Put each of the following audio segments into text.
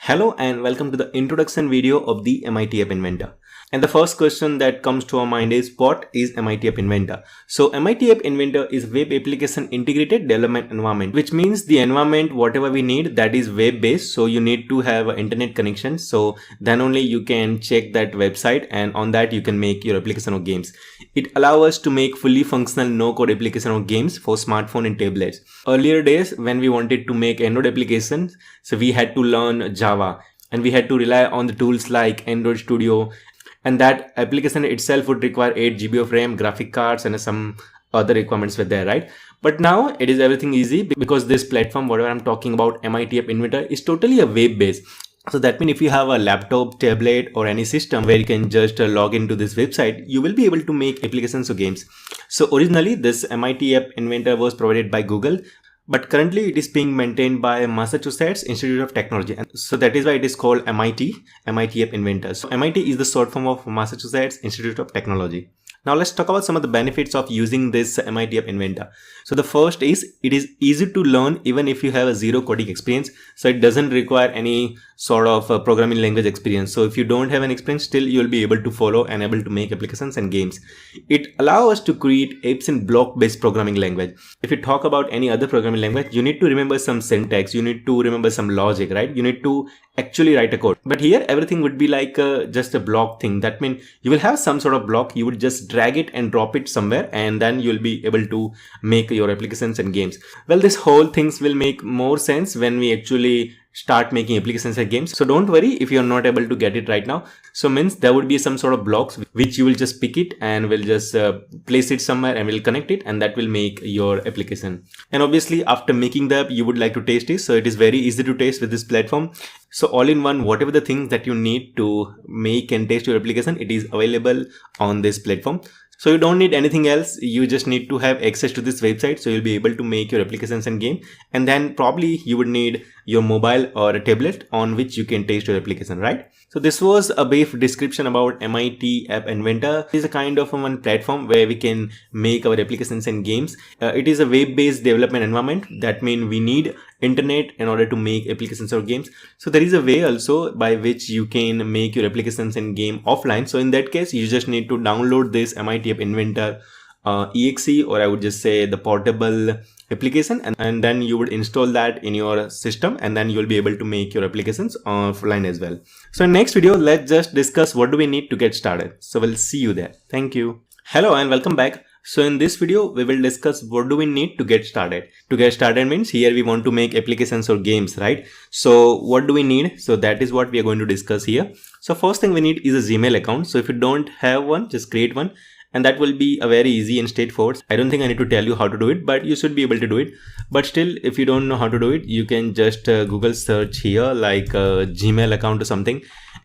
Hello and welcome to the introduction video of the MIT App Inventor. And the first question that comes to our mind is, what is MIT App Inventor? So MIT App Inventor is a web application integrated development environment, which means the environment, whatever we need, that is web based. So you need to have an internet connection. So then only you can check that website, and on that you can make your application or games. It allows us to make fully functional no code application or games for smartphone and tablets. Earlier days when we wanted to make Android applications, so we had to learn Java and we had to rely on the tools like Android Studio. And that application itself would require 8 GB of RAM, graphic cards, and some other requirements were there, right? But now it is everything easy because this platform, whatever I'm talking about, MIT App Inventor, is totally a web based. So that means if you have a laptop, tablet, or any system where you can just log into this website, you will be able to make applications or games. So originally this MIT App Inventor was provided by Google, but currently it is being maintained by Massachusetts Institute of Technology. And so that is why it is called MIT App Inventor. So MIT is the short form of Massachusetts Institute of Technology. Now let's talk about some of the benefits of using this MIT App Inventor. So the first is, it is easy to learn even if you have a zero coding experience. So it doesn't require any sort of programming language experience. So if you don't have an experience, still you'll be able to follow and able to make applications and games. It allows us to create apps in block-based programming language. If you talk about any other programming language, you need to remember some syntax, you need to remember some logic, right? You need to actually write a code. But here everything would be like just a block thing. That means you will have some sort of block, you would just drag it and drop it somewhere, and then you'll be able to make your applications and games. Well, this whole things will make more sense when we actually start making applications and games. So don't worry if you're not able to get it right now. So means there would be some sort of blocks which you will just pick it and will just place it somewhere and will connect it, and that will make your application. And obviously after making the app, you would like to test it. So it is very easy to test with this platform. So all in one, whatever the things that you need to make and test your application, it is available on this platform. So you don't need anything else. You just need to have access to this website. So you'll be able to make your applications and game. And then probably you would need your mobile or a tablet on which you can test your application, right? So this was a brief description about MIT App Inventor. It is a kind of one platform where we can make our applications and games. It is a web-based development environment. That means we need internet in order to make applications or games. So there is a way also by which you can make your applications and game offline. So in that case, you just need to download this MIT App Inventor exe, or I would just say the portable application, and then you would install that in your system, and then you'll be able to make your applications offline as well. So in next video, let's just discuss what do we need to get started. So we'll see you there. Thank you. Hello and welcome back. So in this video, we will discuss what do we need to get started. To get started means here we want to make applications or games, right? So what do we need? So that is what we are going to discuss here. So first thing we need is a Gmail account. So if you don't have one, just create one. And that will be a very easy and straightforward. I don't think I need to tell you how to do it, but you should be able to do it. But still, if you don't know how to do it, you can just Google search here like a Gmail account or something.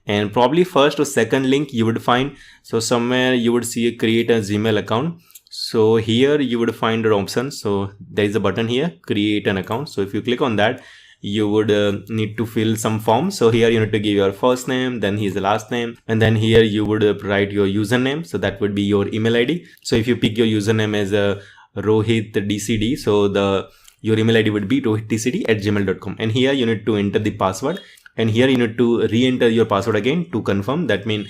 And probably first or second link you would find. So somewhere you would see create a Gmail account. So here you would find an option. So there is a button here, create an account. So if you click on that, you would need to fill some form. So here you need to give your first name, then here's the last name, and then here you would write your username. So that would be your email ID. So if you pick your username as a Rohit DCD, so your email ID would be rohitdcd@gmail.com. And here you need to enter the password, and here you need to re-enter your password again to confirm. That means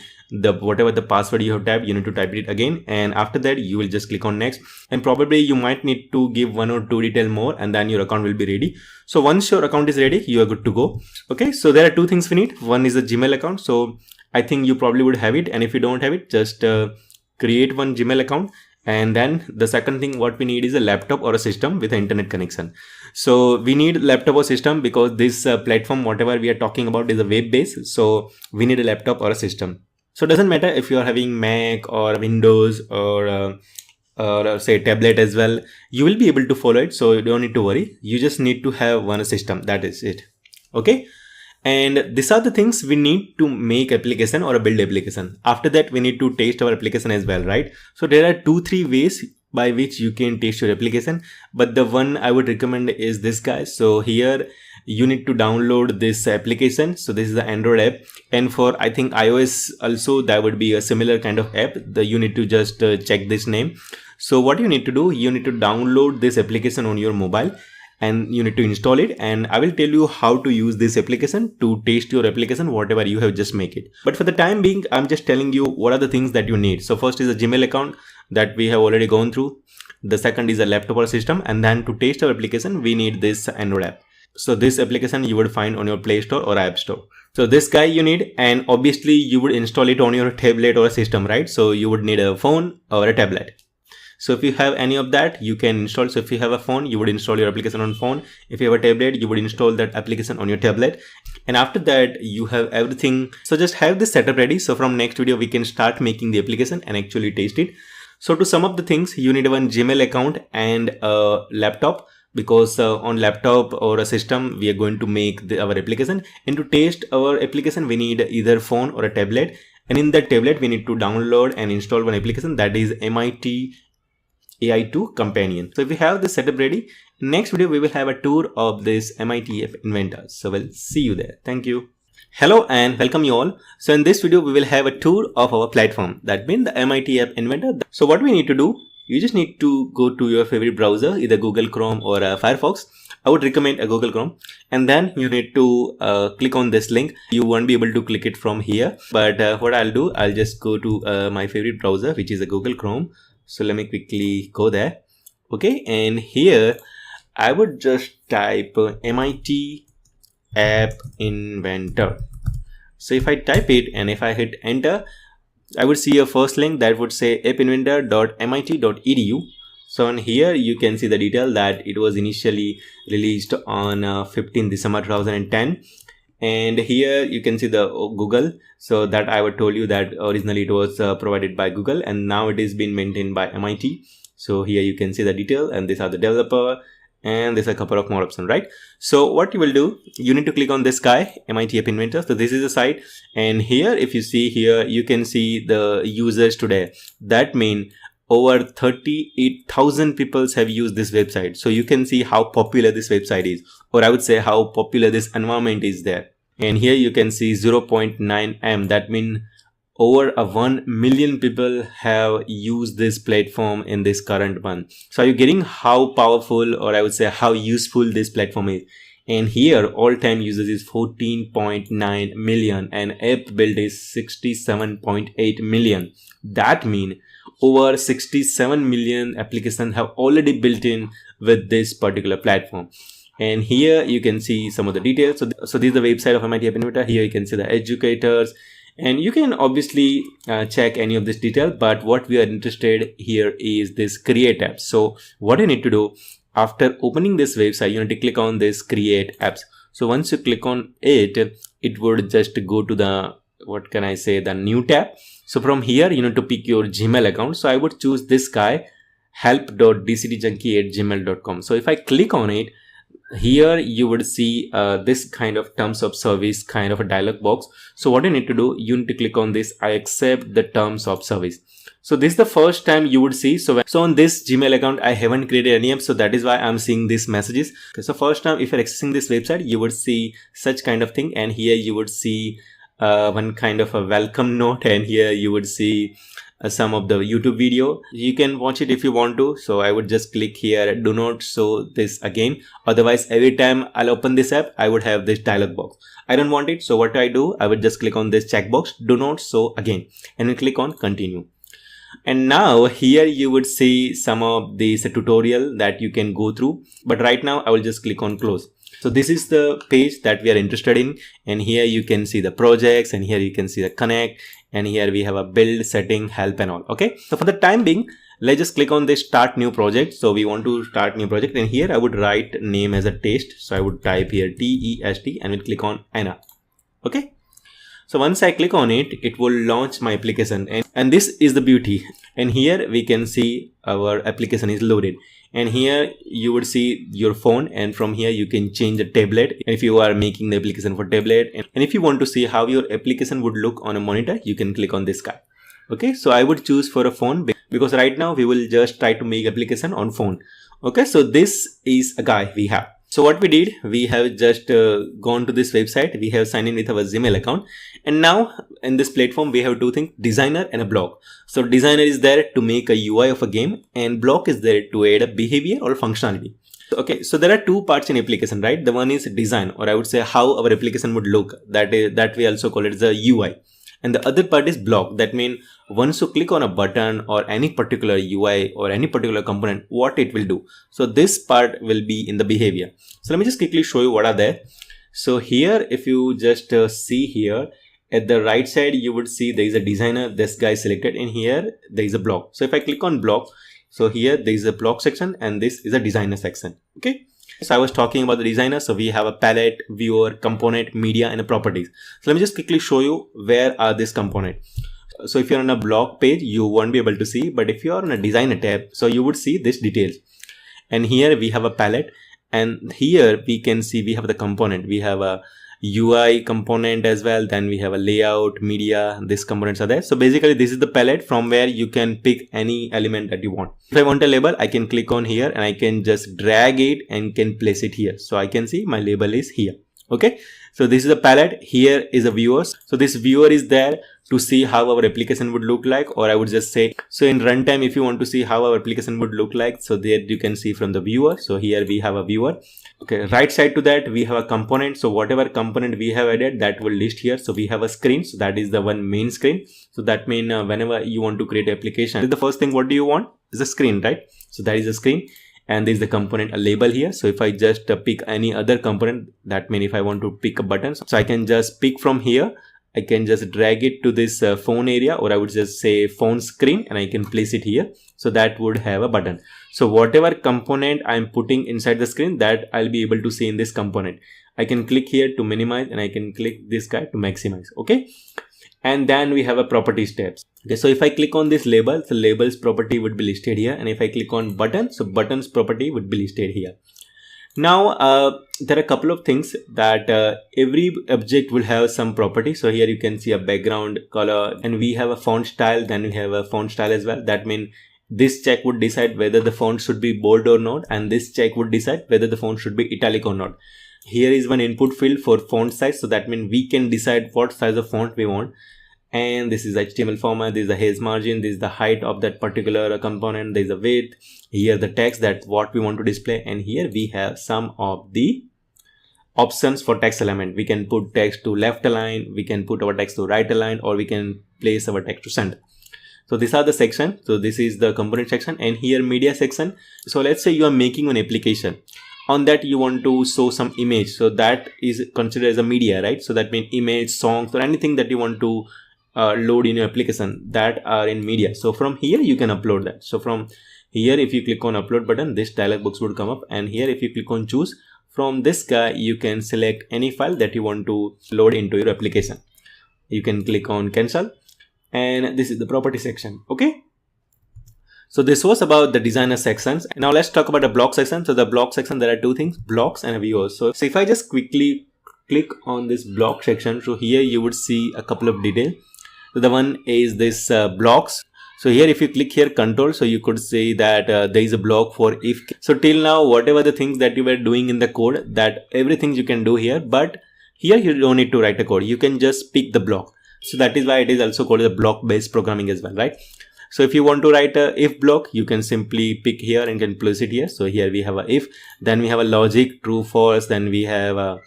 whatever the password you have typed, you need to type it again, and after that you will just click on next. And probably you might need to give 1 or 2 detail more, and then your account will be ready. So once your account is ready, you are good to go. Okay, so there are 2 things we need. One is a Gmail account. So I think you probably would have it, and if you don't have it, just create one Gmail account. And then the second thing what we need is a laptop or a system with an internet connection. So we need laptop or system because this platform, whatever we are talking about, is a web based. So we need a laptop or a system. So it doesn't matter if you are having Mac or Windows or say tablet as well, you will be able to follow it. So you don't need to worry. You just need to have one system. That is it. Okay. And these are the things we need to make application or a build application. After that, we need to test our application as well, right? So there are 2-3 ways by which you can test your application, but the one I would recommend is this guy. So here you need to download this application. So this is the Android app, and for I think iOS also that would be a similar kind of app. You need to just check this name. So what you need to do, you need to download this application on your mobile, and you need to install it, and I will tell you how to use this application to test your application whatever you have just make it. But for the time being, I'm just telling you what are the things that you need. So first is a Gmail account that we have already gone through. The second is a laptop or system, and then to test our application we need this Android app. So this application you would find on your Play Store or App Store. So this guy you need, and obviously you would install it on your tablet or a system, right? So you would need a phone or a tablet. So if you have any of that, you can install. So if you have a phone, you would install your application on phone. If you have a tablet, you would install that application on your tablet. And after that, you have everything. So just have this setup ready. So from next video, we can start making the application and actually test it. So to sum up the things, you need one Gmail account and a laptop, because on laptop or a system, we are going to make our application. And to test our application, we need either phone or a tablet. And in that tablet, we need to download and install one application, that is MIT AI2 companion. So if we have this setup ready, next video we will have a tour of this MIT App Inventor. So we'll see you there. Thank you. Hello and welcome you all. So in this video we will have a tour of our platform, that means the MIT App Inventor. So what we need to do, you just need to go to your favorite browser, either Google Chrome or Firefox. I would recommend a Google Chrome, and then you need to click on this link. You won't be able to click it from here, but what I'll do, I'll just go to my favorite browser, which is a Google Chrome. So let me quickly go there. Okay, and here I would just type MIT App Inventor. So if I type it and if I hit enter, I would see a first link that would say appinventor.mit.edu. So on here you can see the detail that it was initially released on 15 December 2010. And here you can see the Google. So that I would told you that originally it was provided by Google, and now it is being maintained by MIT. So here you can see the detail, and these are the developer, and there's a couple of more options, right? So what you will do, you need to click on this guy, MIT App Inventor. So this is the site, and here if you see here, you can see the users today. That means over 38,000 people have used this website. So you can see how popular this website is, or I would say how popular this environment is there. And here you can see 0.9 M. That means over 1 million people have used this platform in this current month. So are you getting how powerful, or I would say how useful this platform is? And here all-time users is 14.9 million and app build is 67.8 million. That means over 67 million applications have already built in with this particular platform. And here you can see some of the details. So this is the website of MIT App Inventor. Here you can see the educators, and you can obviously check any of this detail. But what we are interested here is this create apps. So what you need to do, after opening this website, you need to click on this create apps. So once you click on it, it would just go to the, what can I say, the new tab. So from here, you need to pick your Gmail account. So I would choose this guy, help.dctjunkie@gmail.com. So if I click on it, here you would see this kind of terms of service kind of a dialog box. So what you need to do, you need to click on this, I accept the terms of service. So this is the first time you would see. So on this Gmail account, I haven't created any app. So that is why I'm seeing these messages. Okay, so first time if you're accessing this website, you would see such kind of thing. And here you would see one kind of a welcome note. And here you would see some of the YouTube video. You can watch it if you want to. So I would just click here, do not show this again. Otherwise, every time I'll open this app, I would have this dialog box. I don't want it. So what I do, I would just click on this checkbox, do not show again, and then click on continue. And now here you would see some of these tutorial that you can go through. But right now I will just click on close. So this is the page that we are interested in. And here you can see the projects, and here you can see the connect. And here we have a build, setting, help and all. Okay. So for the time being, let's just click on this start new project. So we want to start new project, and here I would write name as a test. So I would type here TEST and we'll click on Anna. Okay. So once I click on it, it will launch my application, and this is the beauty. And here we can see our application is loaded. And here you would see your phone, and from here you can change the tablet if you are making the application for tablet. And if you want to see how your application would look on a monitor, you can click on this guy. Okay, so I would choose for a phone because right now we will just try to make application on phone. Okay, so this is a guy we have. So what we did, we have just gone to this website, we have signed in with our Gmail account, and now in this platform we have two things, designer and a block. So designer is there to make a UI of a game, and block is there to add a behavior or functionality. Okay, so there are two parts in application, right? The one is design, or I would say how our application would look. That we also call it the UI. And the other part is block. That means once you click on a button or any particular UI or any particular component, what it will do. So this part will be in the behavior. So let me just quickly show you what are there. So here, if you just see here at the right side, you would see there is a designer. This guy is selected, and here there is a block. So if I click on block, so here there is a block section and this is a designer section. Okay. So I was talking about the designer. So we have a palette, viewer, component, media, and a properties. So let me just quickly show you where are this component. So if you're on a blog page, you won't be able to see, but if you are on a designer tab, so you would see this details. And here we have a palette, and here we can see we have the component. We have a UI component as well. Then we have a layout, media, these components are there. So basically this is the palette from where you can pick any element that you want. If I want a label, I can click on here and I can just drag it and can place it here. So I can see my label is here. Okay. So this is the palette. Here is a viewer. So this viewer is there to see how our application would look like, or I would just say, so in runtime, if you want to see how our application would look like, so there you can see from the viewer. So here we have a viewer. Okay, right side to that we have a component. So whatever component we have added, that will list here. So we have a screen. So that is the one main screen. So that means whenever you want to create an application, the first thing what do you want is a screen, right? So that is a screen. And there is the component, a label here. So if I just pick any other component, that means if I want to pick a button, so I can just pick from here. I can just drag it to this phone area, or I would just say phone screen, and I can place it here. So that would have a button. So whatever component I'm putting inside the screen, that I'll be able to see in this component. I can click here to minimize, and I can click this guy to maximize. Okay. And then we have a properties tabs. Okay, so if I click on this label, the labels property would be listed here. And if I click on button, so buttons property would be listed here. Now, there are a couple of things that every object will have some property. So here you can see a background color, and we have a font style. Then we have a font style as well. That means this check would decide whether the font should be bold or not. And this check would decide whether the font should be italic or not. Here is one input field for font size. So that means we can decide what size of font we want. And this is HTML format, this is the haze margin, this is the height of that particular component, there is the width, here the text that what we want to display, and here we have some of the options for text element. We can put text to left align, we can put our text to right align, or we can place our text to center. So these are the section. So this is the component section, and here media section. So let's say you are making an application. On that you want to show some image. So that is considered as a media, right? So that means image, songs, or anything that you want to load in your application that are in media. So from here you can upload that. So from here, if you click on upload button, this dialog box would come up, and here if you click on choose, from this guy you can select any file that you want to load into your application. You can click on cancel, and this is the property section. Okay, so this was about the designer sections. Now let's talk about the block section. So the block section, there are two things, blocks and viewers. So if I just quickly click on this block section, so here you would see a couple of details. So the one is this blocks. So here if you click here control, so you could say that there is a block for if. So till now, whatever the things that you were doing in the code, that everything you can do here, but here you don't need to write a code. You can just pick the block. So that is why it is also called a block based programming as well, right? So if you want to write a if block, you can simply pick here and can place it here. So here we have a if, then we have a logic, true, false, then we have a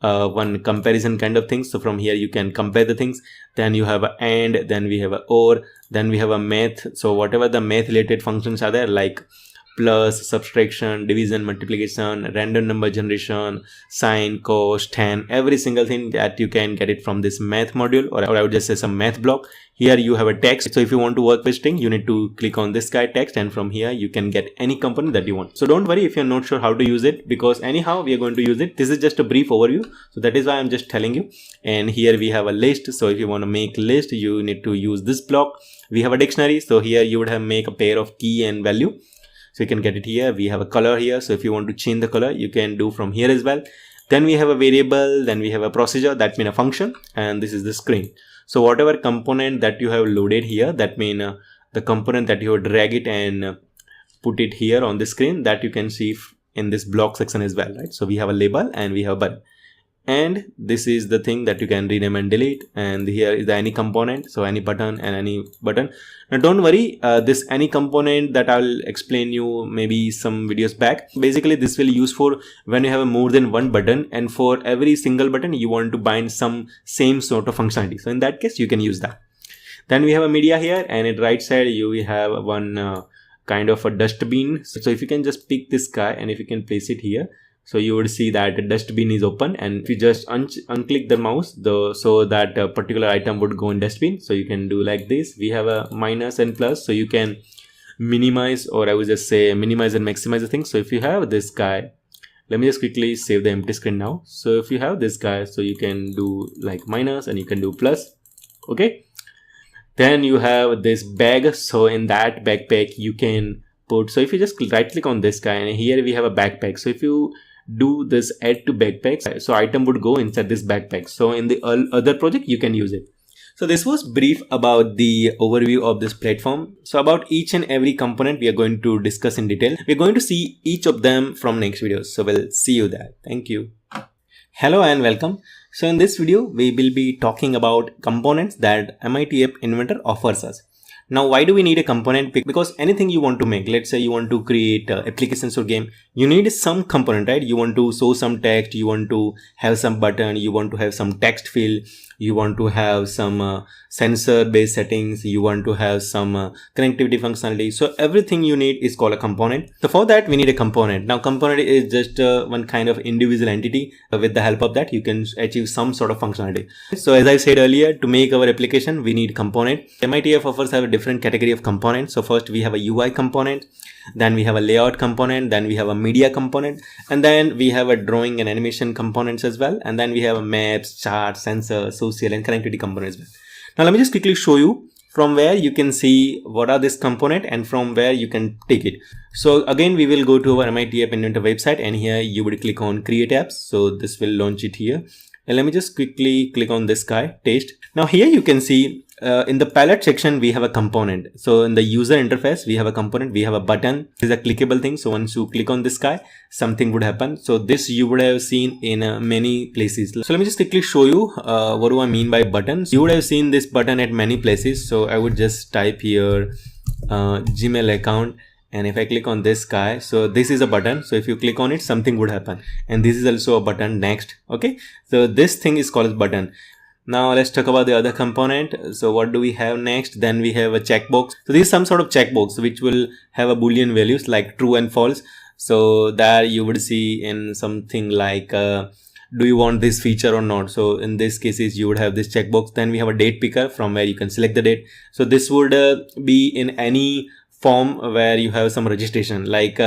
one comparison kind of thing. So from here you can compare the things, then you have a and, then we have a or, then we have a math. So whatever the math related functions are there, like plus, subtraction, division, multiplication, random number generation, sine, cos, tan, every single thing that you can get it from this math module, or I would just say some math block. Here you have a text. So if you want to work with string, you need to click on this guy text, and from here you can get any component that you want. So don't worry if you're not sure how to use it, because anyhow we are going to use it. This is just a brief overview. So that is why I'm just telling you. And here we have a list. So if you want to make list, you need to use this block. We have a dictionary. So here you would have make a pair of key and value. So you can get it here. We have a color here. So if you want to change the color, you can do from here as well. Then we have a variable, then we have a procedure, that means a function, and this is the screen. So whatever component that you have loaded here, that means the component that you have drag it and put it here on the screen, that you can see in this block section as well, right? So we have a label and we have a button. and this is the thing that you can rename and delete. And here is the any component, so any button and any button. Now don't worry, this any component that I'll explain you maybe some videos back. Basically this will use for when you have more than one button, and for every single button you want to bind some same sort of functionality, so in that case you can use that. Then we have a media here, and at right side you will have one kind of a dustbin. So if you can just pick this guy and if you can place it here, so you would see that the dustbin is open, and if you just unclick the mouse, so that particular item would go in dustbin. So you can do like this. We have a minus and plus, so you can minimize, or I would just say minimize and maximize the thing. So if you have this guy, let me just quickly save the empty screen now. So if you have this guy, so you can do like minus and you can do plus. Okay. Then you have this bag. So in that backpack you can put, so if you just right click on this guy, and here we have a backpack. So if you do this add to backpacks, so item would go inside this backpack. So in the other project you can use it. So this was brief about the overview of this platform. So about each and every component we are going to discuss in detail. We're going to see each of them from next video. So we'll see you there. Thank you. Hello and welcome. So in this video we will be talking about components that MIT App Inventor offers us. Now, why do we need a component? Because anything you want to make, let's say you want to create applications or game, you need some component, right? You want to show some text, you want to have some button, you want to have some text field, you want to have some sensor based settings, you want to have some connectivity functionality. So everything you need is called a component. So for that we need a component. Now component is just one kind of individual entity. With the help of that you can achieve some sort of functionality. So as I said earlier, to make our application we need component. MIT App offers have a different category of components. So first we have a UI component, then we have a layout component, then we have a media component, and then we have a drawing and animation components as well, and then we have a maps, charts, sensor, social and connectivity components as well. Now let me just quickly show you from where you can see what are this component and from where you can take it. So again we will go to our MIT App Inventor website, and here you would click on create apps. So this will launch it here, and let me just quickly click on this guy, taste. Now here you can see in the palette section we have a component. So in the user interface we have a component, we have a button. This is a clickable thing, so once you click on this guy something would happen. So this you would have seen in many places. So let me just quickly show you what do I mean by buttons. You would have seen this button at many places. So I would just type here Gmail account, and if I click on this guy, so this is a button. So if you click on it something would happen, and this is also a button. Next. Okay, so this thing is called as button. Now let's talk about the other component. So what do we have next? Then we have a checkbox. So this is some sort of checkbox which will have a boolean values like true and false. So there you would see in something like do you want this feature or not? So in this cases you would have this checkbox. Then we have a date picker from where you can select the date. So this would be in any form where you have some registration, like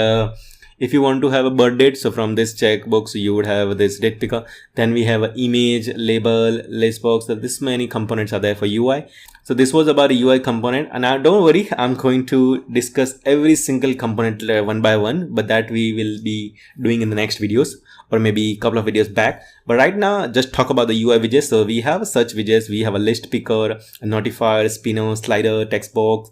if you want to have a birth date, so from this checkbox you would have this date picker. Then we have an image, label, list box. So this many components are there for UI. So this was about a UI component, and now don't worry, I'm going to discuss every single component one by one, but that we will be doing in the next videos or maybe a couple of videos back. But right now just talk about the UI widgets. So we have search widgets, we have a list picker, a notifier, spinner, slider, text box,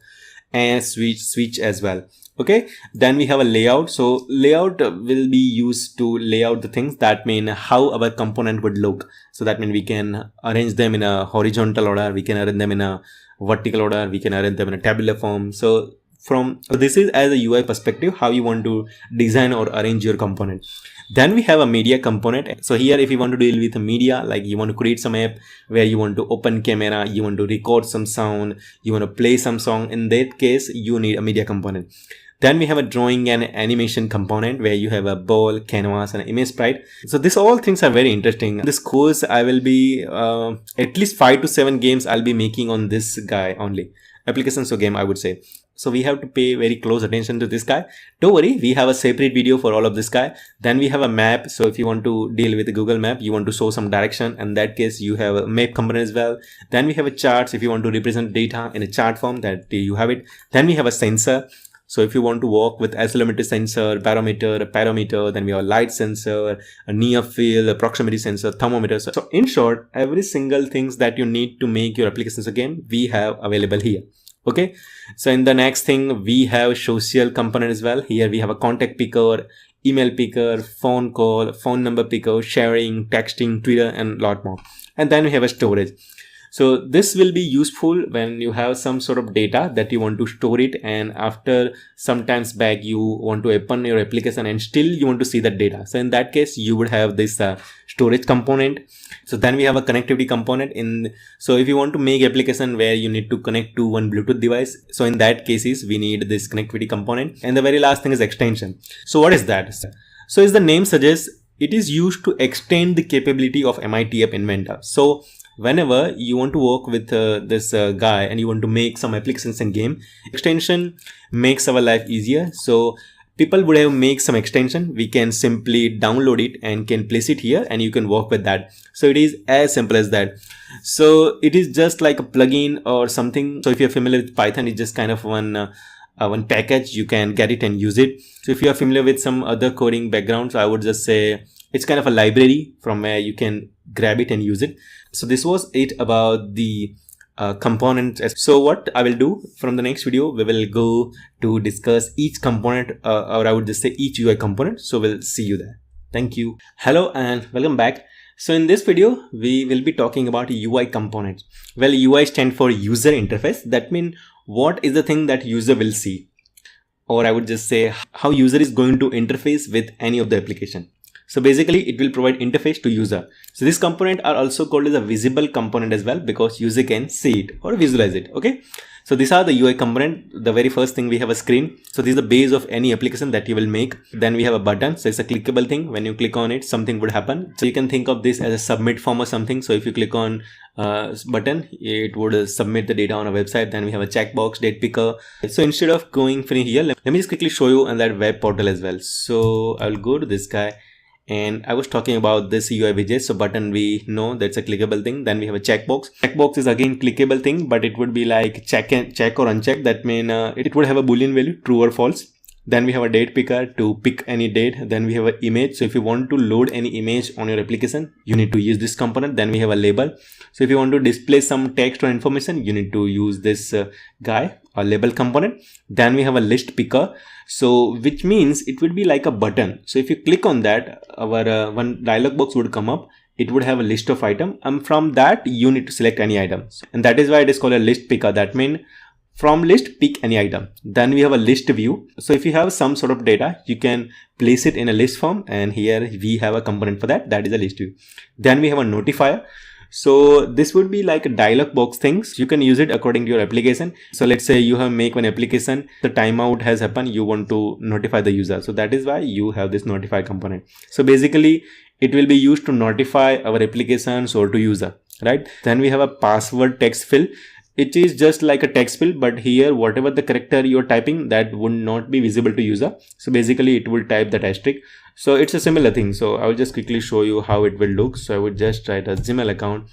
and switch as well. Okay, then we have a layout. So layout will be used to lay out the things, that mean how our component would look. So that means we can arrange them in a horizontal order, we can arrange them in a vertical order, we can arrange them in a tabular form. So this is as a UI perspective how you want to design or arrange your component. Then we have a media component. So here if you want to deal with a media, like you want to create some app where you want to open camera, you want to record some sound, you want to play some song, in that case you need a media component. Then we have a drawing and animation component where you have a ball, canvas, and image sprite. So these all things are very interesting. This course I will be at least 5 to 7 games I'll be making on this guy only. Applications or game I would say. So we have to pay very close attention to this guy. Don't worry, we have a separate video for all of this guy. Then we have a map. So if you want to deal with the Google map, you want to show some direction, in that case you have a map component as well. Then we have a charts. If you want to represent data in a chart form, that you have it. Then we have a sensor. So if you want to work with accelerometer sensor, barometer, a pyrometer, then we have a light sensor, a near field, a proximity sensor, thermometer. So in short, every single things that you need to make your applications again, we have available here. Okay. So in the next thing, we have social component as well. Here we have a contact picker, email picker, phone call, phone number picker, sharing, texting, Twitter, and a lot more. And then we have a storage. So this will be useful when you have some sort of data that you want to store it, and after some times back you want to open your application and still you want to see that data. So in that case you would have this storage component. So then we have a connectivity component so if you want to make application where you need to connect to one Bluetooth device, so in that cases we need this connectivity component. And the very last thing is extension. So what is that? So as the name suggests, it is used to extend the capability of MIT App Inventor. So whenever you want to work with this guy and you want to make some applications and game, extension makes our life easier. So people would have make some extension, we can simply download it and can place it here and you can work with that. So it is as simple as that. So it is just like a plugin or something. So if you're familiar with Python, it's just kind of one package, you can get it and use it. So if you are familiar with some other coding backgrounds, I would just say it's kind of a library from where you can grab it and use it. So this was it about the components. So what I will do from the next video, we will go to discuss each component or I would just say each UI component. So we'll see you there. Thank you. Hello and welcome back. So in this video, we will be talking about UI components. Well, UI stands for user interface. That means what is the thing that user will see, or I would just say how user is going to interface with any of the application. So basically it will provide interface to user. So this component are also called as a visible component as well, because user can see it or visualize it. Okay. So these are the UI component. The very first thing, we have a screen. So this is the base of any application that you will make. Then we have a button. So it's a clickable thing. When you click on it, something would happen. So you can think of this as a submit form or something. So if you click on button, it would submit the data on a website. Then we have a checkbox, date picker. So instead of going from here, let me just quickly show you on that web portal as well. So I'll go to this guy. And I was talking about this UI widget. So button, we know that's a clickable thing. Then we have a checkbox. Checkbox is again clickable thing, but it would be like check or uncheck. That means it would have a boolean value, true or false. Then we have a date picker to pick any date. Then we have an image. So if you want to load any image on your application, you need to use this component. Then we have a label. So if you want to display some text or information, you need to use this guy or label component. Then we have a list picker. So which means it would be like a button. So if you click on that, our one dialog box would come up. It would have a list of items, and from that you need to select any item. And that is why it is called a list picker. That means from list, pick any item. Then we have a list view. So if you have some sort of data, you can place it in a list form, and here we have a component for that. That is a list view. Then we have a notifier. So this would be like a dialog box things. You can use it according to your application. So let's say you have make one application, the timeout has happened, you want to notify the user. So that is why you have this notify component. So basically it will be used to notify our applications or to user, right? Then we have a password text fill. It is just like a text fill, but here whatever the character you're typing, that would not be visible to user. So basically it will type that asterisk. So it's a similar thing. So I will just quickly show you how it will look. So I would just write a Gmail account.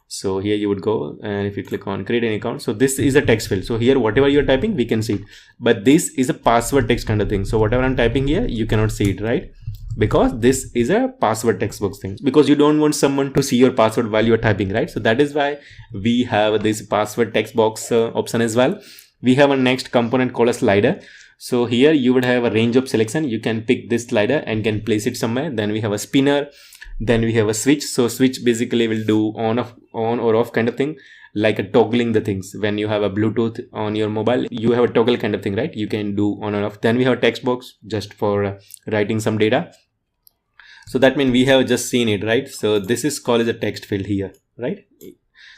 So here you would go, and if you click on create an account, so this is a text field. So here whatever you're typing, we can see it, but this is a password text kind of thing. So whatever I'm typing here, you cannot see it, right? Because this is a password text box thing, because you don't want someone to see your password while you're typing, right? So that is why we have this password text box option as well. We have a next component called a slider. So here you would have a range of selection. You can pick this slider and can place it somewhere. Then we have a spinner. Then we have a switch. So switch basically will do on or off kind of thing, like a toggling the things. When you have a Bluetooth on your mobile, you have a toggle kind of thing, right? You can do on or off. Then we have a text box just for writing some data. So that means we have just seen it, right? So this is called as a text field here, right?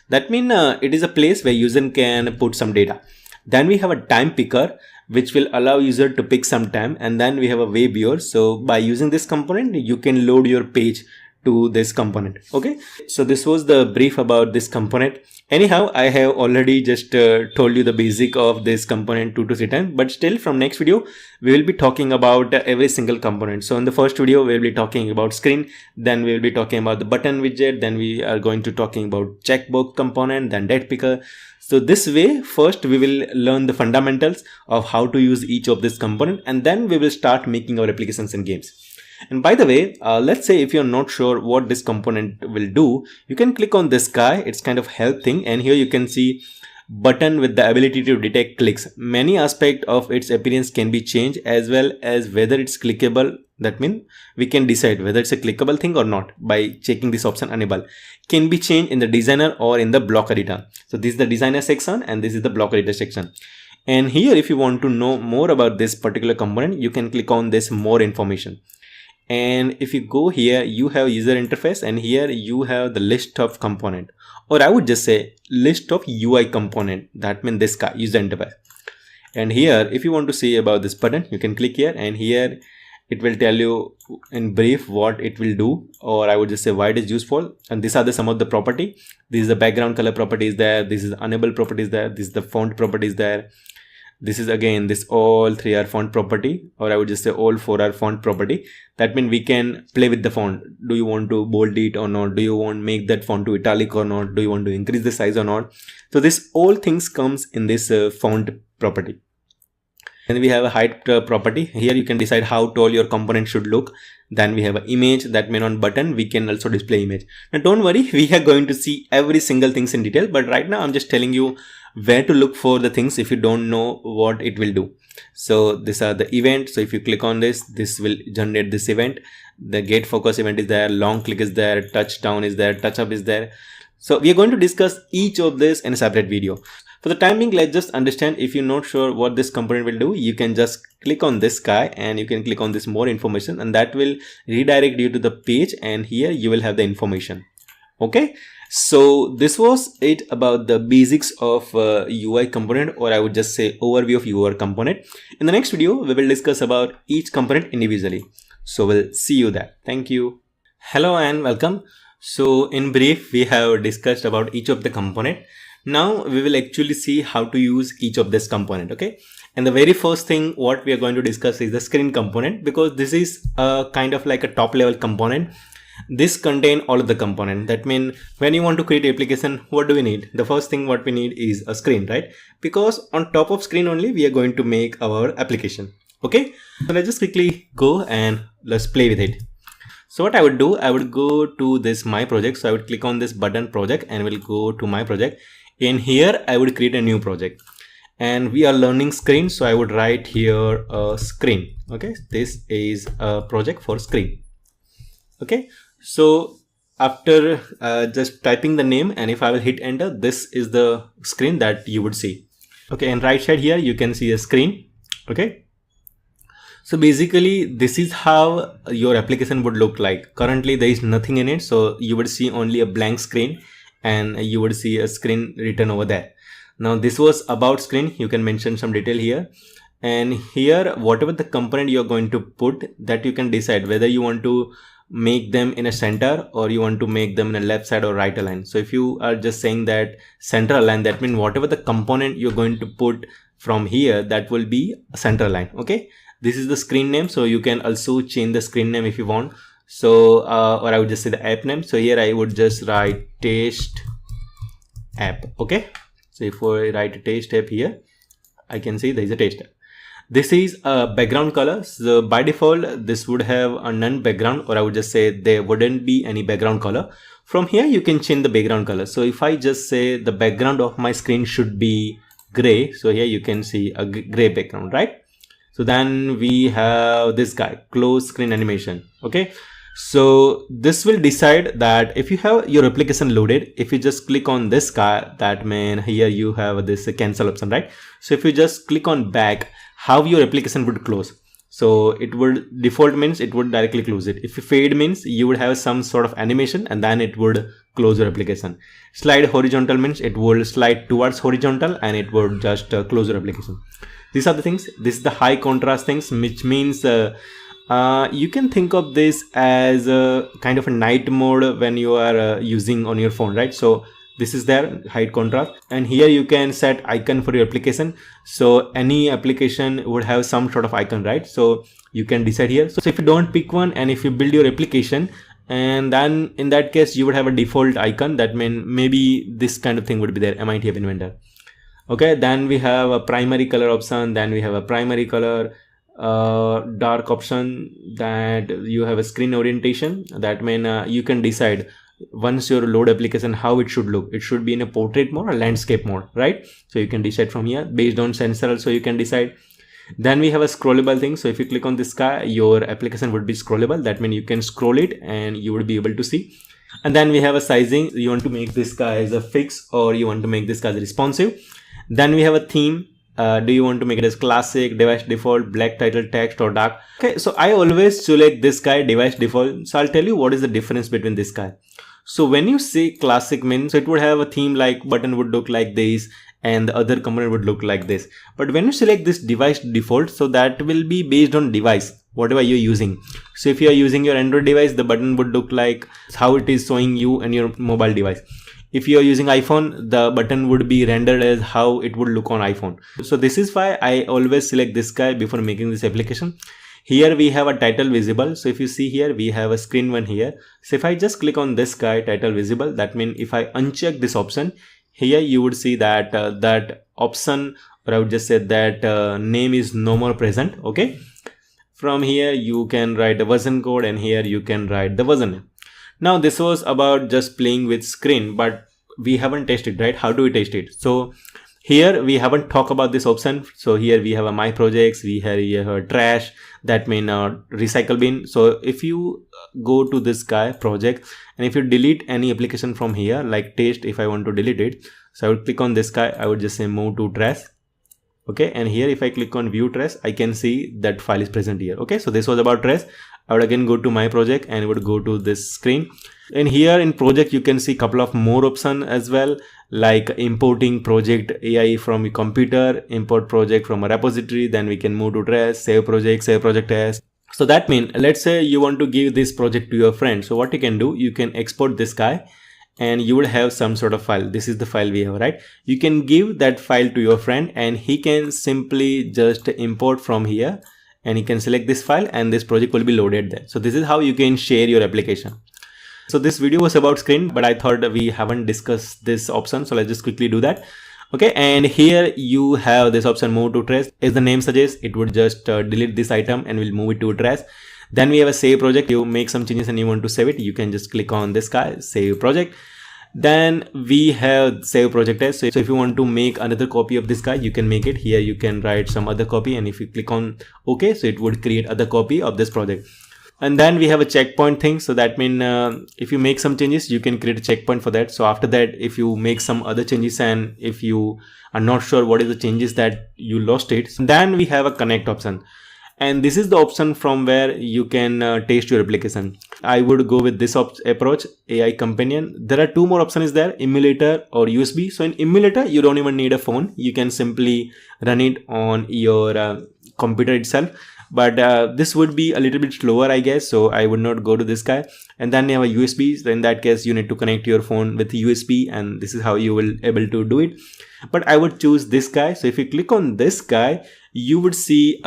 That means it is a place where user can put some data. Then we have a time picker, which will allow user to pick some time. And then we have a web viewer. So by using this component, you can load your page to this component. Okay, so this was the brief about this component. Anyhow, I have already just told you the basic of this component 2 to 3 times, but still from next video we will be talking about every single component. So in the first video we will be talking about screen, then we will be talking about the button widget, then we are going to talking about checkbox component, then date picker. So this way, first we will learn the fundamentals of how to use each of this component, and then we will start making our applications and games. And by the way, let's say if you're not sure what this component will do, you can click on this guy. It's kind of help thing, and here you can see button with the ability to detect clicks. Many aspects of its appearance can be changed, as well as whether it's clickable. That means we can decide whether it's a clickable thing or not by checking this option enable. Can be changed in the designer or in the block editor. So this is the designer section and this is the block editor section. And here, if you want to know more about this particular component, you can click on this more information. And if you go here, you have user interface, and here you have the list of component, or I would just say list of UI component. That means this guy, user interface. And here, if you want to see about this button, you can click here, and here it will tell you in brief what it will do, or I would just say why it is useful. And these are the some of the property. This is the background color properties there. This is enable properties there. This is the font properties there. This is again, this all 3 are font property, or I would just say all 4 are font property. That means we can play with the font. Do you want to bold it or not? Do you want to make that font to italic or not? Do you want to increase the size or not? So this all things comes in this font property. And we have a height property. Here you can decide how tall your component should look. Then we have an image. That means on button we can also display image. Now don't worry, we are going to see every single things in detail, but right now I'm just telling you where to look for the things if you don't know what it will do. So these are the event. So if you click on this, this will generate this event. The get focus event is there, long click is there, touchdown is there, touch up is there. So we are going to discuss each of this in a separate video. For the time being, let's just understand. If you're not sure what this component will do, you can just click on this guy and you can click on this more information, and that will redirect you to the page, and here you will have the information. Okay, so this was it about the basics of UI component, or I would just say overview of UI component. In the next video, we will discuss about each component individually. So we'll see you there. Thank you. Hello and welcome. So in brief, we have discussed about each of the component. Now we will actually see how to use each of this component. Okay, and the very first thing what we are going to discuss is the screen component, because this is a kind of like a top level component. This contain all of the component. That means when you want to create application, what do we need? The first thing what we need is a screen, right? Because on top of screen only we are going to make our application. Okay, so let's just quickly go and let's play with it. So what I would do, I would go to this my project. So I would click on this button project and we'll go to my project. In here, I would create a new project, and we are learning screen. So I would write here a screen. Okay, this is a project for screen. Okay, so after just typing the name, and if I will hit enter, this is the screen that you would see. Okay, and right side here, you can see a screen. Okay, so basically this is how your application would look like. Currently there is nothing in it, so you would see only a blank screen, and you would see a screen written over there. Now this was about screen. You can mention some detail here, and here whatever the component you're going to put, that you can decide whether you want to make them in a center or you want to make them in a left side or right align. So if you are just saying that center align, that means whatever the component you're going to put from here, that will be a center align. Okay, this is the screen name, so you can also change the screen name if you want. So or I would just say the app name. So here I would just write test app. Okay, so if I write a test app here, I can see there is a test app. This is a background color. So by default this would have a none background, or I would just say there wouldn't be any background color. From here you can change the background color. So if I just say the background of my screen should be gray, so here you can see a gray background, right? So then we have this guy, close screen animation. Okay, so this will decide that if you have your application loaded, if you just click on this guy, that means here you have this cancel option, right? So if you just click on back, how your application would close. So it would default means it would directly close it. If you fade means you would have some sort of animation and then it would close your application. Slide horizontal means it will slide towards horizontal and it would just close your application. These are the things. This is the high contrast things, which means you can think of this as a kind of a night mode when you are using on your phone, right? So this is there, high contrast, and here you can set icon for your application. So any application would have some sort of icon, right? So you can decide here. So if you don't pick one and if you build your application, and then in that case you would have a default icon, that means maybe this kind of thing would be there, MIT App Inventor. Okay, then we have a primary color option, then we have a primary color dark option, that you have a screen orientation. That means you can decide once your load application, how it should look. It should be in a portrait mode or landscape mode, right? So you can decide from here based on sensor also you can decide. Then we have a scrollable thing. So if you click on this guy, your application would be scrollable. That means you can scroll it and you would be able to see. And then we have a sizing. You want to make this guy as a fix or you want to make this guy as responsive. Then we have a theme. Do you want to make it as classic, device default, black title text, or dark? Okay, so I always select this guy, device default. So I'll tell you what is the difference between this guy. So when you say classic means, it would have a theme like button would look like this and the other component would look like this. But when you select this device default, so that will be based on device, whatever you're using. So if you are using your Android device, the button would look like how it is showing you in your mobile device. If you are using iPhone, the button would be rendered as how it would look on iPhone. So this is why I always select this guy before making this application. Here we have a title visible. So if you see here, we have a screen one here. So if I just click on this guy, title visible, that means if I uncheck this option, here you would see that that option, or I would just say that name is no more present. Okay. From here, you can write a version code and here you can write the version name. Now this was about just playing with screen, but we haven't tested, right? How do we test it? So here we haven't talked about this option. So here we have a my projects, we have a trash, that means recycle bin. So if you go to this guy project and if you delete any application from here like test, if I want to delete it, so I would click on this guy, I would just say move to trash. Okay, and here if I click on view trash, I can see that file is present here. Okay, so this was about trash. I would again go to my project and would go to this screen, and here in project you can see a couple of more options as well, like importing project AI from a computer, import project from a repository, then we can move to trash, save project as. So that means let's say you want to give this project to your friend. So what you can do, you can export this guy and you will have some sort of file. This is the file we have, right? You can give that file to your friend and he can simply just import from here and he can select this file and this project will be loaded there. So this is how you can share your application. So this video was about screen, but I thought we haven't discussed this option. So let's just quickly do that. Okay, and here you have this option move to trash. As the name suggests, it would just delete this item and we'll move it to trash. Then we have a save project. You make some changes and you want to save it, you can just click on this guy, save project. Then we have save project as. So if you want to make another copy of this guy, you can make it here. You can write some other copy and if you click on OK, so it would create other copy of this project. And then we have a checkpoint thing. So that means if you make some changes, you can create a checkpoint for that. So after that, if you make some other changes and if you are not sure what is the changes that you lost it, then we have a connect option. And this is the option from where you can test your application. I would go with this approach, AI companion. There are two more options there, emulator or USB. So in emulator, you don't even need a phone. You can simply run it on your computer itself. But this would be a little bit slower, I guess. So I would not go to this guy. And then you have a USB. So in that case, you need to connect your phone with USB and this is how you will able to do it. But I would choose this guy. So if you click on this guy, you would see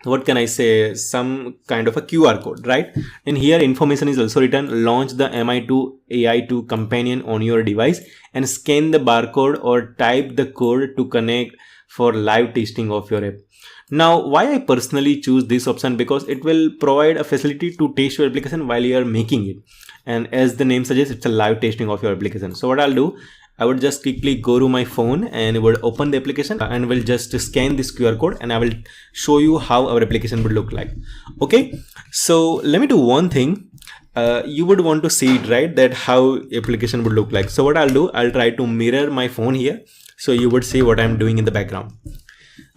what can I say, some kind of a QR code, right? And here information is also written, launch the MI2 AI2 companion on your device and scan the barcode or type the code to connect for live testing of your app. Now, why I personally choose this option, because it will provide a facility to test your application while you are making it. And as the name suggests, it's a live testing of your application. So what I'll do, I would just quickly go to my phone and would open the application and will just scan this QR code and I will show you how our application would look like. Okay, so let me do one thing. You would want to see it, right? That how application would look like. So what I'll do, I'll try to mirror my phone here. So you would see what I'm doing in the background.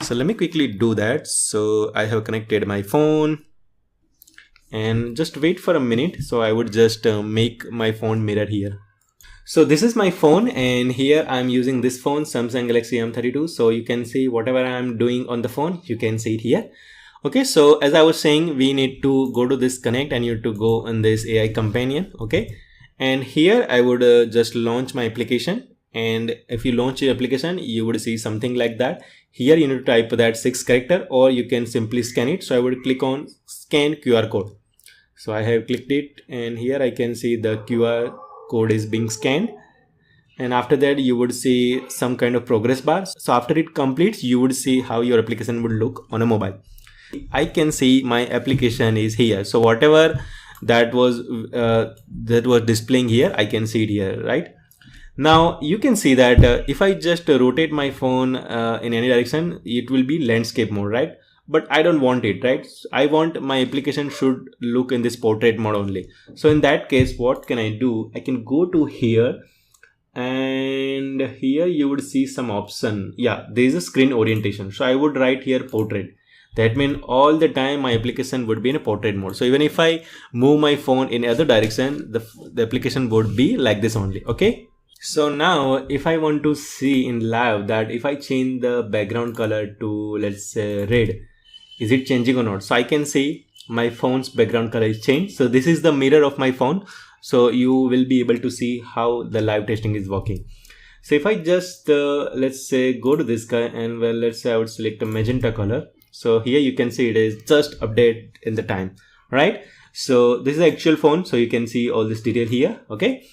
So let me quickly do that. So I have connected my phone and just wait for a minute. So I would just make my phone mirror here. So this is my phone and here I'm using this phone, Samsung Galaxy M32. So you can see whatever I'm doing on the phone, you can see it here. Okay, so as I was saying, we need to go to this connect and you need to go in this AI companion. Okay, and here I would just launch my application. And if you launch your application, you would see something like that. Here you need to type that 6 character or you can simply scan it. So I would click on scan QR code. So I have clicked it and here I can see the QR code is being scanned. And after that you would see some kind of progress bar. So after it completes, you would see how your application would look on a mobile. I can see my application is here. So whatever that was displaying here. I can see it here, right? Now you can see that if I just rotate my phone in any direction, it will be landscape mode, right? But I don't want it, right? I want my application should look in this portrait mode only. So in that case, what can I do? I can go to here, and here you would see some option. Yeah, there is a screen orientation. So I would write here portrait. That means all the time my application would be in a portrait mode. So even if I move my phone in other direction, the application would be like this only. Okay. So now if I want to see in live that if I change the background color to, let's say, red, is it changing or not? So I can see my phone's background color is changed. So this is the mirror of my phone. So you will be able to see how the live testing is working. So if I just let's say go to this guy, and well, let's say I would select a magenta color. So here you can see it is just update in the time, right? So this is the actual phone. So you can see all this detail here. Okay.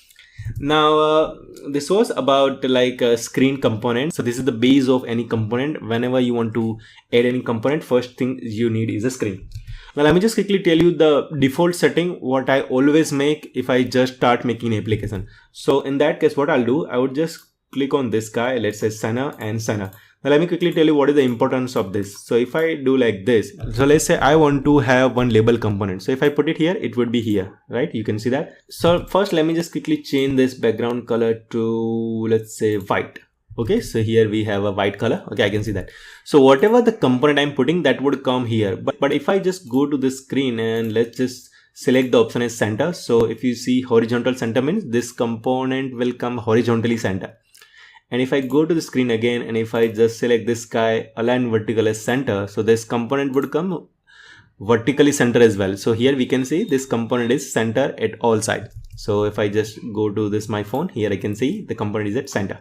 Now this was about like a screen component. So this is the base of any component. Whenever you want to add any component, first thing you need is a screen. Now let me just quickly tell you the default setting what I always make if I just start making an application. So in that case, what I'll do, I would just click on this guy, let's say center and center. Now let me quickly tell you what is the importance of this. So if I do like this, so let's say I want to have one label component. So if I put it here, it would be here, right? You can see that. So first, let me just quickly change this background color to, let's say, white. Okay, so here we have a white color. Okay, I can see that. So whatever the component I'm putting, that would come here. But if I just go to the screen and let's just select the option as center. So if you see horizontal center means this component will come horizontally center. And if I go to the screen again, and if I just select this guy align vertical as center, so this component would come vertically center as well. So here we can see this component is center at all sides. So if I just go to this my phone, here I can see the component is at center.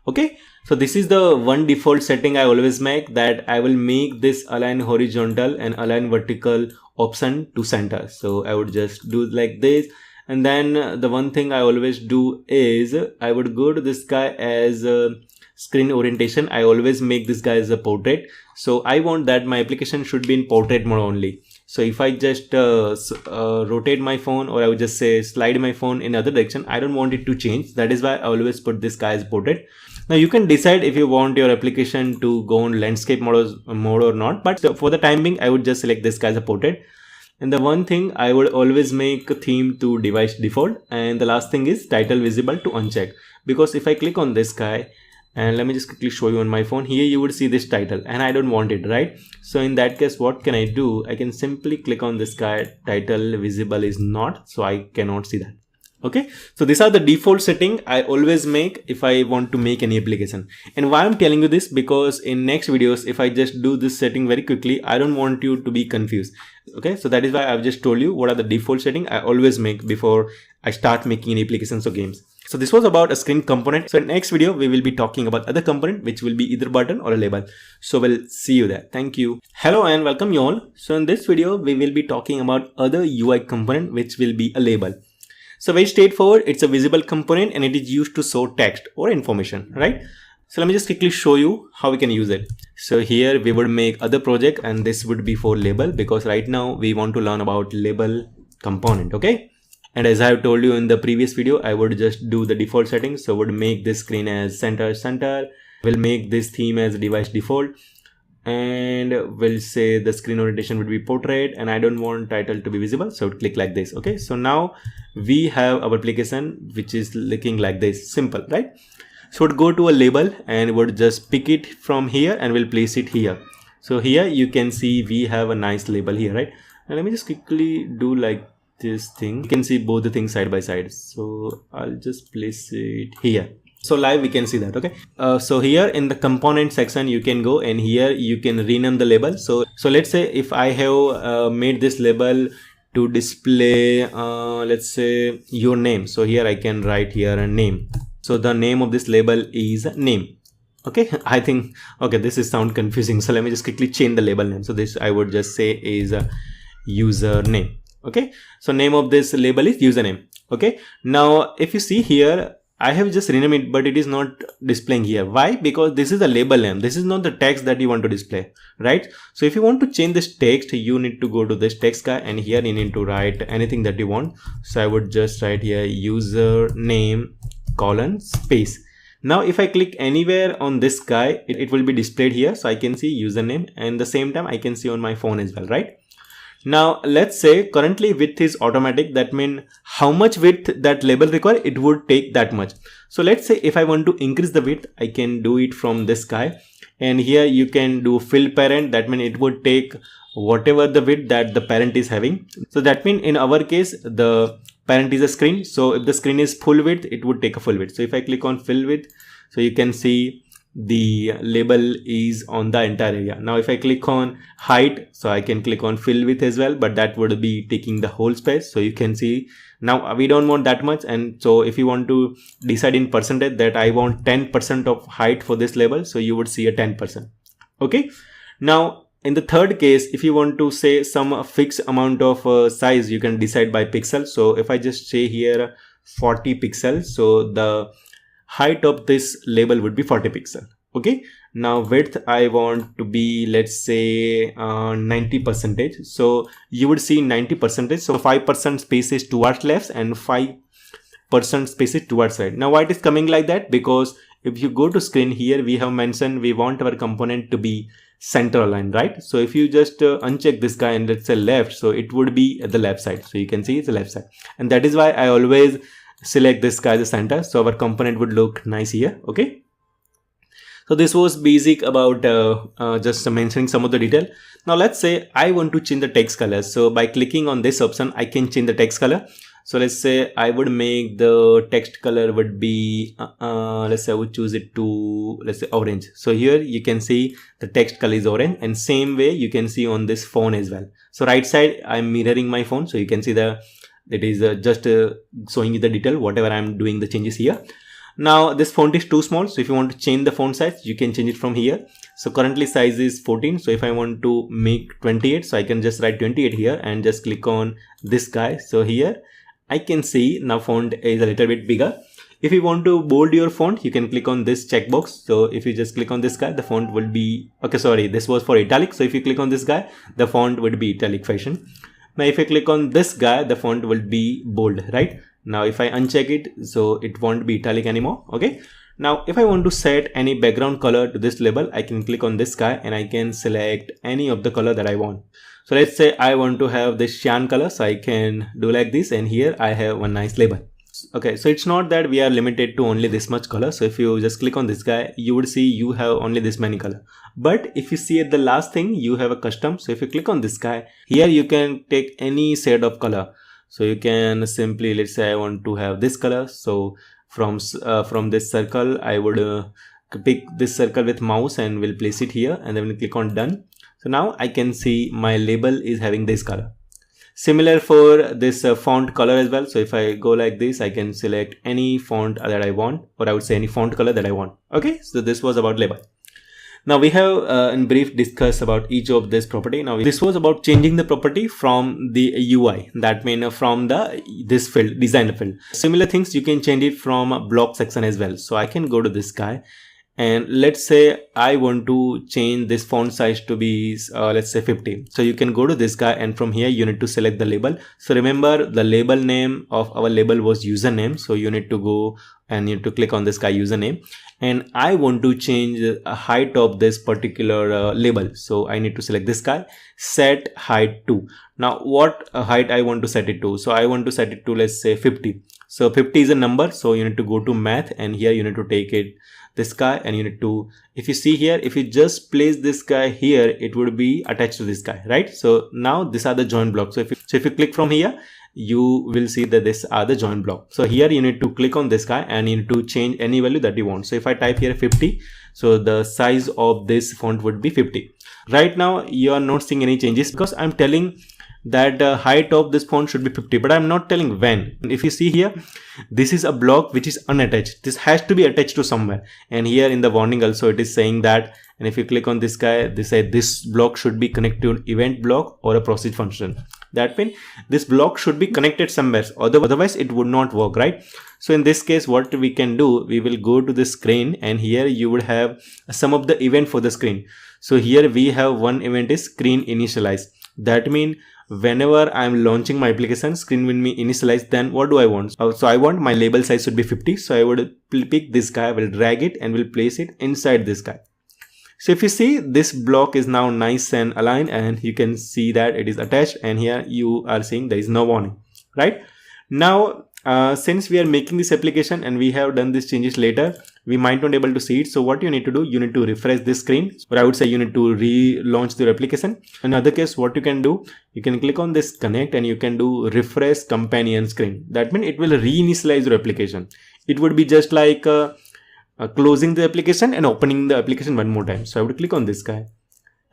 Okay, so this is the one default setting I always make, that I will make this align horizontal and align vertical option to center. So I would just do like this. And then the one thing I always do is I would go to this guy as a screen orientation. I always make this guy as a portrait. So I want that my application should be in portrait mode only. So if I just rotate my phone, or I would just say slide my phone in other direction, I don't want it to change. That is why I always put this guy as portrait. Now you can decide if you want your application to go on landscape mode or not. But for the time being, I would just select this guy as a portrait. And the one thing I would always make a theme to device default. And the last thing is title visible to uncheck. Because if I click on this guy, and let me just quickly show you on my phone, here you would see this title and I don't want it, right? So in that case, what can I do? I can simply click on this guy, title visible is not, so I cannot see that. Okay, so these are the default setting I always make if I want to make any application. And why I'm telling you this, because in next videos, if I just do this setting very quickly, I don't want you to be confused. Okay, so that is why I've just told you what are the default setting I always make before I start making any applications or games. So this was about a screen component. So in next video, we will be talking about other component, which will be either button or a label. So we'll see you there. Thank you. Hello and welcome you all. So in this video, we will be talking about other UI component, which will be a label. So very straightforward, it's a visible component and it is used to store text or information, right? So let me just quickly show you how we can use it. So here we would make other project and this would be for label, because right now we want to learn about label component, okay? And as I have told you in the previous video, I would just do the default settings. So would make this screen as center, we'll make this theme as device default, and we'll say the screen orientation would be portrait, and I don't want title to be visible, so click like this. Okay, so now we have our application which is looking like this, simple, right? So we'd go to a label and would just pick it from here and we'll place it here. So here you can see we have a nice label here, right? And let me just quickly do like this thing. You can see both the things side by side, so I'll just place it here. So live we can see that. Okay, so here in the component section you can go and here you can rename the label. So let's say if I have made this label to display let's say your name, so here I can write here a name. So the name of this label is name. Okay, I think okay this is sound confusing, so let me just quickly change the label name. So this I would just say is a username. Okay, so name of this label is username. Okay, now if you see here, I have just renamed it, but it is not displaying here. Why? Because this is the label name. This is not the text that you want to display, right? So if you want to change this text, you need to go to this text guy, and here you need to write anything that you want. So I would just write here username colon space. Now if I click anywhere on this guy, it will be displayed here. So I can see username, and the same time I can see on my phone as well, right? Now let's say currently width is automatic. That means how much width that label require, it would take that much. So let's say if I want to increase the width, I can do it from this guy, and here you can do fill parent. That means it would take whatever the width that the parent is having. So that means in our case the parent is a screen. So if the screen is full width, it would take a full width. So if I click on fill width, so you can see the label is on the entire area. Now if I click on height, so I can click on fill width as well, but that would be taking the whole space. So you can see now we don't want that much, and so if you want to decide in percentage that I want 10% of height for this label, so you would see a 10%. Okay, now in the third case, if you want to say some fixed amount of size, you can decide by pixel. So if I just say here 40 pixels, so the height of this label would be 40 pixel. Okay, now width I want to be, let's say 90%. So you would see 90%. So 5% space is towards left and 5% space is towards right. Now why it is coming like that? Because if you go to screen here, we have mentioned we want our component to be center aligned, right? So if you just uncheck this guy and let's say left, so it would be at the left side. So you can see it's the left side, and that is why I always select this guy as the center, so our component would look nice here. Okay, so this was basic about just mentioning some of the detail. Now let's say I want to change the text color. So by clicking on this option, I can change the text color. So let's say I would make the text color would be let's say I would choose it to, let's say, orange. So here you can see the text color is orange, and same way you can see on this phone as well. So right side I'm mirroring my phone, so you can see it is just showing you the detail whatever I'm doing the changes here. Now this font is too small, so if you want to change the font size, you can change it from here. So currently size is 14, so if I want to make 28, so I can just write 28 here and just click on this guy. So here I can see now font is a little bit bigger. If you want to bold your font, you can click on this checkbox. So if you just click on this guy, the font will be, okay, sorry, this was for italic. So if you click on this guy, the font would be italic fashion. Now if I click on this guy, the font will be bold, right? Now if I uncheck it, so it won't be italic anymore. Okay, now if I want to set any background color to this label, I can click on this guy and I can select any of the color that I want. So let's say I want to have this cyan color, so I can do like this, and here I have one nice label. Okay, so it's not that we are limited to only this much color. So if you just click on this guy, you would see you have only this many color. But if you see at the last thing, you have a custom. So if you click on this guy, here you can take any shade of color. So you can simply, let's say I want to have this color. So from this circle, I would pick this circle with mouse and will place it here, and then we'll click on done. So now I can see my label is having this color. Similar for this font color as well. So if I go like this, I can select any font that I want, or I would say any font color that I want. Okay, so this was about label. Now we have in brief discussed about each of this property. Now this was about changing the property from the UI, that means from this field, designer field. Similar things you can change it from a block section as well. So I can go to this guy, and let's say I want to change this font size to be let's say 50. So you can go to this guy, and from here you need to select the label. So remember the label name of our label was username. So you need to go and you need to click on this guy username, and I want to change a height of this particular label. So I need to select this guy, set height to. Now what height I want to set it to? So I want to set it to, let's say 50. So 50 is a number, so you need to go to math, and here you need to take it this guy, and you need to, if you see here, if you just place this guy here, it would be attached to this guy, right? So now these are the join blocks. So if you click from here, you will see that these are the join block. So here you need to click on this guy, and you need to change any value that you want. So if I type here 50, so the size of this font would be 50. Right now you are not seeing any changes because I'm telling that the height of this font should be 50, but I'm not telling when. If you see here, this is a block which is unattached. This has to be attached to somewhere, and here in the warning also it is saying that. And if you click on this guy, they say this block should be connected to an event block or a process function. That means this block should be connected somewhere, otherwise it would not work, right? So in this case, what we can do, we will go to the screen, and here you would have some of the event for the screen. So here we have one event is screen initialize. That means whenever I'm launching my application, screen will be initialized. Then what do I want? So I want my label size should be 50. So I would pick this guy, will drag it and will place it inside this guy. So if you see, this block is now nice and aligned, and you can see that it is attached, and here you are seeing there is no warning, right? Now since we are making this application and we have done these changes later, we might not be able to see it. So what you need to do, you need to refresh this screen, or I would say you need to relaunch your application. In other case, what you can do, you can click on this connect and you can do refresh companion screen. That means it will reinitialize your application. It would be just like closing the application and opening the application one more time. So I would click on this guy.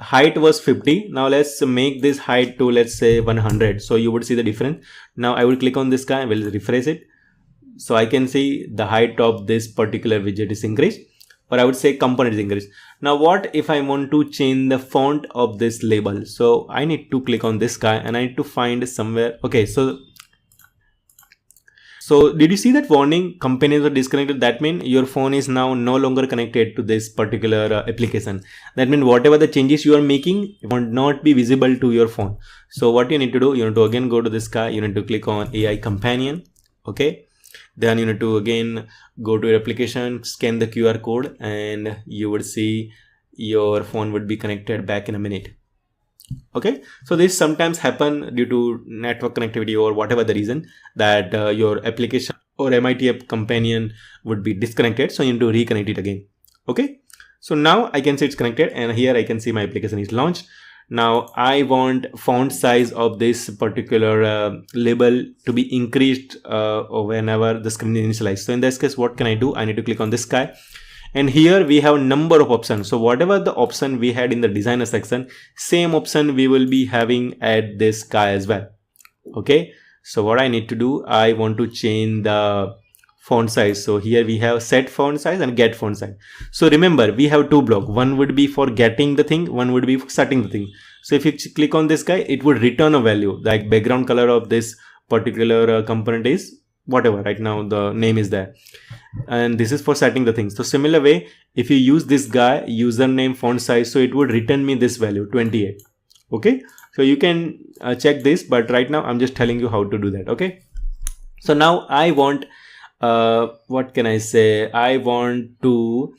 Height was 50. Now let's make this height to, let's say, 100. So you would see the difference. Now I will click on this guy, I will refresh it. So I can see the height of this particular widget is increased, or I would say component is increased. Now what if I want to change the font of this label? So I need to click on this guy and I need to find somewhere. Okay, so did you see that warning? Companions are disconnected. That means your phone is now no longer connected to this particular application. That means whatever the changes you are making will not be visible to your phone. So what you need to do, you need to again go to this guy. You need to click on AI companion. Okay. Then you need to again go to your application, scan the QR code, and you would see your phone would be connected back in a minute. Okay, so this sometimes happen due to network connectivity or whatever the reason that your application or MIT App Companion would be disconnected. So you need to reconnect it again. Okay, so now I can see it's connected, and here I can see my application is launched. Now I want font size of this particular label to be increased whenever the screen is initialized. So in this case, what can I do? I need to click on this guy. And here we have a number of options. So whatever the option we had in the designer section, same option we will be having at this guy as well. Okay. So what I need to do, I want to change the font size. So here we have set font size and get font size. So remember, we have two blocks. One would be for getting the thing. One would be for setting the thing. So if you click on this guy, it would return a value, like background color of this particular component is whatever. Right now the name is there. And this is for setting the things. So similar way, if you use this guy username font size, so it would return me this value 28. Okay, so you can check this, but right now I'm just telling you how to do that. Okay, so now I want what can I say, I want to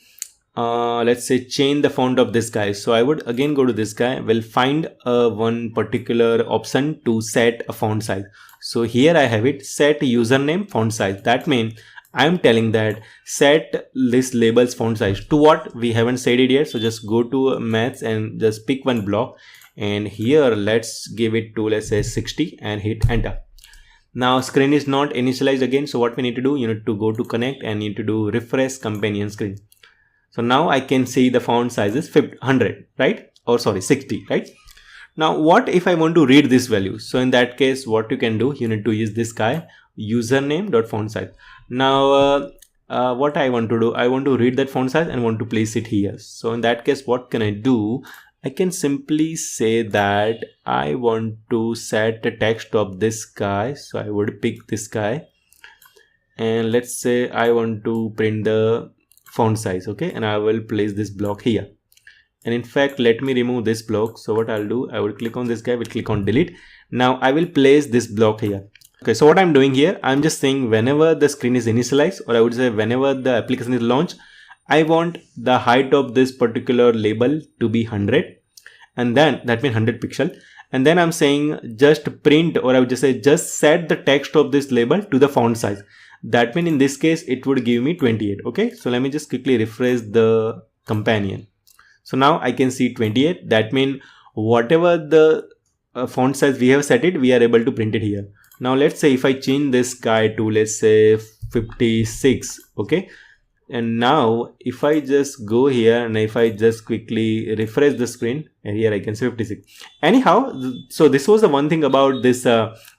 let's say change the font of this guy. So I would again go to this guy, will find one particular option to set a font size. So here I have it, set username font size. That means I'm telling that set this label's font size to what? We haven't said it yet. So just go to maths and just pick one block, and here let's give it to, let's say, 60 and hit enter. Now screen is not initialized again. So what we need to do, you need to go to connect and need to do refresh companion screen. So now I can see the font size is 100, right? Or sorry, 60, right? Now what if I want to read this value? So in that case, what you can do, you need to use this guy username.font size. Now what I want to do, I want to read that font size and want to place it here. So in that case, what can I do? I can simply say that I want to set the text of this guy. So I would pick this guy, and let's say I want to print the font size. Okay, and I will place this block here. And in fact, let me remove this block. So what I'll do, I will click on this guy, will click on delete. Now I will place this block here. Okay, so what I'm doing here, I'm just saying whenever the screen is initialized, or I would say whenever the application is launched, I want the height of this particular label to be 100, and then that means 100 pixel. And then I'm saying just print, or I would just say just set the text of this label to the font size. That means in this case, it would give me 28. Okay, so let me just quickly refresh the companion. So now I can see 28. That means whatever the font size we have set it, we are able to print it here. Now let's say if I change this guy to, let's say, 56. Okay, and now if I just go here and if I just quickly refresh the screen, and here I can see 56. Anyhow, so this was the one thing about this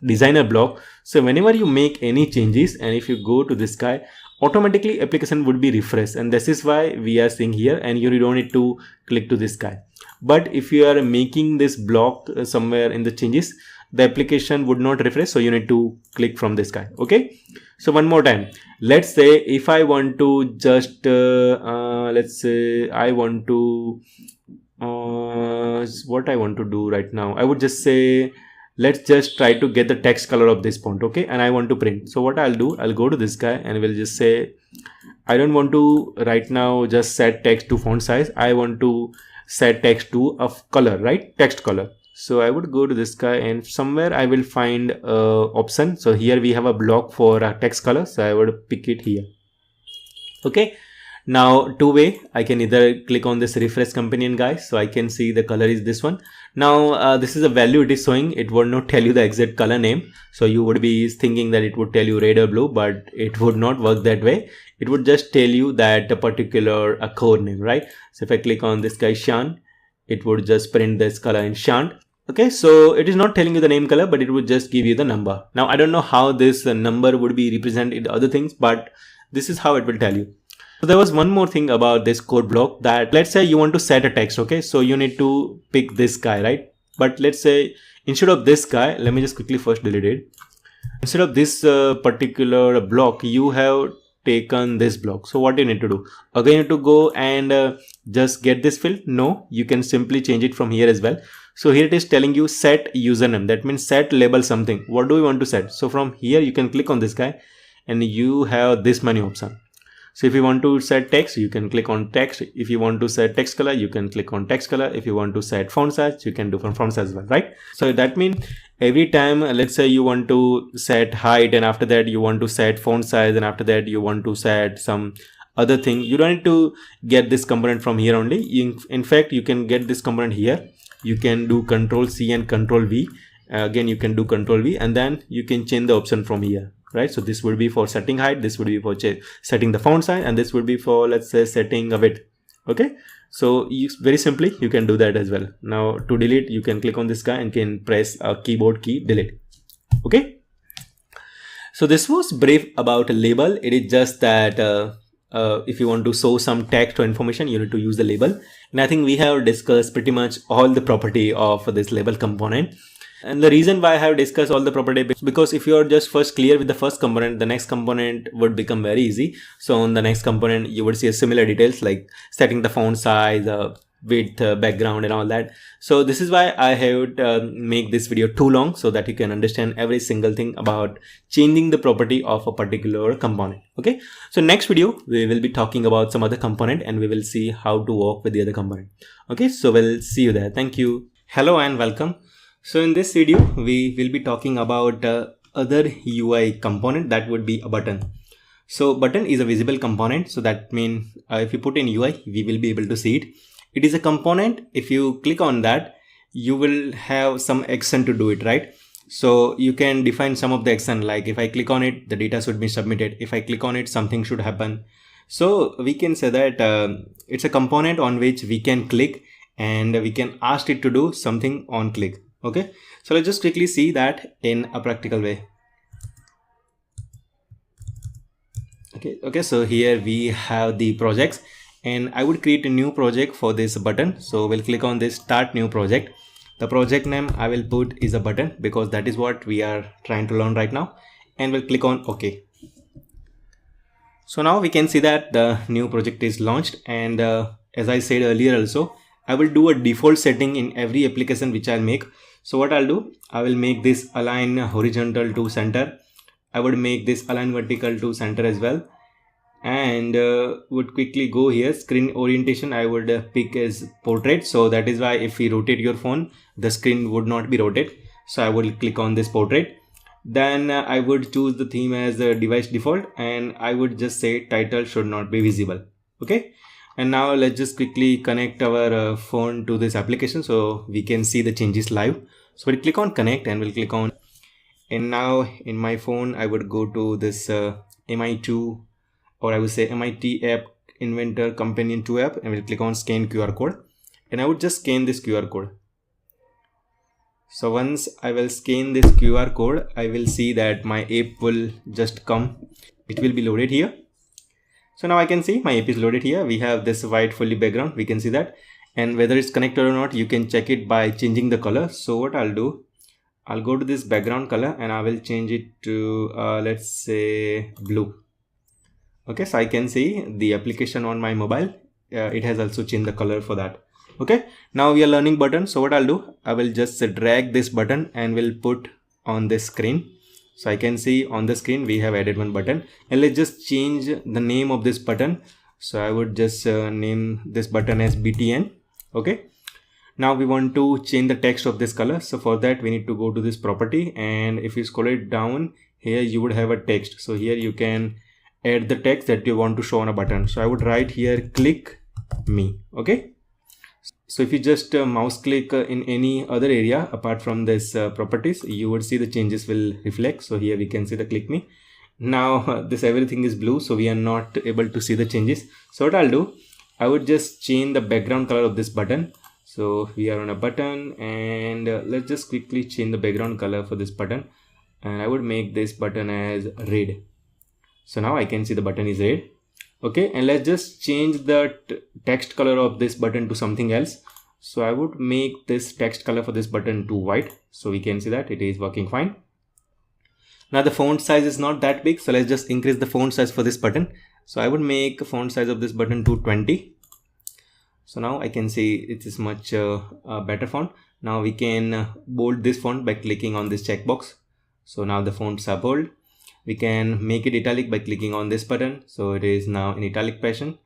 designer block. So whenever you make any changes, and if you go to this guy, automatically application would be refreshed, and this is why we are seeing here, and you don't need to click to this guy. But if you are making this block somewhere in the changes, the application would not refresh. So you need to click from this guy. Okay, so one more time, let's say if I want to just let's say I want to what I want to do right now, I would just say let's just try to get the text color of this font. Okay, and I want to print. So what I'll do, I'll go to this guy and we'll just say I don't want to right now just set text to font size. I want to set text to a color, right? Text color. So I would go to this guy and somewhere I will find option. So here we have a block for a text color. So I would pick it here. Okay. Now two way, I can either click on this refresh companion guy. So I can see the color is this one. Now this is a value it is showing. It would not tell you the exact color name. So you would be thinking that it would tell you red or blue, but it would not work that way. It would just tell you that a particular code name, right? So if I click on this guy Shan, it would just print this color in Shan. Okay, so it is not telling you the name color, but it would just give you the number. Now I don't know how this number would be represented in other things, but this is how it will tell you. So there was one more thing about this code block, that let's say you want to set a text. Okay, so you need to pick this guy, right? But let's say instead of this guy, let me just quickly first delete it. Instead of this particular block, you have taken this block. So what you need to do, again you need to go and just get this field. No, you can simply change it from here as well. So here it is telling you set username. That means set label something. What do we want to set? So from here you can click on this guy and you have this many options. So if you want to set text, you can click on text. If you want to set text color, you can click on text color. If you want to set font size, you can do from font size as well, right? So that means every time, let's say you want to set height and after that you want to set font size and after that you want to set some other thing, you don't need to get this component from here only. In fact, you can get this component here. You can do Control C and Control V. Again, you can do Control V and then you can change the option from here. Right, so this would be for setting height, this would be for setting the font size, and this would be for, let's say, setting a width. Okay, so very simply you can do that as well. Now to delete, you can click on this guy and can press a keyboard key delete. Okay, so this was brief about a label. It is just that if you want to show some text or information, you need to use the label. And I think we have discussed pretty much all the property of this label component. And the reason why I have discussed all the property is because if you are just first clear with the first component, the next component would become very easy. So on the next component, you would see a similar details like setting the font size, width, background and all that. So this is why I have make this video too long so that you can understand every single thing about changing the property of a particular component. Okay. So next video, we will be talking about some other component and we will see how to work with the other component. Okay. So we'll see you there. Thank you. Hello and welcome. So in this video, we will be talking about other UI component that would be a button. So button is a visible component. So that means if you put in UI, we will be able to see it. It is a component. If you click on that, you will have some action to do it, right? So you can define some of the action, like if I click on it, the data should be submitted. If I click on it, something should happen. So we can say that it's a component on which we can click and we can ask it to do something on click. Okay, so let's just quickly see that in a practical way. Okay, so here we have the projects and I would create a new project for this button. So we'll click on this start new project. The project name I will put is a button because that is what we are trying to learn right now, and we'll click on OK. So now we can see that the new project is launched, and as I said earlier also, I will do a default setting in every application which I'll make. So what I'll do, I will make this align horizontal to center. I would make this align vertical to center as well, and would quickly go here screen orientation. I would pick as portrait. So that is why if you rotate your phone, the screen would not be rotated. So I will click on this portrait. Then I would choose the theme as device default, and I would just say title should not be visible. Okay. And now let's just quickly connect our phone to this application so we can see the changes live. So we'll click on connect and we'll click on, and now in my phone, I would go to this MI2, or I would say MIT App Inventor Companion 2 app, and we'll click on scan QR code, and I would just scan this QR code. So once I will scan this QR code, I will see that my app will just come. It will be loaded here. So now I can see my app is loaded here. We have this white fully background. We can see that, and whether it's connected or not, you can check it by changing the color. So what I'll do, I'll go to this background color and I will change it to let's say blue. Okay, so I can see the application on my mobile. It has also changed the color for that. Okay, now we are learning button. So what I'll do, I will just drag this button and will put on this screen. So I can see on the screen we have added one button, and let's just change the name of this button. So I would just name this button as BTN. Okay, now we want to change the text of this color. So for that we need to go to this property, and if you scroll it down here, you would have a text. So here you can add the text that you want to show on a button. So I would write here, click me. Okay, so if you just mouse click in any other area apart from this properties, you would see the changes will reflect. So here we can see the click me. Now this everything is blue, so we are not able to see the changes. So what I'll do, I would just change the background color of this button. So we are on a button, and let's just quickly change the background color for this button, and I would make this button as red. So now I can see the button is red. Okay, and let's just change the text color of this button to something else. So I would make this text color for this button to white. So we can see that it is working fine. Now the font size is not that big, so let's just increase the font size for this button. So I would make a font size of this button to 20. So now I can see it is much better font. Now we can bold this font by clicking on this checkbox. So now the fonts are bold. We can make it italic by clicking on this button. So it is now in italic fashion.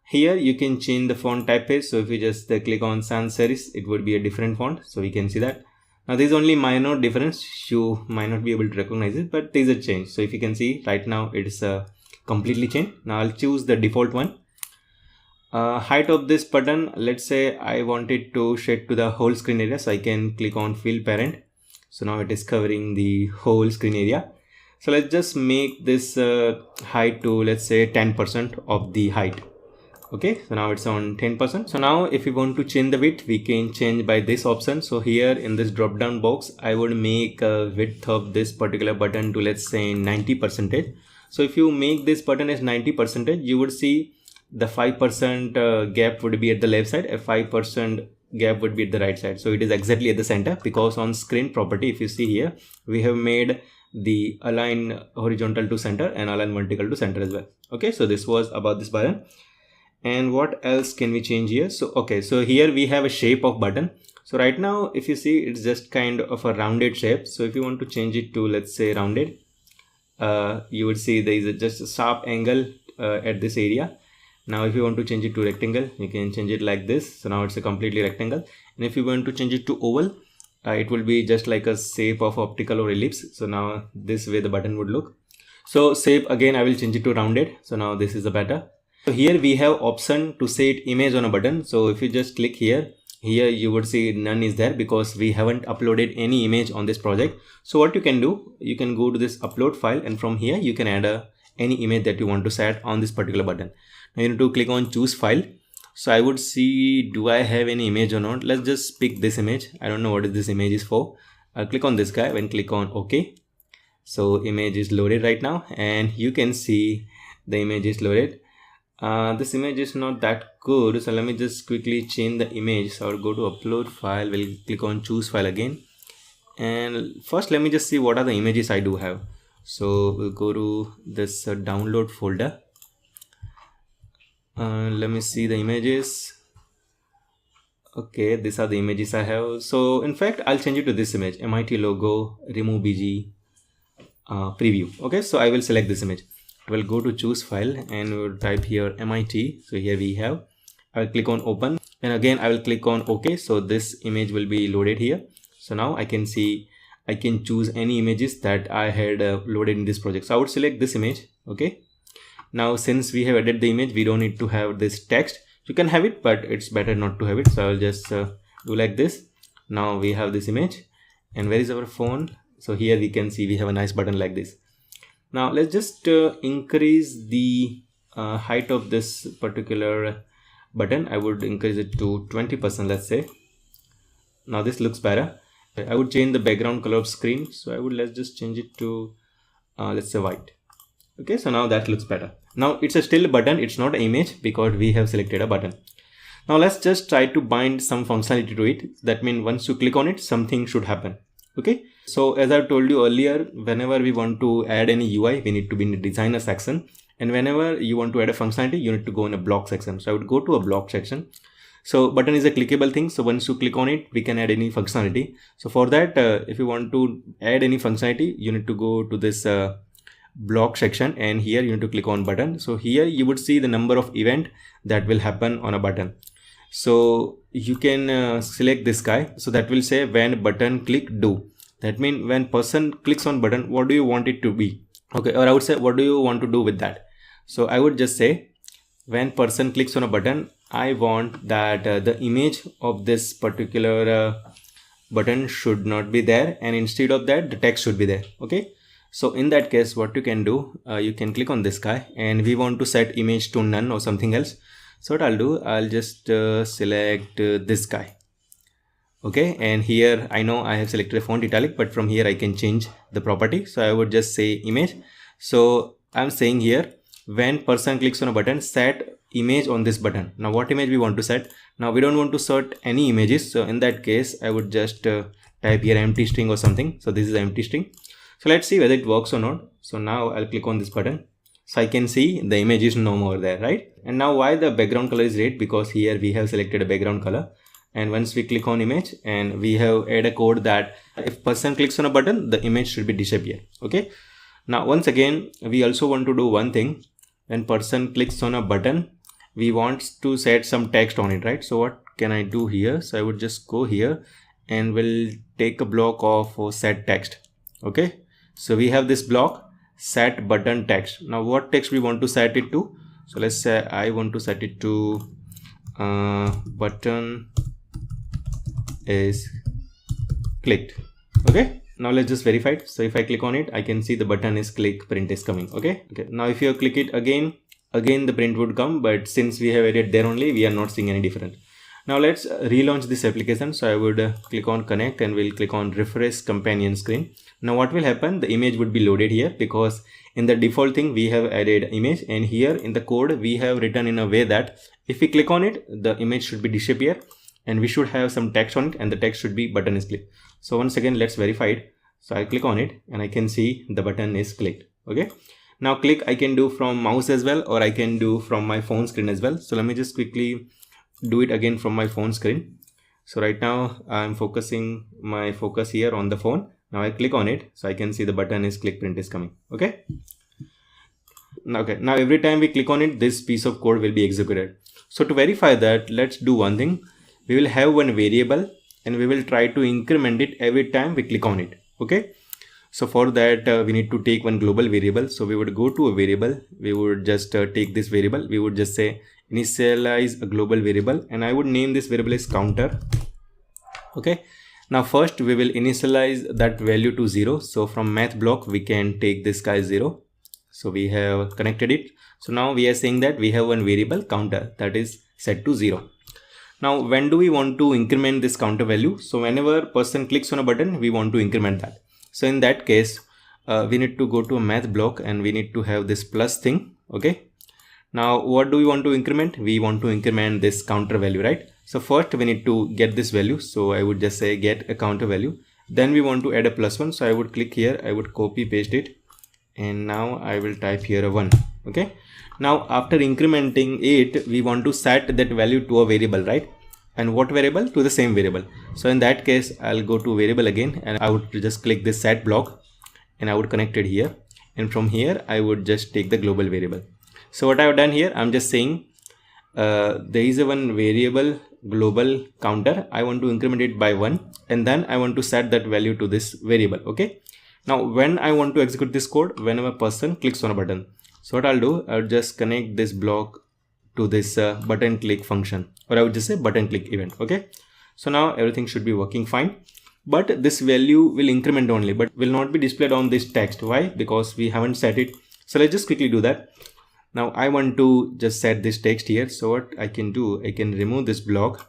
Here you can change the font typeface. So if you just click on sans serif, it would be a different font. So we can see that. Now there is only minor difference. You might not be able to recognize it, but there is a change. So if you can see right now, it's completely changed. Now I'll choose the default one. Height of this button, let's say I want it to shed to the whole screen area. So I can click on fill parent. So now it is covering the whole screen area. So let's just make this height to, let's say, 10% of the height. Okay, so now it's on 10%. So now if we want to change the width, we can change by this option. So here in this drop down box, I would make a width of this particular button to, let's say, 90%. So if you make this button as 90%, you would see the 5% gap would be at the left side, a 5% gap would be at the right side. So it is exactly at the center, because on screen property, if you see here, we have made the align horizontal to center and align vertical to center as well. Okay, so this was about this button. And what else can we change here? So okay, so here we have a shape of button. So right now if you see, it's just kind of a rounded shape. So if you want to change it to, let's say, rounded, you would see there is just a sharp angle at this area. Now if you want to change it to rectangle, you can change it like this. So now it's a completely rectangle. And if you want to change it to oval, it will be just like a shape of optical or ellipse. So now this way the button would look. So shape, again I will change it to rounded. So now this is a better. So here we have option to set image on a button. So if you just click here you would see none is there, because we haven't uploaded any image on this project. So what you can do, you can go to this upload file, and from here you can add any image that you want to set on this particular button. Now you need to click on choose file. So I would see, do I have any image or not? Let's just pick this image. I don't know what this image is for. I'll click on this guy and click on OK. So image is loaded right now, and you can see the image is loaded. This image is not that good, so let me just quickly change the image. So I'll go to upload file, we'll click on choose file again, and first let me just see what are the images I do have. So we'll go to this download folder. Let me see the images. Okay, these are the images I have. So in fact I'll change it to this image, MIT logo, remove BG, preview. Okay, so I will select this image. We'll go to choose file and we'll type here MIT. So here we have, I'll click on open, and again I will click on OK. So this image will be loaded here. So now I can see, I can choose any images that I had loaded in this project. So I would select this image. Okay, now since we have added the image, we don't need to have this text. You can have it, but it's better not to have it. So I'll just do like this. Now we have this image, and where is our phone? So here we can see we have a nice button like this. Now let's just increase the height of this particular button. I would increase it to 20%, let's say. Now this looks better. I would change the background color of screen. So I would, let's just change it to let's say white. Okay, so now that looks better. Now it's a still button, it's not an image, because we have selected a button. Now let's just try to bind some functionality to it. That means once you click on it, something should happen. Okay, So as I told you earlier, whenever we want to add any UI, we need to be in the designer section, and whenever you want to add a functionality, you need to go in a block section. So I would go to a block section. So button is a clickable thing, so once you click on it, we can add any functionality. So for that, if you want to add any functionality, you need to go to this block section, and here you need to click on button. So here you would see the number of event that will happen on a button. So you can select this guy, so that will say when button click do. That means when person clicks on button, what do you want it to be? Okay, or I would say, what do you want to do with that? So I would just say, when person clicks on a button, I want that the image of this particular button should not be there, and instead of that, the text should be there. Okay, so in that case, what you can do, you can click on this guy, and we want to set image to none or something else. So what I'll do, I'll just select this guy. Okay, and here I know I have selected a font italic, but from here I can change the property. So I would just say image. So I'm saying here, when person clicks on a button, set image on this button. Now what image we want to set? Now we don't want to set any images, so in that case I would just type here empty string or something. So this is empty string. So let's see whether it works or not. So now I'll click on this button, so I can see the image is no more there, right? And now why the background color is red? Because here we have selected a background color, and once we click on image, and we have add a code that if person clicks on a button, the image should be disappear. Okay, now once again, we also want to do one thing. When person clicks on a button, we want to set some text on it, right? So what can I do here? So I would just go here and we'll take a block of set text. Okay, so we have this block set button text. Now what text we want to set it to? So let's say I want to set it to button is clicked. Okay, now let's just verify it. So if I click on it, I can see the button is click, print is coming. Okay, now if you click it again the print would come, but since we have added there only, we are not seeing any difference. Now let's relaunch this application. So I would click on connect, and we'll click on refresh companion screen. Now what will happen? The image would be loaded here, because in the default thing we have added image, and here in the code we have written in a way that if we click on it, the image should be disappear, and we should have some text on it, and the text should be button is clicked. So once again, let's verify it. So I click on it, and I can see the button is clicked. Okay, now click I can do from mouse as well, or I can do from my phone screen as well. So let me just quickly do it again from my phone screen. So right now I'm focusing my focus here on the phone. Now I click on it, so I can see the button is click, print is coming. Okay, now every time we click on it, this piece of code will be executed. So to verify that, let's do one thing. We will have one variable, and we will try to increment it every time we click on it. Okay, so for that we need to take one global variable. So we would go to a variable, we would just take this variable, we would just say initialize a global variable, and I would name this variable as counter. Okay, now first we will initialize that value to 0. So from math block we can take this guy 0. So we have connected it. So now we are saying that we have one variable counter that is set to 0. Now when do we want to increment this counter value? So whenever person clicks on a button, we want to increment that. So in that case, we need to go to a math block, and we need to have this plus thing. Okay, now what do we want to increment? We want to increment this counter value, right? So first we need to get this value. So I would just say get a counter value. Then we want to add a +1. So I would click here, I would copy paste it, and now I will type here a 1. Okay, now after incrementing it, we want to set that value to a variable, right? And what variable? To the same variable. So in that case, I'll go to variable again, and I would just click this set block, and I would connect it here, and from here I would just take the global variable. So what I've done here, I'm just saying there is a one variable global counter. I want to increment it by 1, and then I want to set that value to this variable. Okay, now when I want to execute this code, whenever a person clicks on a button, so what I'll do, I'll just connect this block to this button click function, or I would just say button click event. Okay, so now everything should be working fine, but this value will increment only, but will not be displayed on this text. Why? Because we haven't set it. So let's just quickly do that. Now I want to just set this text here. So what I can do, I can remove this block,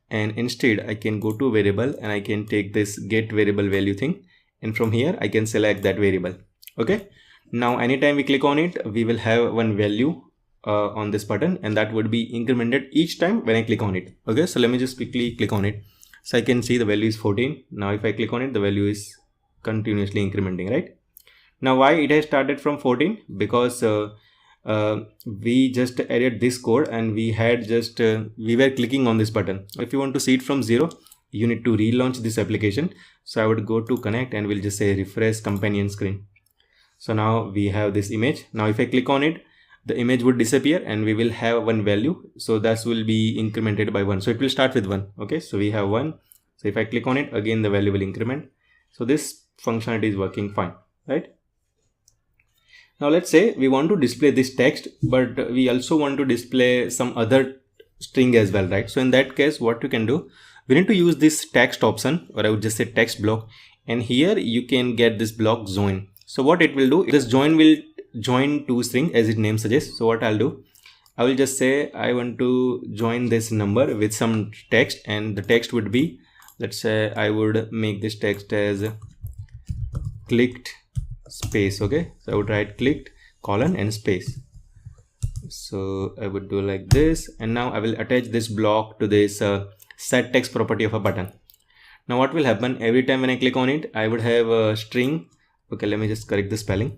and instead I can go to variable, and I can take this get variable value thing, and from here I can select that variable. Okay, now anytime we click on it, we will have one value on this button, and that would be incremented each time when I click on it. Okay, so let me just quickly click on it. So I can see the value is 14. Now if I click on it, the value is continuously incrementing, right? Now why it has started from 14? Because we just added this code and we had just we were clicking on this button. If you want to see it from 0, you need to relaunch this application. So I would go to connect and we'll just say refresh companion screen. So now we have this image. Now if I click on it, the image would disappear and we will have one value. So that will be incremented by 1. So it will start with 1. Okay, so we have 1. So if I click on it, again the value will increment. So this functionality is working fine, right? Now let's say we want to display this text, but we also want to display some other string as well, right? So in that case, what you can do, we need to use this text option, or I would just say text block, and here you can get this block join. So what it will do, this join will join two string as its name suggests. So what I'll do, I will just say I want to join this number with some text, and the text would be, let's say I would make this text as clicked space. Okay, so I would write clicked colon and space. So I would do like this, and now I will attach this block to this set text property of a button. Now what will happen, every time when I click on it, I would have a string. Okay, let me just correct the spelling.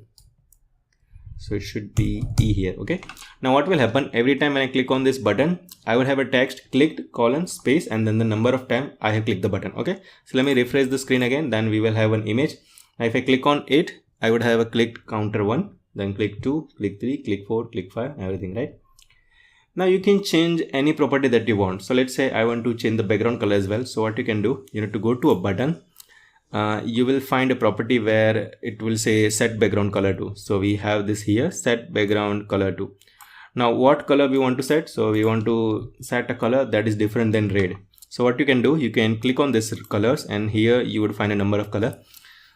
So it should be E here. Okay, now what will happen, every time when I click on this button, I would have a text clicked colon space and then the number of time I have clicked the button. Okay, so let me refresh the screen again, then we will have an image. Now if I click on it, I would have a clicked counter 1, then click 2, click 3, click 4, click 5, everything, right? Now you can change any property that you want. So let's say I want to change the background color as well. So what you can do, you need to go to a button. You will find a property where it will say set background color to. So we have this here, set background color to. Now what color we want to set? So we want to set a color that is different than red. So what you can do, you can click on this colors and here you would find a number of color.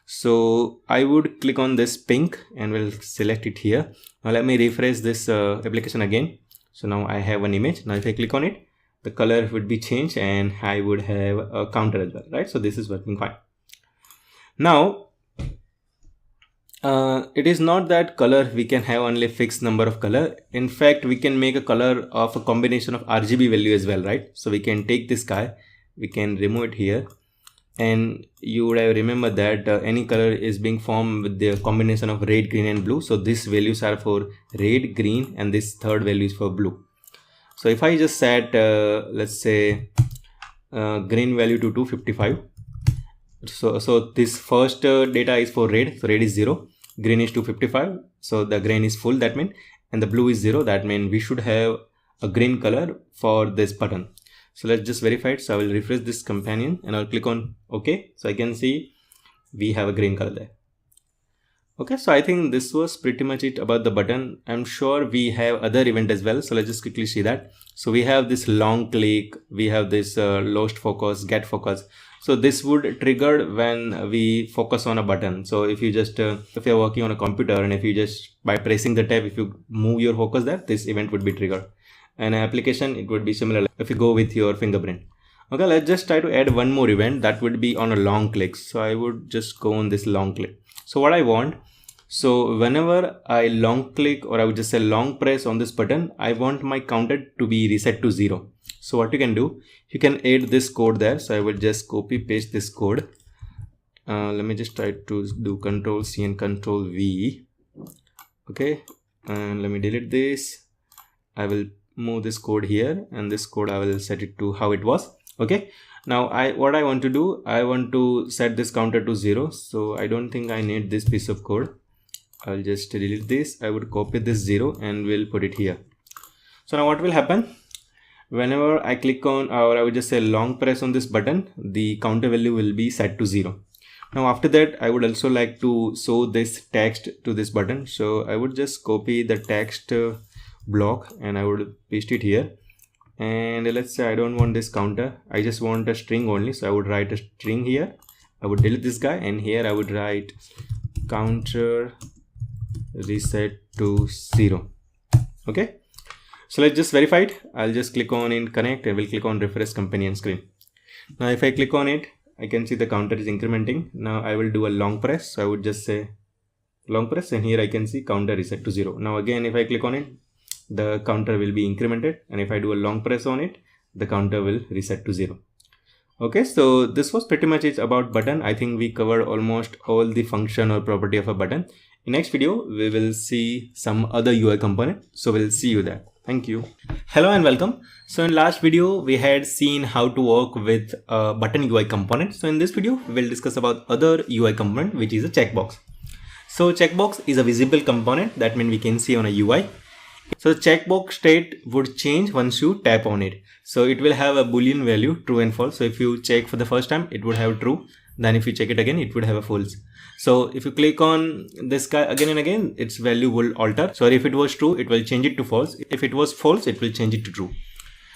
So I would click on this pink and we'll select it here. Now let me refresh this application again. So now I have an image. Now if I click on it, the color would be changed and I would have a counter as well, right? So this is working fine. Now it is not that color we can have only a fixed number of color. In fact, we can make a color of a combination of RGB value as well, right? So we can take this guy, we can remove it here. And you would have remembered that any color is being formed with the combination of red, green and blue. So these values are for red, green, and this third value is for blue. So if I just set let's say green value to 255. So this first data is for red. So red is 0, green is 255. So the green is full, that means, and the blue is 0. That means we should have a green color for this button. So let's just verify it. So I will refresh this companion and I'll click on OK. So I can see we have a green color there. Okay, so I think this was pretty much it about the button. I'm sure we have other event as well. So let's just quickly see that. So we have this long click, we have this lost focus, get focus. So this would trigger when we focus on a button. So if you just, if you're working on a computer and if you just by pressing the tab, if you move your focus there, this event would be triggered. And an application, it would be similar if you go with your fingerprint. Okay, let's just try to add one more event that would be on a long click. So I would just go on this long click. So what I want, so whenever I long click or I would just say long press on this button, I want my counter to be reset to 0. So what you can do, you can add this code there. So I will just copy paste this code. Let me just try to do Control C and Control V. Okay, and let me delete this. I will move this code here and this code I will set it to how it was. Okay, now what I want to do, I want to set this counter to 0. So I don't think I need this piece of code. I'll just delete this. I would copy this 0 and we'll put it here. So now what will happen, whenever I click on, or I would just say long press on this button, the counter value will be set to 0. Now after that, I would also like to show this text to this button. So I would just copy the text block and I would paste it here. And let's say I don't want this counter, I just want a string only. So I would write a string here. I would delete this guy and here I would write counter reset to 0. Okay, so let's just verify it. I'll just click on in connect and we'll click on refresh companion screen. Now if I click on it, I can see the counter is incrementing. Now I will do a long press. So I would just say long press and here I can see counter reset to 0. Now again, if I click on it, the counter will be incremented, and if I do a long press on it, the counter will reset to 0. Okay, so this was pretty much it about button. I think we covered almost all the function or property of a button. In next video, we will see some other UI component. So we'll see you there. Thank you. Hello and welcome. So in last video, we had seen how to work with a button UI component. So in this video, we will discuss about other UI component, which is a checkbox. So checkbox is a visible component. That means we can see on a UI. So the checkbox state would change once you tap on it. So it will have a boolean value, true and false. So if you check for the first time, it would have true. Then if you check it again, it would have a false. So if you click on this guy again and again, its value will alter. So if it was true, it will change it to false. If it was false, it will change it to true.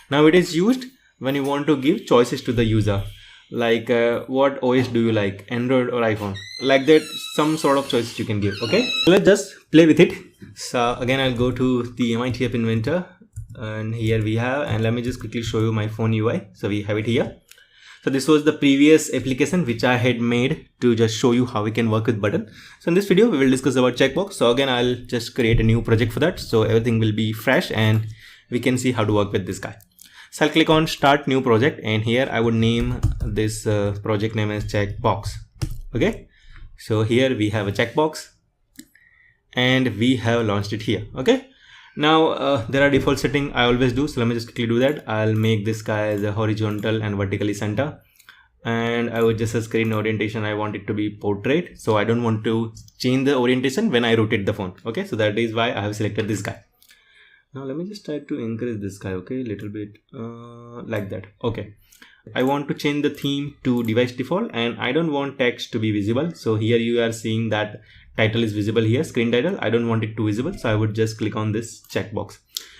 Now it is used when you want to give choices to the user. Like what OS do you like, Android or iPhone? Like that, some sort of choices you can give. Okay, let's just play with it. So again, I'll go to the MIT App Inventor, and here we have, and let me just quickly show you my phone UI. So we have it here. So this was the previous application which I had made to just show you how we can work with button. So in this video, we will discuss about checkbox. So again, I'll just create a new project for that. So everything will be fresh and we can see how to work with this guy. So I'll click on start new project, and here I would name this project name as checkbox. Okay, so here we have a checkbox and we have launched it here. Okay, now there are default setting I always do, so let me just quickly do that. I'll make this guy as a horizontal and vertically center, and I would just a screen orientation, I want it to be portrait, so I don't want to change the orientation when I rotate the phone. Okay, so that is why I have selected this guy. Now let me just try to increase this guy, okay, a little bit like that. Okay, I want to change the theme to device default, and I don't want text to be visible. So here you are seeing that title is visible here, screen title. I don't want it to visible, so I would just click on this checkbox.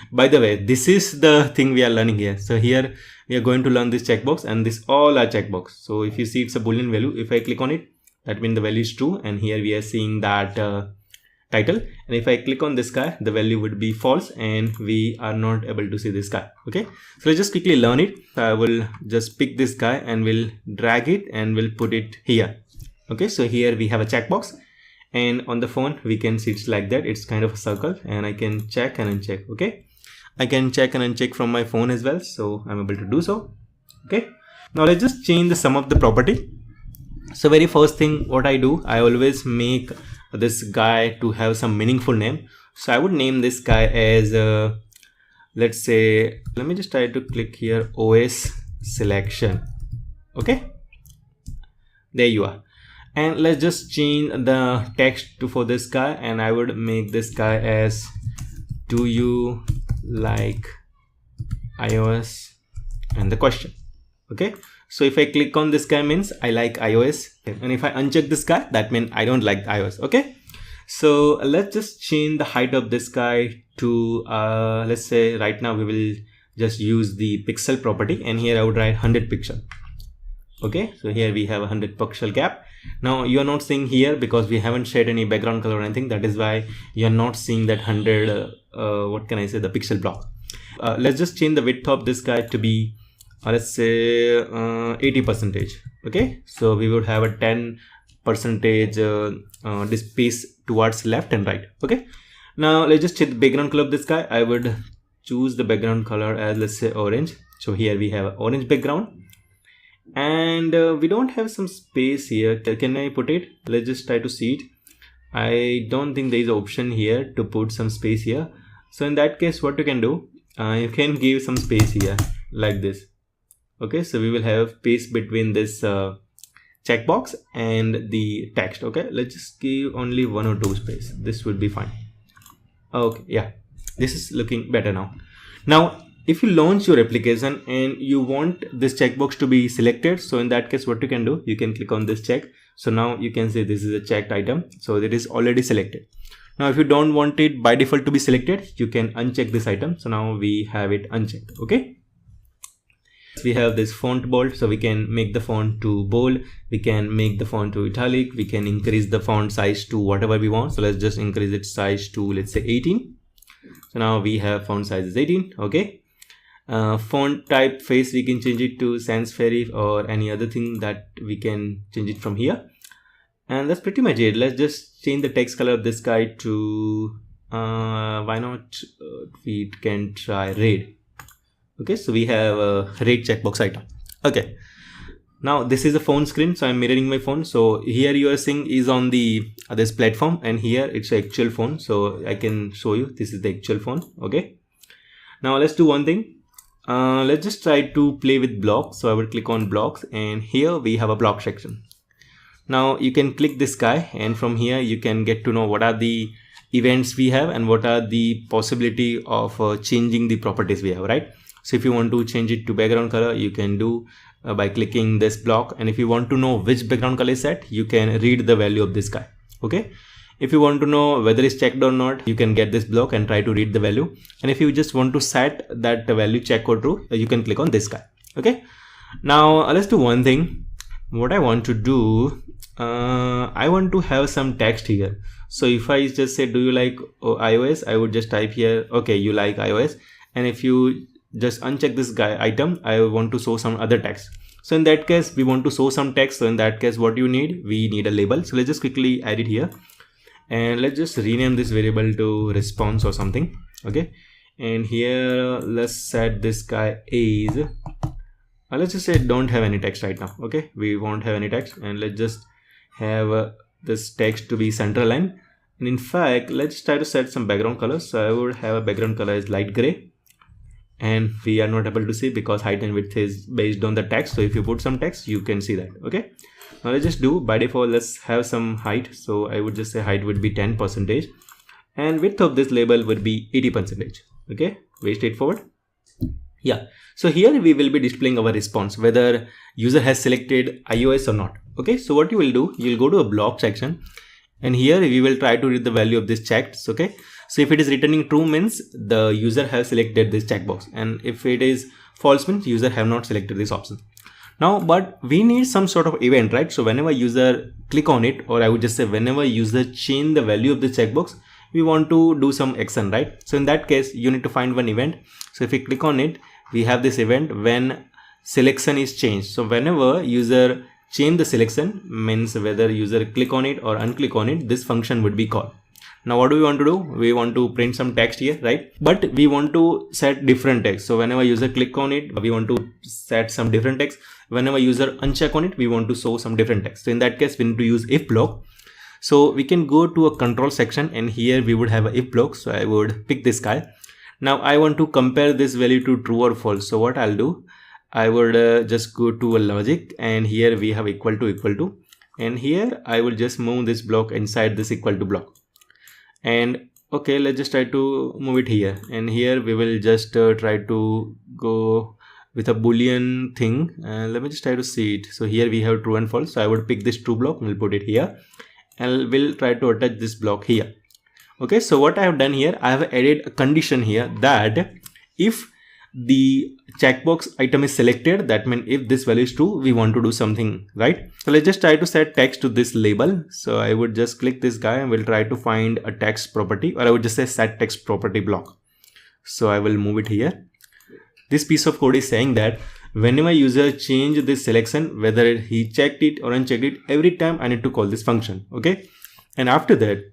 By the way, this is the thing we are learning here. So here we are going to learn this checkbox, and this all are checkbox. So if you see it's a boolean value, if I click on it, that means the value is true, and here we are seeing that title, and if I click on this guy, the value would be false, and we are not able to see this guy. Okay, so let's just quickly learn it. I will just pick this guy and we'll drag it and we'll put it here. Okay, so here we have a checkbox, and on the phone we can see it's like that. It's kind of a circle, and I can check and uncheck. Okay, I can check and uncheck from my phone as well, so I'm able to do so. Okay, now let's just change the sum of the property. So very first thing what I do, I always make this guy to have some meaningful name. So I would name this guy as let's say, let me just try to click here, OS selection. Okay, there you are. And let's just change the text to for this guy, and I would make this guy as do you like iOS and the question. Okay, so if I click on this guy means I like iOS, and if I uncheck this guy, that means I don't like iOS. Okay, so let's just change the height of this guy to let's say right now we will just use the pixel property, and here I would write 100 pixel. Okay, so here we have a 100 pixel gap. Now you are not seeing here because we haven't shared any background color or anything. That is why you are not seeing that 100 what can I say, the pixel block. Let's just change the width of this guy to be let's say 80%. Okay, so we would have a 10% this space towards left and right. Okay, now let's just change the background color of this guy. I would choose the background color as, let's say, orange. So here we have orange background, and we don't have some space here. Can I put it? Let's just try to see it. I don't think there is an option here to put some space here. So in that case, what you can do, you can give some space here like this. Okay, so we will have space between this checkbox and the text. Okay, let's just give only 1 or 2 space. This would be fine. Okay, yeah, this is looking better now. Now if you launch your application and you want this checkbox to be selected, so in that case what you can do, you can click on this check. So now you can say this is a checked item, so it is already selected. Now if you don't want it by default to be selected, you can uncheck this item. So now we have it unchecked. Okay, we have this font bold, so we can make the font to bold, we can make the font to italic, we can increase the font size to whatever we want. So let's just increase its size to, let's say, 18. So now we have font size is 18. Okay, font type face, we can change it to sans serif or any other thing that we can change it from here, and that's pretty much it. Let's just change the text color of this guy to why not we can try red. Okay, so we have a red checkbox item. Okay, Now this is a phone screen, so I'm mirroring my phone. So here you are seeing is on the this platform, and here it's an actual phone. So I can show you this is the actual phone. Okay. Now let's do one thing. Let's just try to play with blocks. So I will click on blocks, and here we have a block section. Now you can click this guy, and from here you can get to know what are the events we have and what are the possibility of changing the properties we have, right? So if you want to change it to background color, you can do by clicking this block, and if you want to know which background color is set, you can read the value of this guy. Okay. If you want to know whether it's checked or not, you can get this block and try to read the value. And if you just want to set that value check or true, you can click on this guy. Okay. Now let's do one thing. What I want to do, I want to have some text here. So if I just say, do you like iOS? I would just type here, okay, you like iOS. And if you just uncheck this guy item, I want to show some other text. So in that case, we want to show some text. So in that case, what you need, we need a label. So let's just quickly add it here. And let's just rename this variable to response or something. Okay. And here, let's set this guy is, let's just say don't have any text right now. Okay. We won't have any text, and let's just have this text to be center line. And in fact, let's try to set some background colors. So I would have a background color is light gray, and we are not able to see because height and width is based on the text. So if you put some text, you can see that. Okay. Now let's just do by default, let's have some height. So I would just say height would be 10% and width of this label would be 80%. Okay. Very straightforward. Yeah. So here we will be displaying our response, whether user has selected iOS or not. Okay. So what you will do, you'll go to a block section, and here we will try to read the value of this checked. Okay. So if it is returning true, means the user has selected this checkbox, and if it is false, means user have not selected this option. Now, but we need some sort of event, right? So whenever user click on it, or I would just say whenever user change the value of the checkbox, we want to do some action, right? So in that case, you need to find one event. So if we click on it, we have this event when selection is changed. So whenever user change the selection, means whether user click on it or unclick on it, this function would be called. Now what do we want to do? We want to print some text here, right? But we want to set different text. So whenever user click on it, we want to set some different text. Whenever user uncheck on it, we want to show some different text. So in that case, we need to use if block. So we can go to a control section, and here we would have a if block. So I would pick this guy. Now I want to compare this value to true or false. So what I'll do, I would just go to a logic, and here we have equal to, and here I will just move this block inside this equal to block. And okay, let's just try to move it here, and here we will just try to go with a boolean thing. Let me just try to see it. So here we have true and false. So I would pick this true block, we'll put it here, and we'll try to attach this block here. Okay, so what I have done here, I have added a condition here that if the checkbox item is selected, that means if this value is true, we want to do something, right? So let's just try to set text to this label. So I would just click this guy, and we'll try to find a text property, or I would just say set text property block. So I will move it here. This piece of code is saying that whenever user change this selection, whether he checked it or unchecked it, every time I need to call this function. Okay. And after that,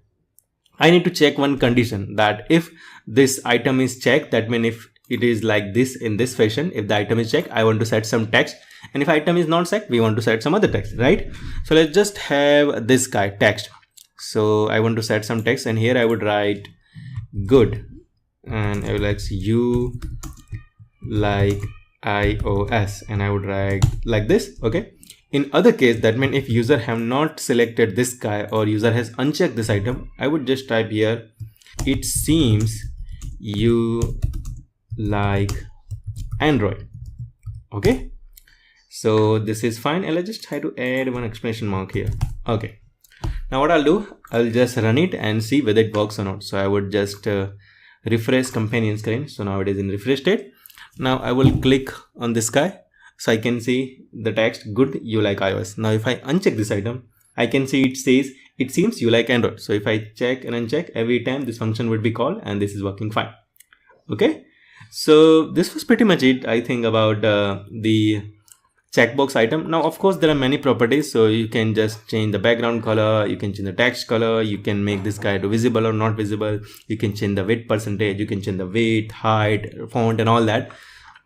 I need to check one condition, that if this item is checked, that means if it is like this in this fashion, if the item is checked, I want to set some text, and if item is not checked, we want to set some other text, right? So let's just have this guy text. So I want to set some text, and here I would write good, and I will like you like iOS, and I would write like this. Okay. In other case, that means if user have not selected this guy or user has unchecked this item, I would just type here, it seems you like Android. Okay. So this is fine, and let's just try to add one exclamation mark here. Okay. Now what I'll do, I'll just run it and see whether it works or not. So I would just refresh companion screen. So now it is in refresh state. Now I will click on this guy, so I can see the text good, you like iOS. Now if I uncheck this item, I can see it says it seems you like Android. So if I check and uncheck, every time this function would be called, and this is working fine. Okay. So this was pretty much it, I think, about the checkbox item. Now of course there are many properties, so you can just change the background color, you can change the text color, you can make this guy to visible or not visible, you can change the width percentage, you can change the weight, height, font and all that.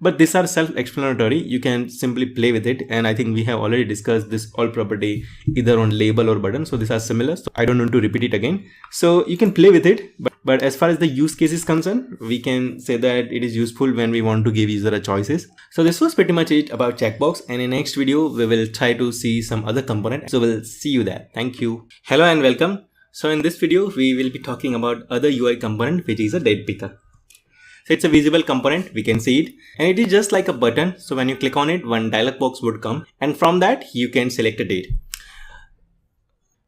But these are self-explanatory. You can simply play with it, and I think we have already discussed this all property either on label or button, so these are similar, so I don't want to repeat it again. So you can play with it, but as far as the use case is concerned, we can say that it is useful when we want to give user a choices. So this was pretty much it about checkbox, and in next video we will try to see some other component, so we'll see you there. Thank you. Hello and welcome. So in this video we will be talking about other UI component, which is a date picker. So it's a visible component, we can see it, and it is just like a button. So when you click on it, one dialog box would come, and from that you can select a date.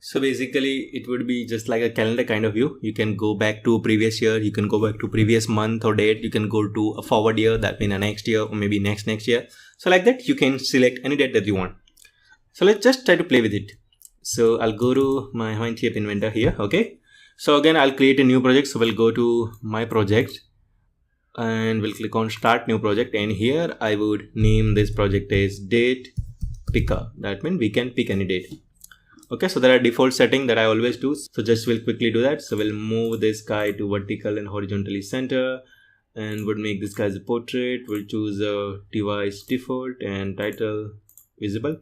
So basically it would be just like a calendar kind of view. You can go back to previous year, you can go back to previous month or date, you can go to a forward year, that means a next year, or maybe next year. So like that you can select any date that you want. So let's just try to play with it. So I'll go to my MIT App Inventor here. Okay, so again I'll create a new project. So we'll go to my project and we'll click on start new project, and here I would name this project as date picker. That means we can pick any date. Okay, so there are default settings that I always do, so just will quickly do that. So we'll move this guy to vertical and horizontally center, and would make this guy as a portrait. We'll choose a device default and title visible.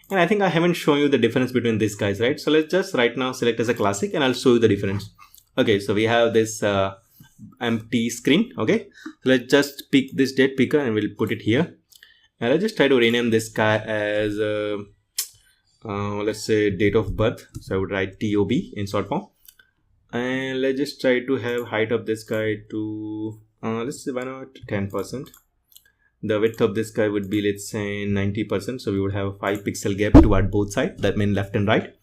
And I think I haven't shown you the difference between these guys, right? So let's just right now select as a classic and I'll show you the difference. Okay, so we have this empty screen. Okay, so let's just pick this date picker and we'll put it here, and I'll just try to rename this guy as let's say date of birth. So I would write TOB in short form, and let's just try to have height of this guy to let's say why not 10%. The width of this guy would be, let's say, 90%, so we would have a 5 pixel gap toward both sides, that means left and right.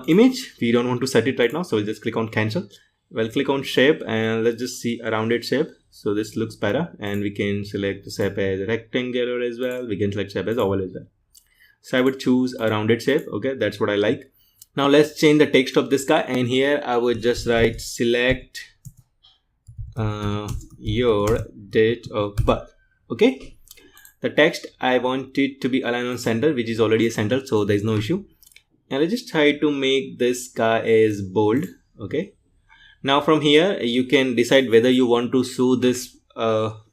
Image, we don't want to set it right now, so we'll just click on cancel. We'll click on shape and let's just see a rounded shape. So this looks better, and we can select the shape as rectangular as well. We can select shape as oval as well. So I would choose a rounded shape. Okay, that's what I like. Now let's change the text of this guy, and here I would just write select your date of birth. Okay, the text I want it to be aligned on center, which is already a center, so there is no issue. And let's just try to make this guy as bold. Okay, now from here you can decide whether you want to show this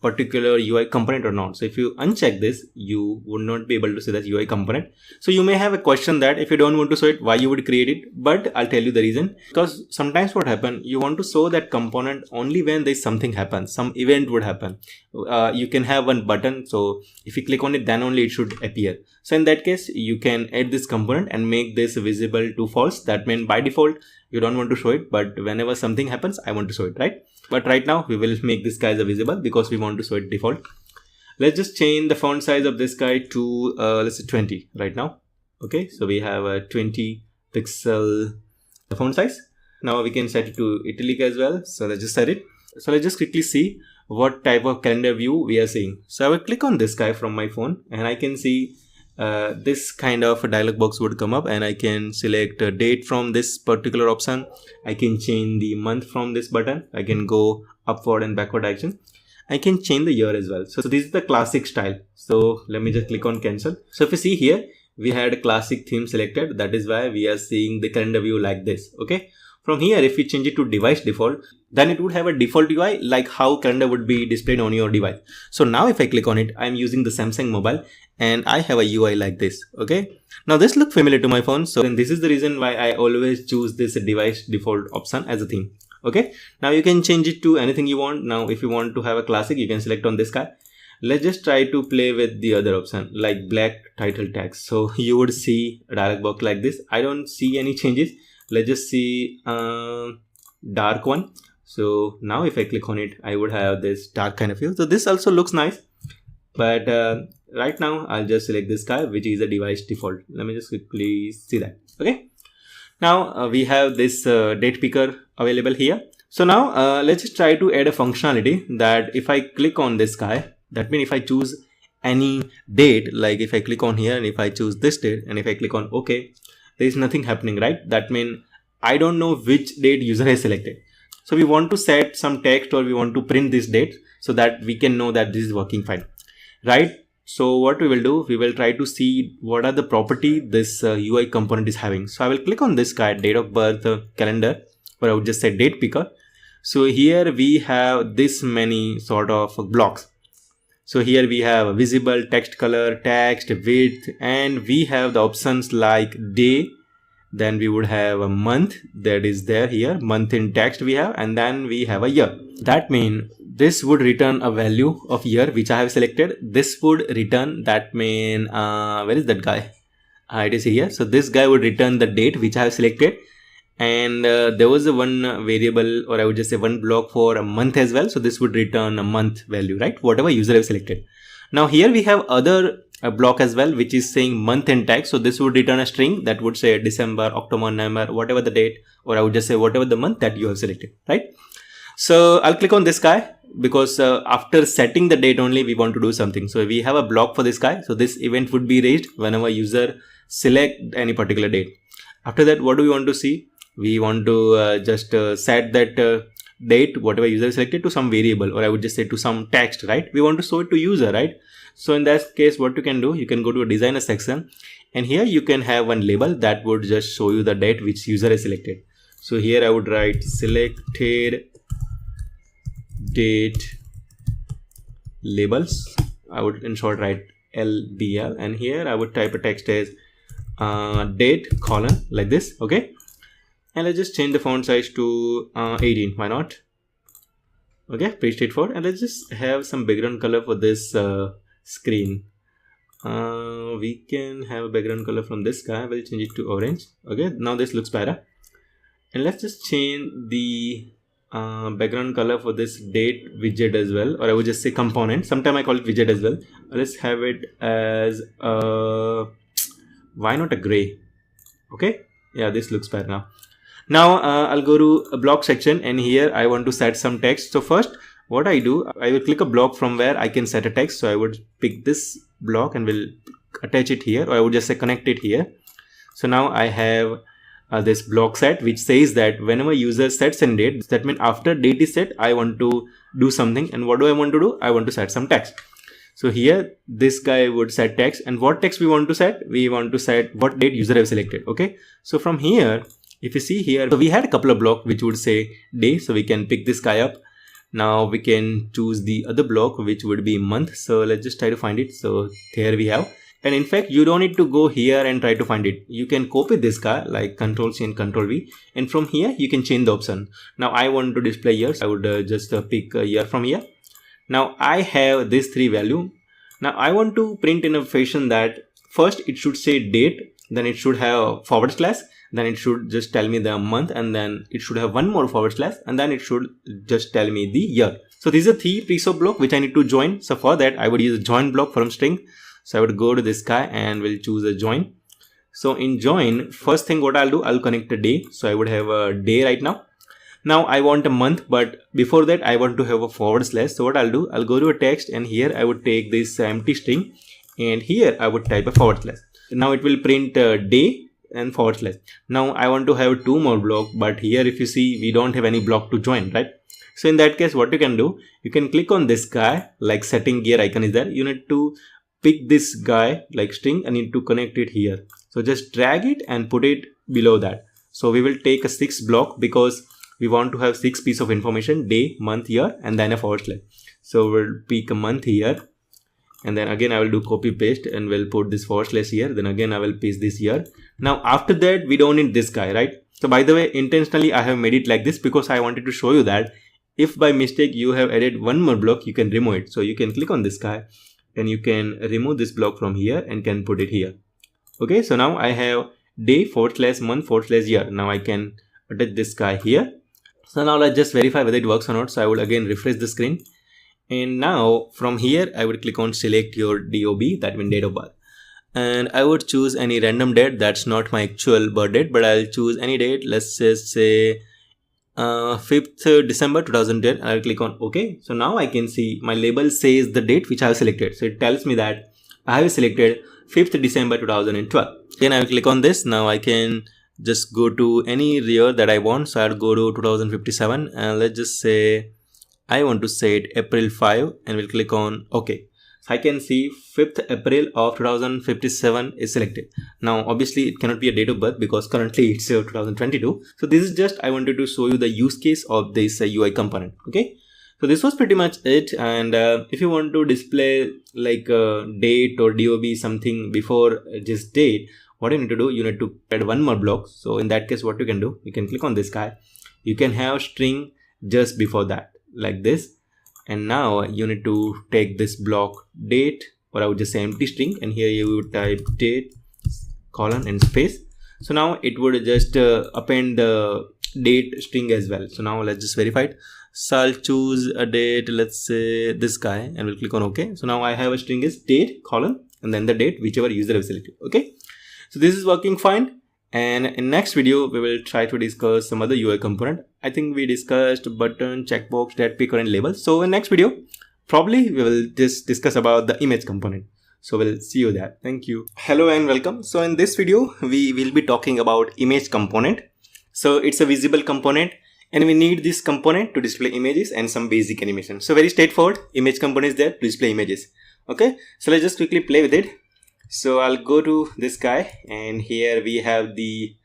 particular UI component or not. So if you uncheck this, you would not be able to see that UI component. So you may have a question that if you don't want to show it, why you would create it, but I'll tell you the reason. Because sometimes what happens, you want to show that component only when there's something happens, some event would happen. You can have one button, so if you click on it, then only it should appear. So in that case, you can add this component and make this visible to false. That means by default you don't want to show it, but whenever something happens, I want to show it, right? But right now we will make this guy as a visible because we want to show it default. Let's just change the font size of this guy to let's say 20 right now. Okay, so we have a 20 pixel font size. Now we can set it to italic as well. So let's just set it. So let's just quickly see what type of calendar view we are seeing. So I will click on this guy from my phone, and I can see this kind of a dialog box would come up, and I can select a date from this particular option. I can change the month from this button. I can go upward and backward direction. I can change the year as well. So this is the classic style. So let me just click on cancel. So if you see here, we had a classic theme selected. That is why we are seeing the calendar view like this. Okay. From here, if we change it to device default, then it would have a default UI like how calendar would be displayed on your device. So now if I click on it, I'm using the Samsung mobile and I have a UI like this. Okay. Now this looks familiar to my phone. So then this is the reason why I always choose this device default option as a theme. Okay. Now you can change it to anything you want. Now if you want to have a classic, you can select on this guy. Let's just try to play with the other option like black title text. So you would see a dialog box like this. I don't see any changes. Let's just see dark one. So now if I click on it, I would have this dark kind of view. So this also looks nice, but right now I'll just select this guy, which is a device default. Let me just quickly see that. Okay. Now we have this date picker available here. So now let's just try to add a functionality that if I click on this guy, that means if I choose any date, like if I click on here and if I choose this date and if I click on OK, there is nothing happening, right? That means I don't know which date user has selected. So we want to set some text or we want to print this date so that we can know that this is working fine, right? So what we will do, we will try to see what are the property this UI component is having. So I will click on this guy, date of birth, calendar, or I would just say date picker. So here we have this many sort of blocks. So here we have visible, text color, text, width, and we have the options like day. Then we would have a month that is there here, month in text we have, and then we have a year. That means this would return a value of year which I have selected. This would return, that mean where is that guy? It is here. So this guy would return the date which I have selected. And there was a one variable, or I would just say one block for a month as well. So this would return a month value, right? Whatever user have selected. Now here we have other block as well, which is saying month in text. So this would return a string that would say December, October, November, whatever the date, or I would just say whatever the month that you have selected, right? So I'll click on this guy because after setting the date only we want to do something. So we have a block for this guy. So this event would be raised whenever user select any particular date. After that, what do we want to see? We want to just set that date, whatever user selected, to some variable, or I would just say to some text, right? We want to show it to user, right? So in that case, what you can do, you can go to a designer section, and here you can have one label that would just show you the date which user has selected. So here I would write selected date labels. I would in short write LDL, and here I would type a text as date colon like this, okay? And let's just change the font size to 18. Why not? Okay, pretty straightforward. And let's just have some background color for this screen. We can have a background color from this guy. We'll change it to orange. Okay, now this looks better. And let's just change the background color for this date widget as well, or I would just say component. Sometimes I call it widget as well. Let's have it as why not a gray? Okay, yeah, this looks better now. Now I'll go to a block section, and here I want to set some text. So first what I do, I will click a block from where I can set a text. So I would pick this block and will attach it here, or I would just say connect it here. So now I have this block set which says that whenever user sets a date, that means after date is set, I want to do something. And what do I want to do? I want to set some text. So here this guy would set text, and what text we want to set? We want to set what date user have selected. Okay, so from here, if you see here, so we had a couple of blocks which would say day, so we can pick this guy up. Now we can choose the other block which would be month. So let's just try to find it. So here we have, and in fact you don't need to go here and try to find it. You can copy this guy like Ctrl+C and Ctrl+V, and from here you can change the option. Now I want to display years. I would just pick a year from here. Now I have these three value. Now I want to print in a fashion that first it should say date, then it should have forward slash, then it should just tell me the month, and then it should have one more forward slash, and then it should just tell me the year. So these are three piece of block which I need to join. So for that I would use a join block from string. So I would go to this guy and will choose a join. So in join, first thing what I'll do, I'll connect a day. So I would have a day right now. Now I want a month, but before that I want to have a forward slash. So what I'll do, I'll go to a text, and here I would take this empty string, and here I would type a forward slash. Now it will print day and forward slash. Now I want to have two more block, but here if you see we don't have any block to join, right? So in that case what you can do, you can click on this guy, like setting gear icon is there. You need to pick this guy like string and need to connect it here. So just drag it and put it below that. So we will take a 6 block because we want to have 6 piece of information, day, month, year, and then a forward slash. So we'll pick a month here, and then again I will do copy paste and we'll put this forward slash here. Then again I will paste this here. Now after that we don't need this guy, right? So by the way, intentionally I have made it like this because I wanted to show you that if by mistake you have added one more block, you can remove it. So you can click on this guy and you can remove this block from here and can put it here. Okay, so now I have day forward slash month forward slash year. Now I can attach this guy here. So now let's just verify whether it works or not. So I will again refresh the screen. And now from here, I would click on select your DOB, that means date of birth. And I would choose any random date. That's not my actual birth date, but I'll choose any date. Let's just say 5th December 2010. I'll click on OK. So now I can see my label says the date which I have selected. So it tells me that I have selected 5th December 2012. Then I will click on this. Now I can just go to any year that I want. So I'll go to 2057 and let's just say I want to set April 5 and we'll click on OK. So I can see 5th April of 2057 is selected. Now obviously it cannot be a date of birth because currently it's 2022. So this is just I wanted to show you the use case of this UI component. Okay. So this was pretty much it. And if you want to display like a date or DOB something before just date, what you need to do, you need to add one more block. So in that case, what you can do, you can click on this guy. You can have string just before that like this. And now you need to take this block date, or I would just say empty string, and here you would type date colon and space. So now it would just append the date string as well. So now let's just verify it. So I'll choose a date, let's say this guy, and we'll click on OK. So now I have a string is date colon and then the date whichever user have selected. Okay, so this is working fine. And in next video we will try to discuss some other UI component. I think we discussed button, checkbox, that picker and label. So in next video probably we will just discuss about the image component. So we'll see you there. Thank you. Hello and welcome. So in this video we will be talking about image component. So it's a visible component and we need this component to display images and some basic animation. So very straightforward, image component is there to display images. Okay, so let's just quickly play with it. So I'll go to this guy, and here we have the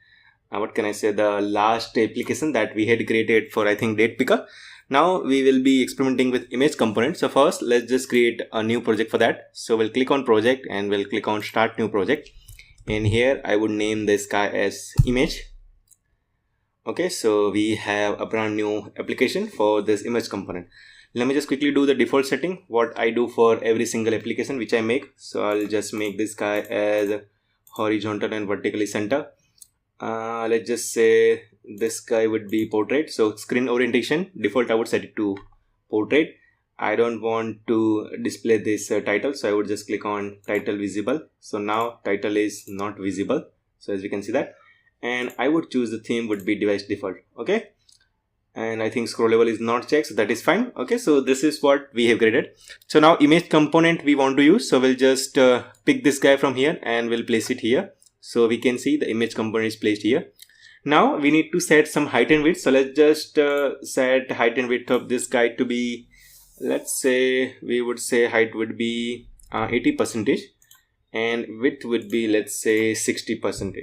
what can I say, the last application that we had created for, I think, date picker. Now we will be experimenting with image component. So first let's just create a new project for that. So we'll click on project and we'll click on start new project, and here I would name this guy as image. Okay, so we have a brand new application for this image component. Let me just quickly do the default setting, what I do for every single application which I make. So I'll just make this guy as horizontal and vertically center. Let's just say this guy would be portrait. So screen orientation default I would set it to portrait. I don't want to display this title, so I would just click on title visible. So now title is not visible, so as we can see that. And I would choose the theme would be device default. Okay, and I think scroll level is not checked, so that is fine. Okay, so this is what we have created. So now image component we want to use, so we'll just pick this guy from here and we'll place it here. So we can see the image component is placed here. Now we need to set some height and width. So let's just set height and width of this guy to be, let's say we would say height would be 80% and width would be, let's say, 60%.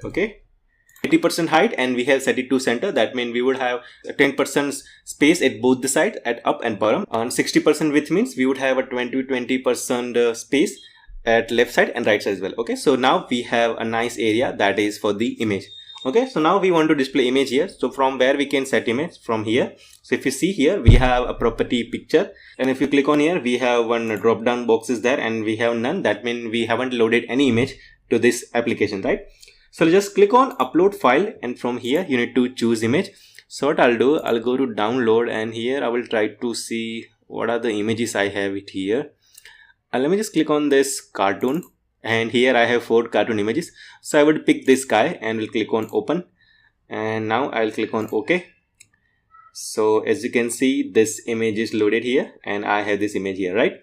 Okay, 80% height, and we have set it to center. That means we would have 10% space at both the sides, at up and bottom. On 60% width means we would have a 20% space at left side and right side as well. Okay, so now we have a nice area that is for the image. Okay, so now we want to display image here. So from where we can set image? From here. So if you see here, we have a property picture, and if you click on here, we have one drop down boxes there and we have none. That means we haven't loaded any image to this application, right? So just click on upload file, and from here you need to choose image. So what I'll do, I'll go to download, and here I will try to see what are the images I have it here. Let me just click on this cartoon, and here I have 4 cartoon images. So I would pick this guy and will click on open, and now I'll click on OK. So as you can see, this image is loaded here and I have this image here, right?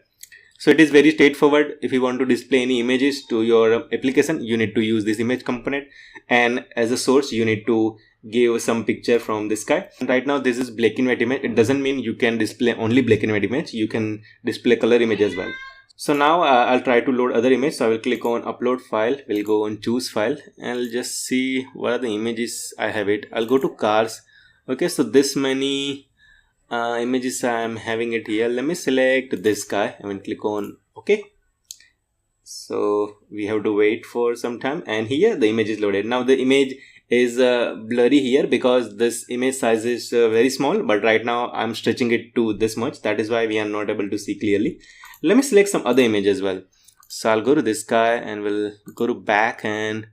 So it is very straightforward. If you want to display any images to your application, you need to use this image component, and as a source you need to give some picture from this guy. And right now this is black and white image. It doesn't mean you can display only black and white image. You can display color image as well. So now I'll try to load other image. So I will click on upload file. We'll go on choose file and I'll just see what are the images I have it. I'll go to cars. Okay, so this many images I am having it here. Let me select this guy and will click on OK. So we have to wait for some time, and here the image is loaded. Now the image is blurry here because this image size is very small, but right now I'm stretching it to this much. That is why we are not able to see clearly. Let me select some other image as well. So I'll go to this guy and we'll go to back, and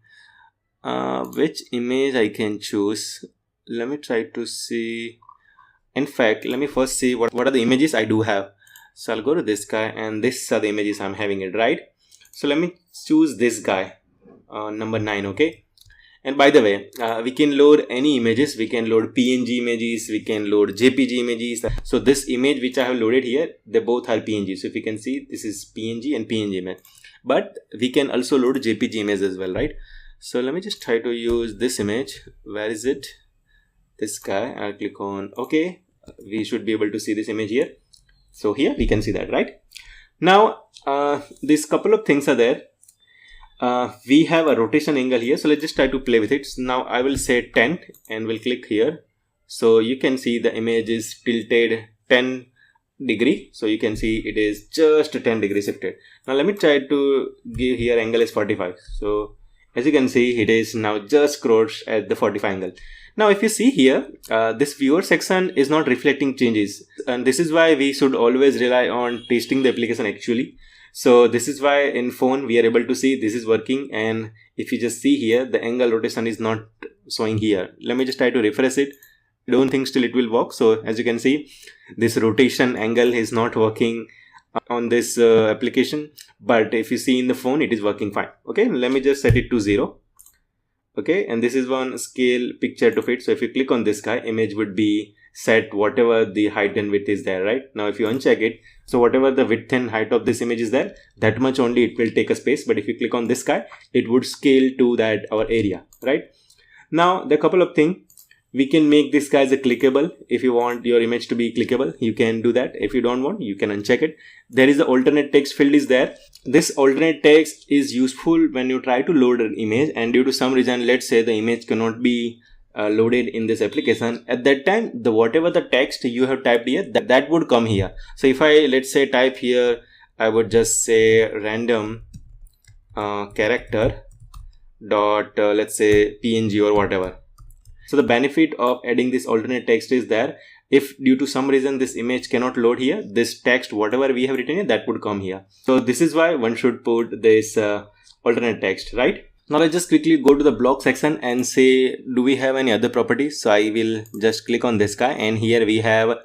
which image I can choose. Let me try to see. In fact, let me first see what are the images I do have. So I'll go to this guy, and these are the images I'm having it, right? So let me choose this guy, number 9. Okay. And by the way, we can load any images. We can load PNG images, we can load JPG images. So this image which I have loaded here, they both are PNG. So if you can see, this is PNG and PNG image, but we can also load JPG image as well, right? So let me just try to use this image. Where is it? This guy. I'll click on OK. We should be able to see this image here. So here we can see that, right? Now these couple of things are there. We have a rotation angle here, so let's just try to play with it. So now I will say 10 and we'll click here. So you can see the image is tilted 10 degree. So you can see it is just 10 degrees shifted. Now let me try to give here angle is 45. So as you can see, it is now just scrolls at the 45 angle. Now if you see here, this viewer section is not reflecting changes, and this is why we should always rely on testing the application actually. So this is why in phone we are able to see this is working, and if you just see here, the angle rotation is not showing here. Let me just try to refresh it. I don't think still it will work. So as you can see, this rotation angle is not working on this application, but if you see in the phone, it is working fine. Okay, let me just set it to 0. Okay, and this is one scale picture to fit. So if you click on this guy, image would be set whatever the height and width is there, right? Now if you uncheck it, so whatever the width and height of this image is there, that much only it will take a space. But if you click on this guy, it would scale to that our area, right? Now the couple of things, we can make this guy as a clickable. If you want your image to be clickable, you can do that. If you don't want, you can uncheck it. There is the alternate text field is there. This alternate text is useful when you try to load an image, and due to some reason, let's say the image cannot be loaded in this application. At that time, the whatever the text you have typed here, that would come here. So if I, let's say, type here, I would just say random character dot let's say PNG or whatever. So the benefit of adding this alternate text is there. If due to some reason this image cannot load here, this text whatever we have written here, that would come here. So this is why one should put this alternate text, right? Now let's just quickly go to the block section and say, do we have any other properties? So I will just click on this guy, and here we have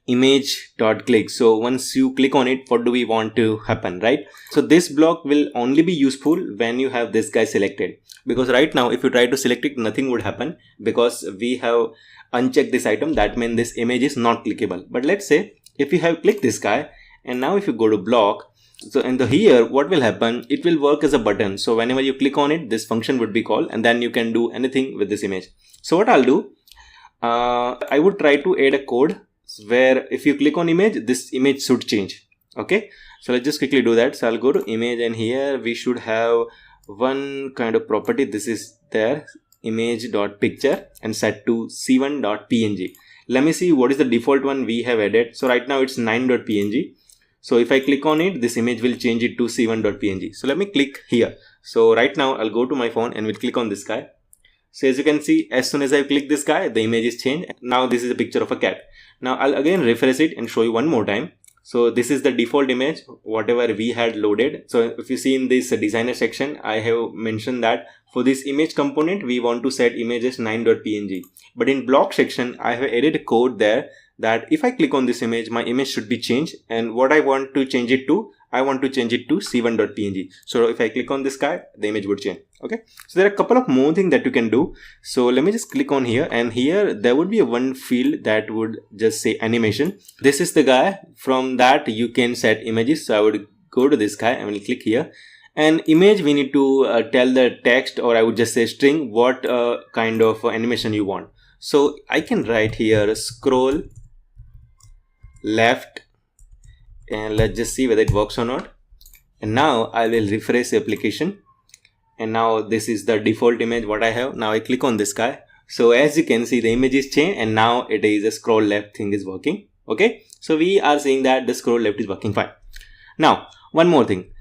image.click. So once you click on it, what do we want to happen, right? So this block will only be useful when you have this guy selected, because right now if you try to select it, nothing would happen because we have unchecked this item. That means this image is not clickable. But let's say if you have clicked this guy, and now if you go to block, so in the here what will happen, it will work as a button. So whenever you click on it, this function would be called, and then you can do anything with this image. So what I'll do, I would try to add a code where if you click on image, this image should change. Okay, so let's just quickly do that. So I'll go to image, and here we should have one kind of property. This is there, image.picture, and set to c1.png. Let me see what is the default one we have added. So right now it's 9.png. So if I click on it, this image will change it to c1.png. So let me click here. So right now I'll go to my phone and we'll click on this guy. So as you can see, as soon as I click this guy, the image is changed. Now this is a picture of a cat. Now I'll again refresh it and show you one more time. So this is the default image, whatever we had loaded. So if you see in this designer section, I have mentioned that for this image component, we want to set images 9.png. But in block section, I have added a code there that if I click on this image, my image should be changed. And what I want to change it to, I want to change it to c1.png. So if I click on this guy, the image would change. Okay. So there are a couple of more things that you can do. So let me just click on here, and here there would be a one field that would just say animation. This is the guy. From that you can set images. So I would go to this guy and will click here. And image, we need to tell the text, or I would just say string, what kind of animation you want. So I can write here scroll left, and let's just see whether it works or not. And now I will refresh the application, and now this is the default image what I have. Now I click on this guy. So as you can see, the image is changed, and now it is a scroll left thing is working. Okay, so we are saying that the scroll left is working fine. Now one more thing,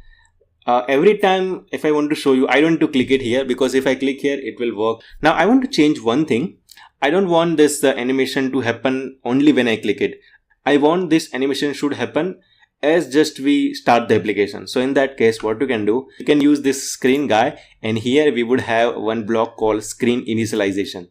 every time if I want to show you, I don't want to click it here, because if I click here it will work. Now I want to change one thing. I don't want this animation to happen only when I click it. I want this animation should happen as just we start the application. So in that case, what you can do, you can use this screen guy, and here we would have one block called screen initialization.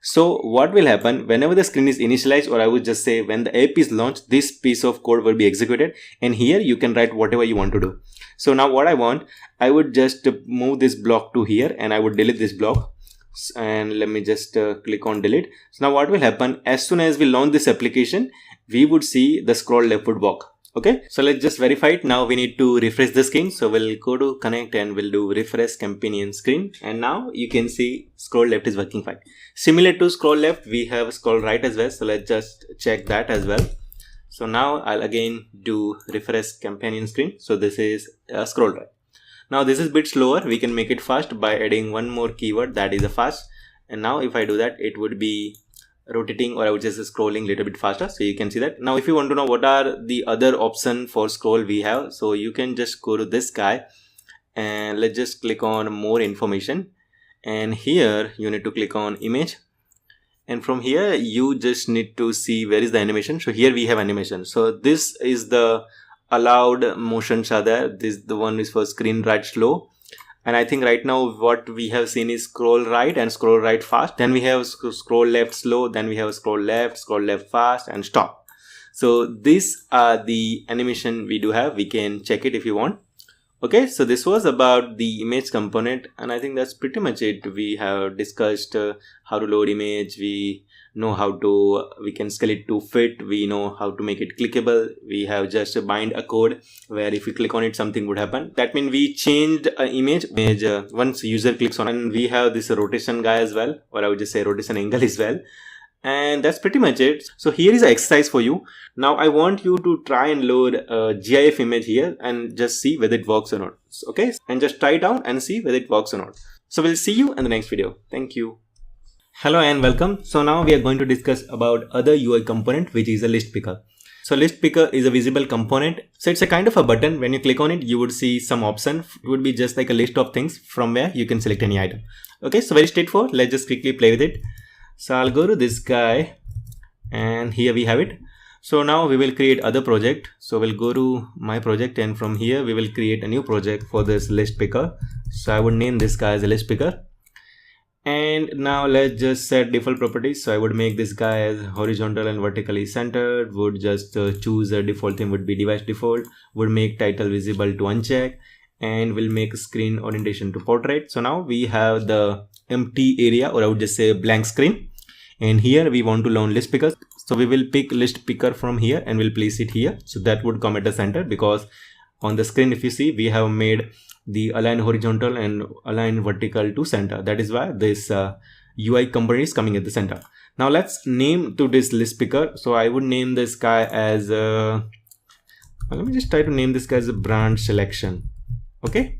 So what will happen whenever the screen is initialized, or I would just say when the app is launched, this piece of code will be executed, and here you can write whatever you want to do. So now what I want, I would just move this block to here, and I would delete this block. And let me just click on delete. So now what will happen, as soon as we launch this application, we would see the scroll left would work. Okay, so let's just verify it. Now we need to refresh the screen. So we'll go to connect and we'll do refresh companion screen. And now you can see scroll left is working fine. Similar to scroll left, we have scroll right as well. So let's just check that as well. So now I'll again do refresh companion screen. So this is scroll right. Now this is a bit slower. We can make it fast by adding one more keyword, that is a fast. And now if I do that, it would be rotating, or I would just scrolling a little bit faster. So you can see that. Now if you want to know what are the other option for scroll we have, so you can just go to this guy and let's just click on more information, and here you need to click on image, and from here you just need to see where is the animation. So here we have animation. So this is the allowed motions are there. This the one is for screen right slow, and I think right now what we have seen is scroll right and scroll right fast. Then we have scroll left slow, then we have scroll left fast, and stop. So these are the animation we do have. We can check it if you want. Okay, so this was about the image component, and I think that's pretty much it. We have discussed how to load image. We know we can scale it to fit. We know how to make it clickable. We have just bind a code where if you click on it, something would happen. That means we changed an image once user clicks on it. And we have this rotation guy as well, or I would just say rotation angle as well. And that's pretty much it. So here is an exercise for you. Now I want you to try and load a GIF image here and just see whether it works or not. Okay, and just try it out and see whether it works or not. So we'll see you in the next video. Thank you. Hello and welcome. So now we are going to discuss about other UI component, which is a list picker. So list picker is a visible component. So it's a kind of a button. When you click on it, you would see some option. It would be just like a list of things from where you can select any item. Okay, so very straightforward. Let's just quickly play with it. So I'll go to this guy, and here we have it. So now we will create other project. So we'll go to my project, and from here we will create a new project for this list picker. So I would name this guy as a list picker. And now let's just set default properties. So I would make this guy as horizontal and vertically centered. Would just choose a default theme would be device default. Would make title visible to uncheck, and will make screen orientation to portrait. So now we have the empty area, or I would just say blank screen, and here we want to load list pickers. So we will pick list picker from here and we'll place it here. So that would come at the center, because on the screen if you see we have made the align horizontal and align vertical to center. That is why this UI component is coming at the center. Now let's name to this list picker. So I would name this guy as let me just try to name this guy as a brand selection. Okay,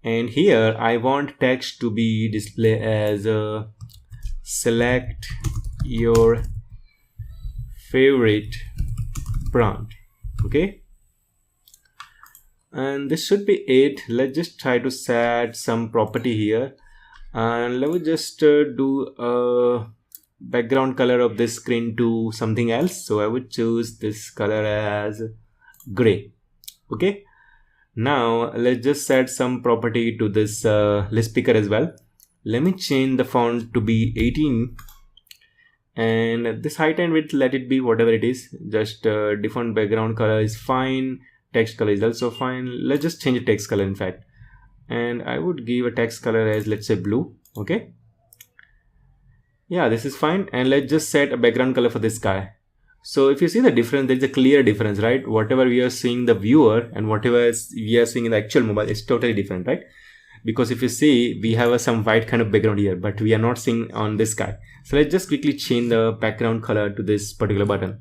and here I want text to be displayed as select your favorite brand. Okay, and this should be it. Let's just try to set some property here, and let me just do a background color of this screen to something else. So I would choose this color as gray. Okay, now let's just set some property to this list picker as well. Let me change the font to be 18, and this height and width, let it be whatever it is. Just different background color is fine. Text color is also fine. Let's just change the text color in fact, and I would give a text color as, let's say, blue. Okay, yeah, this is fine. And let's just set a background color for this guy. So if you see the difference, there's a clear difference, right? Whatever we are seeing the viewer and whatever we are seeing in the actual mobile is totally different, right? Because if you see, we have some white kind of background here, but we are not seeing on this guy. So let's just quickly change the background color to this particular button,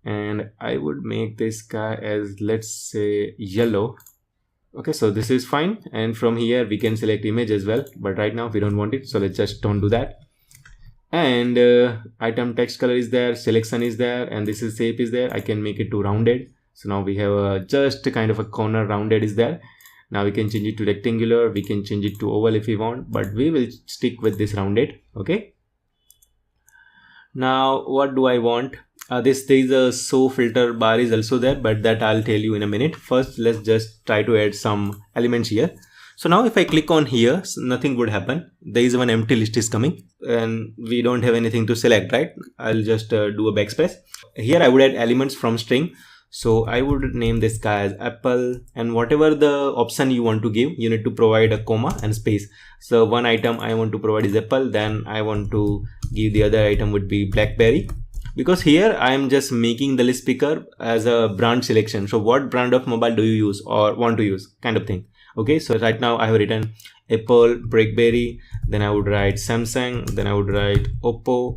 and I would make this guy as, let's say, yellow. Okay, so this is fine, and from here we can select image as well, but right now we don't want it, so let's just don't do that. And item text color is there, selection is there, and this is shape is there. I can make it to rounded. So now we have just kind of a corner rounded is there. Now we can change it to rectangular, we can change it to oval if we want, but we will stick with this rounded. Okay, now what do I want? There is a show filter bar is also there, but that I'll tell you in a minute. First, let's just try to add some elements here. So now if I click on here, nothing would happen. There is one empty list is coming, and we don't have anything to select, right? I'll just do a backspace. Here I would add elements from string. So I would name this guy as apple, and whatever the option you want to give, you need to provide a comma and space. So one item I want to provide is apple, then I want to give the other item would be blackberry, because here I am just making the list picker as a brand selection. So what brand of mobile do you use or want to use kind of thing. Okay, so right now I have written Apple, BlackBerry, then I would write Samsung, then I would write Oppo,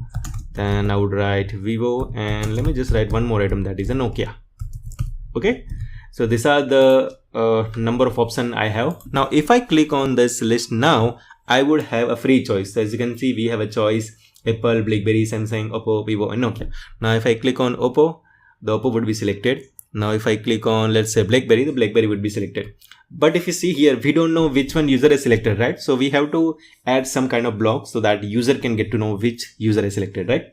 then I would write Vivo, and let me just write one more item, that is a Nokia. Okay, so these are the number of options I have. Now if I click on this list now, I would have a free choice. So as you can see, we have a choice Apple, BlackBerry, Samsung, Oppo, Vivo, and Nokia. Now if I click on Oppo, the Oppo would be selected. Now if I click on, let's say, BlackBerry, the BlackBerry would be selected. But if you see here, we don't know which one user is selected, right? So we have to add some kind of block so that user can get to know which user is selected, right?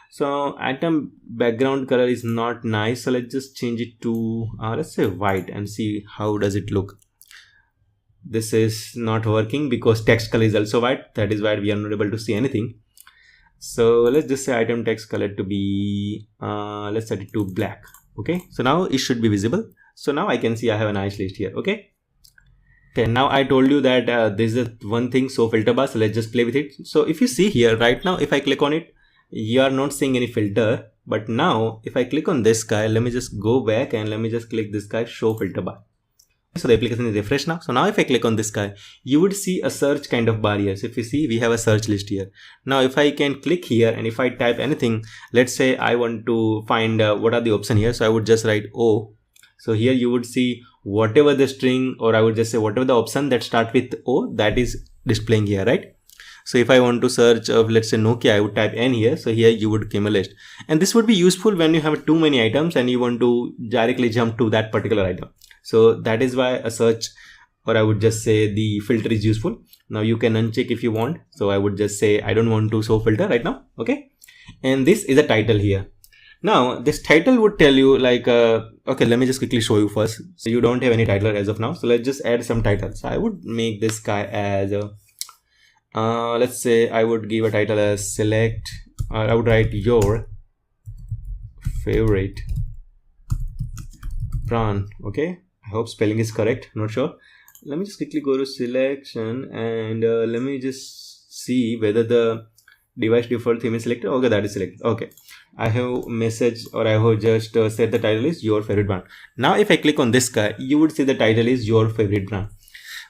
So item background color is not nice, so let's just change it to let's say white and see how does it look. This is not working because text color is also white. That is why we are not able to see anything. So let's just say item text color to be let's set it to black. Okay, so now it should be visible. So now I can see I have a nice list here. Okay, now I told you that this is one thing, so filter bar. So let's just play with it. So if you see here right now, if I click on it, you are not seeing any filter. But now if I click on this guy, let me just go back and let me just click this guy, show filter bar. So the application is refreshed now. So now if I click on this guy, you would see a search kind of bar here. So if you see, we have a search list here. Now if I can click here and if I type anything, let's say I want to find what are the options here. So I would just write O. So here you would see whatever the string, or I would just say whatever the option that start with O, that is displaying here, right? So if I want to search of, let's say, Nokia, I would type N here. So here you would came a list. And this would be useful when you have too many items and you want to directly jump to that particular item. So that is why a search, or I would just say the filter is useful. Now you can uncheck if you want. So I would just say, I don't want to show filter right now. Okay. And this is a title here. Now this title would tell you like, okay, let me just quickly show you first. So you don't have any title as of now. So let's just add some titles. So I would make this guy as let's say I would give a title as select, or I would write your favorite brand. Okay, I hope spelling is correct, not sure. Let me just quickly go to selection and let me just see whether the device default theme is selected. Okay, that is selected. Okay, I have message, or I have just said the title is your favorite brand. Now if I click on this guy, you would see the title is your favorite brand.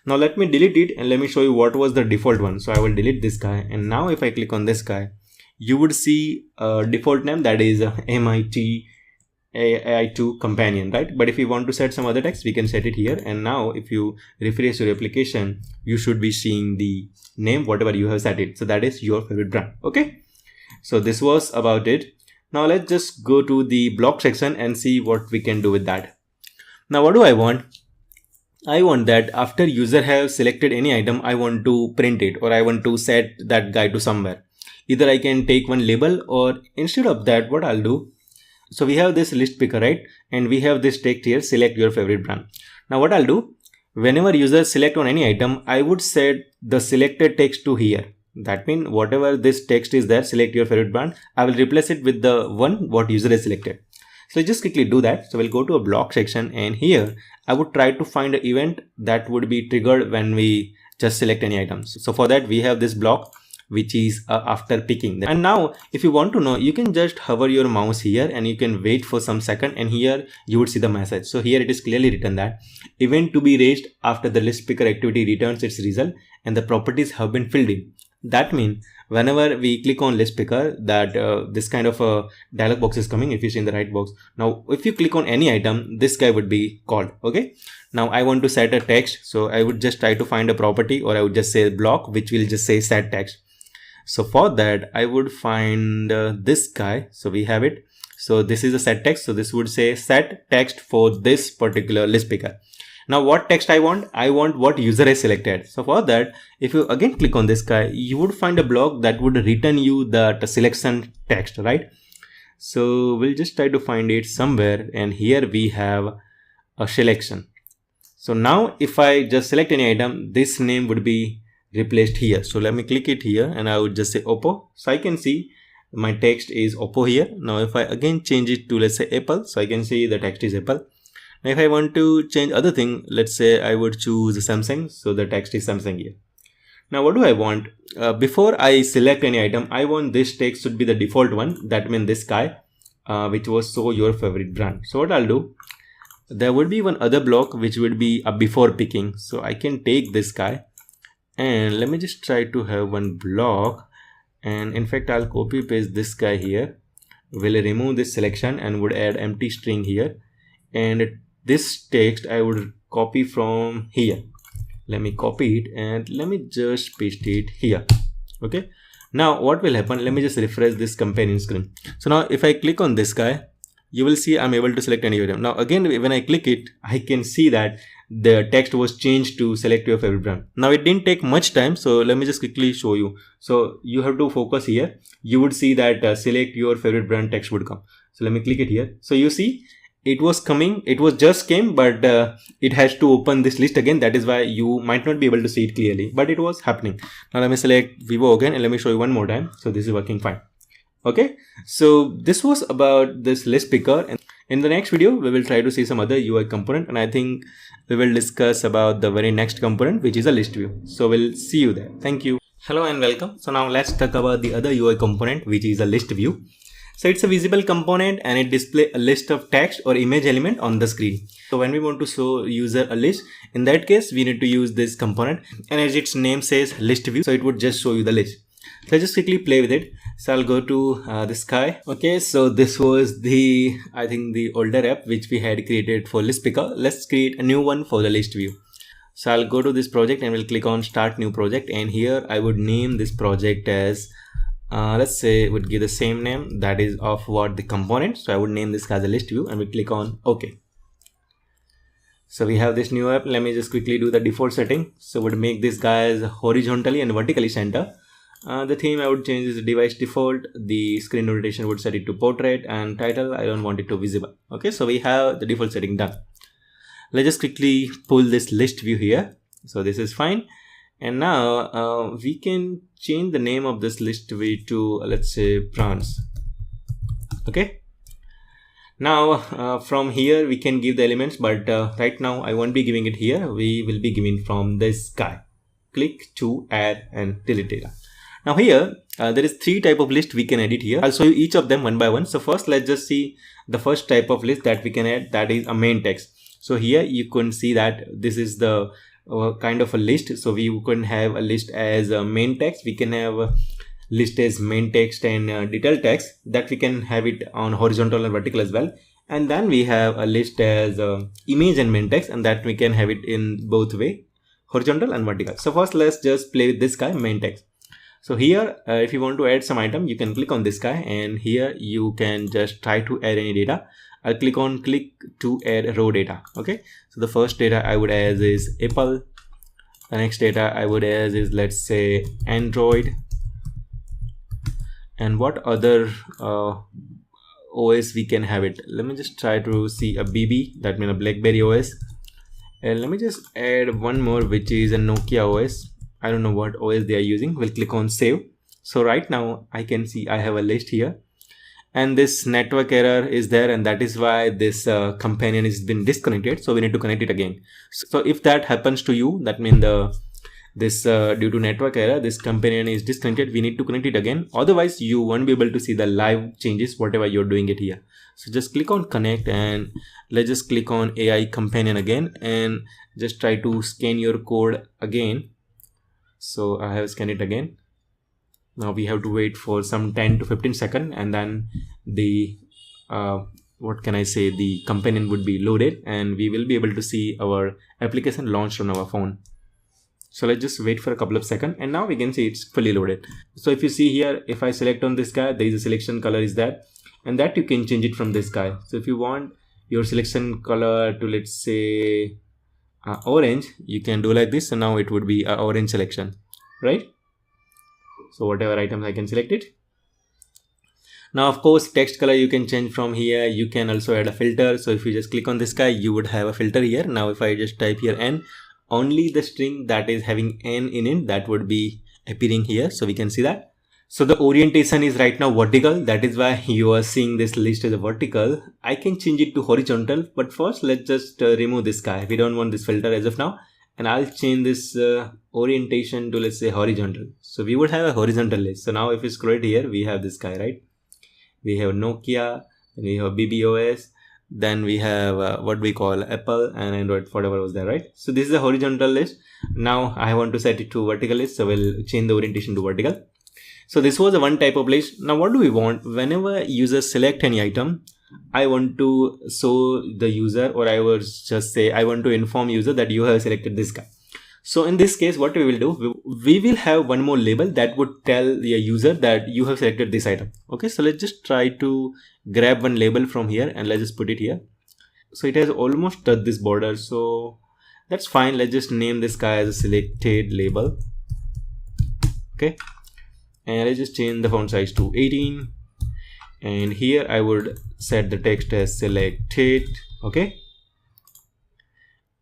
Now let me delete it and let me show you what was the default one. So I will delete this guy, and now if I click on this guy, you would see a default name, that is MIT AI2 companion, right? But if you want to set some other text, we can set it here. And now if you refresh your application, you should be seeing the name, whatever you have set it. So that is your favorite brand. Okay, so this was about it. Now let's just go to the block section and see what we can do with that. Now what do I want? I want that after user have selected any item, I want to print it, or I want to set that guy to somewhere. Either I can take one label, or instead of that, what I'll do. So we have this list picker, right? And we have this text here, select your favorite brand. Now what I'll do, whenever users select on any item, I would set the selected text to here. That means whatever this text is there, select your favorite brand, I will replace it with the one what user has selected. So just quickly do that. So we'll go to a block section, and here I would try to find an event that would be triggered when we just select any items. So for that, we have this block, which is after picking. And now if you want to know, you can just hover your mouse here and you can wait for some second, and here you would see the message. So here it is clearly written that event to be raised after the list picker activity returns its result and the properties have been filled in. That means whenever we click on list picker, that this kind of a dialog box is coming if you see in the right box. Now if you click on any item, this guy would be called. Okay, now I want to set a text, so I would just try to find a property, or I would just say block, which will just say set text. So for that, I would find this guy. So we have it. So this is a set text. So this would say set text for this particular list picker. Now what text I want? I want what user has selected. So for that, if you again click on this guy, you would find a block that would return you the selection text, right? So we'll just try to find it somewhere. And here we have a selection. So now if I just select any item, this name would be replaced here. So let me click it here, and I would just say Oppo. So I can see my text is Oppo here. Now if I again change it to, let's say, Apple, so I can see the text is Apple. Now if I want to change other thing, let's say I would choose Samsung, so the text is Samsung here. Now what do I want? Before I select any item, I want this text should be the default one. That means this guy, which was show your favorite brand. So what I'll do, there would be one other block which would be a before picking. So I can take this guy, and let me just try to have one block, and in fact I'll copy paste this guy here. We'll remove this selection and would add empty string here, and this text I would copy from here. Let me copy it and let me just paste it here. Okay, Now what will happen, let me just refresh this companion screen. So now if I click on this guy, you will see I'm able to select any item. Now again, when I click it, I can see that the text was changed to select your favorite brand. Now it didn't take much time, so let me just quickly show you. So you have to focus here. You would see that select your favorite brand text would come. So let me click it here. So you see it was coming, it was just came, but it has to open this list again. That is why you might not be able to see it clearly, but it was happening. Now let me select Vivo again and let me show you one more time. So this is working fine. Okay, so this was about this list picker, and in the next video we will try to see some other UI component, and I think we will discuss about the very next component, which is a list view. So we'll see you there. Thank you. Hello and welcome. So now let's talk about the other UI component, which is a list view. So it's a visible component and it displays a list of text or image element on the screen. So when we want to show user a list, in that case we need to use this component, and as its name says, list view, so it would just show you the list. So I'll just quickly play with it. So I'll go to this guy. Okay, so this was the, I think the older app which we had created for list picker. Let's create a new one for the list view. So I'll go to this project and we'll click on start new project, and here I would name this project as let's say would give the same name, that is of what the component. So I would name this as a list view and we click on OK. So we have this new app. Let me just quickly do the default setting. So would make this guys horizontally and vertically center. The theme I would change is device default. The screen rotation would set it to portrait, and title I don't want it to visible. Okay, so we have the default setting done. Let's just quickly pull this list view here. So this is fine. And now we can change the name of this list view to let's say brands. Okay. Now from here we can give the elements, but right now I won't be giving it here. We will be giving from this guy. Click to add and delete data. Now here there is 3 type of list we can edit here. I'll show you each of them one by one. So first let's just see the first type of list that we can add, that is a main text. So here you can see that this is the kind of a list. So we can have a list as a main text. We can have a list as main text and detailed text, that we can have it on horizontal and vertical as well. And then we have a list as image and main text, and that we can have it in both way, horizontal and vertical. So first let's just play with this guy, main text. So here if you want to add some item, you can click on this guy, and here you can just try to add any data. I'll click to add row data. Okay, so the first data I would add is Apple. The next data I would add is let's say Android. And what other OS we can have it? Let me just try to see a BB, that means a BlackBerry OS. And let me just add one more, which is a Nokia OS. I don't know what OS they are using. We'll click on save. So right now I can see I have a list here, and this network error is there, and that is why this companion has been disconnected. So we need to connect it again. So if that happens to you, that means due to network error, this companion is disconnected. We need to connect it again. Otherwise you won't be able to see the live changes, whatever you're doing it here. So just click on connect, and let's just click on AI companion again, and just try to scan your code again. So I have scanned it again. Now we have to wait for some 10 to 15 seconds, and then the what can I say, the companion would be loaded, and we will be able to see our application launched on our phone. So let's just wait for a couple of seconds, and now we can see it's fully loaded. So if you see here, if I select on this guy, there is a selection color is there, and that you can change it from this guy. So if you want your selection color to let's say orange, you can do like this, and now it would be an orange selection, right? So whatever items I can select it. Now of course text color you can change from here. You can also add a filter. So if you just click on this guy, you would have a filter here. Now if I just type here n, only the string that is having n in it, that would be appearing here. So we can see that. So the orientation is right now vertical. That is why you are seeing this list as a vertical. I can change it to horizontal, but first let's just remove this guy. We don't want this filter as of now. And I'll change this orientation to let's say horizontal. So we would have a horizontal list. So now if you scroll it here, we have this guy, right? We have Nokia, then we have BBOS, then we have what we call Apple and Android, whatever was there, right? So this is a horizontal list. Now I want to set it to vertical list. So we'll change the orientation to vertical. So this was a one type of list. Now what do we want? Whenever users select any item, I want to show the user, or I would just say I want to inform user that you have selected this guy. So in this case, what we will do, we will have one more label that would tell the user that you have selected this item. Okay, so let's just try to grab one label from here and let's just put it here. So it has almost touched this border, so that's fine. Let's just name this guy as a selected label. Okay, and let's just change the font size to 18, and here I would set the text as selected. Okay,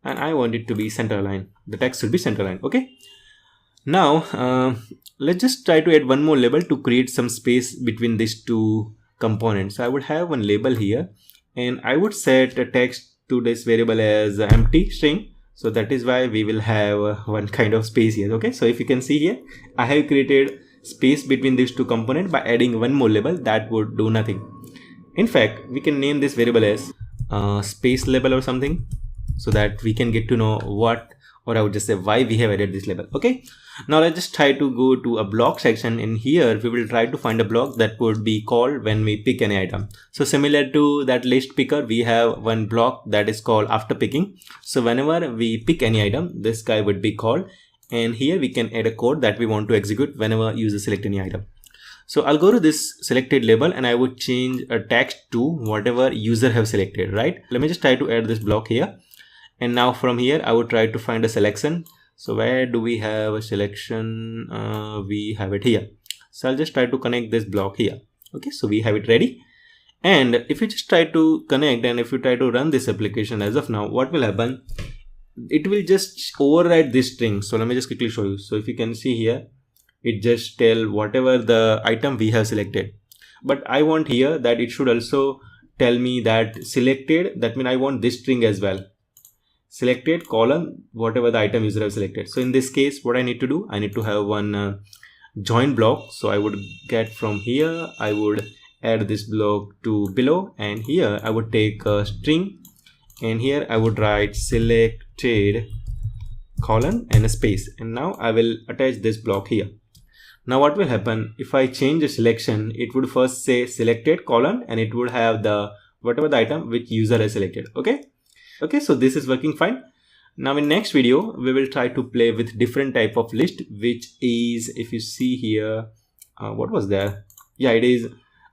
and I want it to be center align. The text should be center align. Okay, now let's just try to add one more label to create some space between these two components. So I would have one label here, and I would set a text to this variable as empty string. So that is why we will have one kind of space here. Okay, so if you can see here, I have created space between these two components by adding one more label that would do nothing. In fact, we can name this variable as space label or something, so that we can get to know what, or I would just say why we have added this label. Okay, now let's just try to go to a block section. In here we will try to find a block that would be called when we pick any item. So similar to that list picker, we have one block that is called after picking. So whenever we pick any item, this guy would be called, and here we can add a code that we want to execute whenever user select any item. So I'll go to this selected label and I would change a text to whatever user have selected, right? Let me just try to add this block here. And now from here, I would try to find a selection. So where do we have a selection? We have it here. So I'll just try to connect this block here. Okay, so we have it ready. And if you just try to connect and if you try to run this application as of now, what will happen? It will just override this string. So let me just quickly show you. So if you can see here, it just tell whatever the item we have selected. But I want here that it should also tell me that selected. That means I want this string as well. Selected colon whatever the item user have selected. So in this case, what I need to do, I need to have one join block. So I would get from here, I would add this block to below, and here I would take a string, and here I would write selected colon and a space, and now I will attach this block here. Now what will happen if I change the selection? It would first say selected colon and it would have the whatever the item which user has selected. Okay, so this is working fine. Now in next video, we will try to play with different type of list, which is, if you see here, what was there? Yeah, it is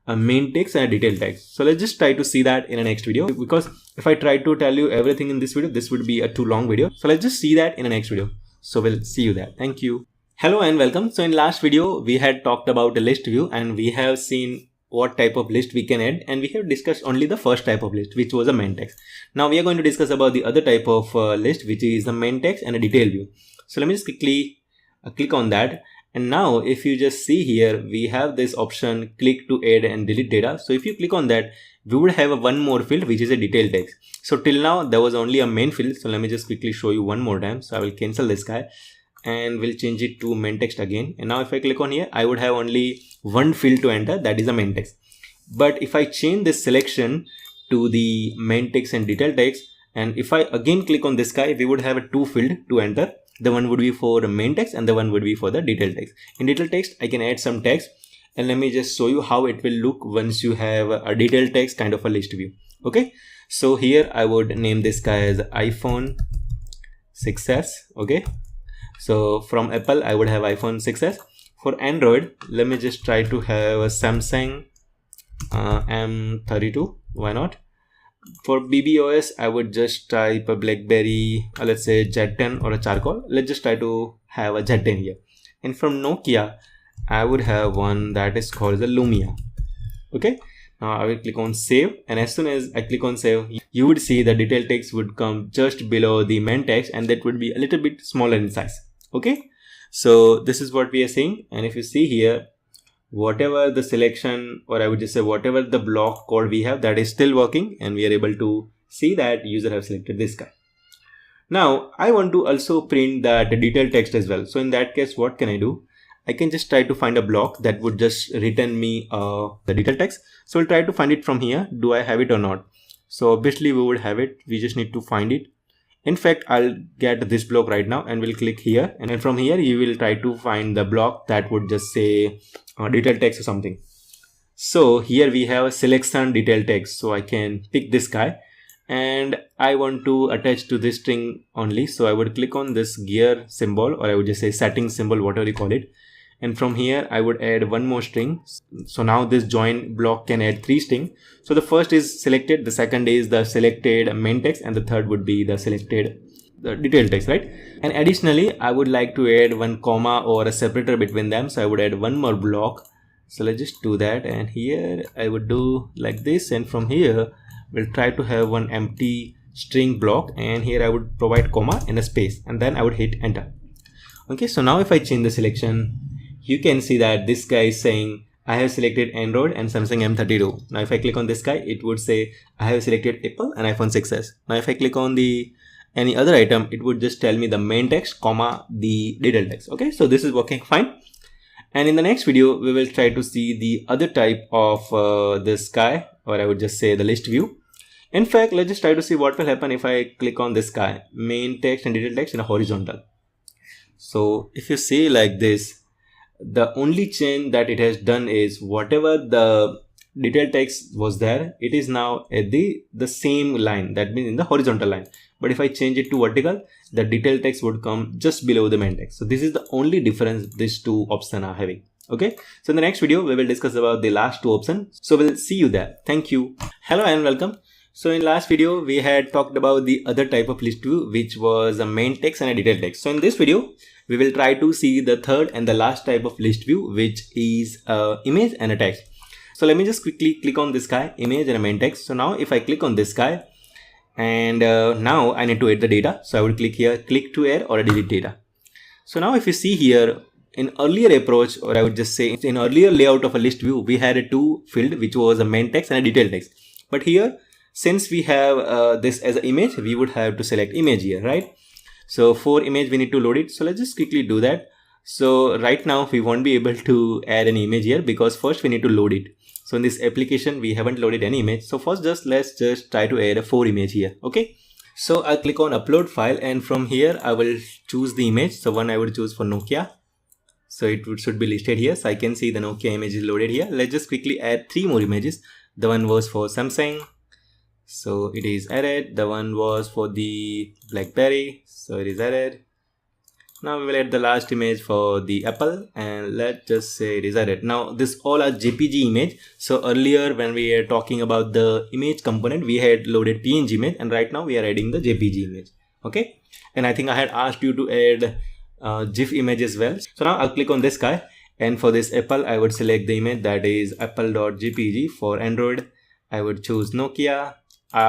a main text and a detail text. So let's just try to see that in the next video, because if I try to tell you everything in this video, this would be a too long video. So let's just see that in the next video. So we'll see you there. Thank you. Hello and welcome. So in last video, we had talked about a list view and we have seen what type of list we can add, and we have discussed only the first type of list, which was a main text. Now we are going to discuss about the other type of list, which is the main text and a detail view. So let me just quickly click on that. And now if you just see here, we have this option, click to add and delete data. So if you click on that, we would have one more field, which is a detail text. So till now there was only a main field. So let me just quickly show you one more time. So I will cancel this guy and we'll change it to main text again. And now if I click on here, I would have only one field to enter, that is a main text. But if I change this selection to the main text and detail text, and if I again click on this guy, we would have a two field to enter. The one would be for the main text and the one would be for the detail text. In detail text, I can add some text, and let me just show you how it will look once you have a detail text kind of a list view. Okay, so here I would name this guy as iPhone 6s. Okay, so from Apple, I would have iPhone 6s. For Android, let me just try to have a Samsung M32. Why not? For BBOS, I would just type a BlackBerry, let's say Z10 or a charcoal. Let's just try to have a Z10 here. And from Nokia, I would have one that is called the Lumia. Okay, now I will click on save, and as soon as I click on save, you would see the detail text would come just below the main text, and that would be a little bit smaller in size. Okay, so this is what we are seeing. And if you see here, whatever the selection, or I would just say whatever the block code we have, that is still working, and we are able to see that user have selected this guy. Now I want to also print that detail text as well. So in that case, what can I do? I can just try to find a block that would just return me the detail text. So we'll try to find it from here. Do I have it or not? So obviously we would have it. We just need to find it. In fact, I'll get this block right now and we'll click here, and then from here you will try to find the block that would just say detail text or something. So here we have a selection detail text. So I can pick this guy, and I want to attach to this string only. So I would click on this gear symbol, or I would just say setting symbol, whatever you call it. And from here I would add one more string. So now this join block can add 3 strings. So the first is selected, the second is the selected main text, and the third would be the selected detailed text, right? And additionally I would like to add one comma or a separator between them. So I would add one more block. So let's just do that, and here I would do like this, and from here we'll try to have one empty string block, and here I would provide comma and a space, and then I would hit enter. Okay, so now if I change the selection, you can see that this guy is saying I have selected Android and Samsung M32. Now if I click on this guy, it would say I have selected Apple and iPhone 6s. Now if I click on the any other item, it would just tell me the main text comma the detailed text. Okay, so this is working fine. And in the next video, we will try to see the other type of this guy, or I would just say the list view. In fact, let's just try to see what will happen if I click on this guy, main text and detailed text in a horizontal. So if you see like this, the only change that it has done is whatever the detailed text was there, it is now at the same line, that means in the horizontal line. But if I change it to vertical, the detailed text would come just below the main text. So this is the only difference these two options are having. Okay, so in the next video we will discuss about the last two options. So we'll see you there. Thank you. Hello and welcome. So in last video we had talked about the other type of list view, which was a main text and a detailed text. So in this video we will try to see the third and the last type of list view, which is image and a text. So let me just quickly click on this guy, image and a main text. So now if I click on this guy, and now I need to add the data. So I would click here, click to add or delete data. So now if you see here, in earlier approach, or I would just say in earlier layout of a list view, we had a two field, which was a main text and a detailed text. But here, since we have this as an image, we would have to select image here, right? So for image, we need to load it. So let's just quickly do that. So right now we won't be able to add an image here because first we need to load it. So in this application, we haven't loaded any image. So first let's just try to add a 4 image here. Okay. So I'll click on upload file, and from here I will choose the image. So one I would choose for Nokia. So it should be listed here. So I can see the Nokia image is loaded here. Let's just quickly add 3 more images. The one was for Samsung. So it is added. The one was for the BlackBerry. So it is added. Now we will add the last image for the Apple, and let's just say it is added. Now this all are JPG image. So earlier when we were talking about the image component, we had loaded PNG image, and right now we are adding the JPG image. Okay. And I think I had asked you to add GIF image as well. So now I'll click on this guy, and for this Apple, I would select the image that is apple.jpg. For Android, I would choose Nokia.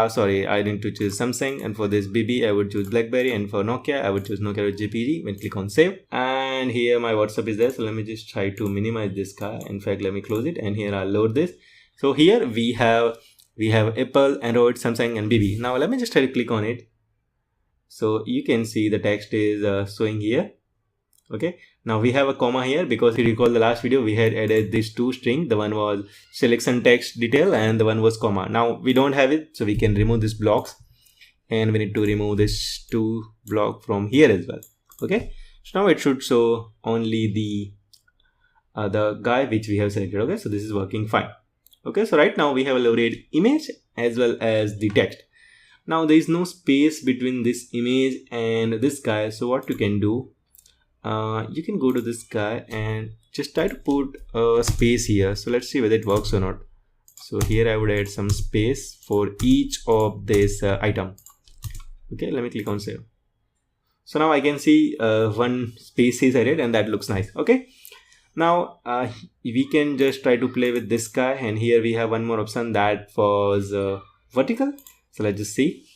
Sorry, I need to choose Samsung, and for this BB I would choose BlackBerry, and for Nokia I would choose Nokia.jpg. When click on save, and here my WhatsApp is there. So let me just try to minimize this guy. In fact, let me close it, and here I'll load this. So here we have Apple, Android, Samsung, and BB. Now let me just try to click on it. So you can see the text is showing here. Okay, now we have a comma here because if you recall the last video, we had added these 2 strings. The one was selection text detail and the one was comma. Now we don't have it, so we can remove these blocks, and we need to remove this 2 block from here as well. Okay, so now it should show only the guy which we have selected. Okay, so this is working fine. Okay, so right now we have a loaded image as well as the text. Now there is no space between this image and this guy. So what you can do, you can go to this guy and just try to put a space here. So let's see whether it works or not. So here I would add some space for each of this item. Okay, let me click on save. So now I can see one space is added, and that looks nice. Okay, now we can just try to play with this guy, and here we have one more option that was vertical. So let's just see.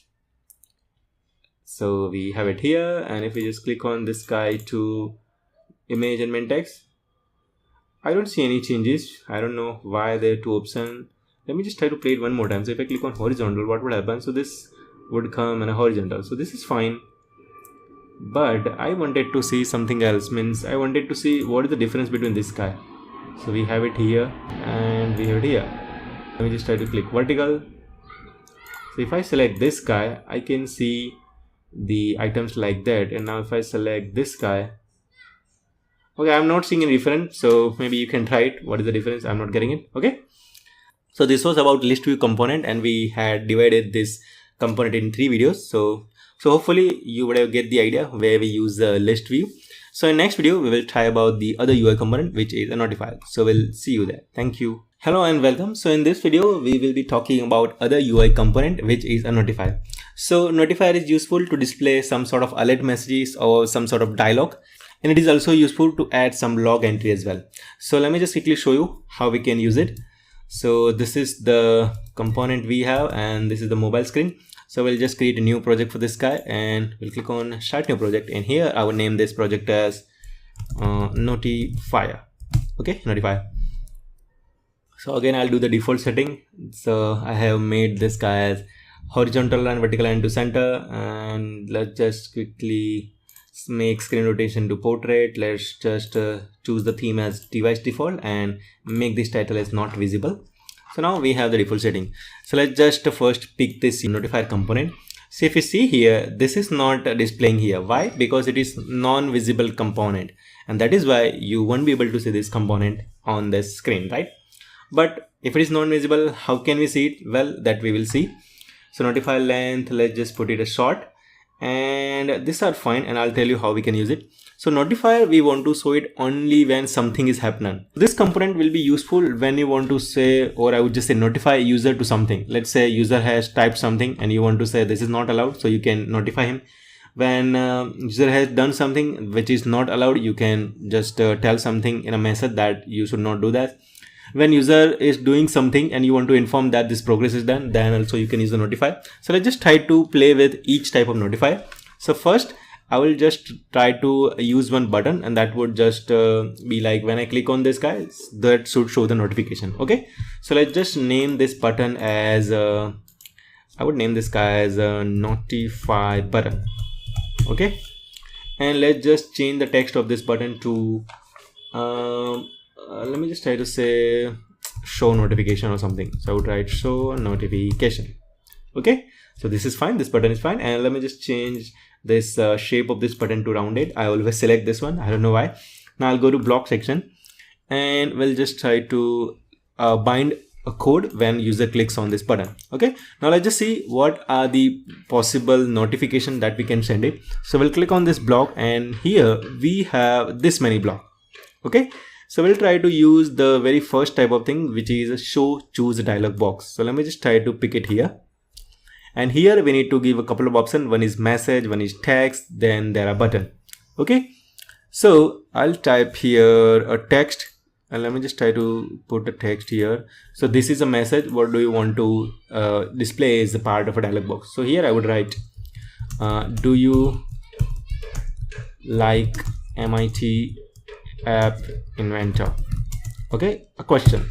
So we have it here, and if we just click on this guy to image and main text, I don't see any changes. I don't know why there are 2 options. Let me just try to play it one more time. So if I click on horizontal, what would happen? So this would come in a horizontal. So this is fine. But I wanted to see something else. Means I wanted to see what is the difference between this guy. So we have it here and we have it here. Let me just try to click vertical. So if I select this guy, I can see the items like that. And now if I select this guy, okay, I'm not seeing any difference. So maybe you can try it. What is the difference? I'm not getting it. Okay. So this was about list view component, and we had divided this component in 3 videos. So hopefully you would have get the idea where we use the list view. So in next video, we will try about the other UI component, which is a notifier. So we'll see you there. Thank you. Hello and welcome. So in this video, we will be talking about other UI component, which is a notifier. So notifier is useful to display some sort of alert messages or some sort of dialogue. And it is also useful to add some log entry as well. So let me just quickly show you how we can use it. So this is the component we have, and this is the mobile screen. So we'll just create a new project for this guy, and we'll click on start new project. And here I will name this project as notifier. Okay, notifier. So again, I'll do the default setting. So I have made this guy as horizontal and vertical line to center, and let's just quickly make screen rotation to portrait. Let's just choose the theme as device default and make this title as not visible. So now we have the default setting. So let's just first pick this notifier component. So if you see here, this is not displaying here. Why? Because it is non-visible component, and that is why you won't be able to see this component on the screen, right? But if it is non-visible, how can we see it? Well, that we will see. So notifier length, let's just put it as short, and these are fine, and I'll tell you how we can use it. So notifier, we want to show it only when something is happening. This component will be useful when you want to say, or I would just say notify user to something. Let's say user has typed something and you want to say this is not allowed, so you can notify him. When user has done something which is not allowed, you can just tell something in a message that you should not do that. When user is doing something and you want to inform that this progress is done, then also you can use the notifier. So let's just try to play with each type of notifier. So first I will just try to use one button, and that would just be like when I click on this guy, that should show the notification. Okay, so let's just name this button as I would name this guy as a notify button. Okay, and let's just change the text of this button to let me just try to say show notification or something. So I would write show notification. Okay, so this is fine, this button is fine. And let me just change this shape of this button to rounded. I always select this one, I don't know why. Now I'll go to block section, and we'll just try to bind a code when user clicks on this button. Okay, now let's just see what are the possible notification that we can send it. So we'll click on this block, and here we have this many block. Okay, so we'll try to use the very first type of thing, which is a show choose dialog box. So let me just try to pick it here. And here we need to give a couple of options. One is message, one is text, then there are button. Okay, so I'll type here a text, and let me just try to put a text here. So this is a message. What do you want to display as a part of a dialog box? So here I would write do you like MIT App Inventor? Okay, a question.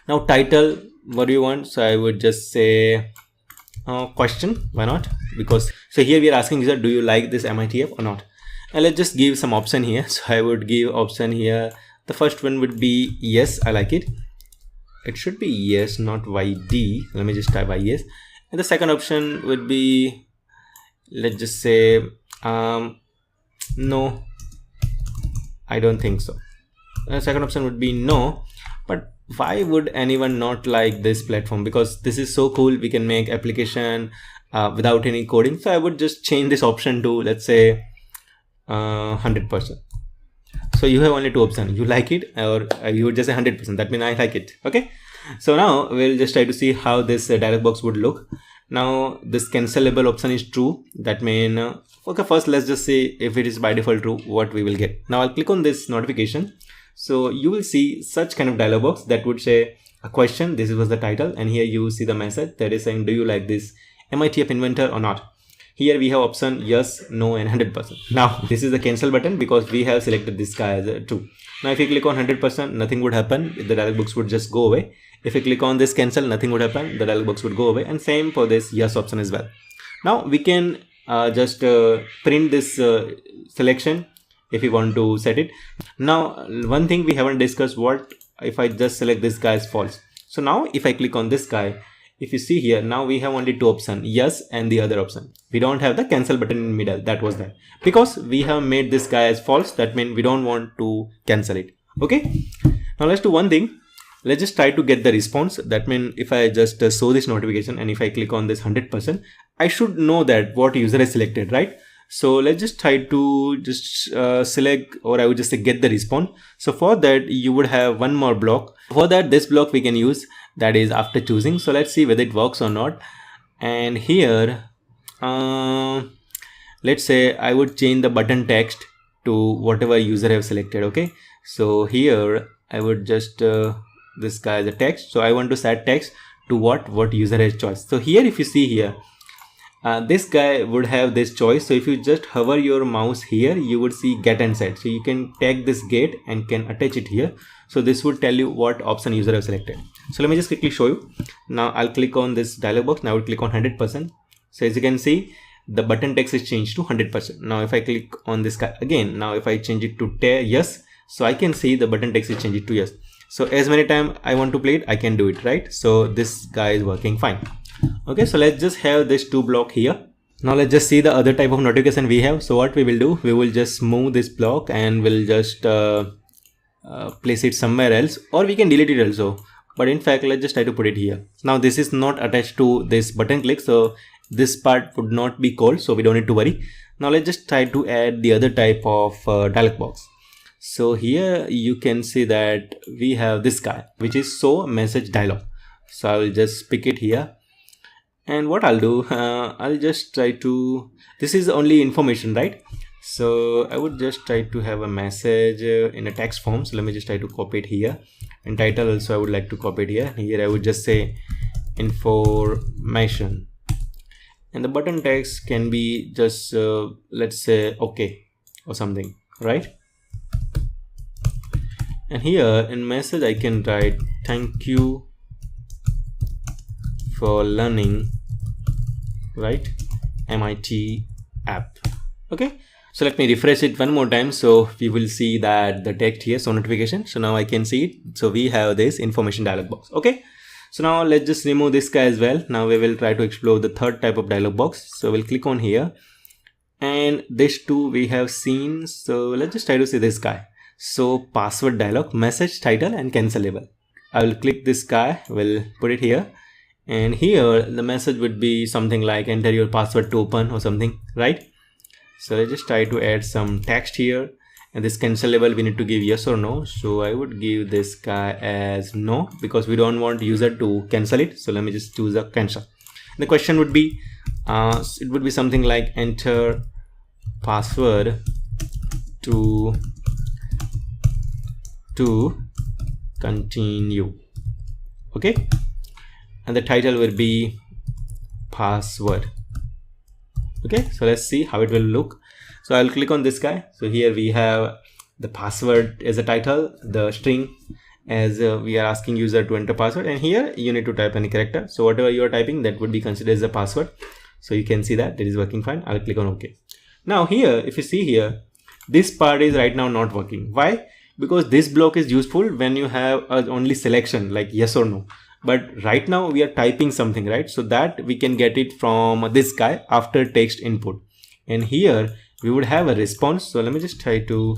Now title, what do you want? So I would just say question. Why not? Because so here we are asking user, do you like this MIT app or not? And let's just give some option here. So I would give option here. The first one would be yes, I like it. It should be yes, not YD. Let me just type yes. And the second option would be, let's just say no, I don't think so. The second option would be no. But why would anyone not like this platform? Because this is so cool, we can make application without any coding. So I would just change this option to, let's say 100%. So you have only two options, you like it, or you would just say 100%, that means I like it. Okay, so now we'll just try to see how this dialog box would look. Now this cancelable option is true, that means okay, first let's just see if it is by default true, what we will get. Now I'll click on this notification. So you will see such kind of dialog box that would say a question, this was the title, and here you see the message that is saying, do you like this MIT App Inventor or not? Here we have option yes, no, and 100%. Now this is the cancel button because we have selected this guy as a true. Now if you click on 100%, nothing would happen, the dialog box would just go away. If you click on this cancel, nothing would happen, the dialog box would go away, and same for this yes option as well. Now we can just print this selection if you want to set it. Now one thing we haven't discussed, what if I just select this guy as false? So now if I click on this guy, if you see here, now we have only two options, yes and the other option. We don't have the cancel button in middle, that was that. Because we have made this guy as false, that means we don't want to cancel it. Okay, now let's do one thing. let's just try to get the response. That means if I just show this notification and if I click on this 100%, I should know that what user is selected, right? So let's just try to just select, or I would just say get the response. So for that you would have one more block. For that, this block we can use, that is after choosing. So let's see whether it works or not. And here let's say I would change the button text to whatever user have selected. Okay, so here I would just this guy is a text, so I want to set text to what user has choice. So here if you see here, this guy would have this choice. So if you just hover your mouse here, you would see get and set. So you can tag this get and can attach it here. So this would tell you what option user have selected. So let me just quickly show you. Now I'll click on this dialog box. Now I will click on 100%. So as you can see, the button text is changed to 100%. Now if I click on this guy again, now if I change it to yes, so I can see the button text is changed to yes. So as many times I want to play it, I can do it, right? So this guy is working fine. Okay, so let's just have this two block here. Now let's just see the other type of notification we have. So what we will do, we will just move this block and we'll just place it somewhere else, or we can delete it also. But in fact, let's just try to put it here. Now this is not attached to this button click, so this part would not be called, so we don't need to worry. Now let's just try to add the other type of dialog box. So here you can see that we have this guy, which is show message dialog. So I will just pick it here. And what I'll do, I'll just try to, this is only information, right? So I would just try to have a message in a text form. So let me just try to copy it here, and title also I would like to copy it here. Here I would just say information, and the button text can be just let's say okay or something, right? And here in message I can write thank you for learning, right, MIT app. Okay, so let me refresh it one more time. So we will see that the text here, so notification. So now I can see it. So we have this information dialog box. Okay, so now let's just remove this guy as well. Now we will try to explore the third type of dialog box. So we'll click on here, and this two we have seen. So let's just try to see this guy. So password dialog, message, title, and cancelable. I will click this guy, we'll put it here, and here the message would be something like enter your password to open or something, right? So let's just try to add some text here, and this cancelable we need to give yes or no. So I would give this guy as no, because we don't want user to cancel it. So let me just choose a cancel. The question would be it would be something like enter password to continue. Okay, and the title will be password. Okay, so let's see how it will look. So I'll click on this guy. So here we have the password as a title, the string as we are asking user to enter password, and here you need to type any character. So whatever you are typing, that would be considered as a password. So you can see that it is working fine. I'll click on OK. Now here, if you see here, this part is right now not working. Why? Because this block is useful when you have only selection like yes or no. But right now we are typing something, right? So that we can get it from this guy after text input. And here we would have a response. So let me just try to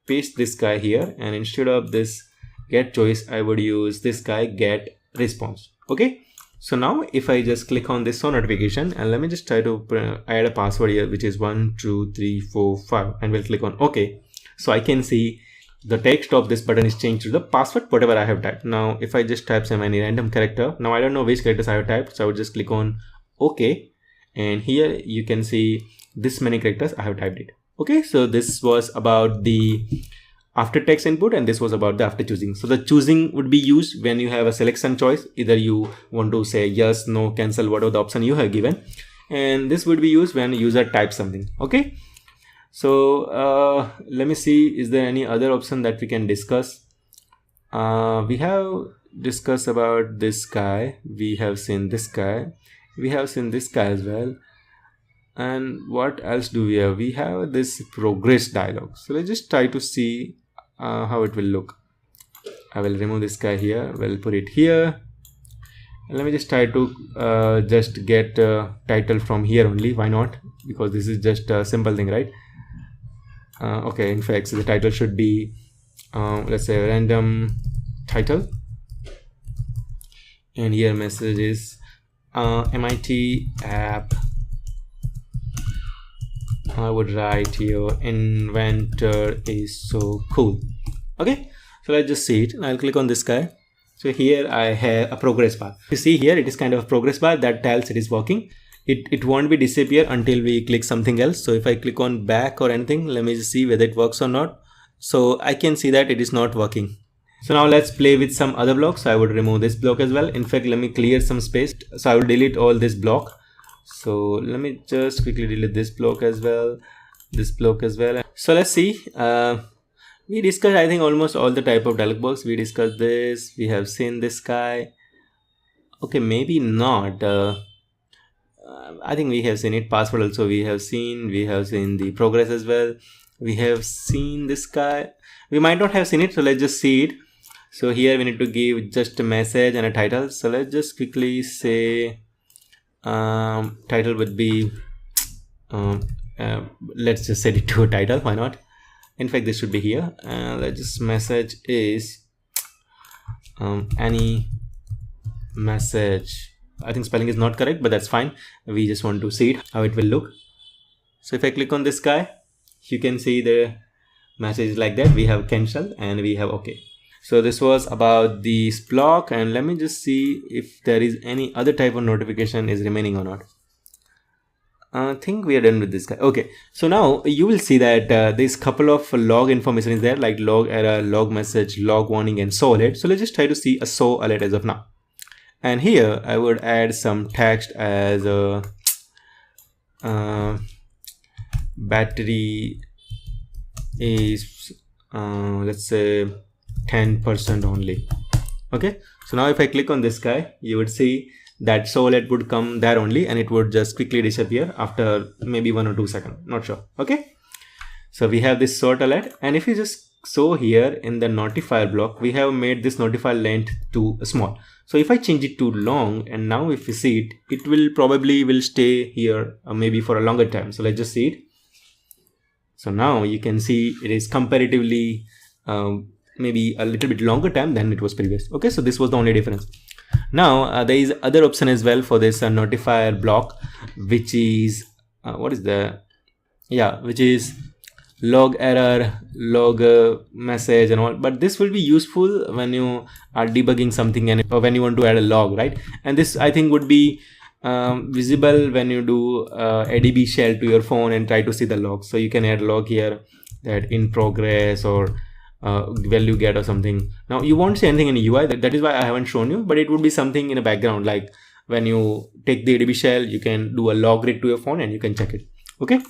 paste this guy here. And instead of this get choice, I would use this guy get response. Okay. So now if I just click on this notification, and let me just try to add a password here, which is 1 2 3 4 5, and we'll click on OK. So I can see the text of this button is changed to the password, whatever I have typed. Now, if I just type some any random character, now I don't know which characters I have typed. So I would just click on OK. And here you can see this many characters I have typed it. Okay. So this was about the after text input, and this was about the after choosing. So the choosing would be used when you have a selection choice. Either you want to say yes, no, cancel, whatever the option you have given. And this would be used when user types something. Okay. So let me see, is there any other option that we can discuss? We have discussed about this guy. We have seen this guy. We have seen this guy as well. And what else do we have? We have this progress dialog. So let's just try to see how it will look. I will remove this guy here. We'll put it here. And let me just try to just get title from here only. Why not? Because this is just a simple thing, right? Okay, in fact, so the title should be let's say random title, and here message is MIT App. I would write your inventor is so cool. Okay, so let's just see it. I'll click on this guy. So here I have a progress bar. You see here it is kind of a progress bar that tells it is working. It won't be disappear until we click something else. So if I click on back or anything, let me just see whether it works or not. So I can see that it is not working. So now let's play with some other blocks. So I would remove this block as well. In fact, let me clear some space. So I will delete all this block. So let me just quickly delete this block as well, this block as well. So let's see. We discussed, I think, almost all the type of dialog box. We discussed this. We have seen this guy. Okay, maybe not. I think we have seen it. Password also we have seen. We have seen the progress as well. We have seen this guy. We might not have seen it. So let's just see it. So here we need to give just a message and a title. So let's just quickly say title would be let's just set it to a title. Why not? In fact, this should be here. Let's just message is any message. I think spelling is not correct, but that's fine. We just want to see it, how it will look. So if I click on this guy, you can see the message like that. We have cancel and we have okay. So this was about this block, and let me just see if there is any other type of notification is remaining or not. I think we are done with this guy. Okay, so now you will see that this couple of log information is there, like log error, log message, log warning, and show alert. So let's just try to see a show alert as of now. And here I would add some text as battery is let's say 10% only. Okay, so now if I click on this guy, you would see that show alert would come there only, and it would just quickly disappear after maybe 1 or 2 seconds, not sure. Okay, so we have this short alert, and if you just show here in the notifier block, we have made this notifier length to small. So if I change it to long, and now if you see it, it will probably stay here maybe for a longer time. So let's just see it. So now you can see it is comparatively maybe a little bit longer time than it was previous. Okay, so this was the only difference. Now there is other option as well for this notifier block, which is what is the which is log error, log message and all, but this will be useful when you are debugging something and when you want to add a log, right? And this I think would be visible when you do ADB shell to your phone and try to see the log. So you can add log here, that in progress or value get or something. Now you won't see anything in the UI, that is why I haven't shown you, but it would be something in the background, like when you take the ADB shell, you can do a log read to your phone and you can check it. Okay,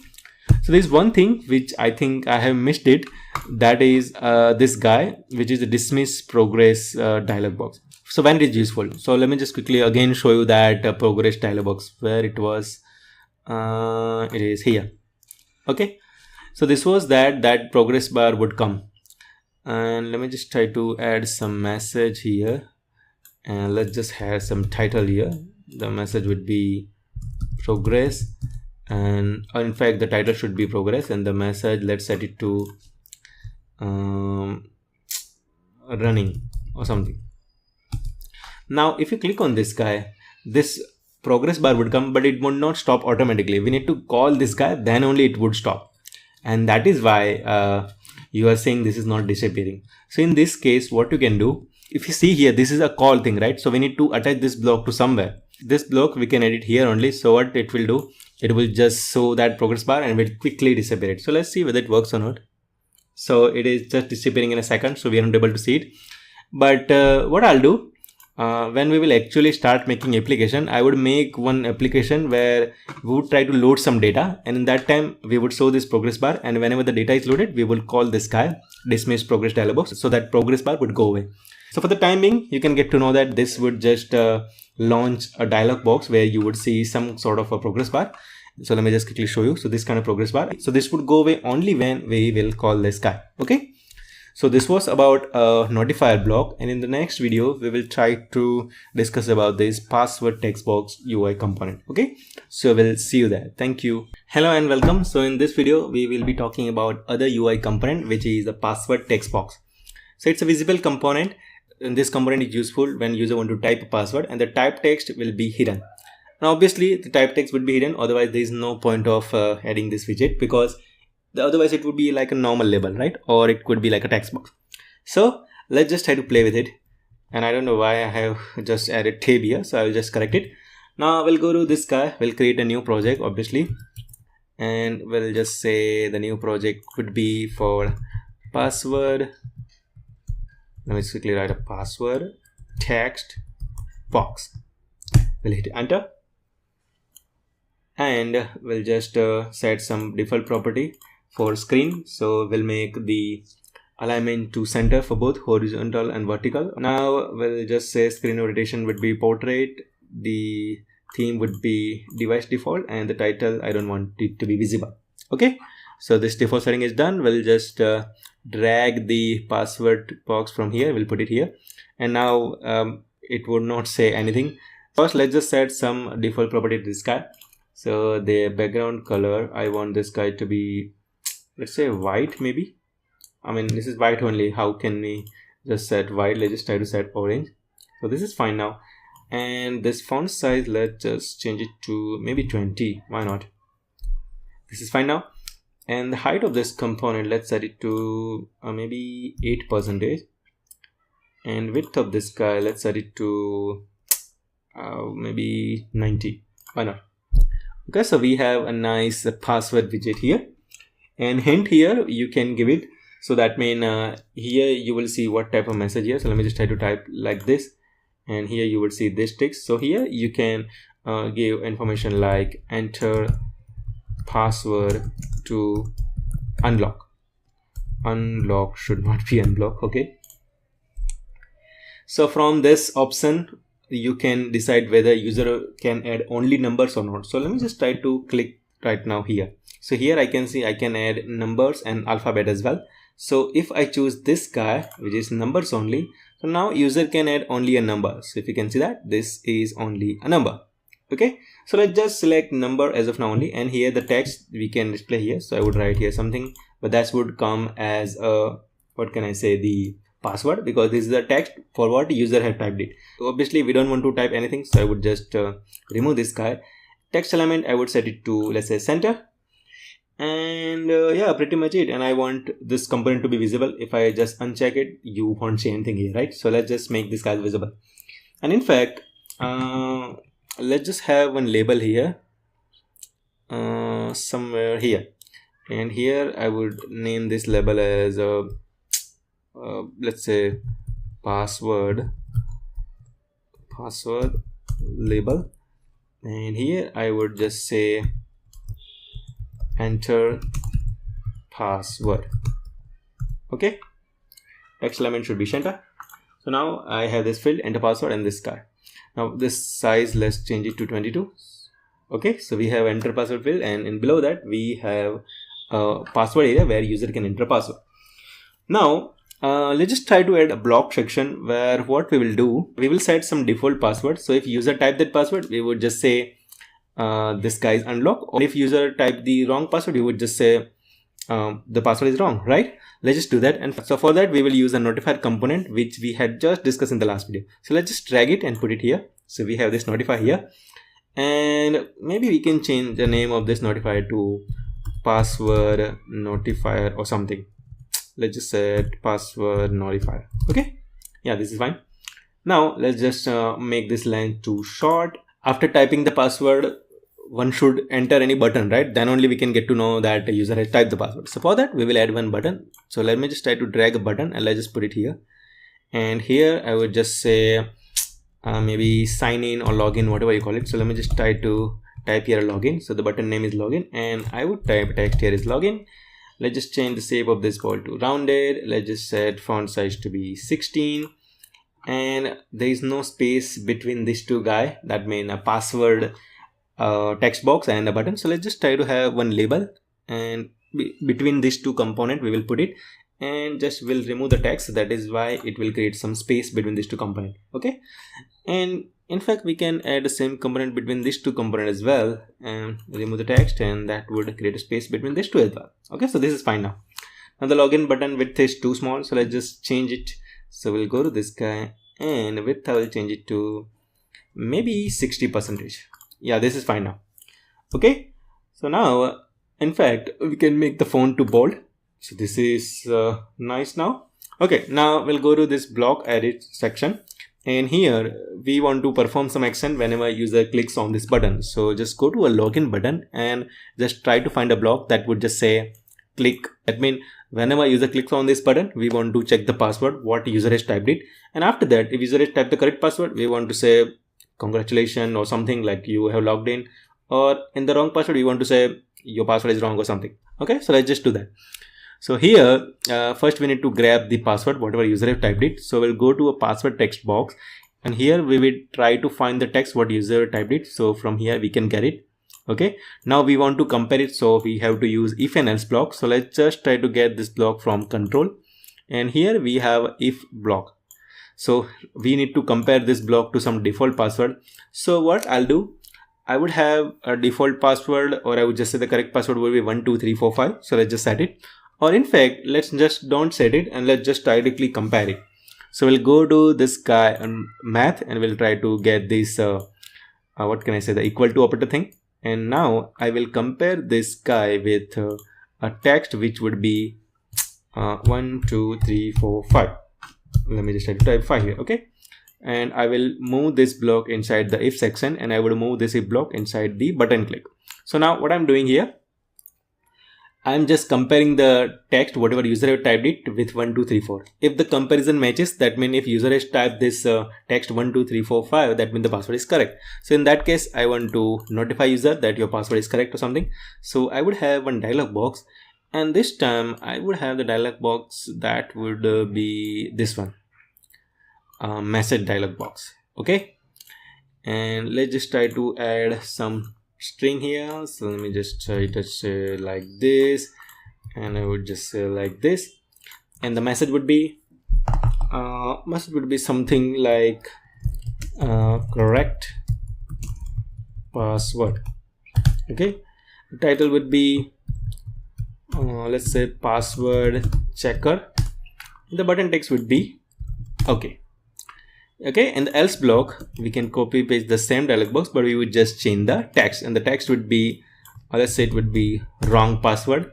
so there's one thing which I think I have missed it, that is this guy, which is a dismiss progress dialog box. So when it is useful, so let me just quickly again show you that progress dialog box, where it was. It is here. Okay, so this was that progress bar would come, and let me just try to add some message here, and let's just have some title here. The message would be progress, and in fact the title should be progress, and the message, let's set it to running or something. Now if you click on this guy, this progress bar would come, but it would not stop automatically. We need to call this guy, then only it would stop, and that is why you are saying this is not disappearing. So in this case, what you can do, if you see here, this is a call thing, right? So we need to attach this block to somewhere. This block we can edit here only. So what it will do, it will just show that progress bar and will quickly disappear it. So let's see whether it works or not. So it is just disappearing in a second, so we are not able to see it. But what I'll do, when we will actually start making application, I would make one application where we would try to load some data, and in that time we would show this progress bar, and whenever the data is loaded, we will call this guy dismiss progress dialog box, so that progress bar would go away. So for the time being, you can get to know that this would just launch a dialog box where you would see some sort of a progress bar. So let me just quickly show you. So this kind of progress bar, so this would go away only when we will call this guy. Okay, so this was about a notifier block, and in the next video we will try to discuss about this password text box UI component. Okay, so we'll see you there. Thank you. Hello and welcome. So in this video we will be talking about other UI component, which is the password text box. So it's a visible component. this component is useful when user want to type a password, and the type text will be hidden. Now obviously the type text would be hidden, otherwise there is no point of adding this widget, because otherwise it would be like a normal label, right? Or it could be like a text box. So let's just try to play with it. And I don't know why I have just added tab here, so I will just correct it. Now we'll go to this guy, we'll create a new project obviously, and we'll just say the new project could be for password. Let me just quickly write a password text box. We'll hit enter, and we'll just set some default property for screen. So we'll make the alignment to center for both horizontal and vertical. Now we'll just say screen rotation would be portrait, the theme would be device default, and the title I don't want it to be visible. Okay, so this default setting is done. We'll just drag the password box from here, we'll put it here, and now it would not say anything. First let's just set some default property to this guy. So the background color, I want this guy to be, let's say white maybe. I mean this is white only, how can we just set white? Let's just try to set orange. So this is fine now. And this font size, let's just change it to maybe 20, why not? This is fine now. And the height of this component, let's set it to maybe 8%. And width of this guy, let's set it to maybe 90, why not? Okay, so we have a nice password widget here, and hint here you can give it. So that mean here you will see what type of message here. So let me just try to type like this, and here you will see this text. So here you can give information like enter password to unlock. Unlock should not be unblock. Okay, so from this option you can decide whether user can add only numbers or not. So let me just try to click right now here. So here I can see I can add numbers and alphabet as well. So if I choose this guy, which is numbers only, so now user can add only a number. So if you can see that this is only a number. Okay, so let's just select number as of now only, and here the text we can display here. So I would write here something, but that would come as a, what can I say, the password, because this is the text for what user have typed it. So obviously we don't want to type anything, so I would just remove this guy. Text element I would set it to, let's say, center, and yeah, pretty much it. And I want this component to be visible. If I just uncheck it, you won't see anything here, right? So let's just make this guy visible. And in fact let's just have one label here somewhere here, and here I would name this label as let's say password label, and here I would just say enter password. Okay, text element should be center. So now I have this field, enter password, and this guy. Now this size, let's change it to 22. Okay, so we have enter password field, and in below that we have a password area where user can enter password. Now let's just try to add a block section where what we will do, we will set some default password. So if user type that password, we would just say this guy is unlocked, or if user type the wrong password, we would just say the password is wrong, right? Let's just do that. And so for that we will use a notifier component which we had just discussed in the last video. So let's just drag it and put it here. So we have this notifier here, and maybe we can change the name of this notifier to password notifier or something. Let's just set password notifier. Okay, yeah, this is fine. Now let's just make this length too short. After typing the password, one should enter any button, right? Then only we can get to know that the user has typed the password. So for that we will add one button. So let me just try to drag a button, and let's just put it here. And here I would just say maybe sign in or login, whatever you call it. So let me just try to type here login. So the button name is login, and I would type text here is login. Let's just change the shape of this ball to rounded. Let's just set font size to be 16, and there is no space between these two guys. That means a password text box and a button. So let's just try to have one label, and between these two components we will put it, and just will remove the text. That is why it will create some space between these two components. Okay, and in fact we can add the same component between these two components as well, and remove the text, and that would create a space between these two as well. Okay, so this is fine now. Now the login button width is too small, so let's just change it So we'll go to this guy, and width I will change it to maybe 60%. Yeah, this is fine now. Okay, so now in fact we can make the font to bold. So this is nice now. Okay, now we'll go to this block edit section, and here we want to perform some action whenever user clicks on this button. So just go to a login button and just try to find a block that would just say click. That means whenever user clicks on this button, we want to check the password what user has typed it, and after that if user has typed the correct password, we want to say congratulations or something like you have logged in, or in the wrong password we want to say your password is wrong or something. Okay, so let's just do that. So here first we need to grab the password whatever user have typed it. So we'll go to a password text box, and here we will try to find the text what user typed it. So from here we can get it. Okay, now we want to compare it, so we have to use if and else block. So let's just try to get this block from control, and here we have if block. So we need to compare this block to some default password. So what I'll do, I would have a default password, or I would just say the correct password will be 12345. So let's just set it, or in fact let's just don't set it and let's just directly compare it. So we'll go to this guy on math, and we'll try to get this what can I say, the equal to operator thing. And now I will compare this guy with a text which would be 1 2 3 4 5. Let me just try to type 5 here. Okay, and I will move this block inside the if section, and I would move this if block inside the button click. So now what I'm doing here, I'm just comparing the text whatever user have typed it with 1 2 3 4. If the comparison matches, that means if user has typed this text 1 2 3 4 5, that means the password is correct. So in that case I want to notify user that your password is correct or something. So I would have one dialog box, and this time I would have the dialog box that would be this one, message dialog box. Okay, and let's just try to add some string here. So let me just try to say like this, and I would just say like this, and the message would be something like correct password. Okay, the title would be let's say password checker. The button text would be okay. Okay, in the else block we can copy paste the same dialog box, but we would just change the text, and the text would be, let's say it would be wrong password,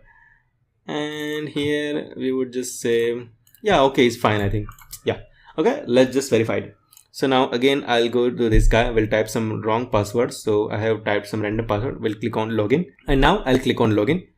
and here we would just say yeah, okay, it's fine, I think. Yeah, okay, let's just verify it. So now again I'll go to this guy, we'll type some wrong password. So I have typed some random password. We'll click on login, and now I'll click on login.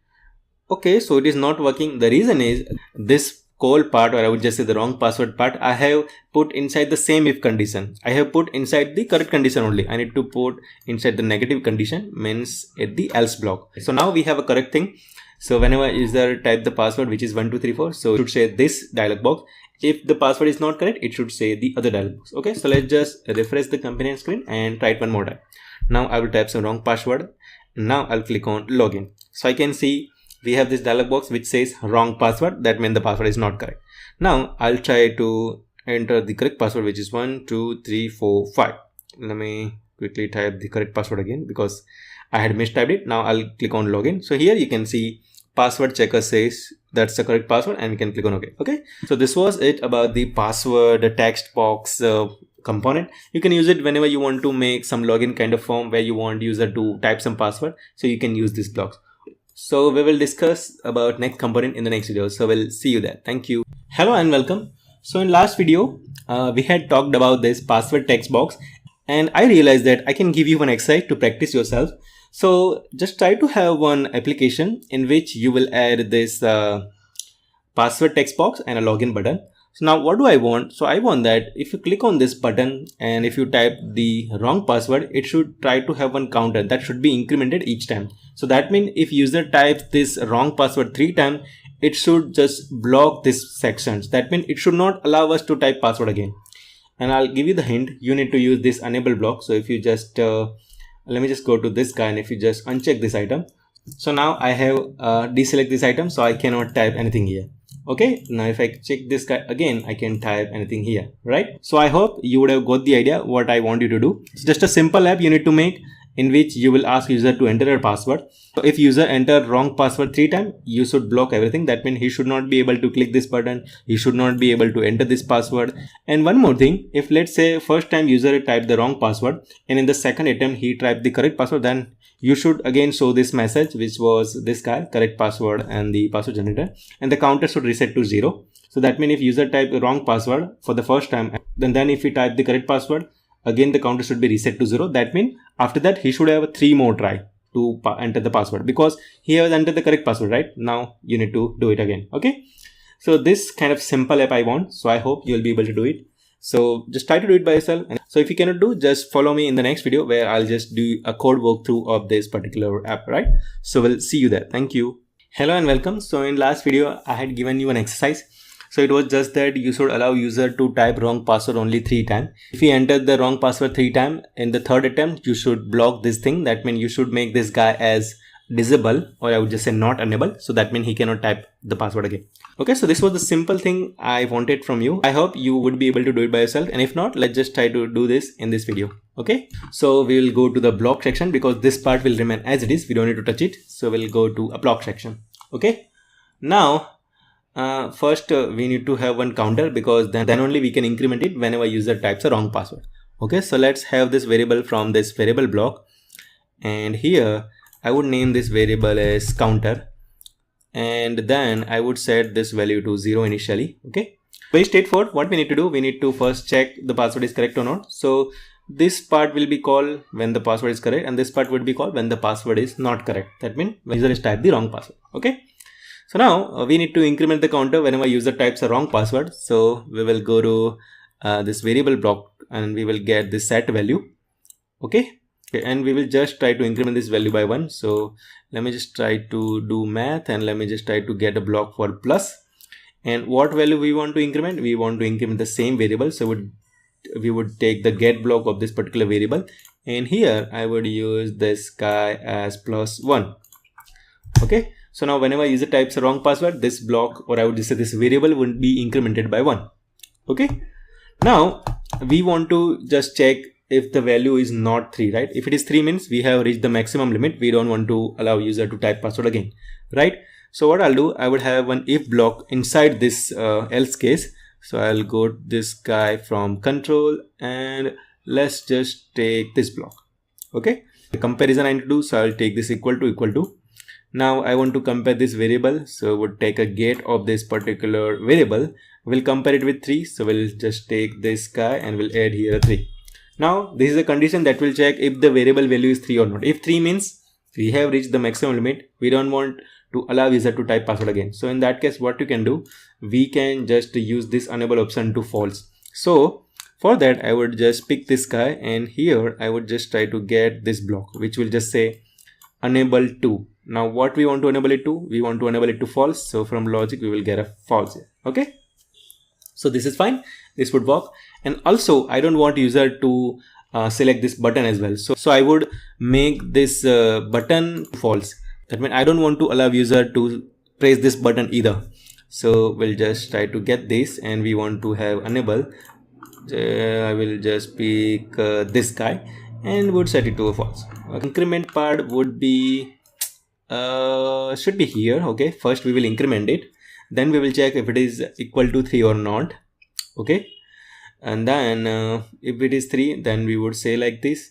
Okay, so it is not working. The reason is this call part, or I would just say the wrong password part, I have put inside the same if condition. I have put inside the correct condition only. I need to put inside the negative condition, means at the else block. So now we have a correct thing. So whenever user type the password which is 1 2 3 4, so it should say this dialog box. If the password is not correct, it should say the other dialog box. Okay, so let's just refresh the companion screen and try it one more time. Now I will type some wrong password. Now I'll click on login. So I can see we have this dialog box which says wrong password. That means the password is not correct. Now I'll try to enter the correct password, which is 1 2 3 4 5. Let me quickly type the correct password again because I had mistyped it. Now I'll click on login. So here you can see password checker says that's the correct password, and we can click on OK. Okay, so this was it about the password text box component. You can use it whenever you want to make some login kind of form where you want user to type some password. So you can use these blocks. So we will discuss about next component in the next video. So we'll see you there. Thank you. Hello and welcome. So in last video, we had talked about this password text box, and I realized that I can give you one exercise to practice yourself. So just try to have one application in which you will add this password text box and a login button. So now what do I want? So I want that if you click on this button and if you type the wrong password, it should try to have one counter that should be incremented each time. So that means if user types this wrong password 3 times, it should just block this sections. That means it should not allow us to type password again. And I'll give you the hint. You need to use this enable block. So if you just let me just go to this guy, and if you just uncheck this item, so now I have deselect this item, so I cannot type anything here. Okay, now if I check this guy again, I can type anything here, right? So I hope you would have got the idea what I want you to do. It's just a simple app you need to make, in which you will ask user to enter a password. So if user enter wrong password 3 times, you should block everything. That means he should not be able to click this button, he should not be able to enter this password. And one more thing, if let's say first time user typed the wrong password and in the second attempt he typed the correct password, then you should again show this message, which was this guy, correct password and the password generator, and the counter should reset to 0. So that means if user typed the wrong password for the first time, then if he typed the correct password, again the counter should be reset to 0. That means after that he should have a 3 more try to enter the password, because he has entered the correct password. Right now you need to do it again. Okay, so this kind of simple app I want, so I hope you'll be able to do it. So just try to do it by yourself. And so if you cannot do, just follow me in the next video where I'll just do a code walkthrough of this particular app, right? So we'll see you there. Thank you. Hello and welcome. So in last video I had given you an exercise. So it was just that you should allow user to type wrong password only 3 times. If he entered the wrong password 3 times, in the third attempt you should block this thing. That means you should make this guy as disable, or I would just say not enable. So that means he cannot type the password again. Okay, so this was the simple thing I wanted from you. I hope you would be able to do it by yourself, and if not, let's just try to do this in this video. Okay, so we will go to the block section because this part will remain as it is. We don't need to touch it. So we'll go to a block section. Okay, now first we need to have one counter, because then only we can increment it whenever user types a wrong password. Okay, so let's have this variable from this variable block, and here I would name this variable as counter, and then I would set this value to 0 initially. Okay, very straightforward. What we need to do, we need to first check the password is correct or not. So this part will be called when the password is correct, and this part would be called when the password is not correct. That means when user is typed the wrong password. Okay, so now we need to increment the counter whenever user types a wrong password. So we will go to this variable block and we will get this set value. Okay, and we will just try to increment this value by 1. So let me just try to do math, and let me just try to get a block for plus. And what value we want to increment? We want to increment the same variable. So we would take the get block of this particular variable, and here I would use this guy as +1. Okay, so now whenever user types a wrong password, this block, or I would just say this variable, would be incremented by 1. Okay, now we want to just check if the value is not 3, right? If it is 3 means we have reached the maximum limit. We don't want to allow user to type password again, right? So what I'll do, I would have one if block inside this else case. So I'll go this guy from control, and let's just take this block. Okay, the comparison I need to do, so I'll take this equal to. Now I want to compare this variable, so we'll take a get of this particular variable. We'll compare it with 3. So we'll just take this guy and we'll add here a 3. Now this is a condition that will check if the variable value is 3 or not. If 3 means we have reached the maximum limit, we don't want to allow user to type password again. So in that case, what you can do, we can just use this enable option to false. So for that, I would just pick this guy, and here I would just try to get this block, which will just say enable to. Now what we want to enable it to, we want to enable it to false. So from logic, we will get a false here. Okay, so this is fine. This would work. And also I don't want user to select this button as well. So I would make this button false. That means I don't want to allow user to press this button either. So we'll just try to get this, and we want to have enable. I will just pick this guy and would set it to a false. Increment part would be should be here. Okay, first we will increment it, then we will check if it is equal to 3 or not. Okay, and then if it is 3, then we would say like this,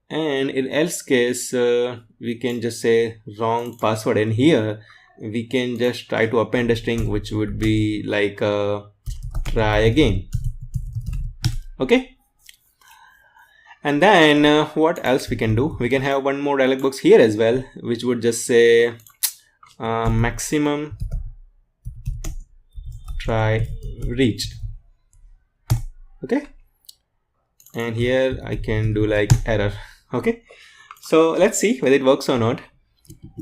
and in else case we can just say wrong password, and here we can just try to append a string which would be like try again. Okay, and then what else we can do, we can have one more dialog box here as well, which would just say maximum try reached. Okay, and here I can do like error. Okay, so let's see whether it works or not.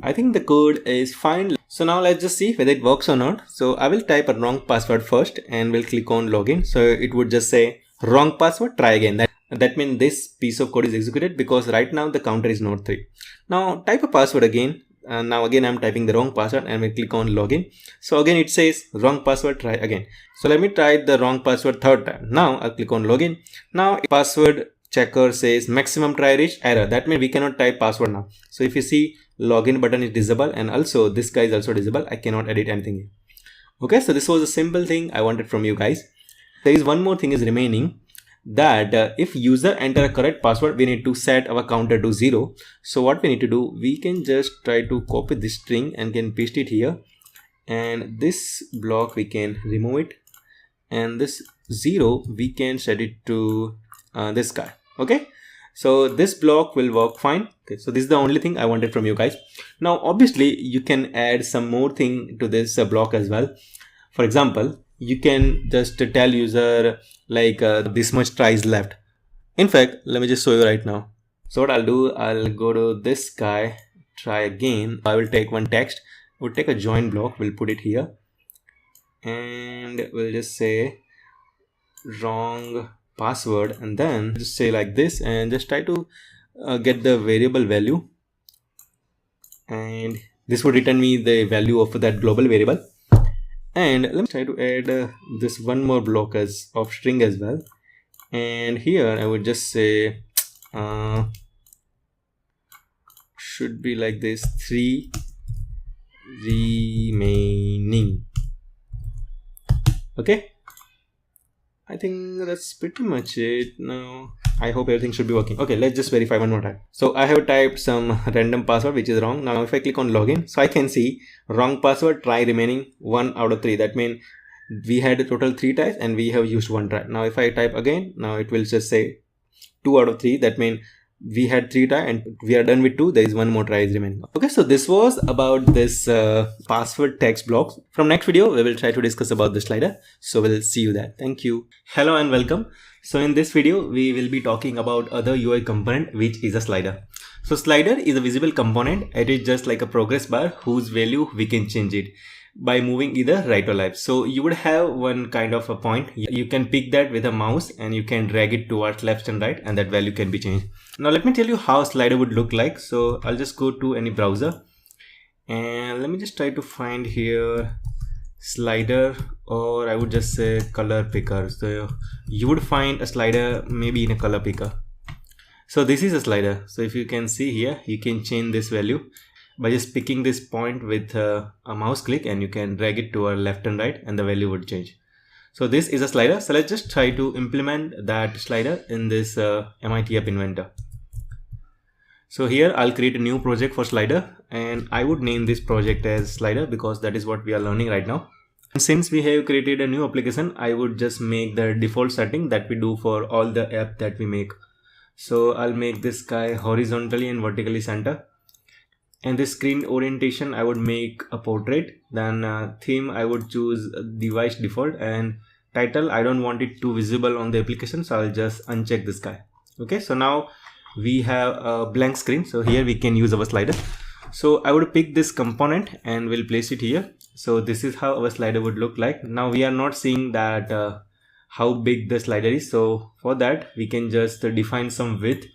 I think the code is fine. So now let's just see whether it works or not. So I will type a wrong password first and we'll click on login. So it would just say wrong password, try again. That means this piece of code is executed because right now the counter is not 3. Now type a password again. Now again I'm typing the wrong password and we click on login. So again it says wrong password, try again. So let me try the wrong password third time. Now I'll click on login. Now password checker says maximum try reach error. That means we cannot type password now. So if you see, login button is disabled, and also this guy is also disabled. I cannot edit anything here. Okay, so this was a simple thing I wanted from you guys. There is one more thing is remaining, that if user enter a correct password, we need to set our counter to 0. So what we need to do, we can just try to copy this string and can paste it here, and this block we can remove it, and this 0 we can set it to this guy. Okay, so this block will work fine. Okay, so this is the only thing I wanted from you guys. Now obviously you can add some more thing to this block as well. For example, you can just tell user like this much tries left. In fact, let me just show you right now. So what I'll do, I'll go to this guy, try again. I will take one text, we'll take a join block, we'll put it here, and we'll just say wrong password, and then just say like this, and just try to get the variable value, and this would return me the value of that global variable. And let me try to add this one more block as of string as well, and here I would just say should be like this, 3 remaining. Okay, I think that's pretty much it. Now I hope everything should be working. Okay, let's just verify one more time. So I have typed some random password which is wrong. Now if I click on login, so I can see wrong password, try remaining 1 out of 3. That means we had a total 3 tries and we have used 1 try. Now if I type again, now it will just say 2 out of 3. That means we had 3 try and we are done with 2. There is 1 more try is remaining. Okay, so this was about this password text blocks. From next video we will try to discuss about the slider. So we'll see you there. Thank you. Hello and welcome. So in this video we will be talking about other UI component which is a slider. So slider is a visible component. It is just like a progress bar whose value we can change it by moving either right or left. So you would have one kind of a point. You can pick that with a mouse and you can drag it towards left and right, and that value can be changed. Now let me tell you how a slider would look like. So I'll just go to any browser and let me just try to find here slider, or I would just say color picker. So you would find a slider maybe in a color picker. So this is a slider. So if you can see here, you can change this value by just picking this point with a mouse click, and you can drag it to our left and right, and the value would change. So this is a slider. So let's just try to implement that slider in this MIT App Inventor. So here I'll create a new project for slider, and I would name this project as slider because that is what we are learning right now. And since we have created a new application, I would just make the default setting that we do for all the app that we make. So I'll make this guy horizontally and vertically center. And this screen orientation, I would make a portrait. Then theme, I would choose device default, and title, I don't want it too visible on the application, so I'll just uncheck this guy. Okay, so now we have a blank screen. So here we can use our slider. So I would pick this component and we'll place it here. So this is how our slider would look like. Now we are not seeing that how big the slider is. So for that we can just define some width.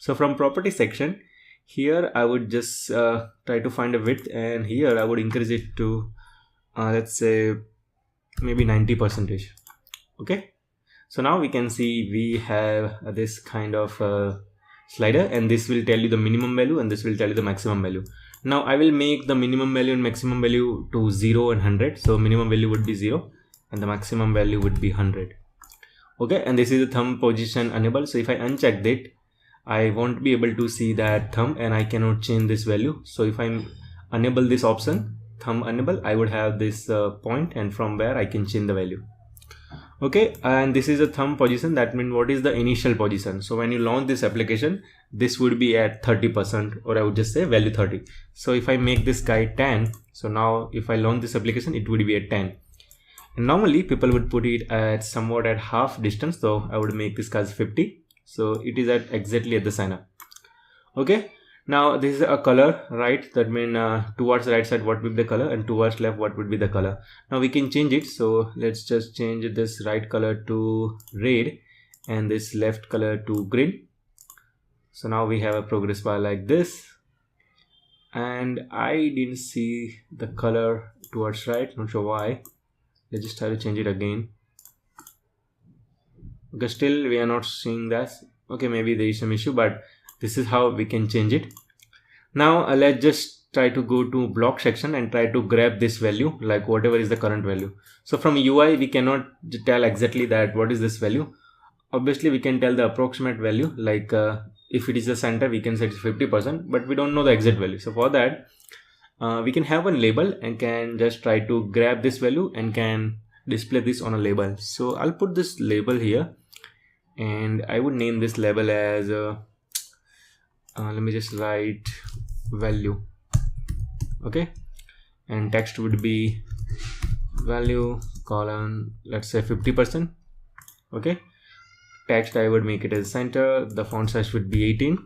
So from property section, here I would just try to find a width, and here I would increase it to let's say maybe 90%. Okay, so now we can see we have this kind of slider, and this will tell you the minimum value and this will tell you the maximum value. Now I will make the minimum value and maximum value to 0 and 100. So minimum value would be 0 and the maximum value would be 100. Okay, and this is the thumb position enabled. So if I uncheck that, I won't be able to see that thumb and I cannot change this value. So if I enable this option, thumb enable, I would have this point, and from where I can change the value. Okay, and this is a thumb position. That means what is the initial position. So when you launch this application, this would be at 30%, or I would just say value 30. So if I make this guy 10, so now if I launch this application, it would be at 10. And normally people would put it at somewhat at half distance. So I would make this guy 50. So it is at exactly at the center. Okay, now this is a color, right? That means towards the right side what would be the color, and towards left what would be the color. Now we can change it. So let's just change this right color to red and this left color to green. So now we have a progress bar like this, and I didn't see the color towards right, not sure why. Let's just try to change it again. Okay, still we are not seeing that. Okay, maybe there is some issue, but this is how we can change it. Now let's just try to go to block section and try to grab this value, like whatever is the current value. So from UI we cannot tell exactly that what is this value. Obviously we can tell the approximate value, like if it is the center we can set 50%, but we don't know the exact value. So for that we can have one label and can just try to grab this value and can display this on a label. So I'll put this label here and I would name this label as let me just write value. Okay, and text would be value colon, let's say 50%. Okay, text I would make it as center, the font size would be 18,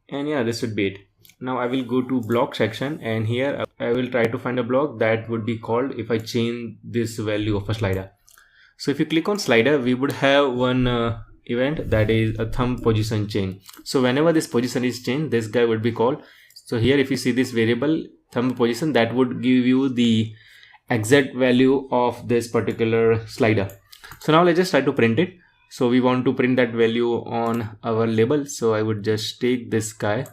and yeah, this would be it. Now I will go to block section and here I will try to find a block that would be called if I change this value of a slider. So if you click on slider, we would have one event that is a thumb position change. So whenever this position is changed, this guy would be called. So here if you see this variable thumb position, that would give you the exact value of this particular slider. So now let's just try to print it. So we want to print that value on our label. So I would just take this guy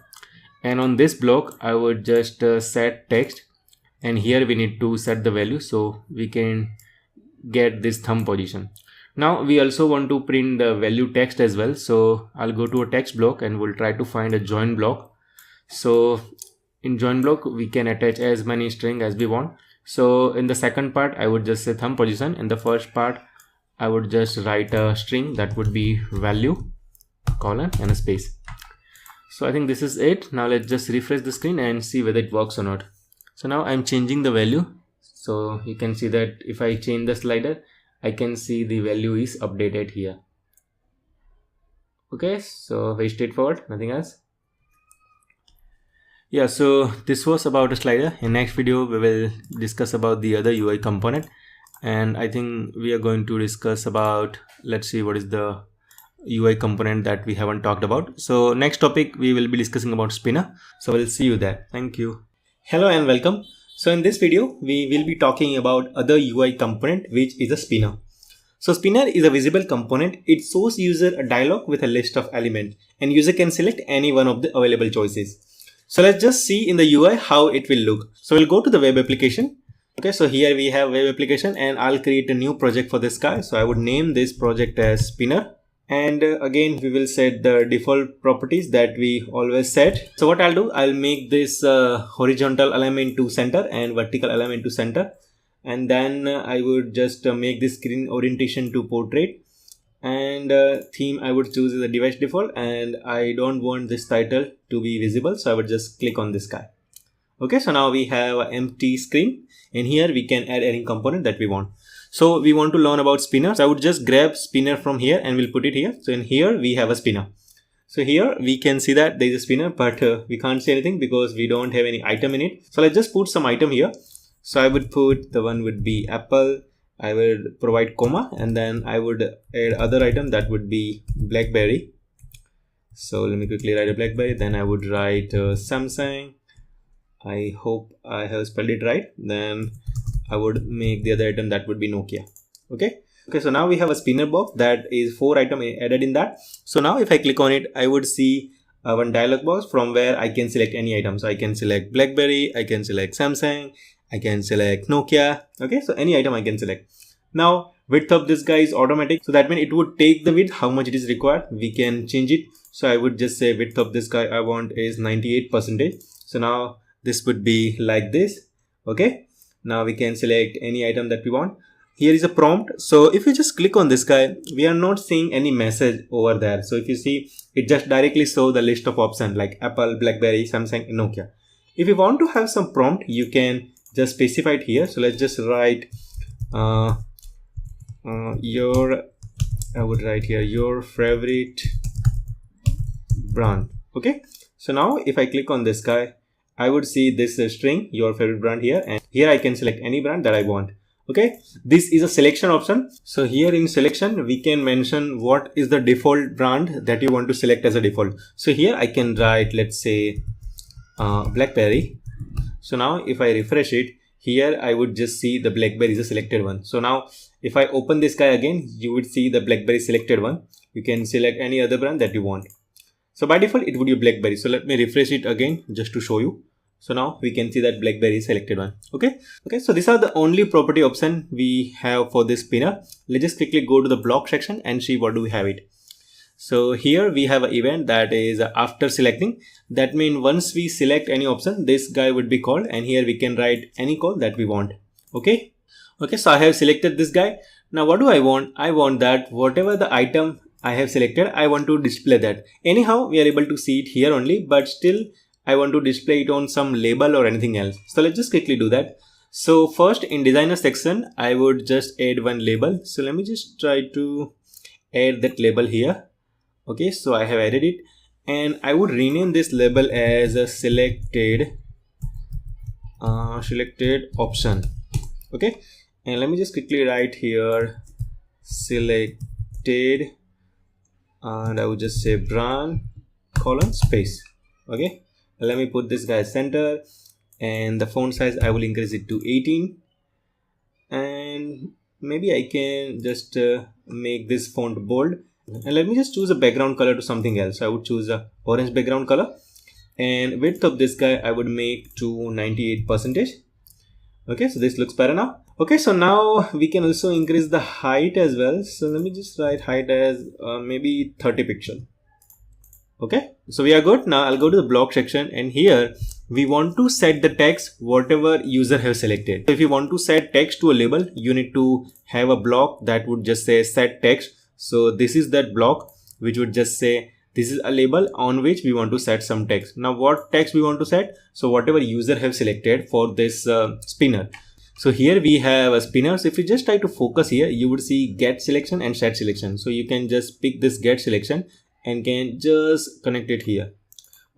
and on this block I would just set text, and here we need to set the value so we can get this thumb position. Now we also want to print the value text as well. So I'll go to a text block and we'll try to find a join block. So in join block we can attach as many string as we want. So in the second part I would just say thumb position. In the first part I would just write a string that would be value colon and a space. So I think this is it. Now let's just refresh the screen and see whether it works or not. So now I'm changing the value. So you can see that if I change the slider, I can see the value is updated here. Okay, so very straightforward, nothing else. Yeah, so this was about a slider. In next video we will discuss about the other UI component, and I think we are going to discuss about, let's see what is the UI component that we haven't talked about. So next topic we will be discussing about spinner. So we'll see you there. Thank you. Hello and welcome. So in this video we will be talking about other UI component, which is a spinner. So spinner is a visible component. It shows user a dialog with a list of elements and user can select any one of the available choices. So let's just see in the UI how it will look. So we'll go to the web application. Okay, so here we have web application and I'll create a new project for this guy. So I would name this project as spinner. And again, we will set the default properties that we always set. So what I'll do, I'll make this horizontal alignment to center and vertical alignment to center. And then I would just make this screen orientation to portrait. And theme I would choose as a device default. And I don't want this title to be visible. So I would just click on this guy. Okay, so now we have an empty screen. And here we can add any component that we want. So we want to learn about spinner. So I would just grab spinner from here and we'll put it here. So in here we have a spinner. So here we can see that there is a spinner, but we can't see anything because we don't have any item in it. So let's just put some item here. So I would put the one would be apple. I would provide comma and then I would add other item that would be blackberry. So let me quickly write a blackberry. Then I would write Samsung. I hope I have spelled it right. Then I would make the other item that would be Nokia. Okay, so now we have a spinner box that is 4 items added in that. So now if I click on it, I would see one dialog box from where I can select any item. So I can select BlackBerry, I can select Samsung, I can select Nokia. Okay, so any item I can select. Now width of this guy is automatic. So that means it would take the width, how much it is required. We can change it. So I would just say width of this guy I want is 98%. So now this would be like this. Okay. Now we can select any item that we want. Here is a prompt. So if you just click on this guy, we are not seeing any message over there. So if you see, it just directly shows the list of options like Apple, BlackBerry, Samsung, and Nokia. If you want to have some prompt, you can just specify it here. So let's just write I would write here your favorite brand. Okay. So now if I click on this guy, I would see this string, your favorite brand here, and here I can select any brand that I want. Okay, this is a selection option. So here in selection, we can mention what is the default brand that you want to select as a default. So here I can write, let's say, BlackBerry. So now if I refresh it, here I would just see the BlackBerry is a selected one. So now If I open this guy again, you would see the BlackBerry selected one. You can select any other brand that you want. So by default, it would be BlackBerry. So let me refresh it again just to show you. So now we can see that BlackBerry is selected one. Okay. So these are the only property option we have for this spinner. Let's just quickly go to the block section and see what do we have it. So here we have an event that is after selecting. That means once we select any option, this guy would be called, and here we can write any code that we want. Okay. So I have selected this guy. Now what do I want? I want that whatever the item I have selected, I want to display that. Anyhow, we are able to see it here only, but still I want to display it on some label or anything else. So let's just quickly do that. So first in designer section, I would just add one label. So let me just try to add that label here. Okay, so I have added it, and I would rename this label as a selected option. Okay, and let me just quickly write here selected, and I would just say brand colon space. Okay, let me put this guy center, and the font size I will increase it to 18, and maybe I can just make this font bold. And let me just choose a background color to something else. I would choose a orange background color, and width of this guy I would make to 98%. Okay, so this looks better now. Okay, so now we can also increase the height as well. So let me just write height as maybe 30 pixel. Okay, so we are good. Now I'll go to the block section, and here we want to set the text whatever user have selected. So if you want to set text to a label, you need to have a block that would just say set text. So this is that block which would just say this is a label on which we want to set some text. Now what text we want to set? So whatever user have selected for this spinner. So here we have a spinner. So if you just try to focus here, you would see get selection and set selection. So you can just pick this get selection and can just connect it here.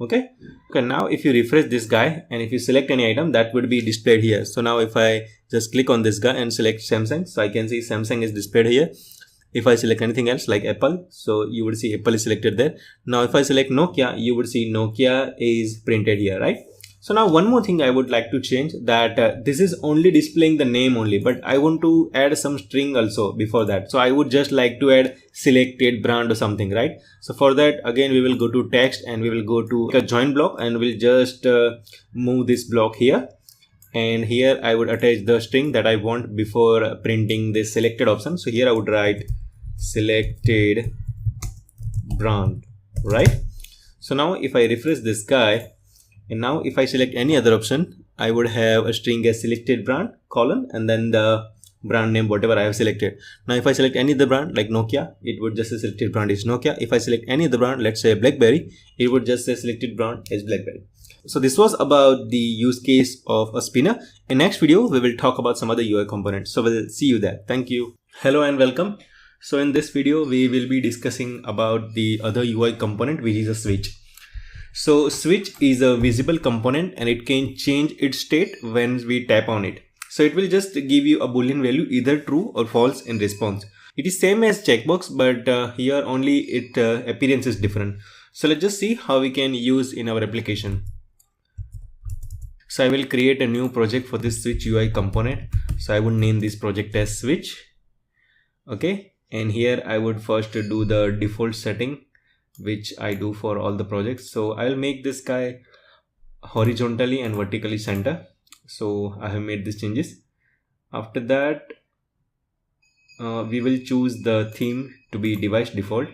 Okay, now if you refresh this guy and if you select any item, that would be displayed here. So now if I just click on this guy and select Samsung, so I can see Samsung is displayed here. If I select anything else like Apple, so you would see Apple is selected there. Now if I select Nokia, you would see Nokia is printed here, right? So now one more thing I would like to change, that this is only displaying the name only, but I want to add some string also before that. So I would just like to add selected brand or something, right? So for that, again, we will go to text and we will go to a join block, and we'll just move this block here. And here I would attach the string that I want before printing this selected option. So here I would write selected brand, right? So now if I refresh this guy, and now if I select any other option, I would have a string as selected brand colon and then the brand name whatever I have selected. Now if I select any other brand like Nokia, it would just say selected brand is Nokia. If I select any other brand, let's say BlackBerry, it would just say selected brand is BlackBerry. So this was about the use case of a spinner. In next video, we will talk about some other UI components. So we'll see you there. Thank you. Hello and welcome. So in this video, we will be discussing about the other UI component, which is a switch. So switch is a visible component and it can change its state when we tap on it. So it will just give you a boolean value, either true or false in response. It is same as checkbox, but here only it appearance is different. So let's just see how we can use in our application. So I will create a new project for this switch UI component. So I would name this project as switch. Okay. And here I would first do the default setting, which I do for all the projects. So I'll make this guy horizontally and vertically center. So I have made these changes. After that, we will choose the theme to be device default,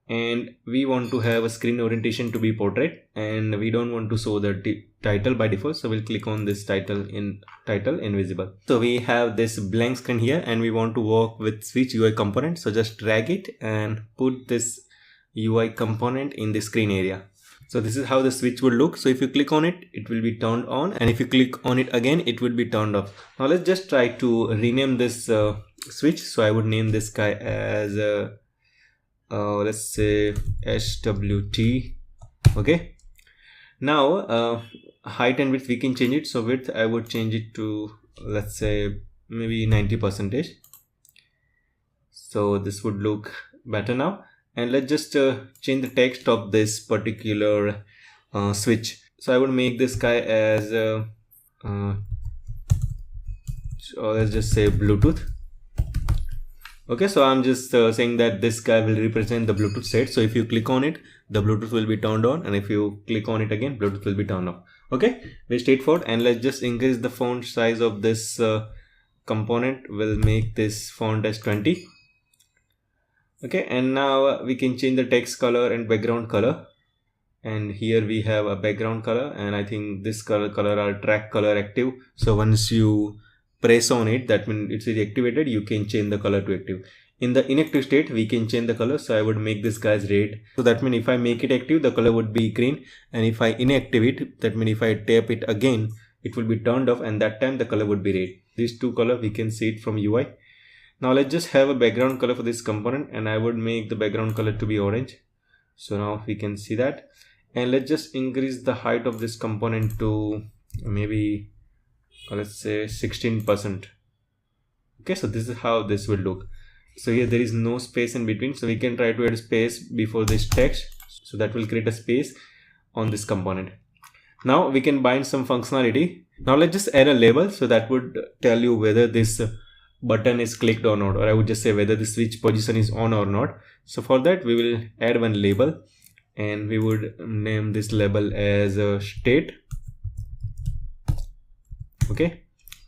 and we want to have a screen orientation to be portrait, and we don't want to show the title by default. So we'll click on this title invisible. So we have this blank screen here and we want to work with switch UI component. So just drag it and put this UI component in the screen area. So this is how the switch would look. So if you click on it, it will be turned on, and if you click on it again, it would be turned off. Now let's just try to rename this switch. So I would name this guy as let's say SWT. Okay. Now height and width we can change it. So width I would change it to, let's say, maybe 90%. So this would look better now. And let's just change the text of this particular switch. So I would make this guy as let's just say Bluetooth. Okay, so I'm just saying that this guy will represent the Bluetooth set. So if you click on it, the Bluetooth will be turned on, and if you click on it again, Bluetooth will be turned off. Okay, very straightforward. And let's just increase the font size of this component. We'll make this font as 20. Okay, and now we can change the text color and background color. And here we have a background color, and I think this color are track color active. So once you press on it, that means it's activated, you can change the color to active. In the inactive state, we can change the color. So I would make this guy's red. So that means if I make it active, the color would be green, and if I inactivate it, that means if I tap it again, it will be turned off, and that time the color would be red. These two colors we can see it from UI. Now let's just have a background color for this component, and I would make the background color to be orange. So now we can see that. And let's just increase the height of this component to maybe, let's say 16%. Okay, so this is how this will look. So here there is no space in between, so we can try to add space before this text, so that will create a space on this component. Now we can bind some functionality. Now let's just add a label, so that would tell you whether this button is clicked or not, or I would just say whether the switch position is on or not. So for that we will add one label, and we would name this label as state. Okay,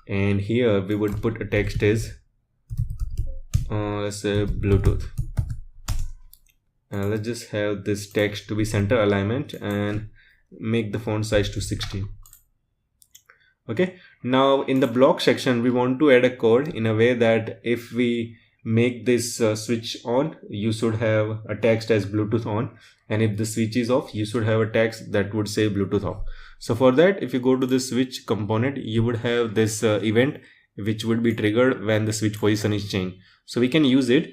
and here we would put a text as let's say Bluetooth. Let's just have this text to be center alignment and make the font size to 16. Okay, now in the block section we want to add a code in a way that if we make this switch on, you should have a text as Bluetooth on, and if the switch is off, you should have a text that would say Bluetooth off. So for that, if you go to the switch component, you would have this event which would be triggered when the switch position is changed. So we can use it.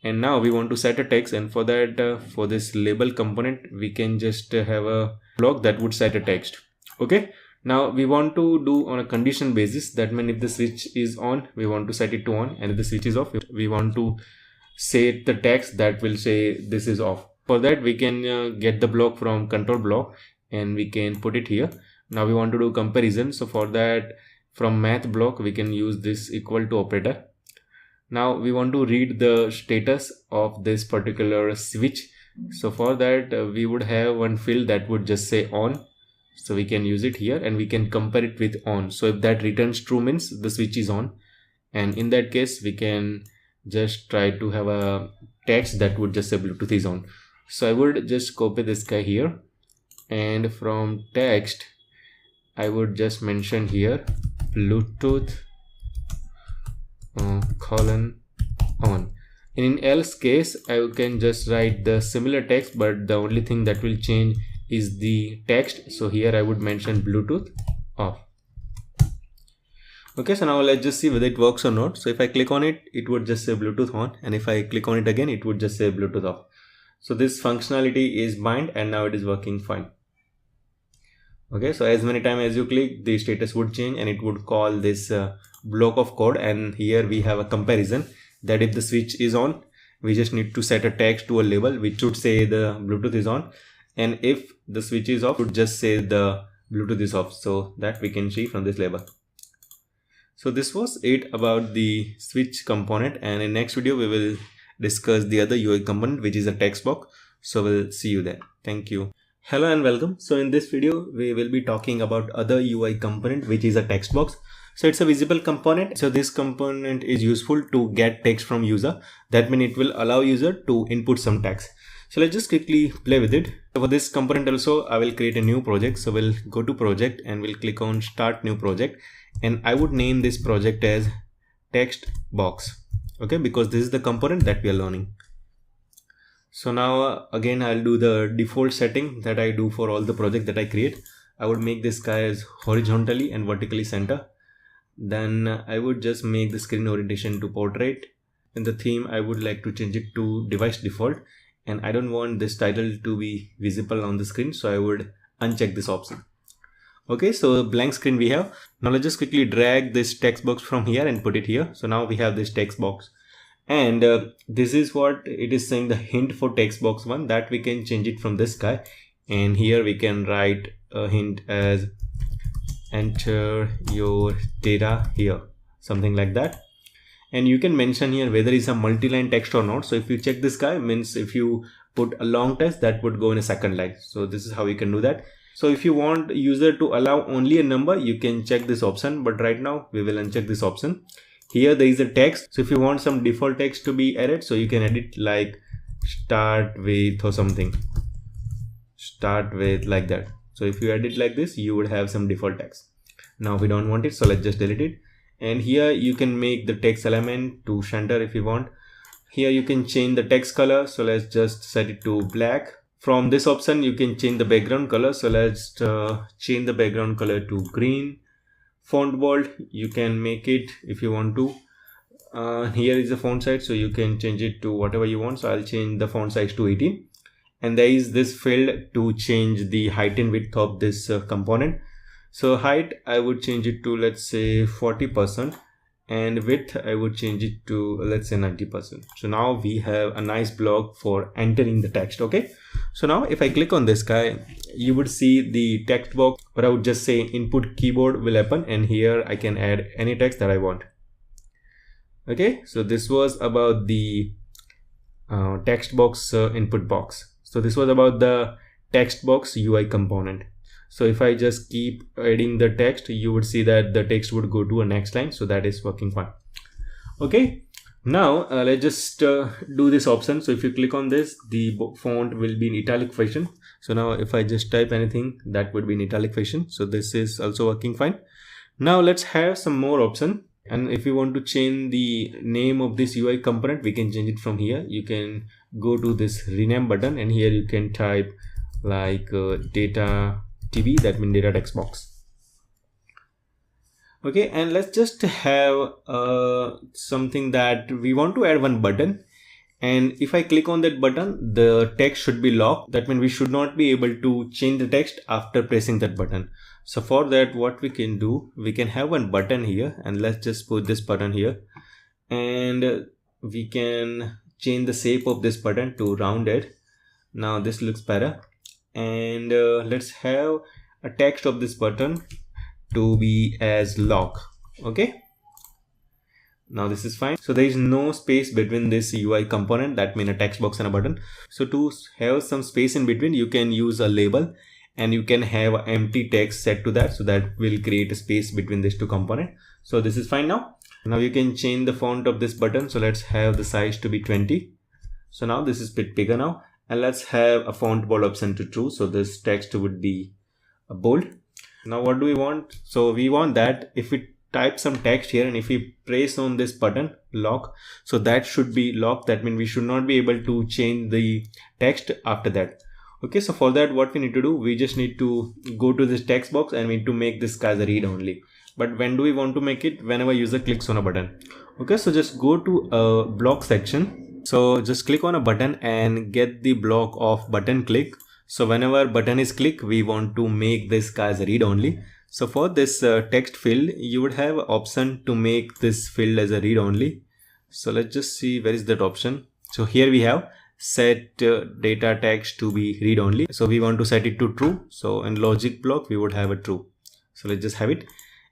And now we want to set a text, and for that for this label component, we can just have a block that would set a text. Okay, now we want to do on a condition basis. That means if the switch is on, we want to set it to on, and if the switch is off, we want to set the text that will say this is off. For that we can get the block from control block, and we can put it here. Now we want to do comparison, so for that from math block we can use this equal to operator. Now we want to read the status of this particular switch. So for that we would have one field that would just say on. So we can use it here, and we can compare it with on. So if that returns true, means the switch is on, and in that case we can just try to have a text that would just say Bluetooth is on. So I would just copy this guy here, and from text I would just mention here Bluetooth colon on. And in else case I can just write the similar text, but the only thing that will change is the text. So here I would mention Bluetooth off. Okay, so now let's just see whether it works or not. So if I click on it, it would just say Bluetooth on, and if I click on it again, it would just say Bluetooth off. So this functionality is bind, and now it is working fine. Okay, so as many times as you click, the status would change, and it would call this block of code. And here we have a comparison that if the switch is on, we just need to set a text to a label which should say the Bluetooth is on, and if the switch is off, it would just say the Bluetooth is off. So that we can see from this label. So this was it about the switch component, and in next video we will discuss the other UI component, which is a text box. So we'll see you there. Thank you. Hello and welcome. So in this video we will be talking about other UI component, which is a text box. So it's a visible component. So this component is useful to get text from user. That means it will allow user to input some text. So let's just quickly play with it. For this component also, I will create a new project. So we'll go to project and we'll click on start new project, and I would name this project as text box. Okay, because this is the component that we are learning. So now again I'll do the default setting that I do for all the project that I create. I would make this guy as horizontally and vertically center. Then I would just make the screen orientation to portrait. In the theme I would like to change it to device default, and I don't want this title to be visible on the screen, so I would uncheck this option. Okay, so blank screen we have. Now let's just quickly drag this text box from here and put it here. So now we have this text box, and this is what it is saying, the hint for text box 1, that we can change it from this guy, and here we can write a hint as enter your data here, something like that. and you can mention here whether it's a multi-line text or not. So if you check this guy, means if you put a long text, that would go in a second line. So this is how you can do that. So if you want user to allow only a number, you can check this option, but right now we will uncheck this option. Here there is a text, so if you want some default text to be added, so you can edit like start with or something, start with like that. So if you edit like this, you would have some default text. Now we don't want it, so let's just delete it. And here you can make the text element to center if you want. Here you can change the text color, so let's just set it to black. From this option you can change the background color, so let's change the background color to green. Font bold, you can make it if you want to. Here is the font size, so you can change it to whatever you want. So I'll change the font size to 18, and there is this field to change the height and width of this component. So height I would change it to, let's say, 40%, and width I would change it to, let's say, 90%. So now we have a nice block for entering the text. Okay, so now if I click on this guy, you would see the text box, or I would just say input keyboard will happen, and here I can add any text that I want. Okay, so this was about the text box input box. So this was about the text box UI component. So if I just keep adding the text, you would see that the text would go to a next line. So that is working fine. Okay, now let's just do this option. So if you click on this, the font will be in italic fashion. So now if I just type anything, that would be in italic fashion. So this is also working fine. Now let's have some more option. And if you want to change the name of this UI component, we can change it from here. You can go to this rename button, and here you can type like data TV, that means data text box. Okay, and let's just have something that we want to add one button, and if I click on that button, the text should be locked. That means we should not be able to change the text after pressing that button. So for that, what we can do, we can have one button here, and let's just put this button here, and we can change the shape of this button to rounded. Now this looks better. And let's have a text of this button to be as lock. Okay, now this is fine. So there is no space between this UI component, that means a text box and a button. So to have some space in between, you can use a label, and you can have empty text set to that, so that will create a space between these two components. So this is fine now. Now you can change the font of this button, so let's have the size to be 20. So now this is a bit bigger now. And let's have a font bold option to true, so this text would be bold. Now what do we want? So we want that if we type some text here, and if we press on this button lock, so that should be locked. That means we should not be able to change the text after that. Okay, so for that, what we need to do, we just need to go to this text box, and we need to make this as a read only. But when do we want to make it? Whenever user clicks on a button. Okay, so just go to a block section. So just click on a button and get the block of button click. So whenever button is click, we want to make this as a read only. So for this text field, you would have option to make this field as a read only. So let's just see where is that option. So here we have set data text to be read only. So we want to set it to true. So in logic block, we would have a true. So let's just have it.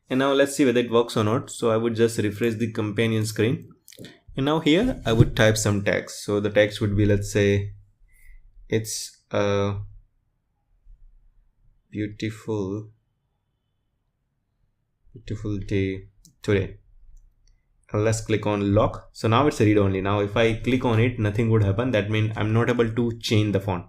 And now let's see whether it works or not. So I would just refresh the companion screen. And now here I would type some text. So the text would be, let's say, it's a beautiful day today. And let's click on lock. So now it's a read only. Now if I click on it, nothing would happen. That means I'm not able to change the font.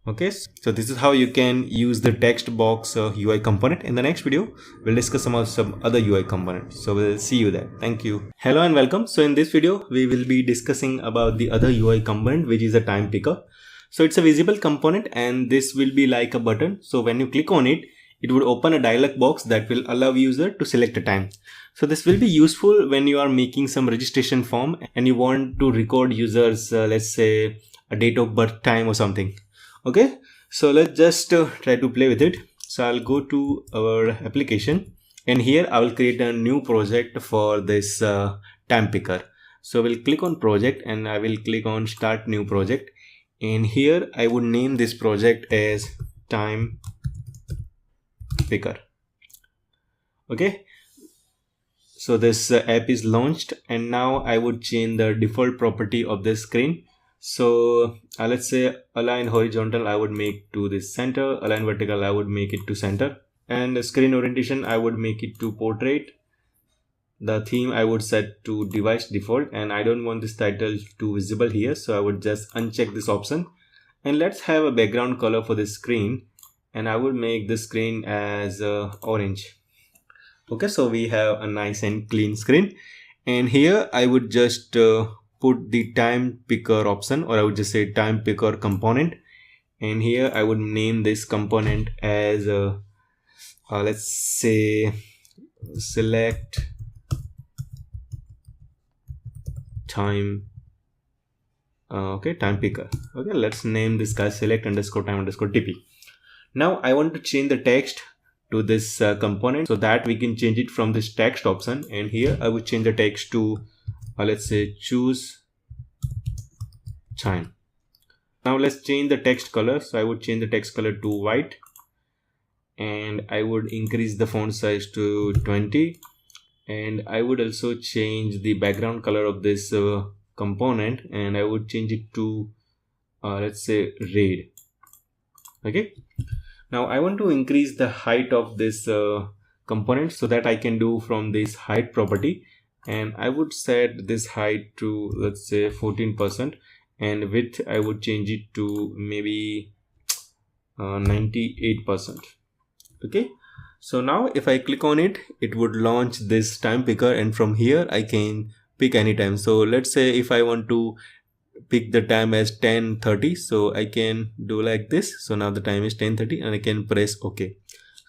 Okay, so this is how you can use the text box UI component. In the next video, we'll discuss some other UI components. So we'll see you there. Thank you. Hello and welcome. So in this video, we will be discussing about the other UI component, which is a time picker. So it's a visible component, and this will be like a button. So when you click on it, it would open a dialog box that will allow user to select a time. So this will be useful when you are making some registration form and you want to record users, let's say a date of birth time or something. Okay, so let's just try to play with it. So I'll go to our application, and here I will create a new project for this time picker. So we'll click on project, and I will click on start new project, and here I would name this project as time picker. Okay, So this app is launched, and now I would change the default property of the screen. So let's say align horizontal, I would make to this center, align vertical, I would make it to center, and screen orientation, I would make it to portrait. The theme I would set to device default, and I don't want this title to visible here, so I would just uncheck this option. And let's have a background color for this screen, and I would make the screen as orange. Okay, so we have a nice and clean screen, and here I would just put the time picker option, or I would just say time picker component, and here I would name this component as let's say select time time picker. Okay, let's name this guy select underscore time underscore tp. Now I want to change the text to this component, so that we can change it from this text option, and here I would change the text to let's say choose time. Now let's change the text color, so I would change the text color to white, and I would increase the font size to 20, and I would also change the background color of this component, and I would change it to let's say red. Okay, now I want to increase the height of this component, so that I can do from this height property, and I would set this height to let's say 14%, and width I would change it to maybe 98%. Okay, so now if I click on it, it would launch this time picker, and from here I can pick any time. So let's say if I want to pick the time as 10:30, so I can do like this. So now the time is 10:30, and I can press OK.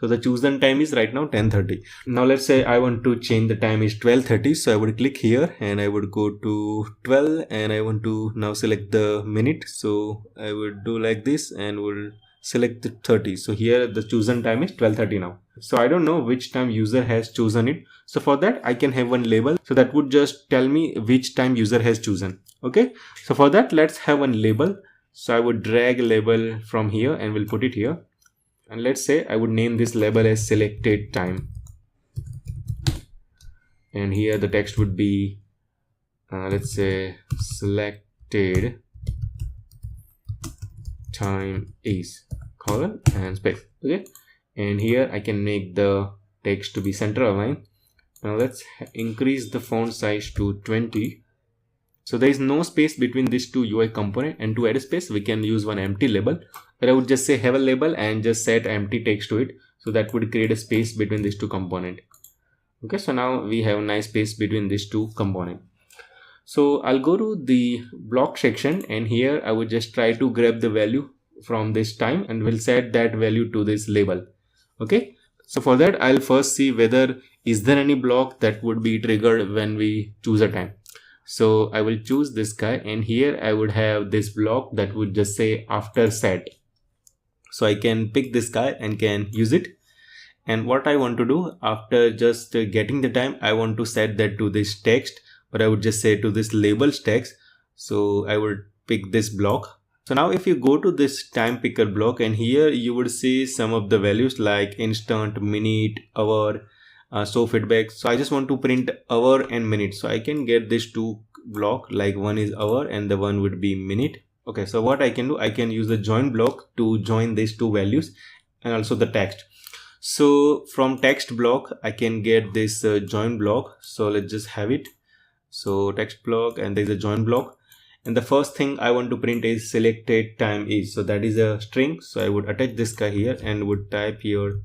So the chosen time is right now 10:30. Now let's say I want to change the time is 12:30, so I would click here and I would go to 12, and I want to now select the minute, so I would do like this and will select the 30. So here the chosen time is 12:30 now. So I don't know which time user has chosen it, so for that I can have one label, so that would just tell me which time user has chosen. Okay, so for that let's have one label. So I would drag label from here and we'll put it here, and let's say I would name this label as selected time, and here the text would be let's say selected time is colon and space. Okay, and here I can make the text to be center aligned. Now let's increase the font size to 20. So there is no space between these two UI component, and to add a space we can use one empty label, but I would just say have a label and just set empty text to it, so that would create a space between these two component. Okay, so now we have a nice space between these two component. So I'll go to the block section, and here I would just try to grab the value from this time and we'll set that value to this label. Okay, so for that I'll first see whether is there any block that would be triggered when we choose a time. So I will choose this guy, and here I would have this block that would just say after set. So I can pick this guy and can use it. And what I want to do after just getting the time, I want to set that to this text, but I would just say to this labels text. So I would pick this block. So now if you go to this time picker block, and here you would see some of the values like instant, minute, hour, show feedback. So I just want to print hour and minute, so I can get this two block, like one is hour and the one would be minute. Okay, so what I can do, I can use the join block to join these two values and also the text. So from text block I can get this join block. So let's just have it. So text block, and there's a join block, and the first thing I want to print is selected time is, so that is a string. So I would attach this guy here and would type here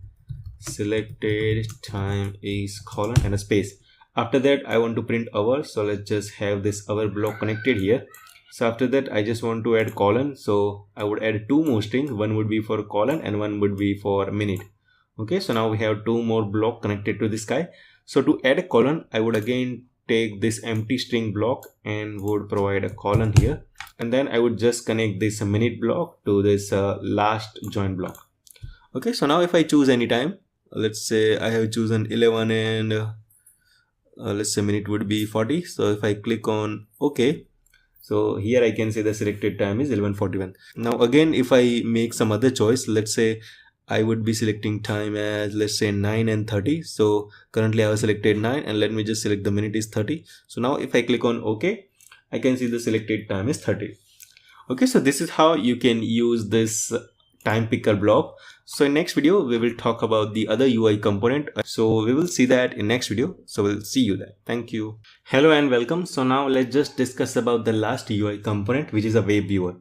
selected time is colon and a space. After that I want to print hour, so let's just have this hour block connected here. So after that I just want to add colon, so I would add two more strings, one would be for colon and one would be for minute. Okay, so now we have two more block connected to this guy. So to add a colon, I would again take this empty string block and would provide a colon here, and then I would just connect this minute block to this last join block. Okay, so now if I choose any time, let's say I have chosen 11 and let's say minute would be 40. So if I click on OK, so here I can say the selected time is 11:41. Now again, if I make some other choice, let's say I would be selecting time as, let's say, 9 and 30. So currently I have selected 9, and let me just select the minute is 30. So now if I click on OK, I can see the selected time is 30. Okay, so this is how you can use this time picker block. So in next video, we will talk about the other UI component. So we will see that in next video. So we'll see you there. Thank you. Hello and welcome. So now let's just discuss about the last UI component, which is a web viewer.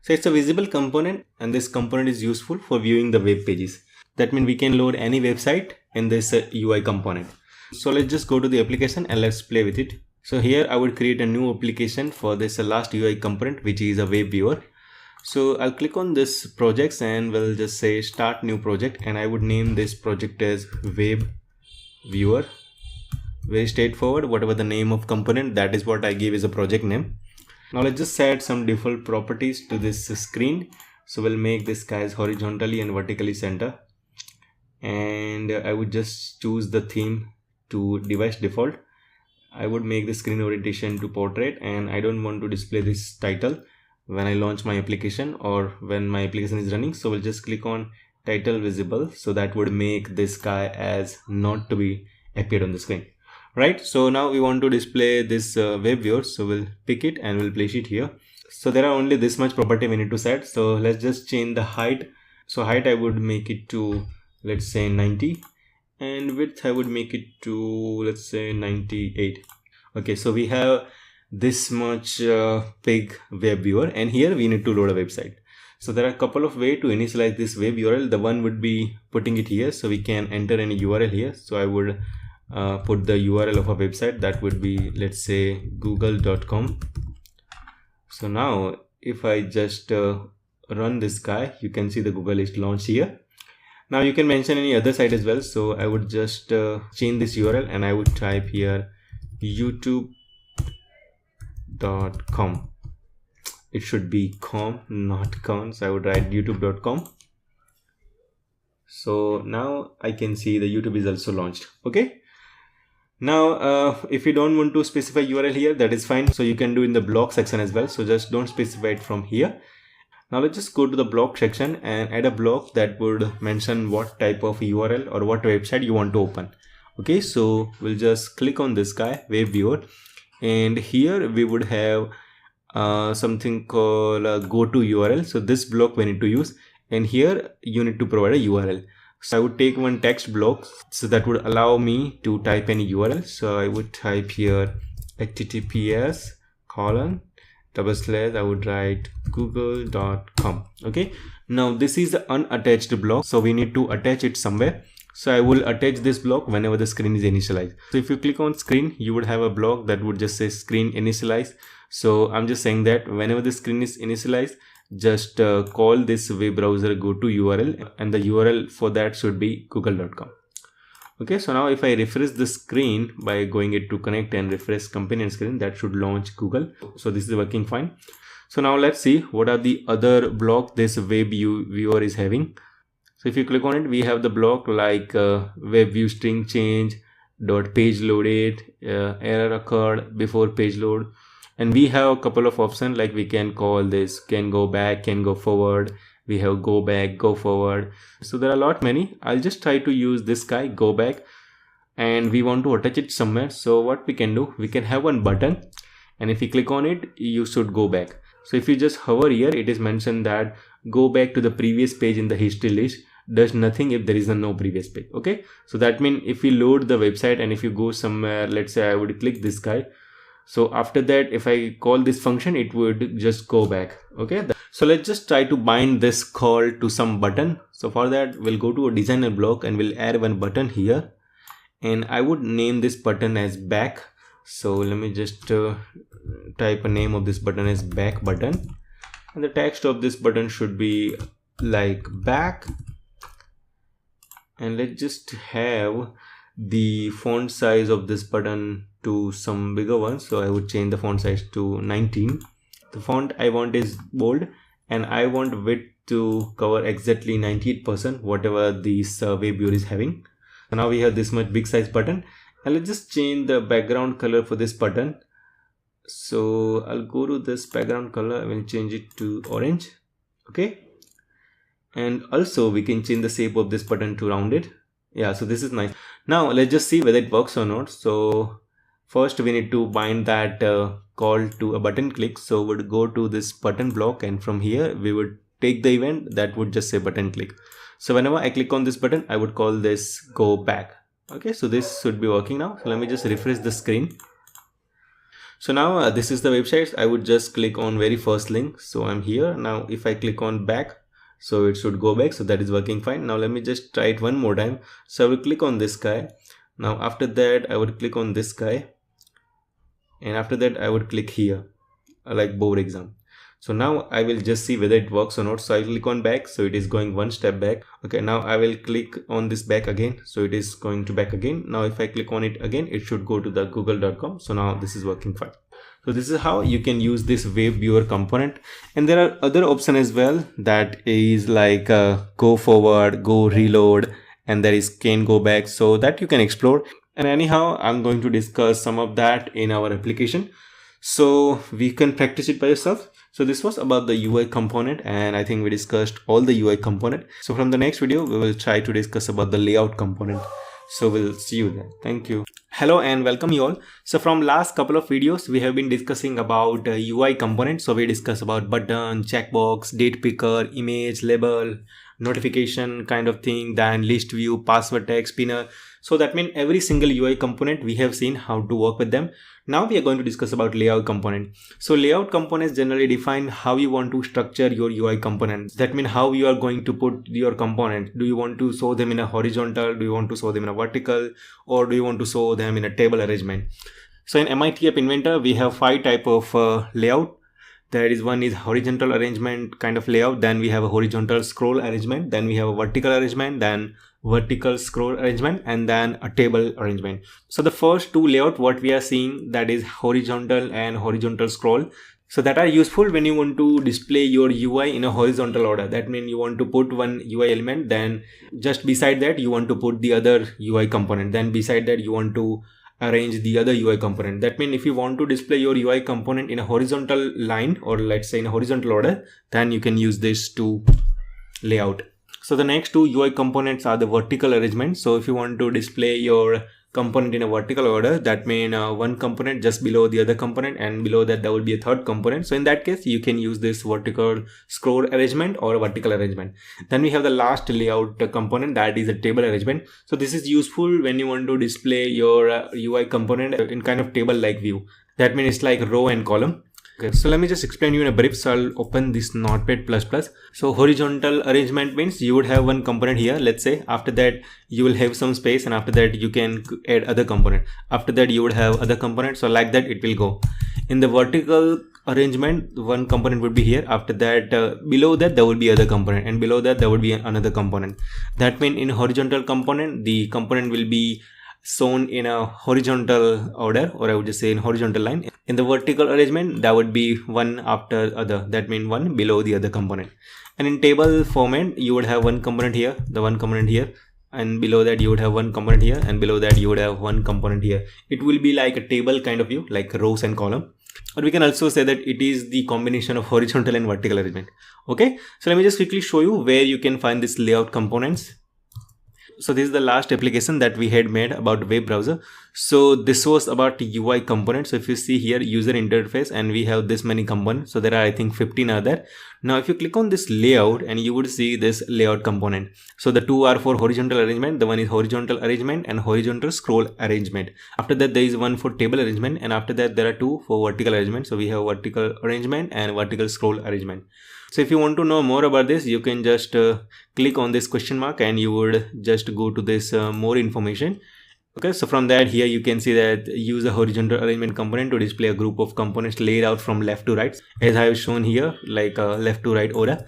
So it's a visible component, and this component is useful for viewing the web pages. That means we can load any website in this UI component. So let's just go to the application and let's play with it. So here I would create a new application for this last UI component, which is a web viewer. So I'll click on this projects and we'll just say start new project, and I would name this project as web viewer. Very straightforward. Whatever the name of component, that is what I give as a project name. Now let's just set some default properties to this screen. So we'll make this guy as horizontally and vertically center, and I would just choose the theme to device default. I would make the screen orientation to portrait, and I don't want to display this title when I launch my application or when my application is running. So we'll just click on title visible. So that would make this guy as not to be appeared on the screen. Right, so now we want to display this web viewer, so we'll pick it and we'll place it here. So there are only this much property we need to set. So let's just change the height. So height I would make it to, let's say, 90, and width I would make it to, let's say, 98. Okay, so we have this much big web viewer, and here we need to load a website. So there are a couple of ways to initialize this web URL. The one would be putting it here, so we can enter any URL here. So I would put the URL of a website. That would be, let's say, google.com. So now if I just run this guy, you can see the Google is launched here. Now you can mention any other site as well. So I would just change this URL and I would type here youtube.com. It should be com, not con. So I would write youtube.com. So now I can see the YouTube is also launched. Okay. Now, if you don't want to specify URL here, that is fine. So you can do in the blog section as well. So just don't specify it from here. Now let's just go to the blog section and add a blog that would mention what type of URL or what website you want to open. Okay, so we'll just click on this guy, web viewer, and here we would have something called go to URL. So this block we need to use, and here you need to provide a URL. So I would take one text block, so that would allow me to type any URL. So I would type here https:// I would write google.com. Okay, now this is the unattached block, so we need to attach it somewhere. So I will attach this block whenever the screen is initialized. So if you click on screen, you would have a block that would just say screen initialize. So I'm just saying that whenever the screen is initialized, just call this web browser go to URL, and the URL for that should be google.com. Okay, so now if I refresh the screen by going it to connect and refresh companion screen, that should launch Google. So this is working fine. So now let's see what are the other block this web viewer is having. So if you click on it, we have the block like web view string change, dot page loaded, error occurred before page load. And we have a couple of options, like we can call this can go back, can go forward. We have go back, go forward. So there are a lot many. I'll just try to use this guy, go back, and we want to attach it somewhere. So what we can do, we can have one button, and if you click on it, you should go back. So if you just hover here, it is mentioned that go back to the previous page in the history list. Does nothing if there is no previous page. Okay, so that means if we load the website and if you go somewhere, let's say I would click this guy. So after that, if I call this function, it would just go back. Okay, so let's just try to bind this call to some button. So for that, we'll go to a designer block and we'll add one button here, and I would name this button as back. So let me just type a name of this button as back button, and the text of this button should be like back, and let's just have the font size of this button to some bigger one. So I would change the font size to 19. The font I want is bold, and I want width to cover exactly 98%, whatever this web viewer is having. So now we have this much big size button, and let's just change the background color for this button. So I'll go to this background color, I will change it to orange. Okay, And also we can change the shape of this button to rounded. Yeah, so this is nice. Now let's just see whether it works or not. So first we need to bind that call to a button click. So we'll go to this button block, and from here we would take the event that would just say button click. So whenever I click on this button, I would call this go back. Okay, so this should be working now. So let me just refresh the screen. So now this is the website. I would just click on very first link. So I'm here. Now if I click on back, so it should go back. So that is working fine. Now let me just try it one more time. So I will click on this guy. Now after that I would click on this guy, and after that I would click here like board exam. So now I will just see whether it works or not. So I click on back, so it is going one step back. Okay, now I will click on this back again, so it is going to back again. Now if I click on it again, it should go to the google.com. So now this is working fine. So this is how you can use this web viewer component. And there are other options as well, that is like go forward, go reload, and there is can go back, so that you can explore. And anyhow, I'm going to discuss some of that in our application, so we can practice it by yourself. So this was about the UI component, and I think we discussed all the UI component. So from the next video, we will try to discuss about the layout component. So we'll see you then. Thank you. Hello and welcome you all. So from last couple of videos, we have been discussing about UI components. So we discussed about button, checkbox, date picker, image, label, notification kind of thing, then list view, password tag, spinner. So that means every single UI component we have seen how to work with them. Now we are going to discuss about layout component. So layout components generally define how you want to structure your UI components. That means how you are going to put your component. Do you want to show them in a horizontal? Do you want to show them in a vertical? Or do you want to show them in a table arrangement? So in MIT App Inventor, we have 5 types of layout. There is one is horizontal arrangement kind of layout. Then we have a horizontal scroll arrangement. Then we have a vertical arrangement. Then vertical scroll arrangement, and then a table arrangement. So the first two layout what we are seeing, that is horizontal and horizontal scroll. So that are useful when you want to display your UI in a horizontal order. That means you want to put one UI element, then just beside that you want to put the other UI component, then beside that you want to arrange the other UI component. That means if you want to display your UI component in a horizontal line, or let's say in a horizontal order, then you can use this to layout. So the next two UI components are the vertical arrangement. So if you want to display your component in a vertical order, that means one component just below the other component, and below that there will be a third component. So in that case, you can use this vertical scroll arrangement or a vertical arrangement. Then we have the last layout component, that is a table arrangement. So this is useful when you want to display your UI component in kind of table like view. That means it's like row and column. Okay, so let me just explain you in a brief. So I'll open this Notepad++. So horizontal arrangement means you would have one component here, let's say. After that you will have some space, and after that you can add other component. After that you would have other component. So like that it will go. In the vertical arrangement, one component would be here. After that below that there would be other component, and below that there would be another component. That means in horizontal component, the component will be shown in a horizontal order, or I would just say in horizontal line. In the vertical arrangement, that would be one after other. That means one below the other component. And in table format, you would have one component here, the one component here, and below that you would have one component here, and below that you would have one component here. It will be like a table kind of view, like rows and column. Or we can also say that it is the combination of horizontal and vertical arrangement. Okay, so let me just quickly show you where you can find this layout components. So this is the last application that we had made about web browser. So this was about UI components. So if you see here, user interface, and we have this many components. So there are, I think 15 are there. Now if you click on this layout, and you would see this layout component. So the two are for horizontal arrangement. The one is horizontal arrangement and horizontal scroll arrangement. After that there is one for table arrangement, and after that there are two for vertical arrangement. So we have vertical arrangement and vertical scroll arrangement. So if you want to know more about this, you can just click on this question mark, and you would just go to this more information. Okay, so from that here you can see that use a horizontal arrangement component to display a group of components laid out from left to right, as I have shown here, like a left to right order.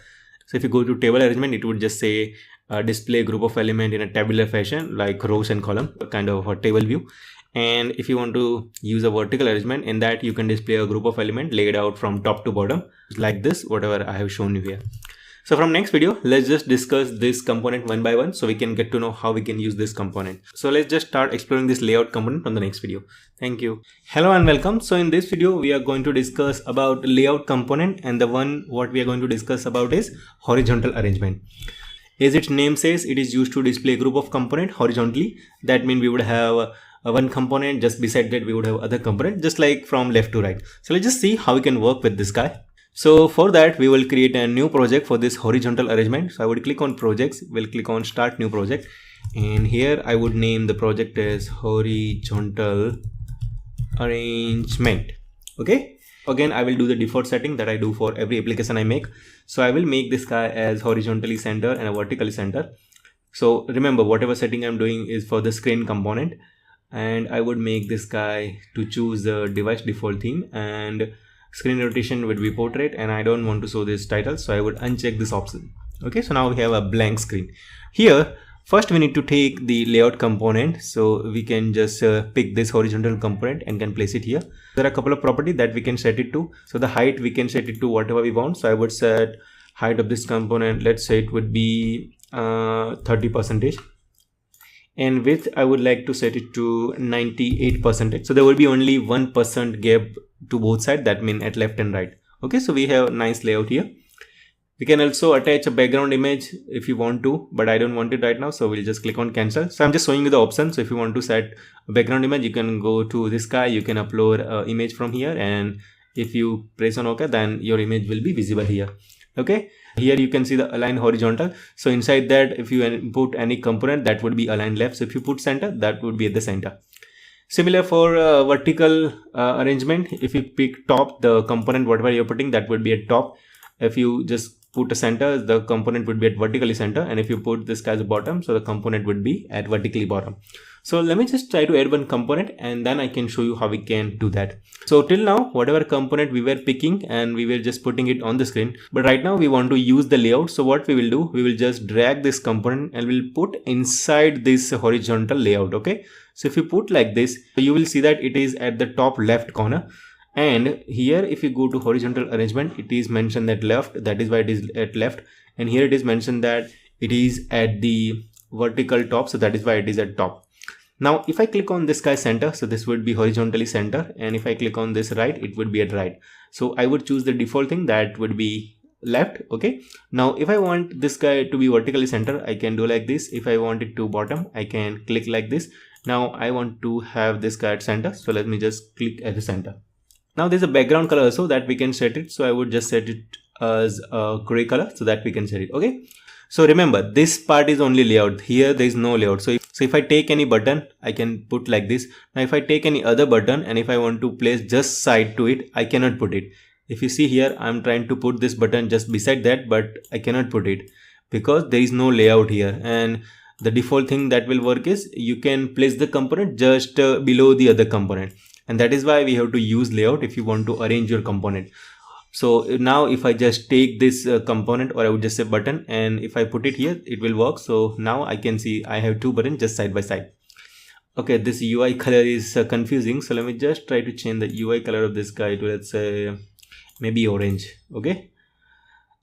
So if you go to table arrangement, it would just say display a group of element in a tabular fashion, like rows and column, kind of a table view. And if you want to use a vertical arrangement, in that you can display a group of element laid out from top to bottom, like this, whatever I have shown you here. So from next video, let's just discuss this component one by one so we can get to know how we can use this component. So let's just start exploring this layout component on the next video. Thank you. Hello and welcome. So in this video, we are going to discuss about layout component, and the one what we are going to discuss about is horizontal arrangement. As its name says, it is used to display a group of component horizontally. That means we would have one component, just beside that we would have other component, just like from left to right. So let's just see how we can work with this guy. So for that, we will create a new project for this horizontal arrangement. So I would click on projects, we'll click on start new project, and here I would name the project as horizontal arrangement. Okay, again I will do the default setting that I do for every application I make. So I will make this guy as horizontally center and a vertically center. So remember, whatever setting I'm doing is for the screen component, and I would make this guy to choose the device default theme, and screen rotation would be portrait, and I don't want to show this title, so I would uncheck this option. Okay, so now we have a blank screen. Here first we need to take the layout component, so we can just pick this horizontal component and can place it here. There are a couple of properties that we can set it to. So the height, we can set it to whatever we want. So I would set height of this component, let's say it would be 30%, and width I would like to set it to 98%. So there will be only 1% gap to both sides, that means at left and right. Okay, so we have a nice layout here. We can also attach a background image if you want to, but I don't want it right now, so we'll just click on cancel. So I'm just showing you the options. So if you want to set a background image, you can go to this guy, you can upload an image from here, and if you press on OK, then your image will be visible here. Okay, here you can see the align horizontal. So inside that, if you input any component, that would be aligned left. So if you put center, that would be at the center. Similar for vertical arrangement, if you pick top, the component whatever you're putting, that would be at top. If you just put a center, the component would be at vertically center, and if you put this guy as a bottom, so the component would be at vertically bottom. So let me just try to add one component, and then I can show you how we can do that. So till now, whatever component we were picking, and we were just putting it on the screen, but right now we want to use the layout. So what we will do, we will just drag this component and we'll put inside this horizontal layout. Okay, so if you put like this, you will see that it is at the top left corner. And here if you go to horizontal arrangement, it is mentioned that left, that is why it is at left, and here it is mentioned that it is at the vertical top, so that is why it is at top. Now if I click on this guy center, so this would be horizontally center, and if I click on this right, it would be at right. So I would choose the default thing, that would be left. Okay, now if I want this guy to be vertically center, I can do like this. If I want it to bottom, I can click like this. Now I want to have this guy at center, so let me just click at the center. Now there's a background color also that we can set it. So I would just set it as a gray color so that we can set it. Okay, so remember, this part is only layout. Here there is no layout. So if I take any button, I can put like this. Now if I take any other button, and if I want to place just side to it, I cannot put it. If you see here, I'm trying to put this button just beside that, but I cannot put it because there is no layout here. And the default thing that will work is you can place the component just below the other component. And that is why we have to use layout if you want to arrange your component. So now if I just take this component, or I would just say button, and if I put it here, it will work. So now I can see I have two buttons just side by side. Okay, this UI color is confusing. So let me just try to change the UI color of this guy to, let's say, maybe orange. Okay,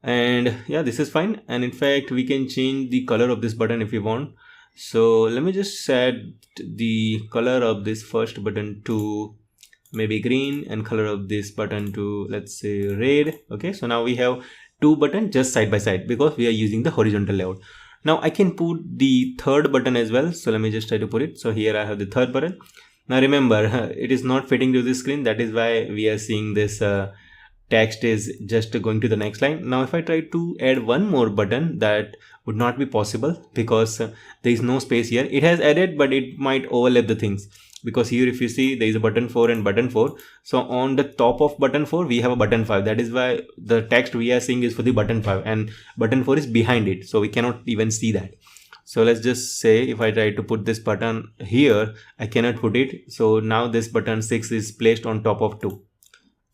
and yeah, this is fine. And in fact, we can change the color of this button if you want. So let me just set the color of this first button to maybe green, and color of this button to, let's say, red. Okay, so now we have two buttons just side by side because we are using the horizontal layout. Now I can put the third button as well. So let me just try to put it. So here I have the third button. Now remember, it is not fitting to the screen. That is why we are seeing this text is just going to the next line. Now if I try to add one more button, that would not be possible because there is no space here. It has added, but it might overlap the things, because here if you see, there is a button 4 and button 4. So on the top of button 4 we have a button 5. That is why the text we are seeing is for the button 5, and button 4 is behind it, so we cannot even see that. So let's just say if I try to put this button here, I cannot put it. So now this button 6 is placed on top of 2.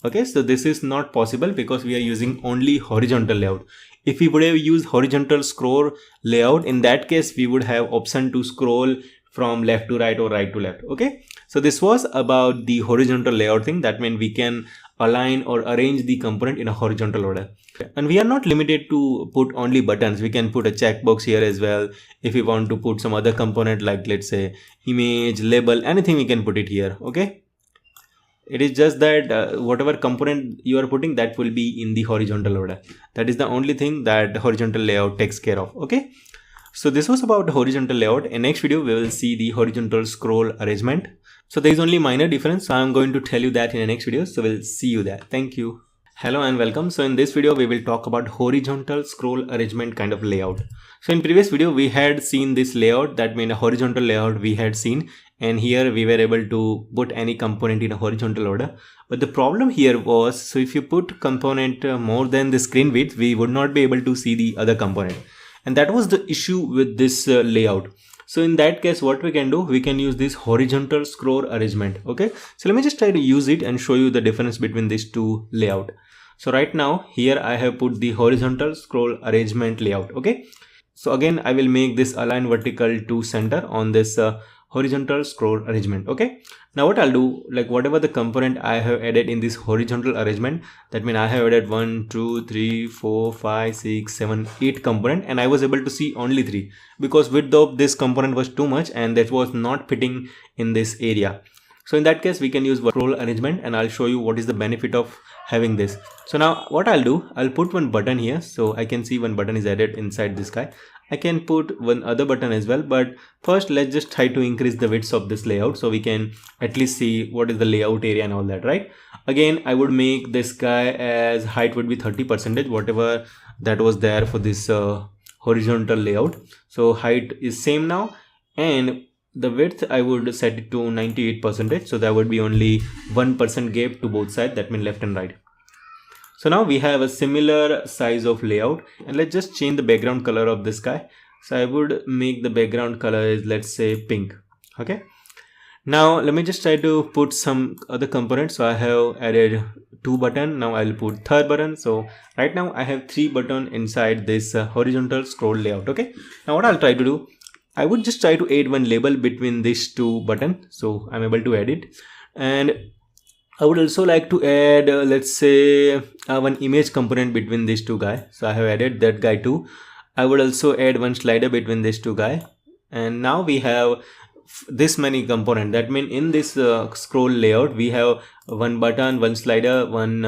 Okay, so this is not possible because we are using only horizontal layout. If we would have used horizontal scroll layout, in that case we would have option to scroll from left to right or right to left. Okay, so this was about the horizontal layout thing. That means we can align or arrange the component in a horizontal order. And we are not limited to put only buttons. We can put a checkbox here as well. If we want to put some other component like, let's say, image, label, anything, we can put it here. Okay. It is just that whatever component you are putting, that will be in the horizontal order. That is the only thing that horizontal layout takes care of. Okay. So this was about horizontal layout. In next video, we will see the horizontal scroll arrangement. So there is only minor difference. So I'm going to tell you that in the next video. So we'll see you there. Thank you. Hello and welcome. So in this video, we will talk about horizontal scroll arrangement kind of layout. So in previous video, we had seen this layout, that means a horizontal layout we had seen. And here we were able to put any component in a horizontal order. But the problem here was, so if you put component more than the screen width, we would not be able to see the other component. And that was the issue with this layout. So in that case, what we can do, we can use this horizontal scroll arrangement. Okay. So let me just try to use it and show you the difference between these two layout. So right now here I have put the horizontal scroll arrangement layout. Okay. So again, I will make this align vertical to center on this horizontal scroll arrangement. Okay. Now what I'll do, like whatever the component I have added in this horizontal arrangement, that means I have added 1, 2, 3, 4, 5, 6, 7, 8 component, and I was able to see only 3 because width of this component was too much and that was not fitting in this area. So in that case, we can use scroll arrangement, and I'll show you what is the benefit of having this. So now what I'll do, I'll put one button here. So I can see one button is added inside this guy. I can put one other button as well, but first let's just try to increase the width of this layout so we can at least see what is the layout area and all that, right? Again, I would make this guy as height would be 30%, whatever that was there for this horizontal layout. So height is same now, and the width I would set it to 98%. So that would be only 1% gap to both sides, that means left and right. So now we have a similar size of layout, and let's just change the background color of this guy. So I would make the background color is, let's say, pink. Okay. Now let me just try to put some other components. So I have added 2 buttons. Now I'll put 3rd button. So right now I have 3 buttons inside this horizontal scroll layout. Okay. Now what I'll try to do, I would just try to add one label between these 2 buttons. So I'm able to add it, and I would also like to add let's say one image component between these 2 guys. So I have added that guy too. I would also add one slider between these 2 guys, and now we have this many component. That means in this scroll layout we have one button, one slider, one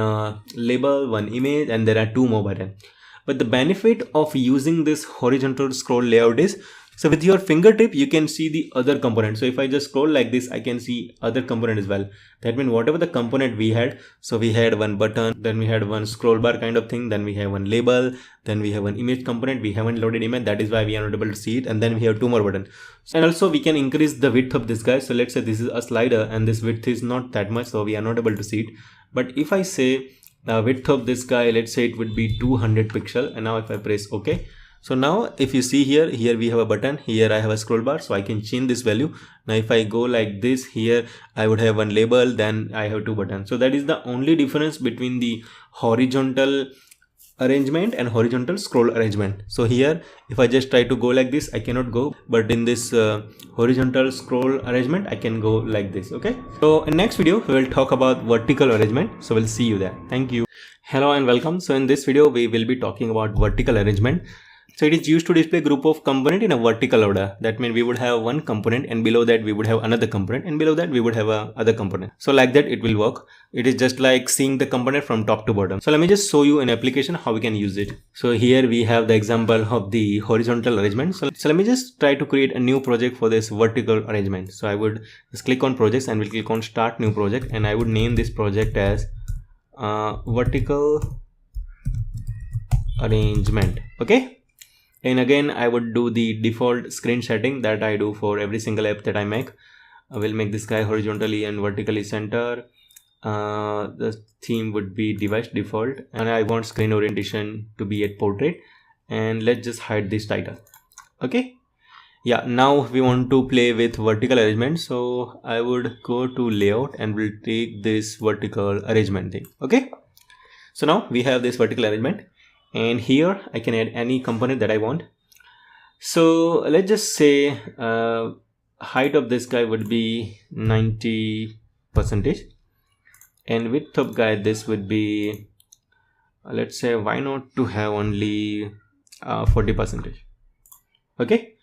label, one image, and there are 2 more buttons. But the benefit of using this horizontal scroll layout is, so with your fingertip, you can see the other component. So if I just scroll like this, I can see other component as well. That means whatever the component we had, so we had one button, then we had one scroll bar kind of thing, then we have one label, then we have one image component. We haven't loaded image, that is why we are not able to see it. And then we have 2 more buttons. And also we can increase the width of this guy. So let's say this is a slider and this width is not that much, so we are not able to see it. But if I say the width of this guy, let's say it would be 200 pixel. And now if I press OK, so now if you see here we have a button, here I have a scroll bar, so I can change this value. Now if I go like this, here I would have one label, then I have 2 buttons. So that is the only difference between the horizontal arrangement and horizontal scroll arrangement. So here if I just try to go like this, I cannot go, but in this horizontal scroll arrangement I can go like this. Okay. So in next video we will talk about vertical arrangement. So we'll see you there. Thank you. Hello and welcome. So in this video we will be talking about vertical arrangement. So it is used to display group of component in a vertical order. That means we would have one component, and below that we would have another component, and below that we would have a other component. So like that it will work. It is just like seeing the component from top to bottom. So let me just show you an application how we can use it. So here we have the example of the horizontal arrangement. So let me just try to create a new project for this vertical arrangement. So I would just click on projects and we'll click on start new project, and I would name this project as vertical arrangement. Okay. And again, I would do the default screen setting that I do for every single app that I make. I will make this guy horizontally and vertically center. The theme would be device default, and I want screen orientation to be at portrait. And let's just hide this title. Okay. Yeah, now we want to play with vertical arrangement. So I would go to layout and we'll take this vertical arrangement thing. Okay. So now we have this vertical arrangement. And here I can add any component that I want. So let's just say height of this guy would be 90%, and width of guide, this would be let's say, why not to have only 40%. Okay,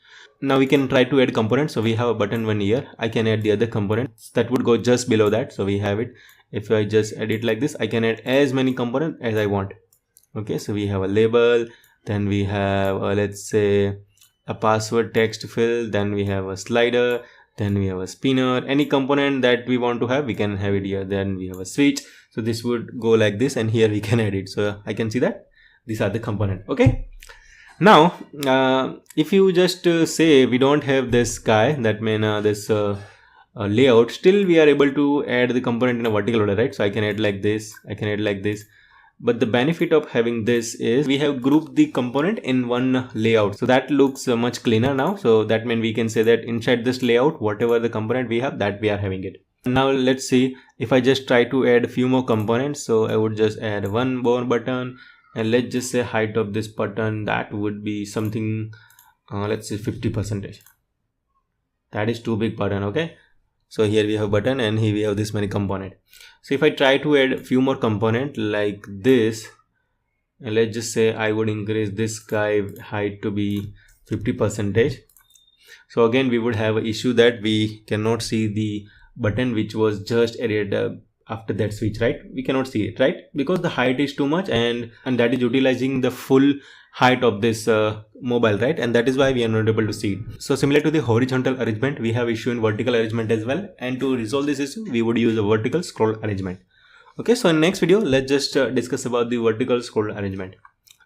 now we can try to add components. So we have a button one here. I can add the other components that would go just below that. So we have it. If I just edit like this, I can add as many components as I want. Okay, so we have a label, then we have let's say a password text fill, then we have a slider, then we have a spinner. Any component that we want to have, we can have it here. Then we have a switch. So this would go like this, and here we can edit. So I can see that these are the component. Okay, now if you just say we don't have this guy, that means this layout, still we are able to add the component in a vertical order, right? So I can add like this, I can add like this. But the benefit of having this is we have grouped the component in one layout, so that looks much cleaner now. So that means we can say that inside this layout, whatever the component we have, that we are having it. Now let's see if I just try to add a few more components. So I would just add one more button, and let's just say height of this button, that would be something let's say 50%. That is too big button. Okay, so here we have button, and here we have this many component. So if I try to add a few more component like this, and let's just say I would increase this guy height to be 50%. So again we would have an issue that we cannot see the button which was just added after that switch, right? We cannot see it, right? Because the height is too much, and that is utilizing the full height of this mobile, right? And that is why we are not able to see it. So similar to the horizontal arrangement, we have issue in vertical arrangement as well, and to resolve this issue we would use a vertical scroll arrangement. Okay, so in next video let's just discuss about the vertical scroll arrangement.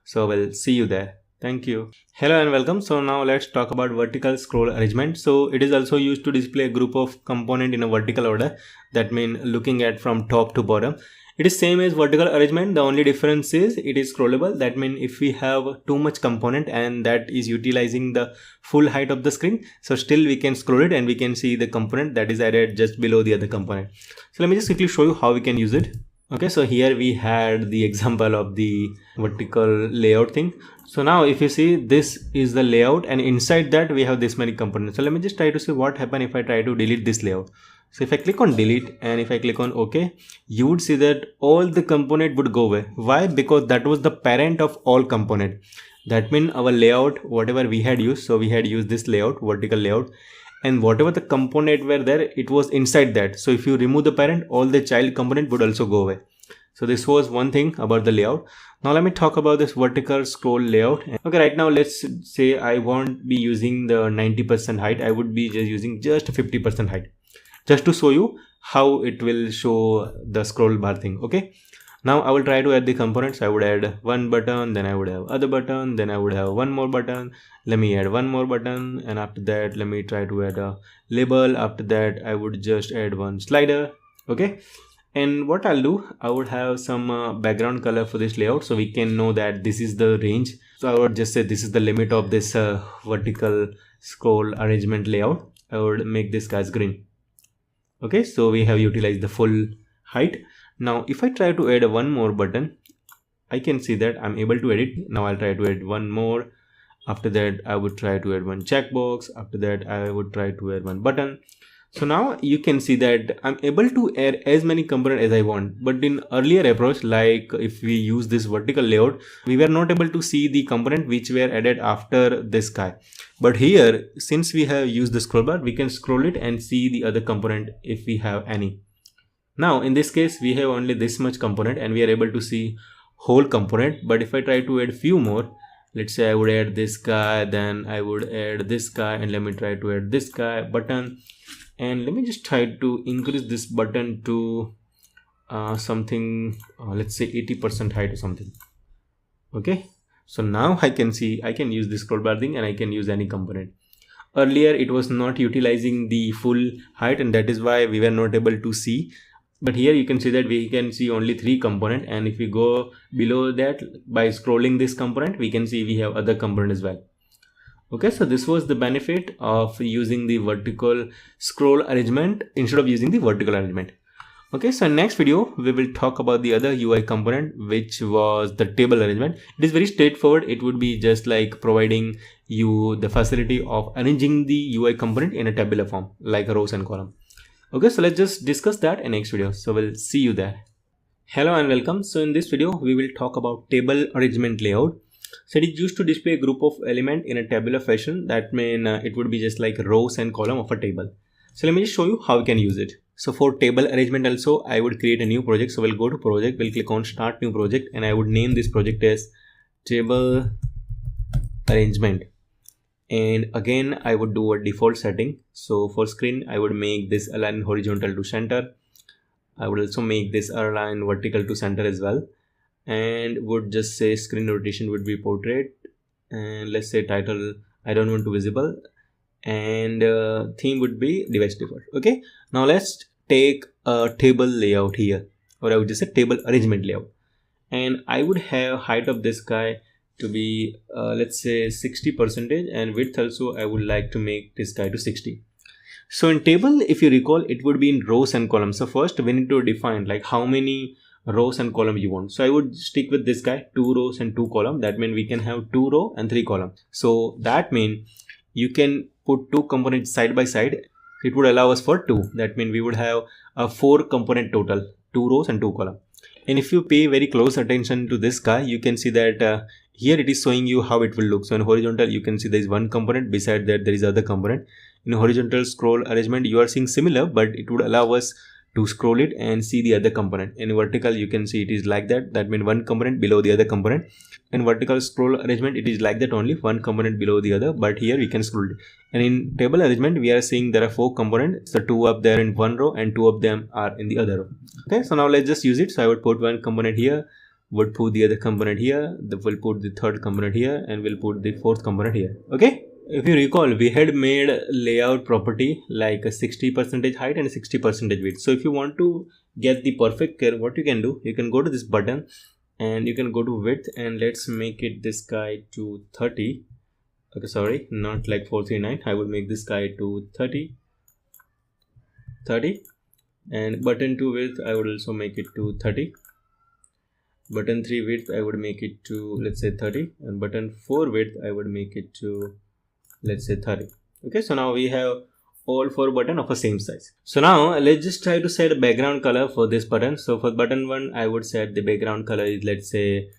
So we'll see you there. Thank you. Hello and welcome. So now let's talk about vertical scroll arrangement. So it is also used to display a group of component in a vertical order. That means looking at from top to bottom. It is same as vertical arrangement. The only difference is it is scrollable. That means if we have too much component and that is utilizing the full height of the screen, so still we can scroll it and we can see the component that is added just below the other component. So let me just quickly show you how we can use it. Okay, so here we had the example of the vertical layout thing. So now if you see, this is the layout, and inside that we have this many components. So let me just try to see what happens if I try to delete this layout. So if I click on delete and if I click on OK, you would see that all the component would go away. Why? Because that was the parent of all component. That means our layout, whatever we had used, so we had used this layout, vertical layout, and whatever the component were there, it was inside that. So if you remove the parent, all the child component would also go away. So this was one thing about the layout. Now let me talk about this vertical scroll layout. Okay, right now let's say I won't be using the 90% height. I would be just using just 50% height, just to show you how it will show the scroll bar thing. Okay, now I will try to add the components. I would add one button, then I would have other button, then I would have one more button. Let me add one more button, and after that let me try to add a label. After that I would just add one slider. Okay, and what I'll do, I would have some background color for this layout, so we can know that this is the range. So I would just say this is the limit of this vertical scroll arrangement layout. I would make this guy's green. Okay, so we have utilized the full height. Now if I try to add one more button, I can see that I'm able to edit. Now I'll try to add one more. After that I would try to add one checkbox. After that I would try to add one button. So now you can see that I'm able to add as many components as I want. But in earlier approach, like if we use this vertical layout, we were not able to see the component which were added after this guy. But here, since we have used the scroll bar, we can scroll it and see the other component if we have any. Now in this case, we have only this much component and we are able to see whole component. But if I try to add few more, let's say I would add this guy, then I would add this guy, and let me try to add this guy button. And let me just try to increase this button to something, let's say 80% height or something. Okay, so now I can see I can use this scroll bar thing and I can use any component. Earlier it was not utilizing the full height, and that is why we were not able to see. But here you can see that we can see only 3 components, and if we go below that by scrolling this component, we can see we have other component as well. Okay, so this was the benefit of using the vertical scroll arrangement instead of using the vertical arrangement. Okay, so in next video we will talk about the other UI component, which was the table arrangement. It is very straightforward. It would be just like providing you the facility of arranging the UI component in a tabular form, like rows and column. Okay, so let's just discuss that in next video. So we'll see you there. Hello and welcome. So in this video we will talk about table arrangement layout. So it is used to display a group of element in a tabular fashion. That means it would be just like rows and column of a table. So let me just show you how we can use it. So for table arrangement also I would create a new project. So we'll go to project, we'll click on start new project, and I would name this project as table arrangement. And again I would do a default setting. So for screen I would make this align horizontal to center. I would also make this align vertical to center as well, and would just say screen rotation would be portrait, and let's say title I don't want to visible, and theme would be device default. Okay, now let's take a table layout here, or I would just say table arrangement layout, and I would have height of this guy to be let's say 60%, and width also I would like to make this guy to 60. So in table, if you recall, it would be in rows and columns. So first we need to define like how many rows and column you want. So I would stick with this guy, 2 rows and 2 column. That means we can have 2 row and 3 column. So that means you can put 2 components side by side. It would allow us for 2. That means we would have a 4 component total, 2 rows and 2 column. And if you pay very close attention to this guy, you can see that here it is showing you how it will look. So in horizontal, you can see there is one component. Beside that, there is other component. In horizontal scroll arrangement, you are seeing similar, but it would allow us to scroll it and see the other component. In vertical, you can see it is like that. That means one component below the other component. In vertical scroll arrangement, it is like that only, one component below the other, but here we can scroll it. And in table arrangement, we are seeing there are 4 components. So 2 up there in one row and 2 of them are in the other row. Okay, so now let's just use it. So I would put one component here, would put the other component here, we'll put the third component here, and we'll put the fourth component here. Okay, if you recall, we had made layout property like a 60% height and 60% width. So if you want to get the perfect curve, what you can do, you can go to this button and you can go to width, and let's make it this guy to 30. Okay, sorry, not like 439. I would make this guy to 30, and button 2 width I would also make it to 30. Button 3 width I would make it to, let's say, 30, and button 4 width I would make it to, let's say, 30. Okay, so now we have all 4 buttons of the same size. So now let's just try to set a background color for this button. So for button 1 I would set the background color is, let's say,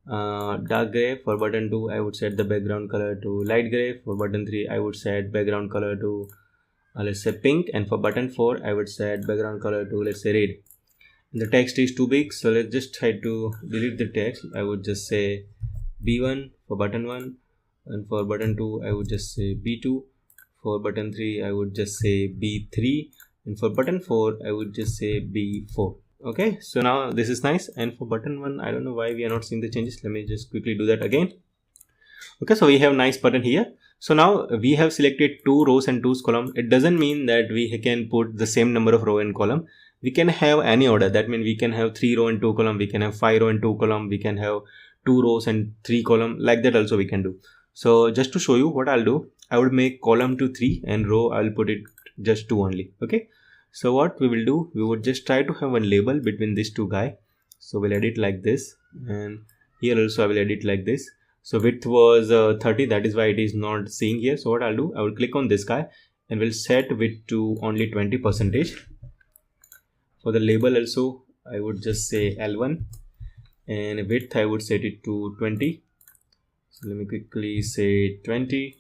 dark gray. For button 2 I would set the background color to light gray. For button 3 I would set background color to let's say pink, and for button 4 I would set background color to, let's say, red. The text is too big, so let's just try to delete the text. I would just say B1 for button 1, and for button 2 I would just say B2. For button 3 I would just say B3, and for button 4 I would just say B4. Okay, so now this is nice. And for button 1, I don't know why we are not seeing the changes. Let me just quickly do that again. Okay, so we have nice button here. So now we have selected 2 rows and 2 columns. It doesn't mean that we can put the same number of row and column. We can have any order. That means we can have 3 row and 2 column, we can have 5 row and 2 column, we can have 2 rows and 3 column, like that also we can do. So just to show you what I'll do, I would make column to 3 and row I'll put it just 2 only. Okay, so what we will do, we would just try to have one label between these two guys. So we'll edit like this, and here also I will edit like this. So width was 30, that is why it is not seeing here. So what I'll do, I will click on this guy and we'll set width to only 20%. For the label also I would just say L1, and width I would set it to 20. So let me quickly say 20.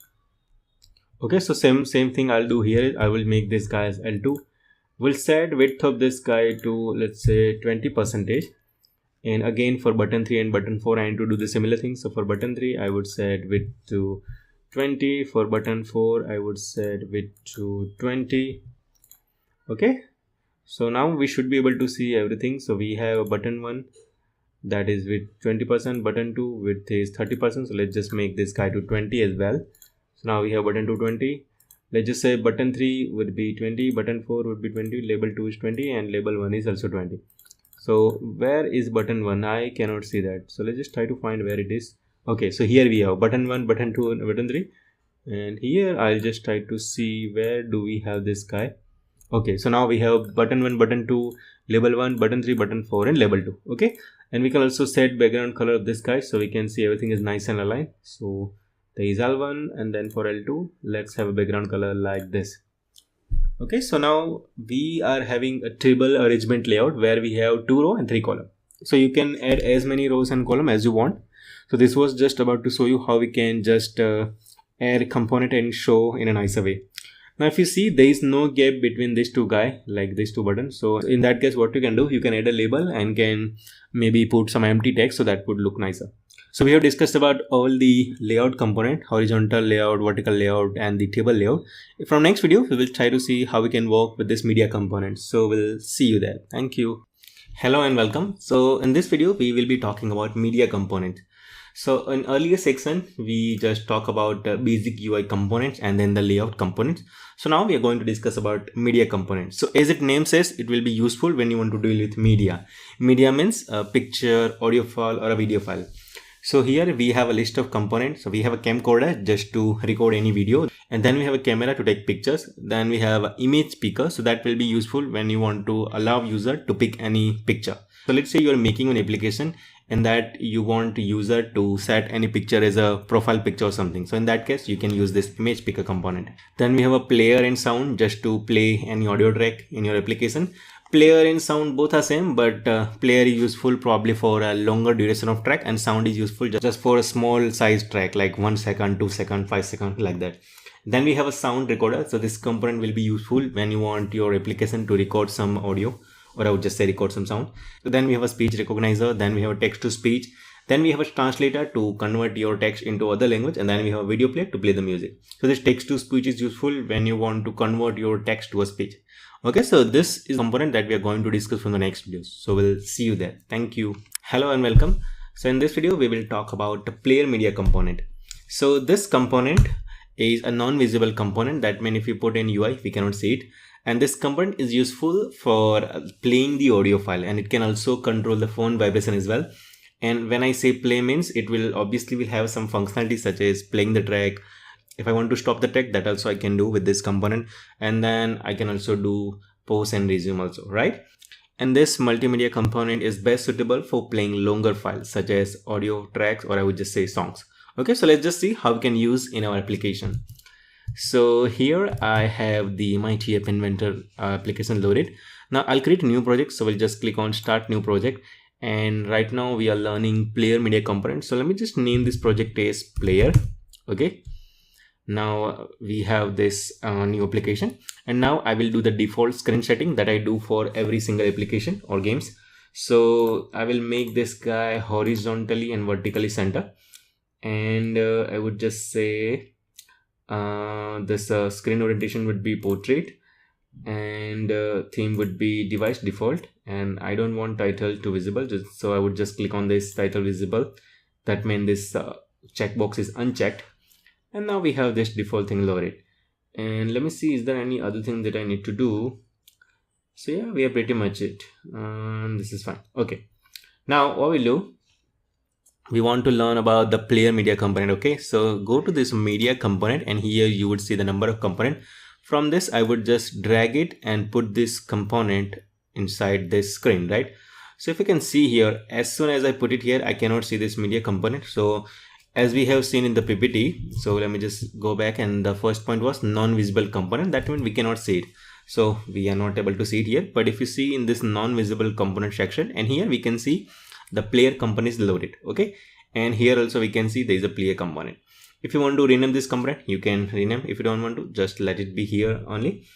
Okay, so same thing I'll do here. I will make this guy as L2. We'll set width of this guy to, let's say, 20%. And again for button 3 and button 4 I need to do the similar thing. So for button 3 I would set width to 20. For button 4 I would set width to 20. Okay, so now we should be able to see everything. So we have a button 1 that is with 20%, button 2 width is 30%. So let's just make this guy to 20 as well. So now we have button 2 20. Let's just say button 3 would be 20, button 4 would be 20, label 2 is 20, and label 1 is also 20. So where is button 1? I cannot see that. So let's just try to find where it is. Okay, so here we have button 1, button 2, and button 3. And here I'll just try to see where do we have this guy. Okay, so now we have button 1, button 2, label 1, button 3, button 4, and label 2. Okay, and we can also set background color of this guy, so we can see everything is nice and aligned. So there is L1, and then for L2 let's have a background color like this. Okay, so now we are having a table arrangement layout where we have 2 row and 3 column. So you can add as many rows and column as you want. So this was just about to show you how we can just add a component and show in a nicer way. Now if you see, there is no gap between these two guys, like these two buttons. So in that case, what you can do, you can add a label and can maybe put some empty text, so that would look nicer. So we have discussed about all the layout component, horizontal layout, vertical layout, and the table layout. From next video, we will try to see how we can work with this media component. So we'll see you there. Thank you. Hello and welcome. So in this video, we will be talking about media component. So in earlier section, we just talk about basic UI components and then the layout components. So now we are going to discuss about media components. So as its name says, it will be useful when you want to deal with media. Media means a picture, audio file, or a video file. So here we have a list of components. So we have a camcorder just to record any video, and then we have a camera to take pictures. Then we have an image speaker, so that will be useful when you want to allow user to pick any picture. So let's say you are making an application and that you want user to set any picture as a profile picture or something. So in that case, you can use this image speaker component. Then we have a player and sound just to play any audio track in your application. Player and sound both are same, but player is useful probably for a longer duration of track, and sound is useful just for a small size track like 1 second, 2 second, 5 second, like that. Then we have a sound recorder. So this component will be useful when you want your application to record some audio, or I would just say record some sound. So then we have a speech recognizer. Then we have a text to speech. Then we have a translator to convert your text into other language, and then we have a video player to play the music. So this text to speech is useful when you want to convert your text to a speech. Okay, so this is a component that we are going to discuss from the next videos. So we'll see you there. Thank you. Hello and welcome. So in this video, we will talk about the player media component. So this component is a non-visible component. That means if you put in UI, we cannot see it. And this component is useful for playing the audio file, and it can also control the phone vibration as well. And when I say play means, it will obviously will have some functionality such as playing the track. If I want to stop the track, that also I can do with this component. And then I can also do pause and resume also, right? And this multimedia component is best suitable for playing longer files such as audio tracks, or I would just say songs. Okay, so let's just see how we can use in our application. So here I have the MIT App Inventor application loaded. Now I'll create a new project. So we'll just click on start new project. And right now we are learning player media component. So let me just name this project as player. Okay. Now we have this new application, and now I will do the default screen setting that I do for every single application or games. So I will make this guy horizontally and vertically center. And I would just say this screen orientation would be portrait, and theme would be device default, and I don't want title to visible, so I would just click on this title visible. That means this checkbox is unchecked, and now we have this default thing loaded. And let me see, is there any other thing that I need to do? So yeah, we are pretty much it. This is fine. Okay, now what we'll do, we want to learn about the player media component. Okay, so go to this media component, and here you would see the number of component. From this, I would just drag it and put this component inside this screen, right? So if you can see here, as soon as I put it here, I cannot see this media component. So as we have seen in the PPT, so let me just go back, and the first point was non-visible component. That means we cannot see it. So we are not able to see it here. But if you see in this non-visible component section, and here we can see the player component is loaded. Okay, and here also we can see there is a player component. If you want to rename this component, you can rename. If you don't want to, just let it be here only.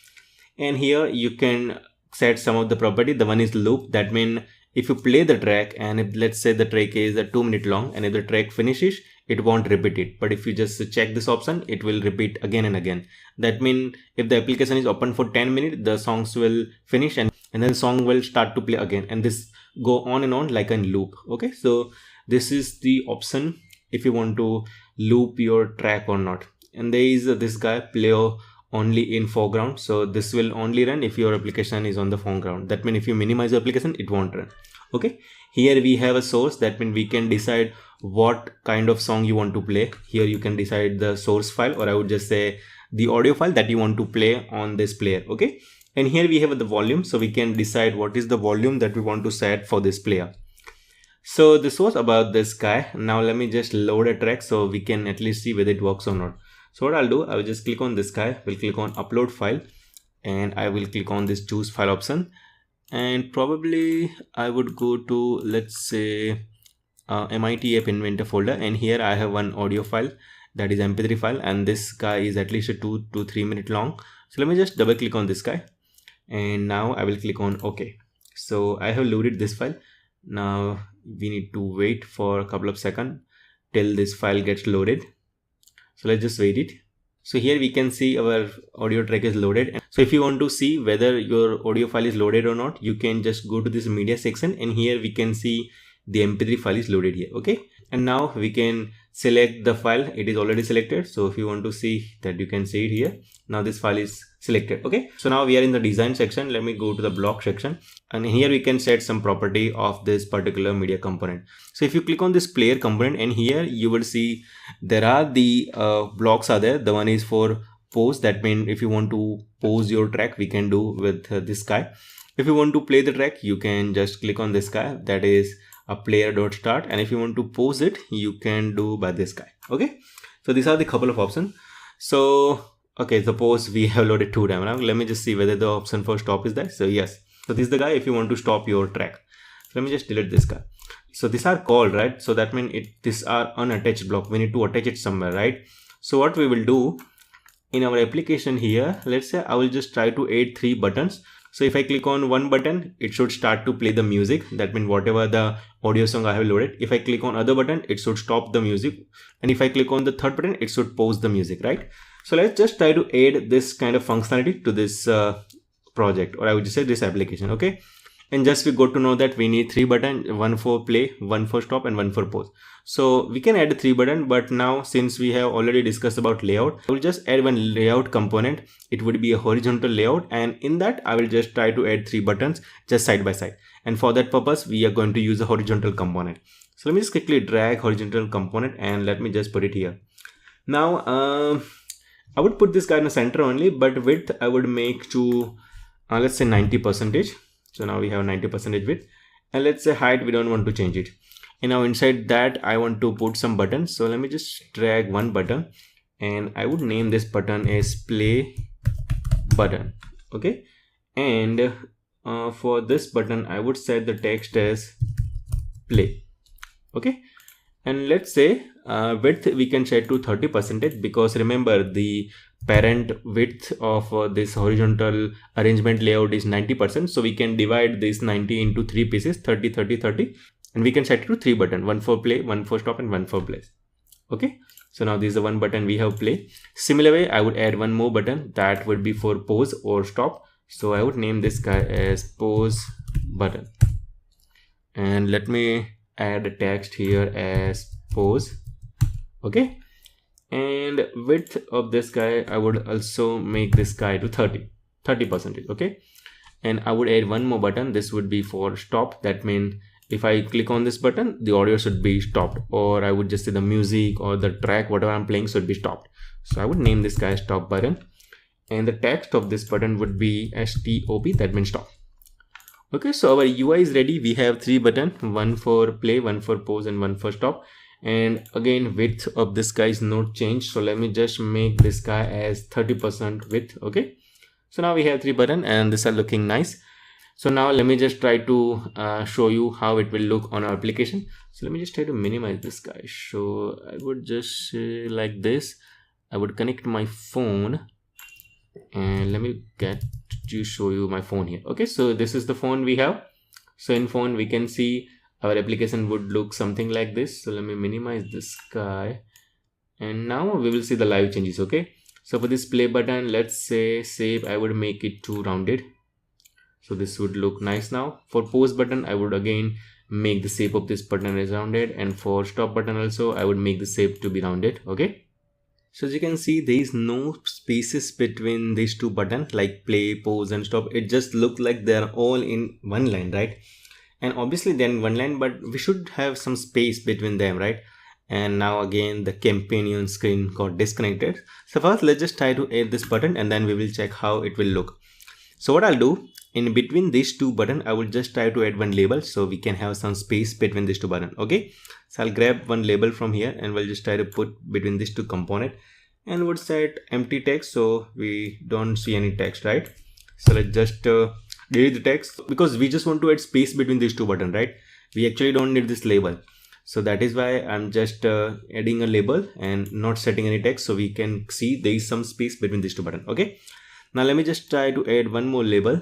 And here you can set some of the property. The one is loop. That means if you play the track, and if let's say the track is 2 minutes long, and if the track finishes, it won't repeat it. But if you just check this option, it will repeat again and again. That means if the application is open for 10 minutes, the songs will finish, and then song will start to play again, and this go on and on like a loop. Okay, so this is the option if you want to loop your track or not. And there is this guy player only in foreground. So this will only run if your application is on the foreground. That means if you minimize the application, it won't run. Okay, here we have a source. That means we can decide what kind of song you want to play. Here you can decide the source file, or I would just say the audio file that you want to play on this player. Okay, and here we have the volume. So we can decide what is the volume that we want to set for this player. So this was about this guy. Now let me just load a track so we can at least see whether it works or not. So what I'll do, I will just click on this guy, we'll click on upload file, and I will click on this choose file option. and probably I would go to, let's say, MIT App Inventor folder, and here I have one audio file, that is MP3 file, and this guy is at least a 2 to 3 minute long. So let me just double click on this guy, and now I will click on OK. So I have loaded this file. Now we need to wait for a couple of seconds till this file gets loaded. So let's just wait it. So here we can see our audio track is loaded. So if you want to see whether your audio file is loaded or not, you can just go to this media section, and here we can see the MP3 file is loaded here. Okay, and now we can select the file. It is already selected. So if you want to see that, you can see it here. Now this file is selected. Okay, so now we are in the design section. Let me go to the block section, and here we can set some property of this particular media component. So if you click on this player component, and here you will see there are the blocks are there. The one is for pause. That means if you want to pause your track, we can do with this guy. If you want to play the track, you can just click on this guy, that is a player.start, and if you want to pause it, you can do by this guy. Okay, so these are the couple of options. So okay, suppose we have loaded 2 times. Now let me just see whether the option for stop is there. So yes, so this is the guy if you want to stop your track. So let me just delete this guy. So these are called, right? So that means these are unattached block. We need to attach it somewhere, right? So what we will do in our application here, let's say I will just try to add 3 buttons. So if I click on one button, it should start to play the music. That means whatever the audio song I have loaded. If I click on other button, it should stop the music. And if I click on the third button, it should pause the music, right? So let's just try to add this kind of functionality to this project, or I would just say this application. Okay, and just we got to know that we need 3 buttons, one for play, one for stop, and one for pause. So we can add 3 buttons, but now since we have already discussed about layout, I will just add one layout component. It would be a horizontal layout, and in that I will just try to add 3 buttons just side by side. And for that purpose, we are going to use a horizontal component. So let me just quickly drag horizontal component, and let me just put it here. Now I would put this guy in the center only, but width I would make to let's say 90%. So now we have 90% width, and let's say height we don't want to change it. And now inside that I want to put some buttons. So let me just drag one button, and I would name this button as play button. Okay, and for this button I would set the text as play. Okay, and let's say width we can set to 30%, because remember the parent width of this horizontal arrangement layout is 90%. So we can divide this 90 into 3 pieces, 30, 30, 30, and we can set it to 3 buttons, one for play, one for stop, and one for play. Okay, so now this is the one button we have play. Similar way I would add one more button that would be for pause or stop. So I would name this guy as pause button, and let me add a text here as pause. Okay, and width of this guy I would also make this guy to 30%. Okay, and I would add one more button. This would be for stop. That means if I click on this button, the audio should be stopped, or I would just say the music or the track, whatever I'm playing, should be stopped. So I would name this guy stop button, and the text of this button would be stop, that means stop. Okay, so our UI is ready. We have 3 buttons, one for play, one for pause, and one for stop. And again, width of this guy is not changed. So let me just make this guy as 30% width. Okay, so now we have 3 buttons, and these are looking nice. So now let me just try to show you how it will look on our application. So let me just try to minimize this guy. So I would just say like this. I would connect my phone, and let me get to show you my phone here. Okay, so this is the phone we have. So in phone we can see our application would look something like this. So let me minimize this guy, and now we will see the live changes. Okay, so for this play button, let's say save, I would make it to rounded. So this would look nice now. For pause button, I would again make the shape of this button as rounded, and for stop button also I would make the shape to be rounded. Okay, so as you can see, there is no spaces between these 2 buttons like play, pause, and stop. It just looks like they're all in one line, right? And obviously they're in one line, but we should have some space between them, right? And now again the companion screen got disconnected. So first let's just try to add this button, and then we will check how it will look. So what I'll do, in between these 2 buttons, I will just try to add one label so we can have some space between these 2 buttons. Okay, so I'll grab one label from here, and we'll just try to put between these 2 components, and would set empty text so we don't see any text, right? So let's just delete the text because we just want to add space between these two buttons, right? We actually don't need this label. So that is why I'm just adding a label and not setting any text, so we can see there is some space between these two buttons. Okay, now let me just try to add one more label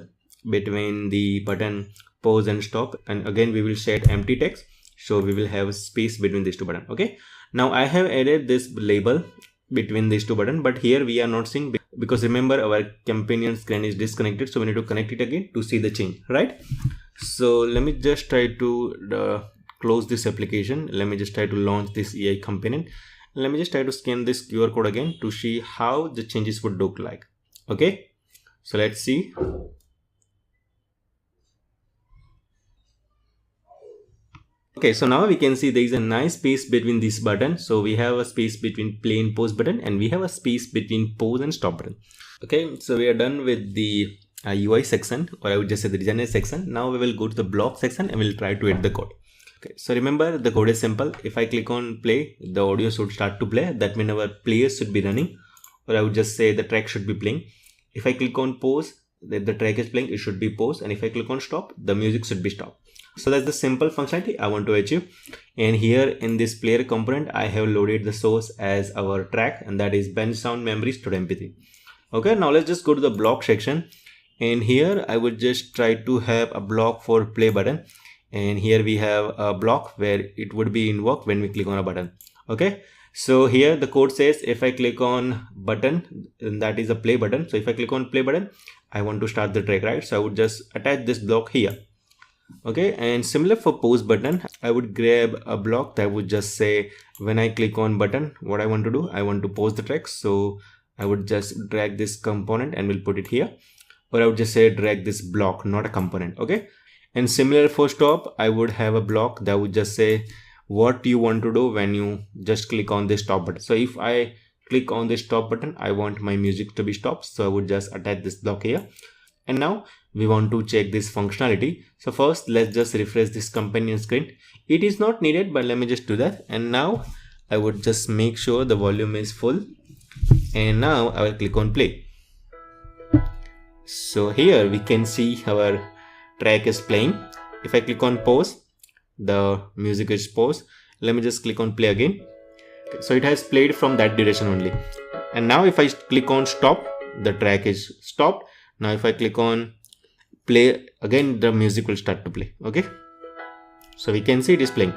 between the button pause and stop, and again we will set empty text, so we will have space between these two buttons. Okay, now I have added this label between these two buttons, but here we are not seeing because remember our companion screen is disconnected, so we need to connect it again to see the change, right? So let me just try to close this application. Let me just try to launch this AI component. Let me just try to scan this QR code again to see how the changes would look like. Okay, so let's see. Okay, so now we can see there is a nice space between this button. So we have a space between play and pause button, and we have a space between pause and stop button. Okay, so we are done with the UI section, or I would just say the designer section. Now we will go to the block section and we'll try to edit the code. Okay, so remember the code is simple. If I click on play, the audio should start to play. That means our players should be running, or I would just say the track should be playing. If I click on pause, that the track is playing, it should be paused. And if I click on stop, the music should be stopped. So that's the simple functionality I want to achieve. And here in this player component, I have loaded the source as our track, and that is bench sound memories.mp3. Okay, now let's just go to the block section. And here I would just try to have a block for play button. And here we have a block where it would be invoked when we click on a button. Okay, so here the code says if I click on button, and that is a play button. So if I click on play button, I want to start the track, right? So I would just attach this block here. Okay, and similar for pause button, I would grab a block that would just say when I click on button, what I want to do, I want to pause the track. So I would just drag this component and we'll put it here, or I would just say drag this block, not a component. Okay, and similar for stop, I would have a block that would just say what you want to do when you just click on this stop button. So if I click on this stop button, I want my music to be stopped, so I would just attach this block here. And now we want to check this functionality. So first let's just refresh this companion screen. It is not needed, but let me just do that. And now I would just make sure the volume is full, and now I will click on play. So here we can see our track is playing. If I click on pause, the music is paused. Let me just click on play again. Okay, so it has played from that duration only. And now if I click on stop, the track is stopped. Now if I click on play again, the music will start to play. Okay, so we can see it is playing.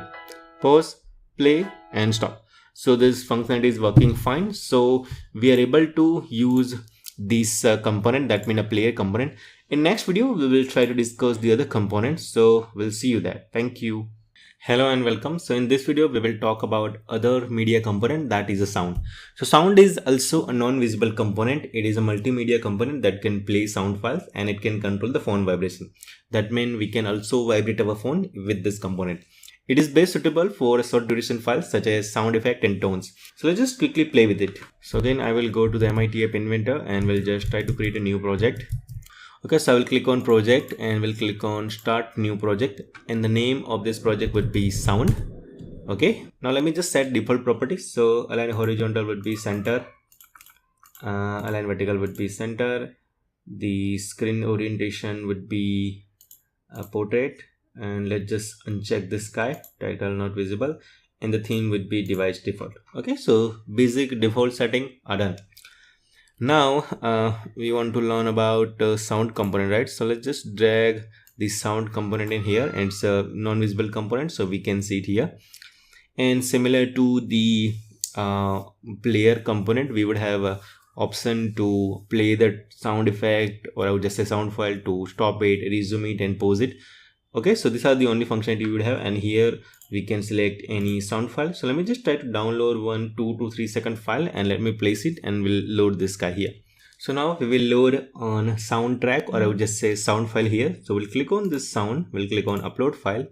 Pause, play, and stop. So this functionality is working fine. So we are able to use this component, that means a player component. In next video we will try to discuss the other components, so we'll see you there. Thank you. Hello and welcome. So in this video we will talk about other media component, that is a sound. So sound is also a non-visible component. It is a multimedia component that can play sound files and it can control the phone vibration. That means we can also vibrate our phone with this component. It is best suitable for short duration files such as sound effect and tones. So let's just quickly play with it. So then I will go to the MIT App Inventor and we'll just try to create a new project. Okay, so I will click on project and we'll click on start new project, and the name of this project would be sound. Okay, now let me just set default properties. So align horizontal would be center, align vertical would be center, the screen orientation would be portrait, and let's just uncheck the sky, title not visible, and the theme would be device default. Okay, so basic default setting are done. Now we want to learn about sound component, right? So let's just drag the sound component in here, and it's a non-visible component, so we can see it here. And similar to the player component, we would have a option to play the sound effect, or I would just say sound file, to stop it, resume it, and pause it. Okay, so these are the only functionality we would have, and here we can select any sound file. So let me just try to download one 2 to 3 second file and let me place it, and we'll load this guy here. So now we will load on soundtrack, or I would just say sound file here. So we'll click on this sound, we'll click on upload file,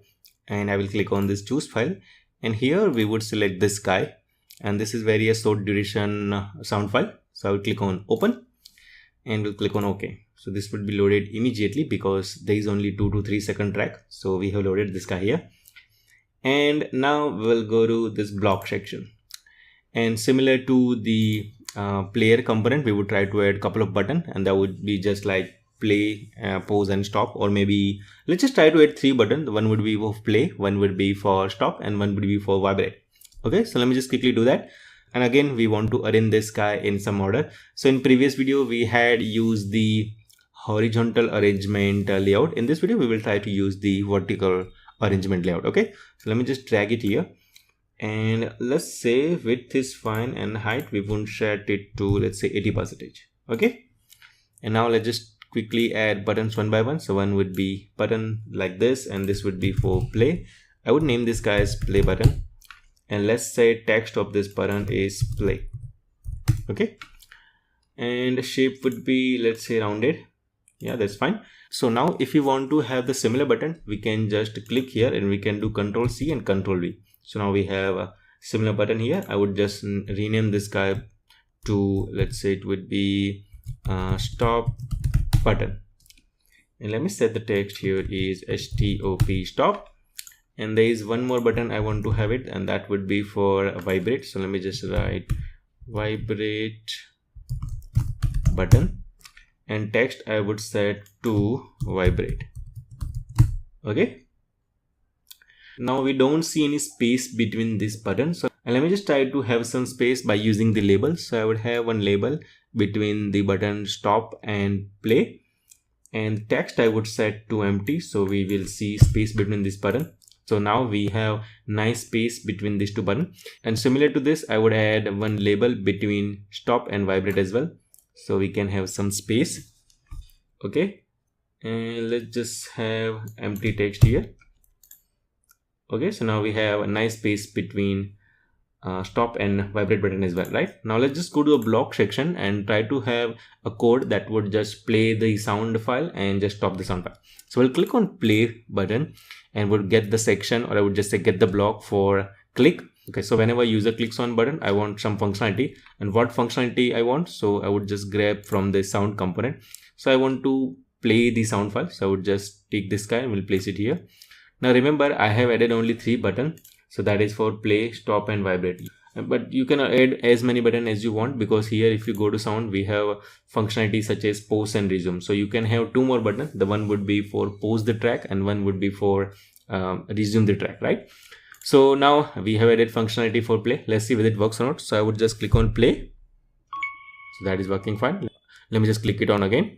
and I will click on this choose file, and here we would select this guy, and this is very a short duration sound file. So I will click on open and we'll click on OK. So this would be loaded immediately because there is only 2 to 3 second track. So we have loaded this guy here. And now we'll go to this block section. And similar to the player component, we would try to add a couple of buttons, and that would be just like play, pause and stop, or maybe let's just try to add 3 buttons. One would be for play, one would be for stop, and one would be for vibrate. Okay, so let me just quickly do that. And again, we want to arrange this guy in some order. So in previous video, we had used the horizontal arrangement layout. In this video, we will try to use the vertical arrangement layout. Okay, so let me just drag it here. And let's say width is fine and height we won't set it to, let's say, 80%. Okay, and now let's just quickly add buttons one by one. So one would be button like this, and this would be for play. I would name this guy as play button, and let's say text of this button is play. Okay, and shape would be, let's say, rounded. Yeah, that's fine. So now if you want to have the similar button, we can just click here and we can do Ctrl C and Ctrl V. So now we have a similar button here. I would just rename this guy to, let's say, it would be stop button. And let me set the text here is stop stop. And there is one more button I want to have it, and that would be for vibrate. So let me just write vibrate button, and text I would set to vibrate. Okay, now we don't see any space between this button. So let me just try to have some space by using the label. So I would have one label between the button stop and play, and text I would set to empty, so we will see space between this button. So now we have nice space between these two buttons. And similar to this, I would add one label between stop and vibrate as well, so we can have some space. Okay, and let's just have empty text here. Okay, so now we have a nice space between stop and vibrate button as well, right? Now let's just go to a block section and try to have a code that would just play the sound file and just stop the sound file. So we'll click on play button and we'll get the section, or I would just say get the block for click. Okay, so whenever user clicks on button, I want some functionality, and what functionality I want, so I would just grab from the sound component. So I want to play the sound file, so I would just take this guy and we'll place it here. Now remember, I have added only 3 buttons, so that is for play, stop and vibrate. But you can add as many buttons as you want, because here if you go to sound, we have functionality such as pause and resume. So you can have 2 more buttons. The one would be for pause the track and one would be for resume the track, right? So now we have added functionality for play. Let's see whether it works or not. So I would just click on play. So that is working fine. Let me just click it on again.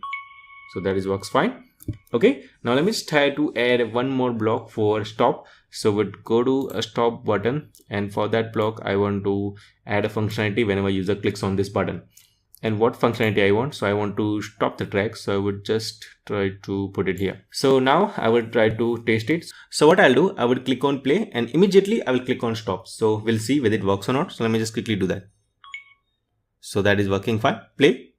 So that is works fine. Okay, now let me just try to add one more block for stop. So we'd go to a stop button, and for that block I want to add a functionality whenever user clicks on this button. And what functionality I want, so I want to stop the track, so I would just try to put it here. So now I will try to test it. So what I'll do, I would click on play and immediately I will click on stop. So we'll see whether it works or not. So let me just quickly do that. So that is working fine. Play,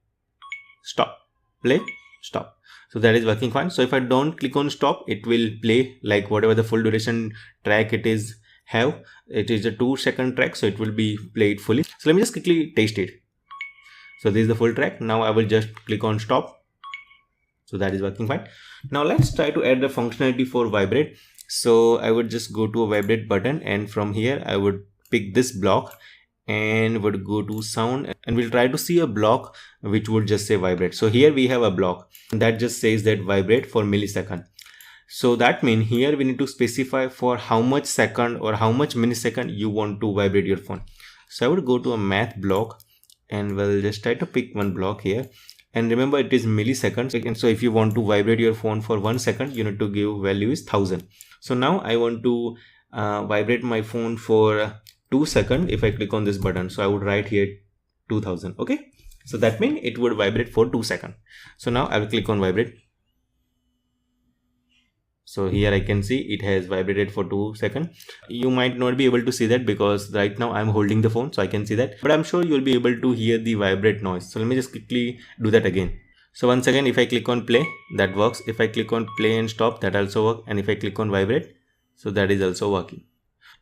stop, play, stop. So that is working fine. So if I don't click on stop, it will play like whatever the full duration track it is have. It is a 2-second track, so it will be played fully. So let me just quickly taste it. So this is the full track. Now I will just click on stop. So that is working fine. Now let's try to add the functionality for vibrate. So I would just go to a vibrate button, and from here I would pick this block and would go to sound, and we'll try to see a block which would just say vibrate. So here we have a block that just says that vibrate for millisecond. So that means here we need to specify for how much second or how much millisecond you want to vibrate your phone. So I would go to a math block and we'll just try to pick one block here, and remember it is milliseconds. And so if you want to vibrate your phone for 1 second, you need to give value is 1000. So now I want to vibrate my phone for 2 seconds. If I click on this button, so I would write here 2000. Okay, so that means it would vibrate for 2 seconds. So now I will click on vibrate. So here I can see it has vibrated for 2 seconds. You might not be able to see that because right now I'm holding the phone, so I can see that, but I'm sure you'll be able to hear the vibrate noise. So let me just quickly do that again. So once again, if I click on play, that works. If I click on play and stop, that also works. And if I click on vibrate, so that is also working.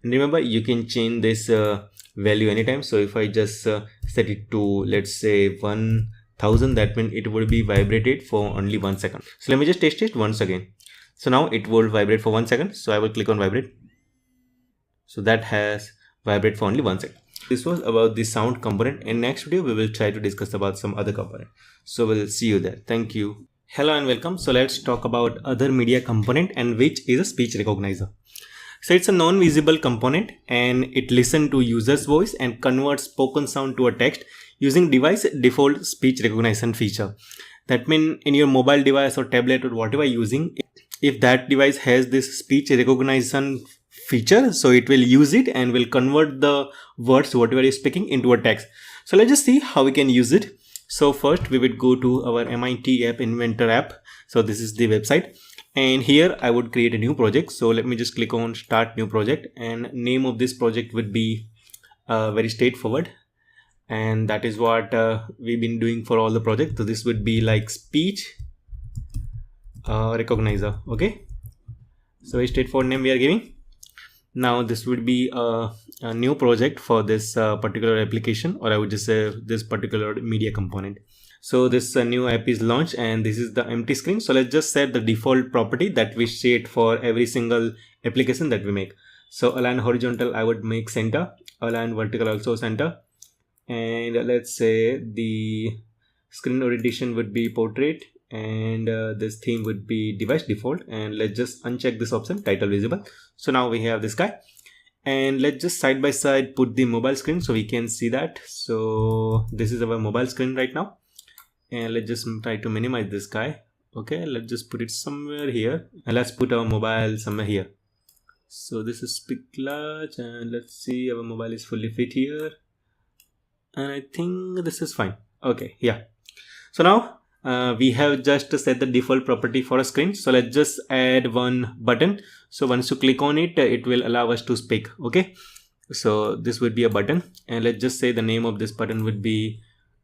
And remember, you can change this value anytime. So if I just set it to, let's say 1000, that means it will be vibrated for only 1 second. So let me just test it once again. So now it will vibrate for 1 second. So I will click on vibrate. So that has vibrate for only 1 second. This was about the sound component. In next video, we will try to discuss about some other component. So we'll see you there. Thank you. Hello and welcome. So let's talk about other media component, and which is a speech recognizer. So it's a non-visible component and it listens to user's voice and converts spoken sound to a text using device default speech recognition feature. That means in your mobile device or tablet or whatever you're using, if that device has this speech recognition feature, so it will use it and will convert the words whatever you're speaking into a text. So let's just see how we can use it. So first we would go to our MIT App Inventor app. So this is the website, and here I would create a new project. So let me just click on start new project, and name of this project would be very straightforward, and that is what we've been doing for all the projects. So this would be like speech recognizer. Okay, so a straightforward name we are giving. Now this would be a new project for this particular application, or I would just say this particular media component. So this new app is launched and this is the empty screen. So let's just set the default property that we set for every single application that we make. So align horizontal, I would make center, align vertical also center, and let's say the screen orientation would be portrait, and this theme would be device default, and let's just uncheck this option, title visible. So now we have this guy, and let's just side by side put the mobile screen so we can see that. So this is our mobile screen right now, and let's just try to minimize this guy. Okay, let's just put it somewhere here, and let's put our mobile somewhere here. So this is speak large, and let's see, our mobile is fully fit here, and I think this is fine. Okay, yeah. So now we have just set the default property for a screen. So let's just add one button. So once you click on it, it will allow us to speak. Okay, so this would be a button, and let's just say the name of this button would be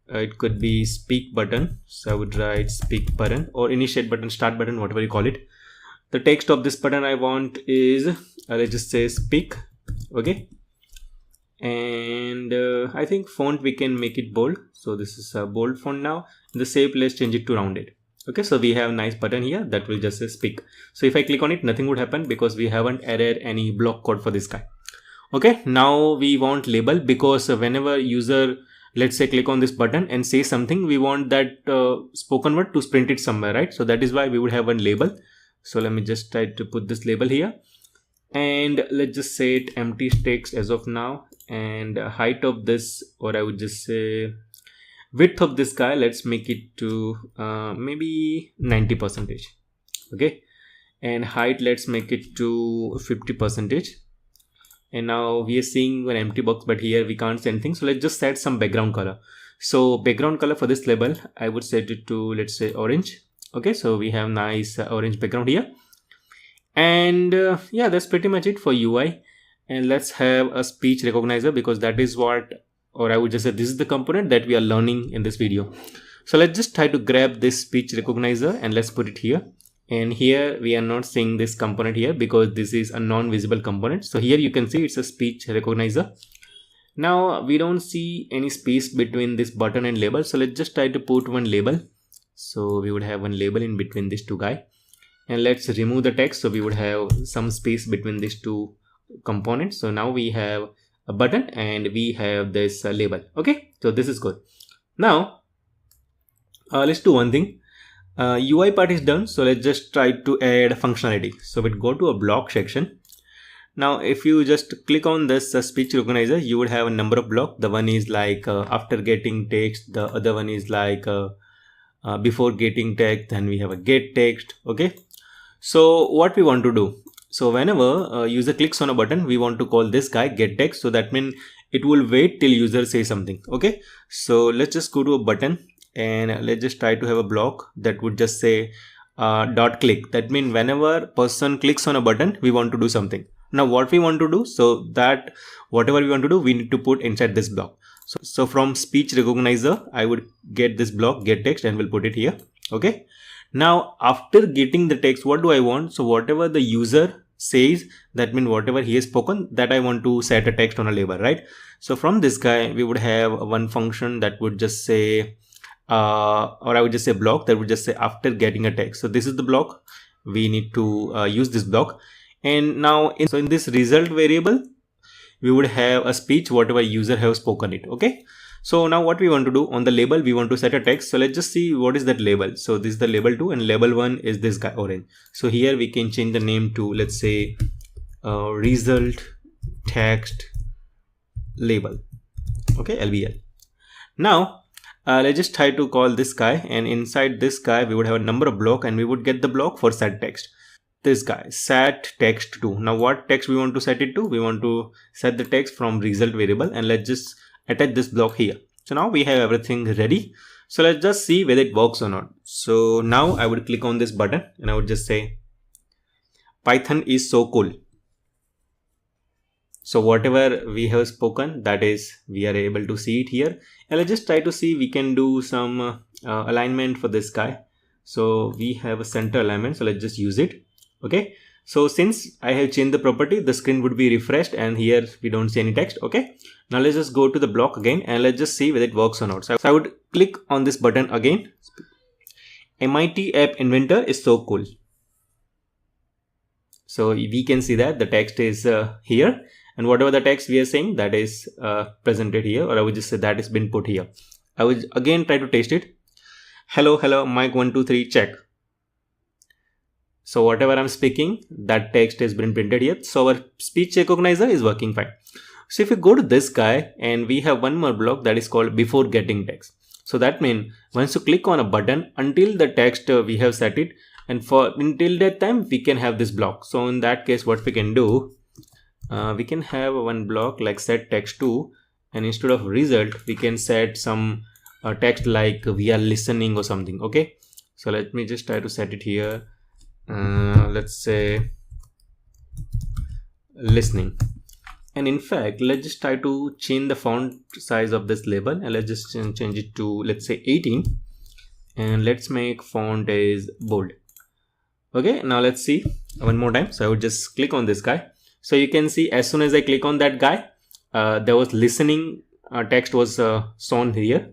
it could be speak button. So I would write speak button or initiate button, start button, whatever you call it. The text of this button I want is let's just say speak. Okay, and I think font we can make it bold. So this is a bold font now. The shape, let's change it to rounded. Okay, so we have a nice button here that will just say speak. So if I click on it, nothing would happen because we haven't added any block code for this guy. Okay, now we want label, because whenever user, let's say, click on this button and say something, we want that spoken word to print it somewhere, right? So that is why we would have one label. So let me just try to put this label here, and let's just say it empty text as of now, and height of this, or I would just say width of this guy, let's make it to maybe 90%. Okay, and height, let's make it to 50%. And now we are seeing an empty box, but here we can't see anything. So let's just set some background color. So background color for this label, I would set it to, let's say, orange. Okay, so we have nice orange background here, and yeah, that's pretty much it for UI. And let's have a speech recognizer, because that is what, or I would just say this is the component that we are learning in this video. So let's just try to grab this speech recognizer and let's put it here. And here we are not seeing this component here because this is a non-visible component. So here you can see it's a speech recognizer. Now we don't see any space between this button and label. So let's just try to put one label. So we would have one label in between these two guys. And let's remove the text. So we would have some space between these two components. So now we have a button and we have this label. Okay, so this is good. Now let's do one thing. UI part is done, so let's just try to add functionality. So we'll go to a block section. Now if you just click on this speech recognizer, you would have a number of blocks. The one is like after getting text, the other one is like before getting text, then we have a get text. Okay, so what we want to do, so whenever user clicks on a button, we want to call this guy get text. So that means it will wait till user says something. Okay, so let's just go to a button, and let's just try to have a block that would just say dot click. That means whenever person clicks on a button, we want to do something. Now what we want to do, so that whatever we want to do, we need to put inside this block. So from speech recognizer, I would get this block get text and we'll put it here. Okay, now after getting the text, what do I want? So whatever the user says, that means whatever he has spoken, that I want to set a text on a label, right? So from this guy, we would have one function that would just say or I would just say block that would just say after getting a text. So this is the block, we need to use this block. And now in this result variable, we would have a speech whatever user have spoken it. Okay, So now what we want to do on the label, we want to set a text. So let's just see what is that label. So this is the label 2 and label 1 is this guy orange. So here we can change the name to, let's say, result text label. Okay, LBL. Now let's just try to call this guy, and inside this guy we would have a number of block and we would get the block for set text. This guy set text to. Now what text we want to set it to? We want to set the text from result variable, and let's just attach this block here. So now we have everything ready. So let's just see whether it works or not. So now I would click on this button and I would just say Python is so cool. So whatever we have spoken, that is, we are able to see it here. And let's just try to see we can do some alignment for this guy. So we have a center alignment, so let's just use it. Okay, so since I have changed the property, the screen would be refreshed and here we don't see any text. Okay, now let's just go to the block again and let's just see whether it works or not. So I would click on this button again. MIT App Inventor is so cool. So we can see that the text is here, and whatever the text we are saying, that is presented here, or I would just say that is been put here. I would again try to test it. Hello, mic 1 2 3 check. So whatever I'm speaking, that text has been printed here. So our speech recognizer is working fine. So if you go to this guy and we have one more block that is called before getting text. So that means once you click on a button, until the text we have set it, and for until that time we can have this block. So in that case, what we can do, we can have one block like set text to, and instead of result we can set some text like we are listening or something. Okay, so let me just try to set it here. Let's say listening, and in fact let's just try to change the font size of this label, and let's just change it to, let's say, 18, and let's make font is bold. Okay, now let's see one more time. So I would just click on this guy. So you can see as soon as I click on that guy, there was listening text was shown here.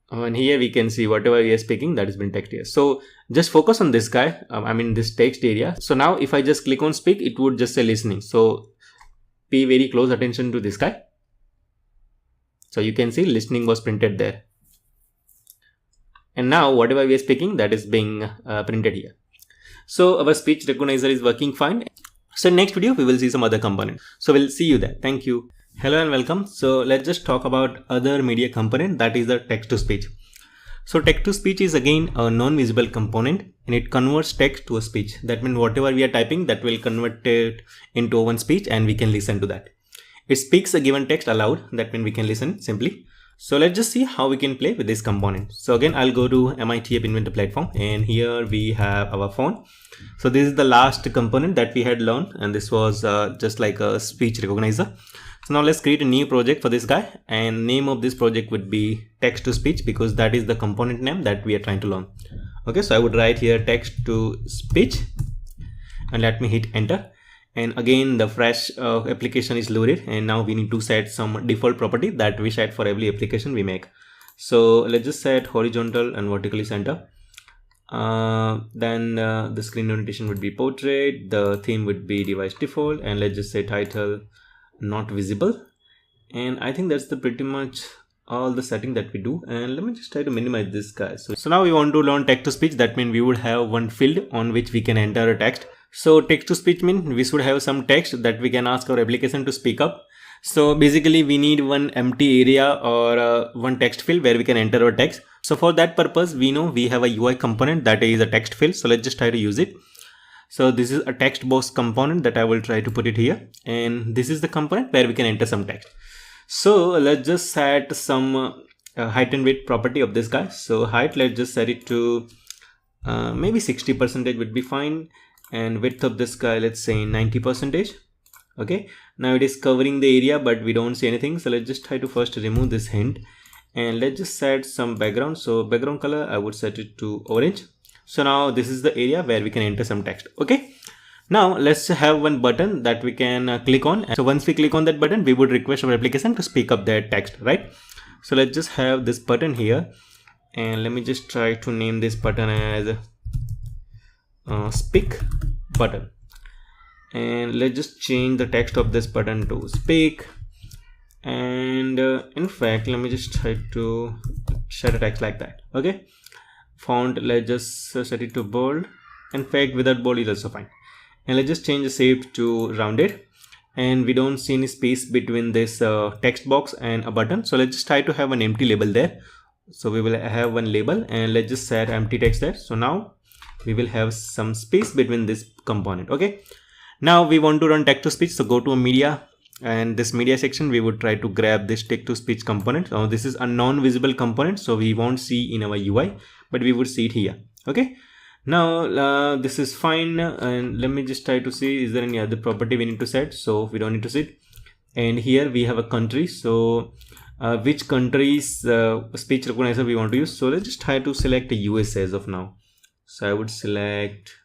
And here we can see whatever we are speaking, that has been text here. So just focus on this guy, I mean this text area. So now if I just click on speak, it would just say listening. So pay very close attention to this guy. So you can see listening was printed there. And now whatever we are speaking, that is being printed here. So our speech recognizer is working fine. So next video, we will see some other component. So we'll see you there. Thank you. Hello and welcome. So let's just talk about other media component, that is the text to speech. So text to speech is again a non-visible component, and it converts text to a speech. That means whatever we are typing, that will convert it into one speech and we can listen to that. It speaks a given text aloud, that means we can listen simply. So let's just see how we can play with this component. So again, I'll go to MIT App Inventor platform, and here we have our phone. So this is the last component that we had learned, and this was just like a speech recognizer. So now let's create a new project for this guy, and name of this project would be text to speech, because that is the component name that we are trying to learn. Okay, so I would write here text to speech, and let me hit enter. And again, the fresh application is loaded, and now we need to set some default property that we set for every application we make. So let's just set horizontal and vertically center. Then the screen orientation would be portrait, the theme would be device default, and let's just say title not visible. And I think that's the pretty much all the setting that we do. And let me just try to minimize this guy. So now we want to learn text to speech. That means we would have one field on which we can enter a text. So text to speech means we should have some text that we can ask our application to speak up. So basically we need one empty area or one text field where we can enter our text. So for that purpose, we know we have a UI component that is a text field. So let's just try to use it. So this is a text box component that I will try to put it here, and this is the component where we can enter some text. So let's just set some height and width property of this guy. So height, let's just set it to maybe 60% would be fine, and width of this guy, let's say 90%. Okay, now it is covering the area but we don't see anything. So let's just try to first remove this hint, and let's just set some background. So background color, I would set it to orange. So now this is the area where we can enter some text. Okay, now let's have one button that we can click on. So once we click on that button, we would request our application to speak up that text, right? So let's just have this button here, and let me just try to name this button as speak button. And let's just change the text of this button to speak, And in fact, let me just try to set a text like that. Okay, font, let's just set it to bold. In fact, without bold is also fine. And let's just change the shape to rounded, and we don't see any space between this text box and a button, so let's just try to have an empty label there. So we will have one label, and let's just set empty text there. So now we will have some space between this component. Okay, now we want to run text to speech, so go to a media, and this media section we would try to grab this text to speech component. Now this is a non-visible component, so we won't see in our UI, but we would see it here. Okay, now this is fine, and let me just try to see is there any other property we need to set. So we don't need to set, and here we have a country, so which country's speech recognizer we want to use. So let's just try to select a USA as of now. So I would select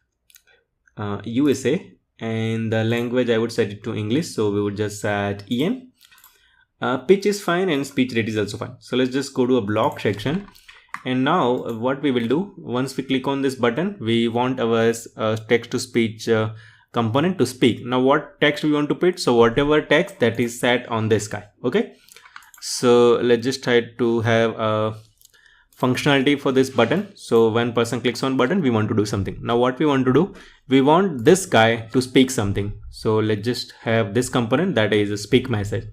USA, and the language I would set it to English, so we would just set EN. Pitch is fine and speech rate is also fine. So let's just go to a block section, and now what we will do, once we click on this button, we want our text to speech component to speak. Now what text we want to put? So whatever text that is set on this guy. Okay, so let's just try to have a functionality for this button. So when person clicks on button, we want to do something. Now what we want to do, we want this guy to speak something. So let's just have this component that is a speak message,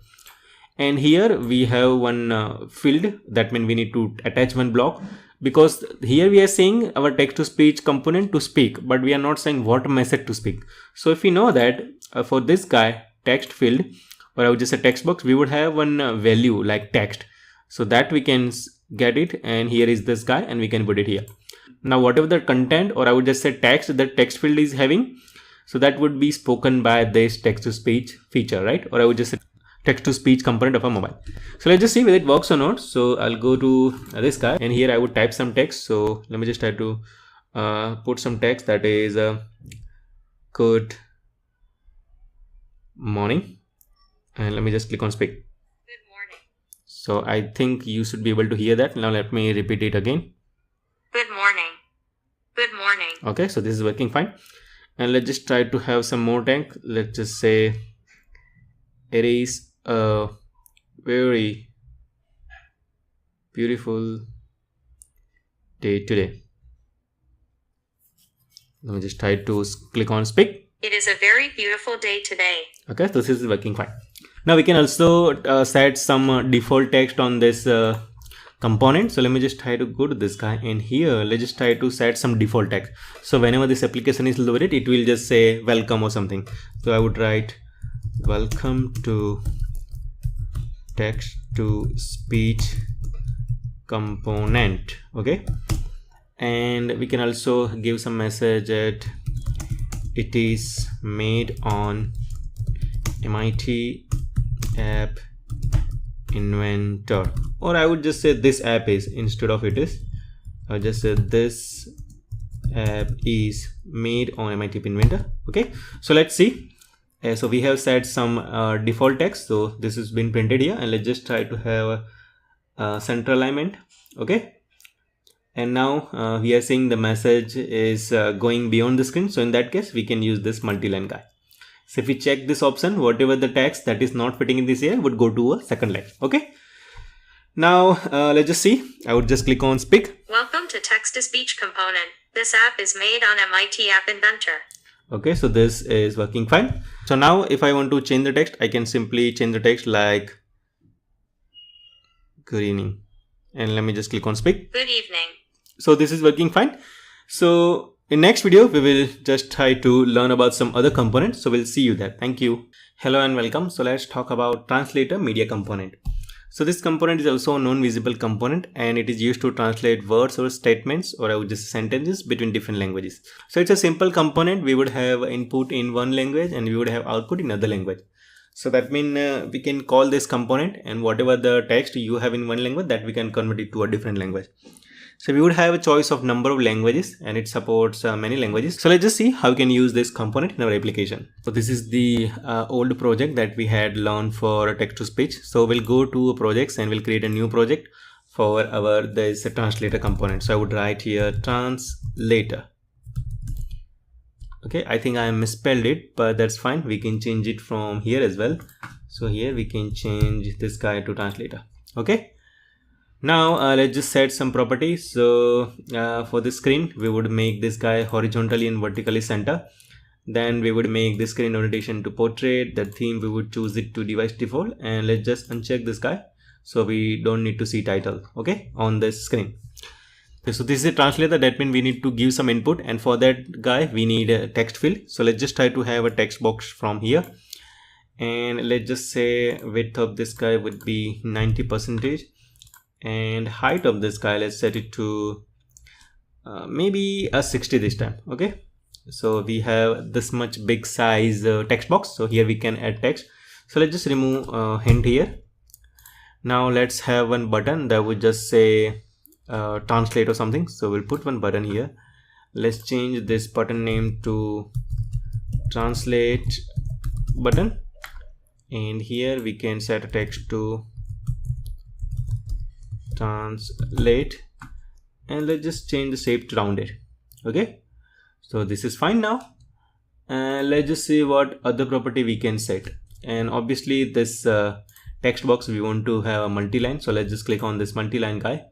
and here we have one field, that means we need to attach one block, because here we are saying our text to speech component to speak, but we are not saying what message to speak. So if we know that for this guy text field, or I would just say text box, we would have one value like text, so that we can get it, and here is this guy, and we can put it here. Now whatever the content, or I would just say text, that text field is having, so that would be spoken by this text to speech feature, right? Or I would just say text to speech component of a mobile. So let's just see whether it works or not. So I'll go to this guy, and here I would type some text. So let me just try to put some text that is good morning, and let me just click on speak. Good morning. So I think you should be able to hear that. Now let me repeat it again. Good morning. Good morning. Okay, so this is working fine. And let's just try to have some more text. Let's just say it is a very beautiful day today. Let me just try to click on speak. It is a very beautiful day today. Okay, so this is working fine. Now we can also set some default text on this component. So let me just try to go to this guy, and here let's just try to set some default text. So whenever this application is loaded, it will just say welcome or something. So I would write welcome to text to speech component. Okay, and we can also give some message that it is made on MIT App Inventor, or I would just say this app is, instead of it is, I just say this app is made on MIT App Inventor. Okay, so let's see. So we have set some default text, so this has been printed here, and let's just try to have a center alignment. Okay, and now we are seeing the message is going beyond the screen, so in that case we can use this multi-line guy. So if we check this option, whatever the text that is not fitting in this area would go to a second line. Okay, now let's just see. I would just click on speak. Welcome to text to speech component. This app is made on MIT App Inventor. Okay, so this is working fine. So now if I want to change the text, I can simply change the text like good evening, and let me just click on speak. Good evening. So this is working fine. So in next video, we will just try to learn about some other components. So we'll see you there. Thank you. Hello and welcome. So let's talk about translator media component. So this component is also a non-visible component, and it is used to translate words or statements, or I would just sentences, between different languages. So it's a simple component. We would have input in one language and we would have output in another language. So that means we can call this component, and whatever the text you have in one language, that we can convert it to a different language. So we would have a choice of number of languages, and it supports many languages. So let's just see how we can use this component in our application. So this is the old project that we had learned for text to speech. So we'll go to projects and we'll create a new project for our this translator component. So I would write here translator. Okay, I think I misspelled it, but that's fine. We can change it from here as well. So here we can change this guy to translator. Okay. Now let's just set some properties. So for the screen, we would make this guy horizontally and vertically center. Then we would make the screen orientation to portrait. The theme, we would choose it to device default, and let's just uncheck this guy so we don't need to see title, okay, on this screen. Okay, so this is a translator. That means we need to give some input, and for that guy we need a text field. So let's just try to have a text box from here, and let's just say width of this guy would be 90%, and height of this guy, let's set it to maybe a 60 this time. Okay, so we have this much big size text box, so here we can add text. So let's just remove hint here. Now let's have one button that would just say translate or something. So we'll put one button here. Let's change this button name to translate button, and here we can set a text to translate, and let's just change the shape to rounded. Okay, so this is fine now. Let's just see what other property we can set. And obviously this text box we want to have a multi-line, so let's just click on this multi-line guy,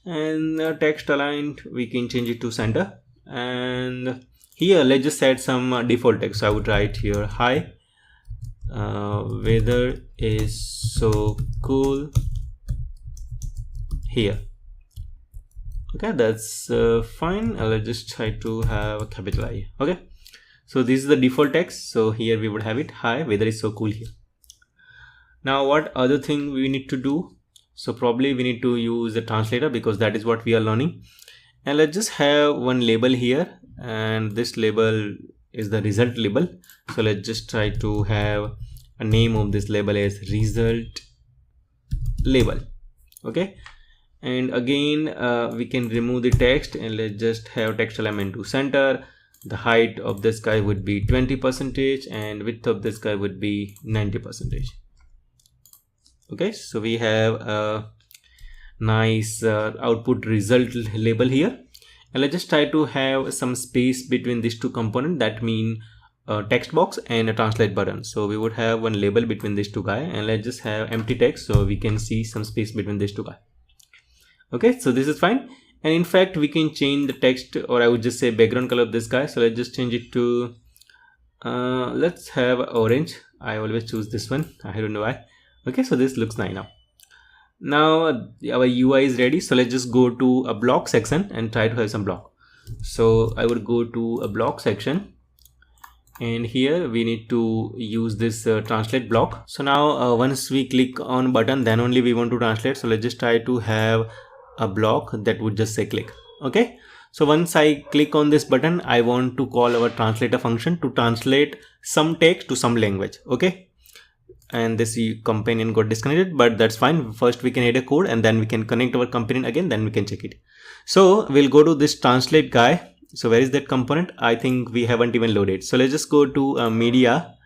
and text aligned we can change it to center. And here let's just set some default text. So I would write here, hi, weather is so cool here. Okay, that's fine. Let's just try to have a capital I. Okay, so this is the default text. So here we would have it, hi, weather is so cool here. Now what other thing we need to do? So probably we need to use a translator, because that is what we are learning. And let's just have one label here, and this label is the result label. So let's just try to have a name of this label as result label. Okay, and again we can remove the text, and let's just have text element to center. The height of this guy would be 20%, and width of this guy would be 90%. Okay, so we have a nice output result label here. And let's just try to have some space between these two components, that mean a text box and a translate button. So we would have one label between these two guys, and let's just have empty text so we can see some space between these two guys. Okay, so this is fine. And in fact we can change the text, or I would just say background color of this guy. So let's just change it to let's have orange. I always choose this one, I don't know why. Okay, so this looks nice now. Now our UI is ready. So let's just go to a block section and try to have some block. So I would go to a block section, and here we need to use this translate block. So now once we click on button, then only we want to translate. So let's just try to have a block that would just say click. Okay, so once I click on this button, I want to call our translator function to translate some text to some language. Okay, and this companion got disconnected, but that's fine. First we can add a code, and then we can connect our companion again, then we can check it. So we'll go to this translate guy. So where is that component? I think we haven't even loaded. So let's just go to a media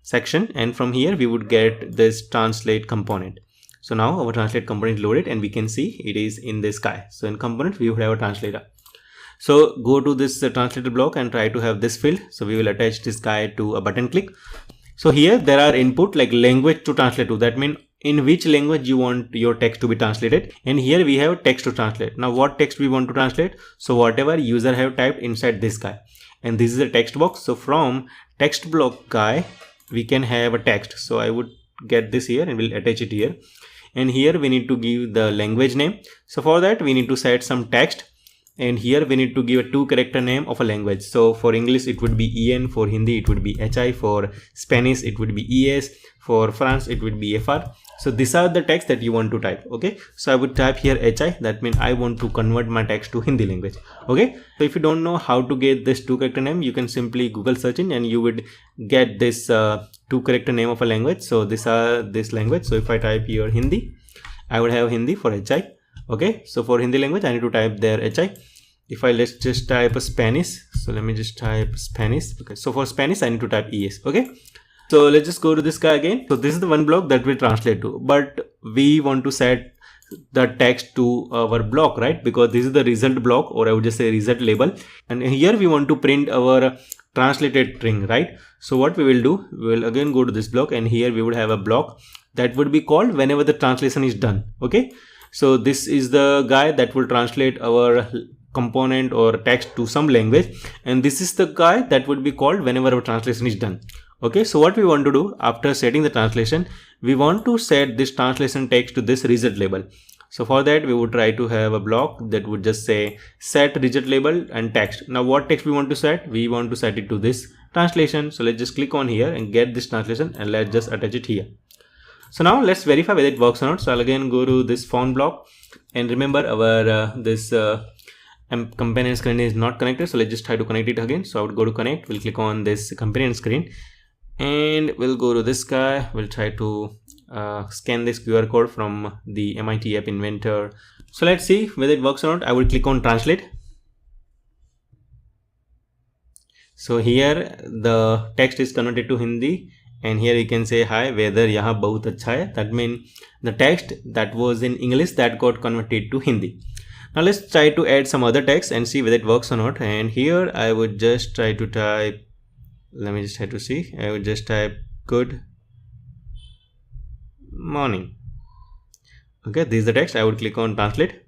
section, and from here we would get this translate component. So now our translate component is loaded, and we can see it is in this guy. So in component we would have a translator. So go to this translator block and try to have this field. So we will attach this guy to a button click. So here there are input like language to translate to, that means in which language you want your text to be translated, and here we have text to translate. Now what text we want to translate? So whatever user have typed inside this guy, and this is a text box. So from text block guy we can have a text. So I would get this here and we'll attach it here, and here we need to give the language name. So for that we need to set some text, and here we need to give a 2-character name of a language. So for English it would be EN, for Hindi it would be HI, for Spanish it would be ES, for France it would be FR. So these are the text that you want to type. Okay, so I would type here HI, that means I want to convert my text to Hindi language. Okay, so if you don't know how to get this 2-character name, you can simply Google search it and you would get this 2-character name of a language. So these are this language. So if I type here Hindi, I would have Hindi for HI. Okay, so for Hindi language I need to type there HI. If I let's just type a Spanish, so let me just type Spanish. Okay, so for Spanish I need to type ES. Okay, so let's just go to this guy again. So this is the one block that we translate to, but we want to set the text to our block, right? Because this is the result block, or I would just say result label, and here we want to print our translated string, right? So what we will do, we will again go to this block, and here we would have a block that would be called whenever the translation is done. Okay, so this is the guy that will translate our component or text to some language, and this is the guy that would be called whenever our translation is done. Okay, so what we want to do after setting the translation, we want to set this translation text to this result label. So for that, we would try to have a block that would just say set result label and text. Now what text we want to set? We want to set it to this translation. So let's just click on here and get this translation, and let's just attach it here. So now let's verify whether it works or not. So I'll again go to this found block, and remember our this companion screen is not connected. So let's just try to connect it again. So I would go to connect, we'll click on this companion screen, and we'll go to this guy. We'll try to scan this QR code from the MIT App Inventor. So let's see whether it works or not. I will click on translate. So here the text is converted to Hindi, and here you can say hi, weather yahan bahut acha hai. That means the text that was in English that got converted to Hindi. Now let's try to add some other text and see whether it works or not. And here I would just try to type, let me just try to see, I would just type good morning. Okay, this is the text. I would click on translate.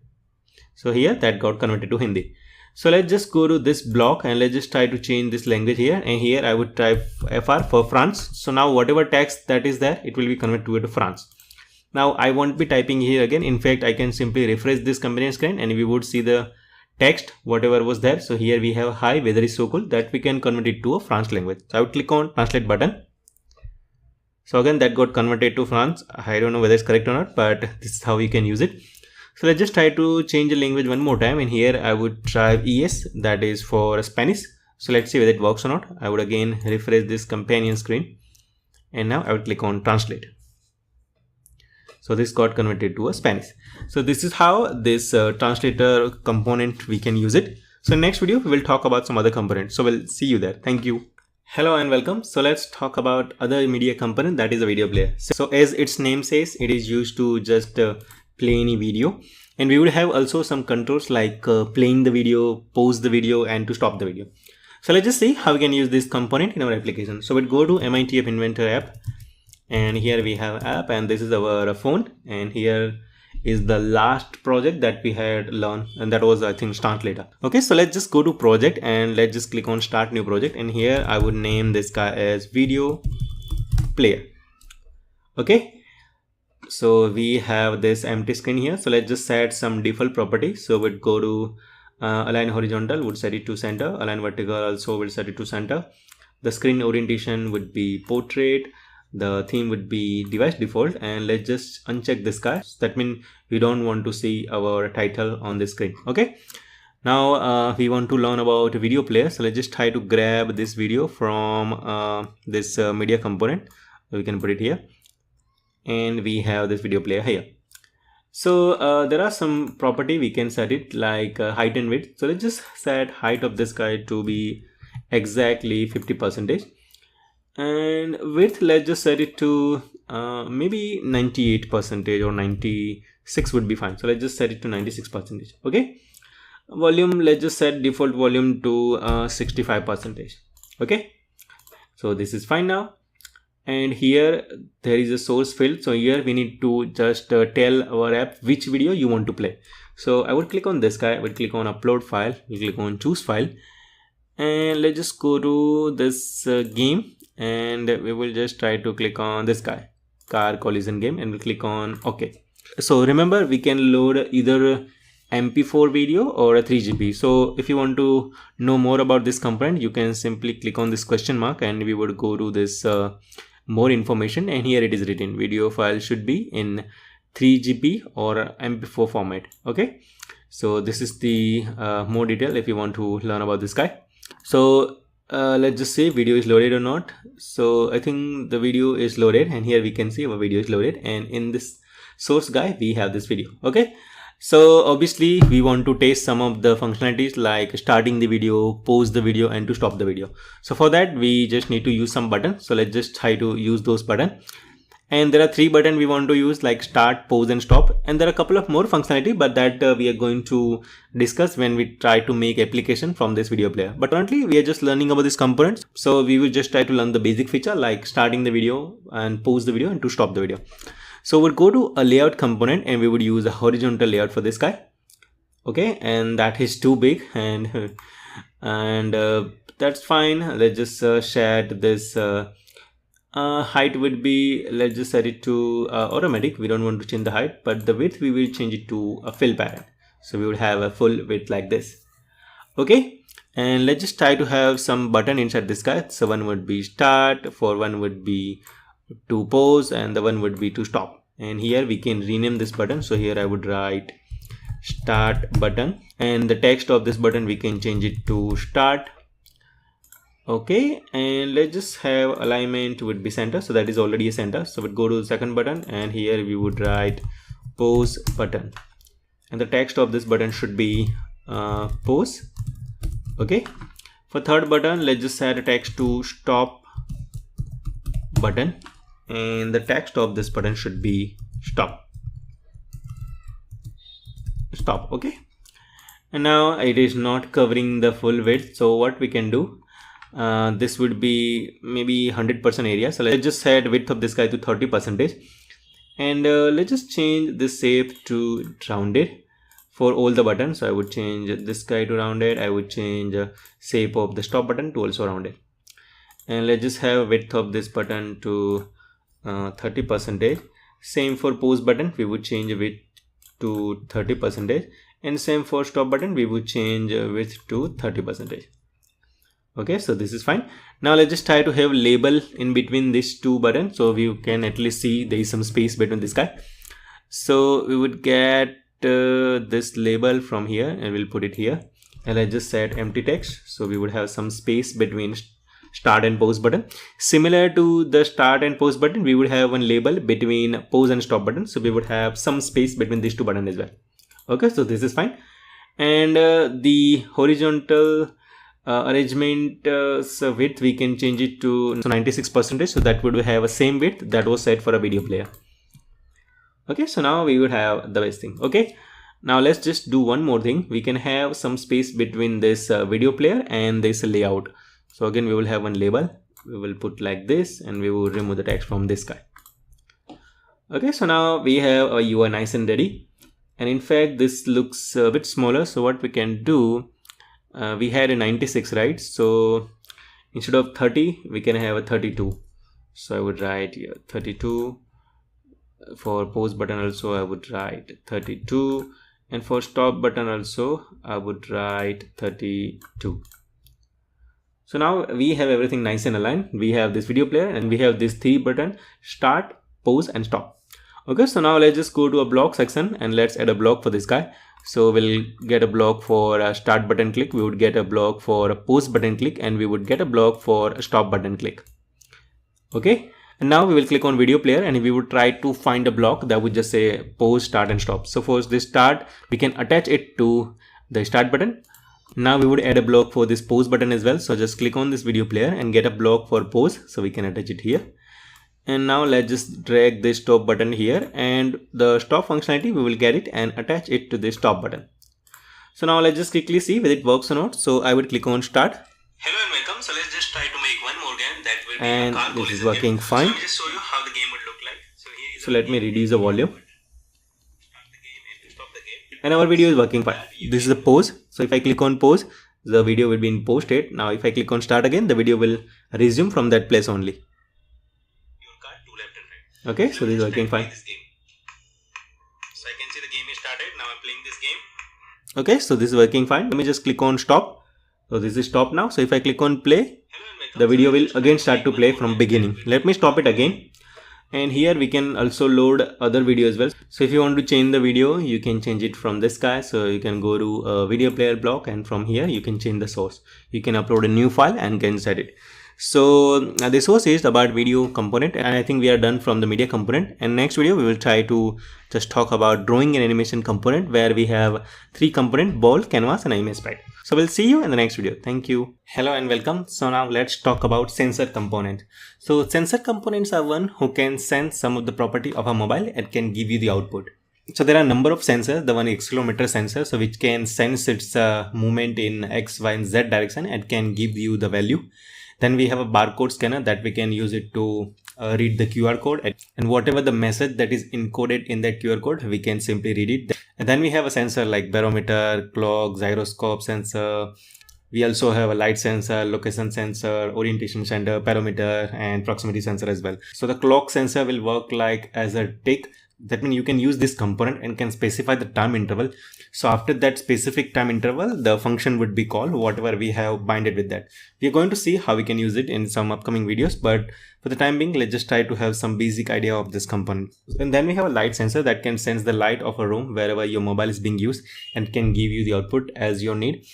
So here that got converted to Hindi. So let's just go to this block, and let's just try to change this language here, and here I would type FR for France. So now whatever text that is there, it will be converted to France. Now I won't be typing here again. In fact, I can simply refresh this companion screen, and we would see the text whatever was there. So here we have hi, weather is so cool, that we can convert it to a France language. So I would click on translate button. So again that got converted to France. I don't know whether it's correct or not, but this is how you can use it. So let's just try to change the language one more time, and here I would try ES, that is for Spanish. So let's see whether it works or not. I would again refresh this companion screen, and now I would click on translate. So this got converted to a Spanish. So this is how this translator component we can use it. So next video we will talk about some other components. So we'll see you there. Thank you. Hello and welcome. So let's talk about other media component, that is a video player. So as its name says, it is used to just play any video, and we would have also some controls like playing the video, pause the video, and to stop the video. So let's just see how we can use this component in our application. So we'll go to MIT App Inventor app, and here we have app, and this is our phone, and here is the last project that we had learned, and that was I think start later. Okay, so let's just go to project, and let's just click on start new project, and here I would name this guy as video player. Okay, so we have this empty screen here. So let's just set some default property. So we'd go to align horizontal, would set it to center, align vertical also will set it to center. The screen orientation would be portrait, the theme would be device default, and let's just uncheck this guy. That means we don't want to see our title on the screen. Okay, now we want to learn about video player. So let's just try to grab this video from this media component. We can put it here, and we have this video player here. So there are some property we can set it like height and width. So let's just set height of this guy to be exactly 50%, and width let's just set it to maybe 98% or 96 would be fine. So let's just set it to 96%. Okay, volume let's just set default volume to 65%. Okay, so this is fine now. And here there is a source field. So here we need to just tell our app which video you want to play. So I would click on this guy, I would click on upload file, we click on choose file, and let's just go to this game, and we will just try to click on this guy, car collision game, and we'll click on OK. So remember, we can load either MP4 video or a 3GB. So if you want to know more about this component, you can simply click on this question mark, and we would go to this more information, and here it is written video file should be in 3GB or MP4 format. Okay, so this is the more detail if you want to learn about this guy. So let's just say video is loaded or not. So I think the video is loaded, and here we can see our video is loaded, and in this source guy we have this video. Okay, so obviously we want to test some of the functionalities like starting the video, pause the video, and to stop the video. So for that we just need to use some button. So let's just try to use those buttons, And there are 3 buttons we want to use, like start, pause and stop, and there are a couple of more functionality, but that we are going to discuss when we try to make application from this video player. But currently we are just learning about these components, so we will just try to learn the basic feature like starting the video and pause the video and to stop the video. So we'll go to a layout component and we would use a horizontal layout for this guy. Okay, and that is too big and that's fine. Let's just share this height would be, let's just set it to automatic. We don't want to change the height, but the width we will change it to a fill pattern. So we would have a full width like this. Okay, and let's just try to have some button inside this guy. So one would be start, for one would be to pause, and the one would be to stop. And here we can rename this button. So here I would write start button, and the text of this button we can change it to start. Okay, and let's just have alignment would be center, so that is already a center. So we'd go to the second button and here we would write pause button, and the text of this button should be pause. Okay, for third button let's just add a text to stop button, and the text of this button should be stop. Okay, and now it is not covering the full width, so what we can do, this would be maybe 100% area. So let's just set width of this guy to 30%, and let's just change this shape to rounded for all the buttons. So I would change this guy to rounded. I would change shape of the stop button to also rounded, and let's just have width of this button to 30%. Same for pause button, we would change width to 30%, and same for stop button, we would change width to 30%. Okay, so this is fine. Now let's just try to have label in between these two buttons, so we can at least see there is some space between this guy. So we would get this label from here and we'll put it here, and I just set empty text, so we would have some space between start and pause button. Similar to the start and pause button, we would have one label between pause and stop button, so we would have some space between these two buttons as well. Okay, so this is fine. And the horizontal arrangement width we can change it to 96%, so that would have a same width that was set for a video player. Okay, so now we would have the best thing. Okay, now let's just do one more thing. We can have some space between this video player and this layout. So again, we will have one label, we will put like this, and we will remove the text from this guy. Okay, so now we have a UI nice and ready, and in fact this looks a bit smaller. So what we can do, we had a 96, right? So instead of 30 we can have a 32. So I would write here 32. For pause button also I would write 32, and for stop button also I would write 32. So now we have everything nice and aligned. We have this video player and we have this 3 button: start, pause and stop. Okay, so now let's just go to a block section and let's add a block for this guy. So we'll get a block for a start button click, we would get a block for a pause button click, and we would get a block for a stop button click. Okay, and now we will click on video player and we would try to find a block that would just say pause, start and stop. So for this start, we can attach it to the start button. Now we would add a block for this pause button as well. So just click on this video player and get a block for pause, so we can attach it here. And now let's just drag this stop button here, and the stop functionality we will get it and attach it to this stop button. So now let's just quickly see whether it works or not. So I would click on start. Hello and welcome. So let's just try to make one more game that will be And a car this is collision working game. fine. So I'll just show you how the game would look like. So here is So let me reduce the volume. start the game and to stop the game. And our video is working fine. This is the pause. So if I click on pause, the video will be in pause state. Now if I click on start again, the video will resume from that place only. Your card to left and right. Okay, so this is working fine. This game. So I can see the game is started. Now I'm playing this game. Okay, so this is working fine. Let me just click on stop. So this is stop now. So if I click on play, Hello and welcome. the video will again start to play from beginning. Let me stop it again. And here we can also load other videos as well. So if you want to change the video, you can change it from this guy. So you can go to a video player block, and from here you can change the source. You can upload a new file and can set it. So the source is about video component, and I think we are done from the media component. And next video we will try to just talk about drawing and animation component, where we have 3 component: ball, canvas and image sprite. So we'll see you in the next video. Thank you. Hello and welcome. So now let's talk about sensor component. So sensor components are one who can sense some of the property of a mobile and can give you the output. So there are a number of sensors. The one is accelerometer sensor, so which can sense its movement in X, Y, and Z direction and can give you the value. Then we have a barcode scanner that we can use it to read the QR code, and whatever the message that is encoded in that QR code, we can simply read it. And then we have a sensor like barometer, clock, gyroscope sensor. We also have a light sensor, location sensor, orientation sensor, parameter, and proximity sensor as well. So the clock sensor will work like as a tick. That means you can use this component and can specify the time interval. So after that specific time interval, the function would be called, whatever we have binded with that. We are going to see how we can use it in some upcoming videos, but for the time being, let's just try to have some basic idea of this component. And then we have a light sensor that can sense the light of a room wherever your mobile is being used and can give you the output as your need.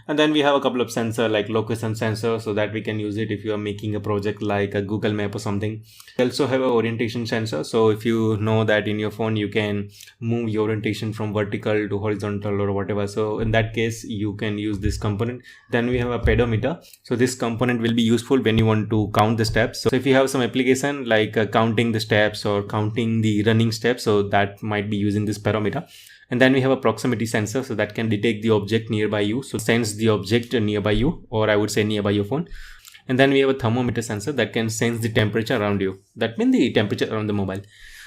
And then we have a couple of sensor like location sensor, so that we can use it if you are making a project like a Google Map or something. We also have a orientation sensor. So if you know that in your phone you can move your orientation from vertical to horizontal or whatever, so in that case you can use this component. Then we have a pedometer. So this component will be useful when you want to count the steps. So if you have some application like counting the steps or counting the running steps, so that might be using this pedometer. And then we have a proximity sensor, so that can detect the object nearby you, so sense the object nearby you, or I would say nearby your phone. And then we have a thermometer sensor that can sense the temperature around you. That means the temperature around the mobile.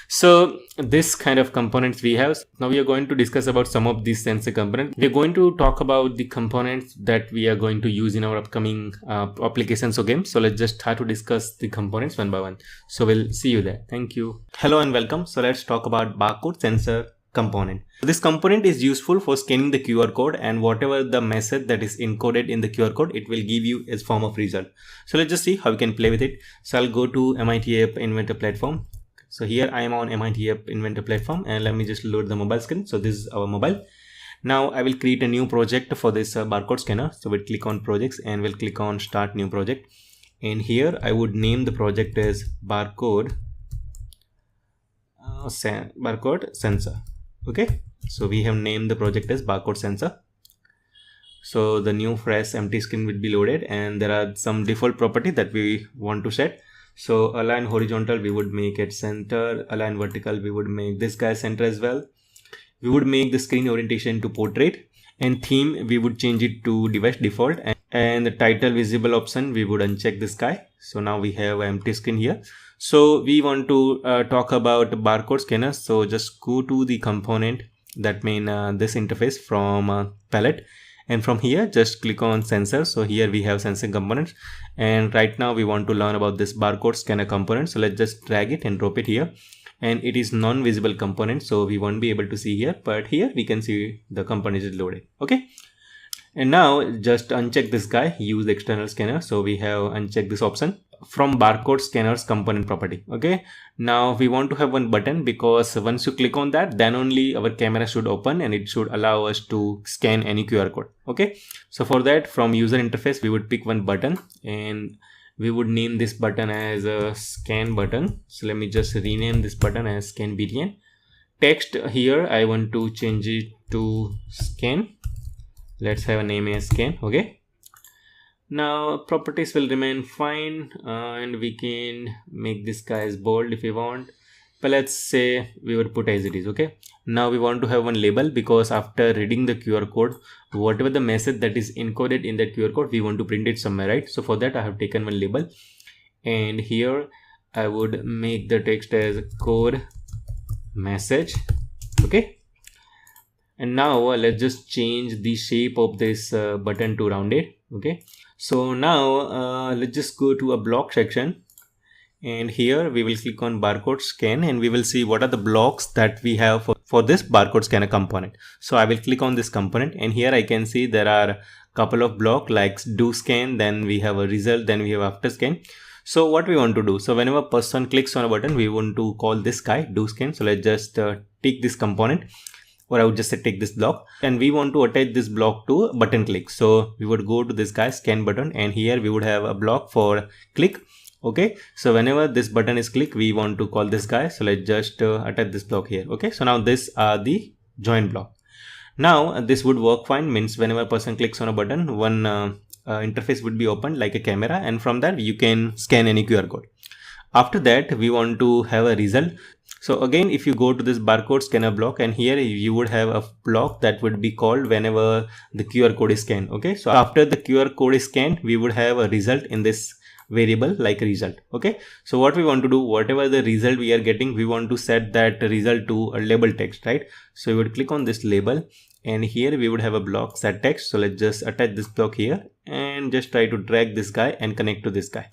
So this kind of components we have. Now we are going to discuss about some of these sensor components. We are going to talk about the components that we are going to use in our upcoming applications or games. So let's just try to discuss the components one by one. So we'll see you there. Thank you. Hello and welcome. So let's talk about barcode sensor component. This component is useful for scanning the QR code, and whatever the message that is encoded in the QR code, it will give you as form of result. So let's just see how we can play with it. So I'll go to MIT App Inventor platform. So here I am on MIT App Inventor platform, and let me just load the mobile screen. So this is our mobile. Now I will create a new project for this barcode scanner. So we'll click on projects and we'll click on start new project. And here I would name the project as barcode sensor. Okay, so we have named the project as barcode sensor. So the new fresh empty screen will be loaded, and there are some default property that we want to set. So align horizontal, we would make it center. Align vertical, we would make this guy center as well. We would make the screen orientation to portrait, and theme we would change it to device default, and the title visible option we would uncheck this guy. So now we have an empty screen here. So we want to talk about barcode scanner. So just go to the component, that mean this interface from palette, and from here just click on sensor. So here we have sensor components, and right now we want to learn about this barcode scanner component. So let's just drag it and drop it here, and it is non-visible component, so we won't be able to see here, but here we can see the component is loaded. Okay, and now just uncheck this guy, use external scanner. So we have unchecked this option from barcode scanners component property. Okay, now we want to have one button, because once you click on that, then only our camera should open and it should allow us to scan any QR code. Okay, so for that, from user interface we would pick one button, and we would name this button as a scan button. So let me just rename this button as scan btn. Text here I want to change it to scan. Let's have a name as scan. Okay, now properties will remain fine, and we can make this guy as bold if we want, but let's say we would put as it is. Okay, now we want to have one label, because after reading the QR code, whatever the message that is encoded in that QR code, we want to print it somewhere, right? So for that I have taken one label, and here I would make the text as code message. Okay, and now let's just change the shape of this button to rounded. Okay, so now let's just go to a block section, and here we will click on barcode scan, and we will see what are the blocks that we have for this barcode scanner component. So I will click on this component, and here I can see there are a couple of blocks like do scan, then we have a result, then we have after scan. So what we want to do, so whenever a person clicks on a button, we want to call this guy do scan. So let's just tick this component, or I would just say take this block, and we want to attach this block to button click. So we would go to this guy scan button, and here we would have a block for click. Okay, so whenever this button is clicked, we want to call this guy. So let's just attach this block here. Okay, so now this are the join block. Now this would work fine, means whenever a person clicks on a button, one interface would be opened like a camera, and from that you can scan any QR code. After that we want to have a result. So again, if you go to this barcode scanner block, and here you would have a block that would be called whenever the QR code is scanned. Okay, so after the QR code is scanned, we would have a result in this variable like result. Okay, so what we want to do, whatever the result we are getting, we want to set that result to a label text, right? So we would click on this label, and here we would have a block set text. So let's just attach this block here and just try to drag this guy and connect to this guy.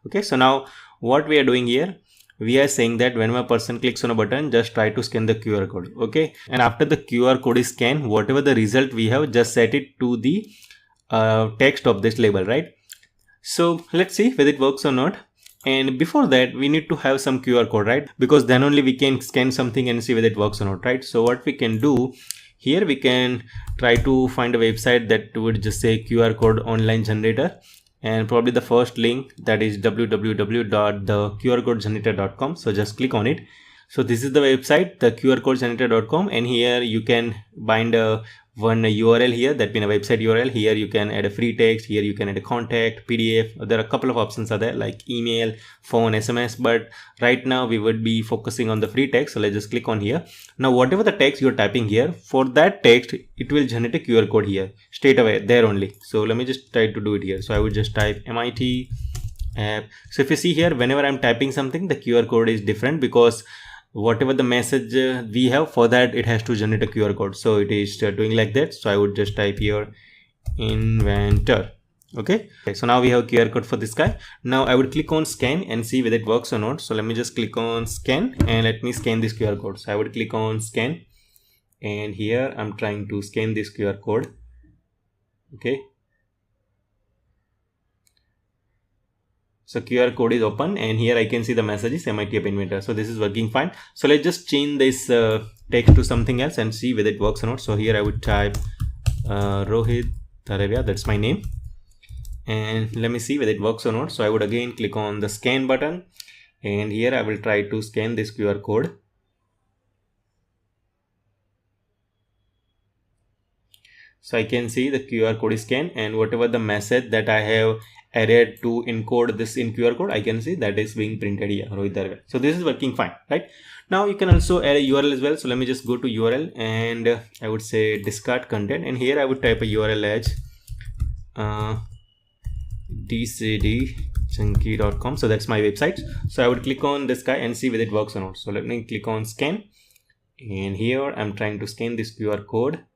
Okay, so now what we are doing here, we are saying that whenever a person clicks on a button, just try to scan the QR code. Okay, and after the QR code is scanned, whatever the result we have, just set it to the text of this label, right? So let's see whether it works or not. And before that, we need to have some QR code, right? Because then only we can scan something and see whether it works or not, right? So what we can do here, we can try to find a website that would just say QR code online generator, and probably the first link, that is www.theqrcodegenerator.com. so just click on it. So this is the website, the qrcodegenerator.com, and here you can bind one URL here, that means a website URL. Here you can add a free text, here you can add a contact, PDF. There are a couple of options are there like email, phone, SMS, but right now we would be focusing on the free text. So let's just click on here. Now whatever the text you're typing here, for that text it will generate a QR code here straight away there only. So let me just try to do it here. So I would just type MIT App. So if you see here, whenever I'm typing something, the QR code is different, because whatever the message we have, for that it has to generate a QR code. So it is doing like that. So I would just type here inventor. Okay, so now we have QR code for this guy. Now I would click on scan and see whether it works or not. So let me just click on scan and let me scan this QR code. So I would click on scan, and here I'm trying to scan this QR code. Okay, so QR code is open, and here I can see the message is MIT App Inventor. So this is working fine. So let's just change this text to something else and see whether it works or not. So here I would type Rohit Taravia, that's my name, and let me see whether it works or not. So I would again click on the scan button, and here I will try to scan this QR code. So I can see the QR code is scanned, and whatever the message that I have added to encode this in QR code, I can see that is being printed here, Rohit Darwin. So this is working fine, right? Now you can also add a URL as well. So let me just go to URL, and I would say discard content, and here I would type a URL as dcdchunky.com. So that's my website. So I would click on this guy and see whether it works or not. So let me click on scan, and here I'm trying to scan this QR code.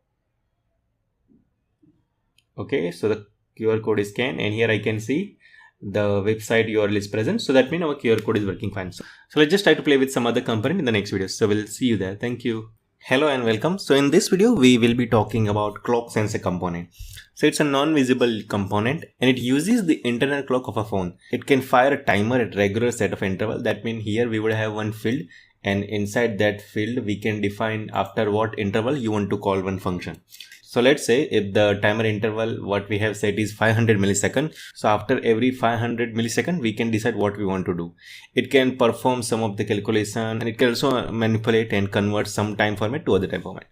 Okay, so the QR code is scanned, and here I can see the website URL is present. So that means our QR code is working fine. So let's just try to play with some other component in the next video. So we'll see you there. Thank you. Hello and welcome. So in this video, we will be talking about clock sensor component. So it's a non-visible component, and it uses the internal clock of a phone. It can fire a timer at regular set of interval. That means here we would have one field, and inside that field we can define after what interval you want to call one function. So let's say if the timer interval what we have set is 500 milliseconds. So after every 500 milliseconds, we can decide what we want to do. It can perform some of the calculation, and it can also manipulate and convert some time format to other time format.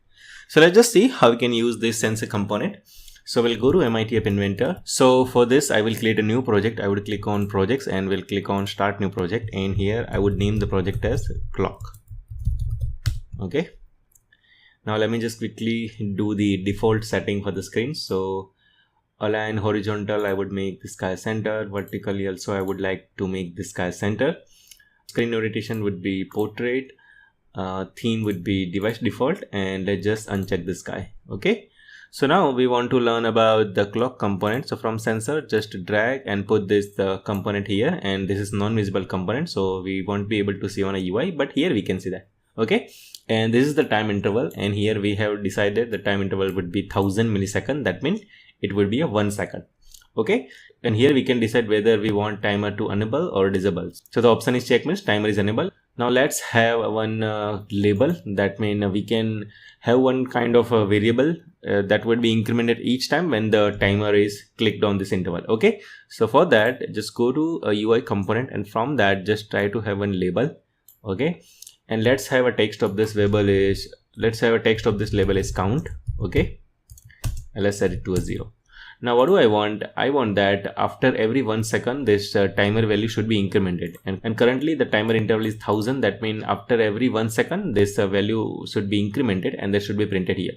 So let's just see how we can use this sensor component. So we'll go to MIT App Inventor. So for this, I will create a new project. I would click on projects and we'll click on start new project. And here I would name the project as clock. Okay. Now let me just quickly do the default setting for the screen. So align horizontal, I would make this guy center. Vertically also, I would like to make this guy center. Screen orientation would be portrait. Theme would be device default, and let's just uncheck this guy. Okay. So now we want to learn about the clock component. So from sensor, just drag and put this component here, and this is non-visible component. So we won't be able to see on a UI, but here we can see that. Okay. And this is the time interval, and here we have decided the time interval would be 1000 milliseconds. That means it would be a 1 second. Okay. And here we can decide whether we want timer to enable or disable. So the option is check, means timer is enabled. Now let's have one label. That means we can have one kind of a variable that would be incremented each time when the timer is clicked on this interval. Okay. So for that, just go to a UI component, and from that just try to have one label. Okay. And let's have a text of this label is, let's have a text of this label is count. Okay, and let's set it to a 0. Now what do I want? I want that after every 1 second this timer value should be incremented, and currently the timer interval is 1000. That means after every 1 second this value should be incremented and that should be printed here.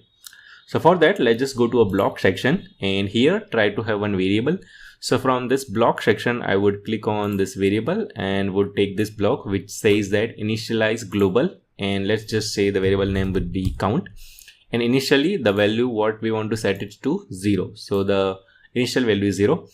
So for that, let's just go to a block section and here try to have one variable. So from this block section, I would click on this variable and would take this block which says that initialize global, and let's just say the variable name would be count, and initially the value what we want to set it to 0. So the initial value is 0.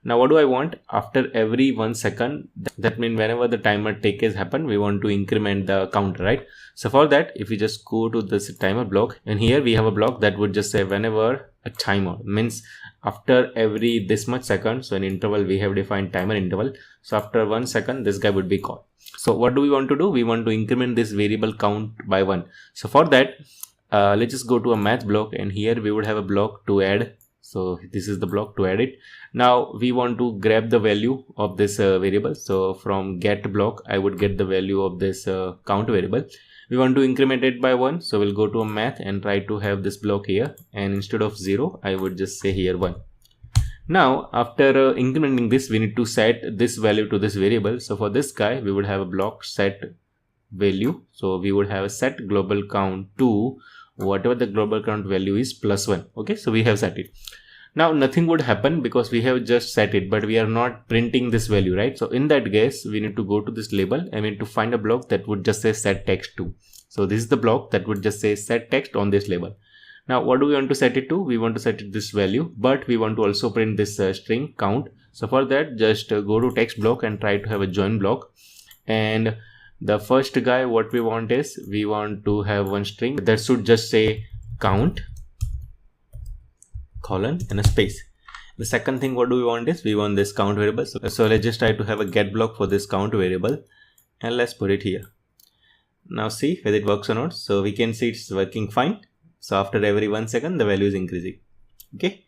Now what do I want? After every 1 second, that means whenever the timer take is happen, we want to increment the counter, right? So for that, if we just go to this timer block, and here we have a block that would just say whenever a timer, means after every this much second. So in interval we have defined timer interval. So after 1 second this guy would be called. So what do we want to do? We want to increment this variable count by 1. So for that, let's just go to a math block, and here we would have a block to add. So this is the block to add it. Now we want to grab the value of this variable. So from get block, I would get the value of this count variable. We want to increment it by 1. So we'll go to a math and try to have this block here. And instead of 0, I would just say here 1. Now after incrementing this, we need to set this value to this variable. So for this guy, we would have a block set value. So we would have a set global count to whatever the global count value is plus 1. Okay, so we have set it. Now nothing would happen because we have just set it, but we are not printing this value, right? So in that case, we need to go to this label and we need to find a block that would just say set text to. So this is the block that would just say set text on this label. Now what do we want to set it to? We want to set it this value, but we want to also print this string count. So for that, just go to text block and try to have a join block. And the first guy, what we want is, we want to have one string that should just say count colon and a space. The second thing what do we want is, we want this count variable. So let's just try to have a get block for this count variable and let's put it here. Now see whether it works or not. So we can see it's working fine. So after every 1 second the value is increasing. Okay,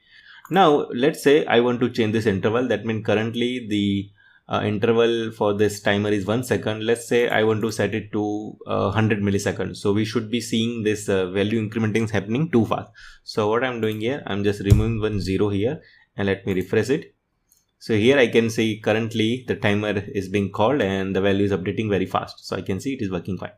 now let's say I want to change this interval. That means currently the interval for this timer is 1 second. Let's say I want to set it to 100 milliseconds. So we should be seeing this value incrementing happening too fast. So what I'm doing here, I'm just removing 1 0 here and let me refresh it. So here I can see currently the timer is being called and the value is updating very fast. So I can see it is working fine.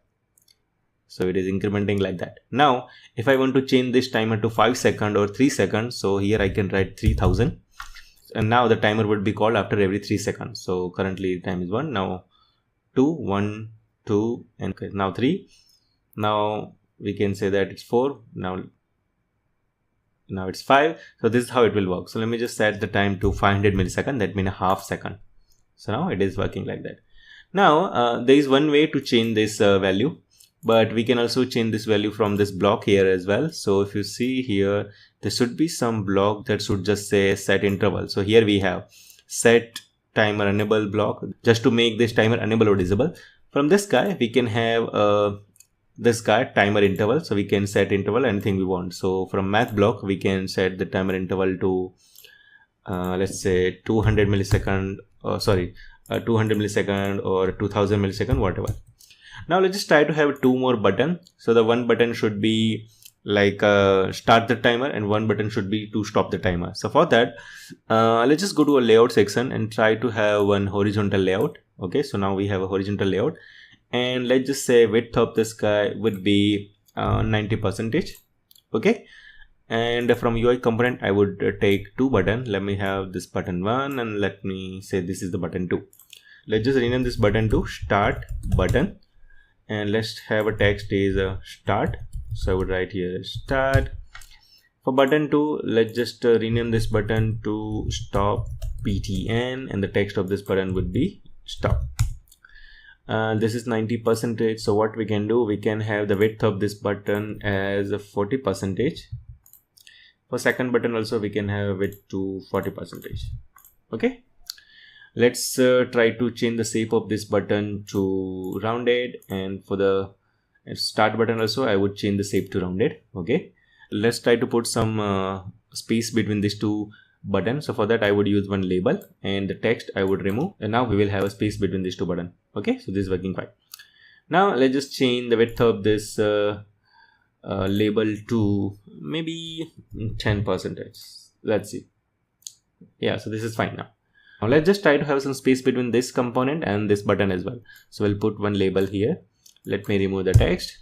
So it is incrementing like that. Now if I want to change this timer to 5 seconds or 3 seconds, so here I can write 3000. And now the timer would be called after every 3 seconds. So currently time is 1, now 2, 1, 2, and now 3. Now we can say that it's 4. Now it's 5. So this is how it will work. So let me just set the time to 500 milliseconds. That means a half second. So now it is working like that. Now there is one way to change this value, but we can also change this value from this block here as well. So if you see here, there should be some block that should just say set interval. So here we have set timer enable block just to make this timer enable or disable. From this guy, we can have this guy timer interval. So we can set interval anything we want. So from math block, we can set the timer interval to let's say 200 millisecond, 200 millisecond or 2000 millisecond, whatever. Now let's just try to have 2 more buttons. So the one button should be like start the timer and one button should be to stop the timer. So for that, let's just go to a layout section and try to have one horizontal layout. Okay, so now we have a horizontal layout, and let's just say width of this guy would be 90%. Okay, and from UI component I would take 2 buttons. Let me have this button 1 and let me say this is the button 2. Let's just rename this button to start button, and let's have a text is start. So I would write here start. For button 2, let's just rename this button to stop btn, and the text of this button would be stop. This is 90%. So what we can do, we can have the width of this button as 40%. For second button also we can have width to 40%. Okay, let's try to change the shape of this button to rounded, and for the start button also I would change the shape to rounded. Okay, let's try to put some space between these 2 buttons. So for that I would use one label and the text I would remove, and now we will have a space between these 2 buttons. Okay, so this is working fine. Now let's just change the width of this label to maybe 10%. Let's see. Yeah, so this is fine now. Now let's just try to have some space between this component and this button as well. So we'll put one label here. Let me remove the text.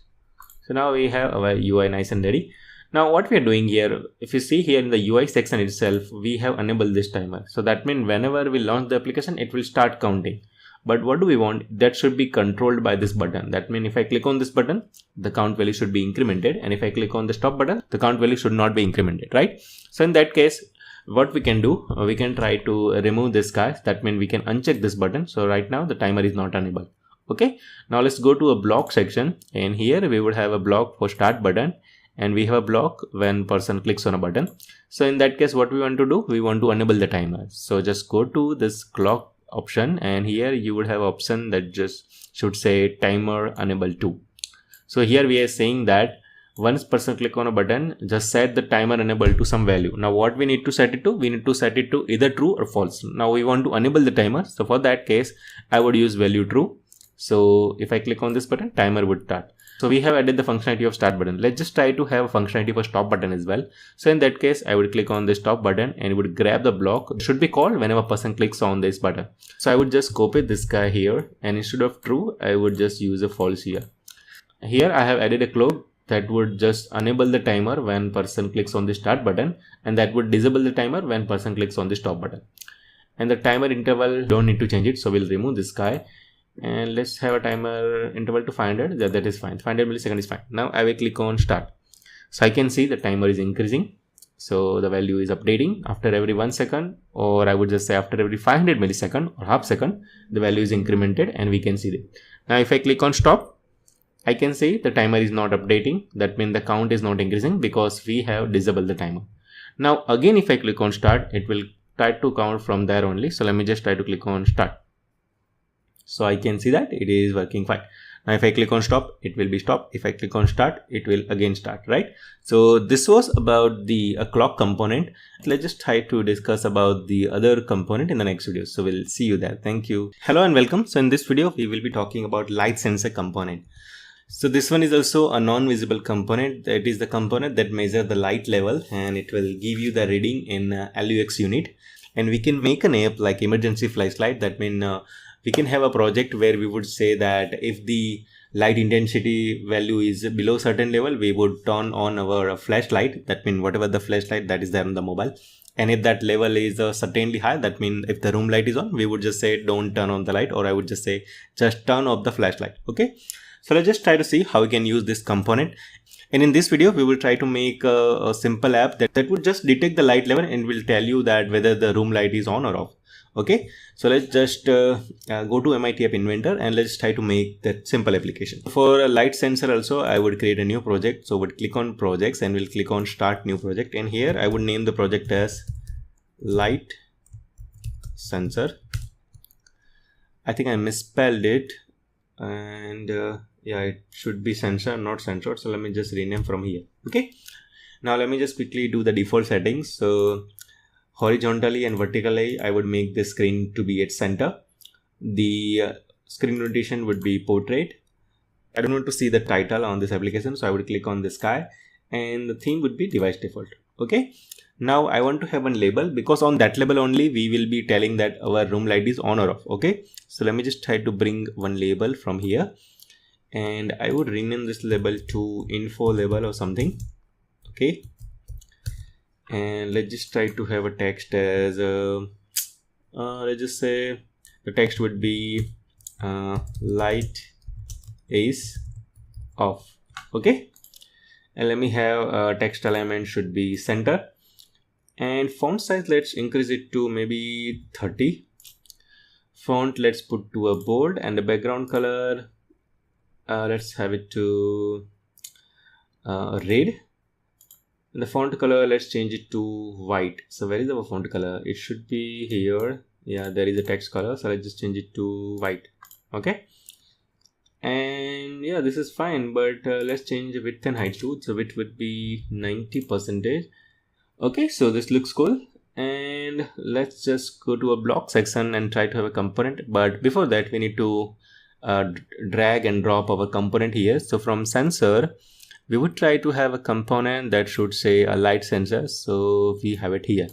So now we have our UI nice and ready. Now what we are doing here, if you see here in the UI section itself, we have enabled this timer. So that means whenever we launch the application, it will start counting. But what do we want? That should be controlled by this button. That means if I click on this button, the count value should be incremented. And if I click on the stop button, the count value should not be incremented, right? So in that case, what we can do, we can try to remove this guy. That means we can uncheck this button. So right now the timer is not enabled. Okay, now let's go to a block section, and here we would have a block for start button, and we have a block when person clicks on a button. So in that case, what we want to do, we want to enable the timer. So just go to this clock option, and here you would have option that just should say timer enable to. So here we are saying that once person click on a button, just set the timer enable to some value. Now what we need to set it to, we need to set it to either true or false. Now we want to enable the timer, so for that case I would use value true. So if I click on this button, timer would start. So we have added the functionality of start button. Let's just try to have a functionality for stop button as well. So in that case, I would click on the stop button and it would grab the block. It should be called whenever a person clicks on this button. So I would just copy this guy here, and instead of true, I would just use a false here. Here I have added a clock that would just enable the timer when person clicks on the start button, and that would disable the timer when person clicks on the stop button. And the timer interval, don't need to change it. So we'll remove this guy. And let's have a timer interval to 500. That is fine. 500 milliseconds is fine. Now I will click on start. So I can see the timer is increasing. So the value is updating after every 1 second, or I would just say after every 500 millisecond or half second, the value is incremented, and we can see it. Now if I click on stop, I can see the timer is not updating. That means the count is not increasing because we have disabled the timer. Now again, if I click on start, it will try to count from there only. So let me just try to click on start. So I can see that it is working fine. Now if I click on stop, it will be stop. If I click on start, it will again start, right? So this was about the clock component. Let's just try to discuss about the other component in the next video. So we'll see you there. Thank you. Hello and welcome. So in this video, we will be talking about light sensor component. So this one is also a non-visible component. That is the component that measures the light level, and it will give you the reading in LUX unit. And we can make an app like emergency flashlight. That means we can have a project where we would say that if the light intensity value is below certain level, we would turn on our flashlight. That means whatever the flashlight that is there on the mobile. And if that level is certainly high, that means if the room light is on, we would just say don't turn on the light, or I would just say just turn off the flashlight. Okay. So let's just try to see how we can use this component. And in this video, we will try to make a simple app that would just detect the light level and will tell you that whether the room light is on or off. Okay, so let's just go to MIT App Inventor and let's try to make that simple application. For a light sensor also, I would create a new project. So would click on projects and we'll click on start new project. And here I would name the project as light sensor. I think I misspelled it, and yeah, it should be sensor, not sensor. So let me just rename from here. Okay, now let me just quickly do the default settings. So horizontally and vertically, I would make the screen to be at center. The screen rotation would be portrait. I don't want to see the title on this application, so I would click on this guy, and the theme would be device default. Okay, now I want to have one label, because on that label only we will be telling that our room light is on or off. Okay, so let me just try to bring one label from here, and I would rename this label to info label or something. Okay, and let's just try to have a text as let's just say the text would be light is off. Okay, and let me have a text alignment should be center, and font size, let's increase it to maybe 30. Font, let's put to a bold, and the background color, let's have it to red. And the font color, let's change it to white. So where is our font color? It should be here. Yeah, there is a text color. So let's just change it to white. Okay. And yeah, this is fine, but let's change the width and height too. So width would be 90%. Okay, so this looks cool. And let's just go to a block section and try to have a component. But before that, we need to drag and drop our component here. So from sensor, we would try to have a component that should say a light sensor. So we have it here.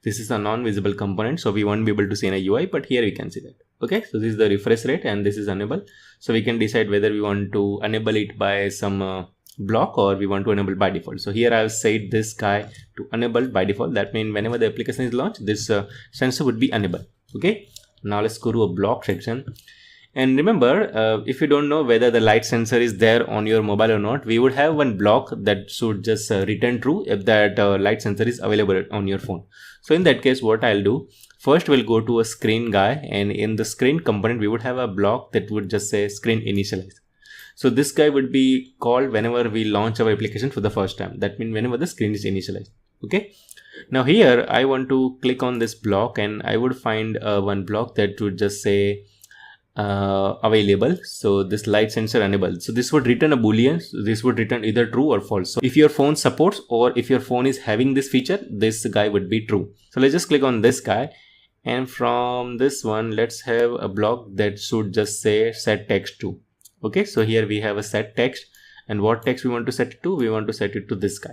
This is a non-visible component, so we won't be able to see in a UI, but here we can see that. Okay, so this is the refresh rate and this is enable. So we can decide whether we want to enable it by some block or we want to enable by default. So here I have set this guy to enable by default. That means whenever the application is launched, this sensor would be enabled. Okay, now let's go to a block section. And remember, if you don't know whether the light sensor is there on your mobile or not, we would have one block that should just return true if that light sensor is available on your phone. So in that case, what I'll do, first we'll go to a screen guy, and in the screen component, we would have a block that would just say screen initialize. So this guy would be called whenever we launch our application for the first time. That means whenever the screen is initialized. Okay. Now here I want to click on this block and I would find one block that would just say available. So this light sensor enabled. So this would return a boolean. So this would return either true or false. So if your phone supports or if your phone is having this feature, this guy would be true. So let's just click on this guy, and from this one, let's have a block that should just say set text to. Okay, so here we have a set text, and what text we want to set it to? We want to set it to this guy.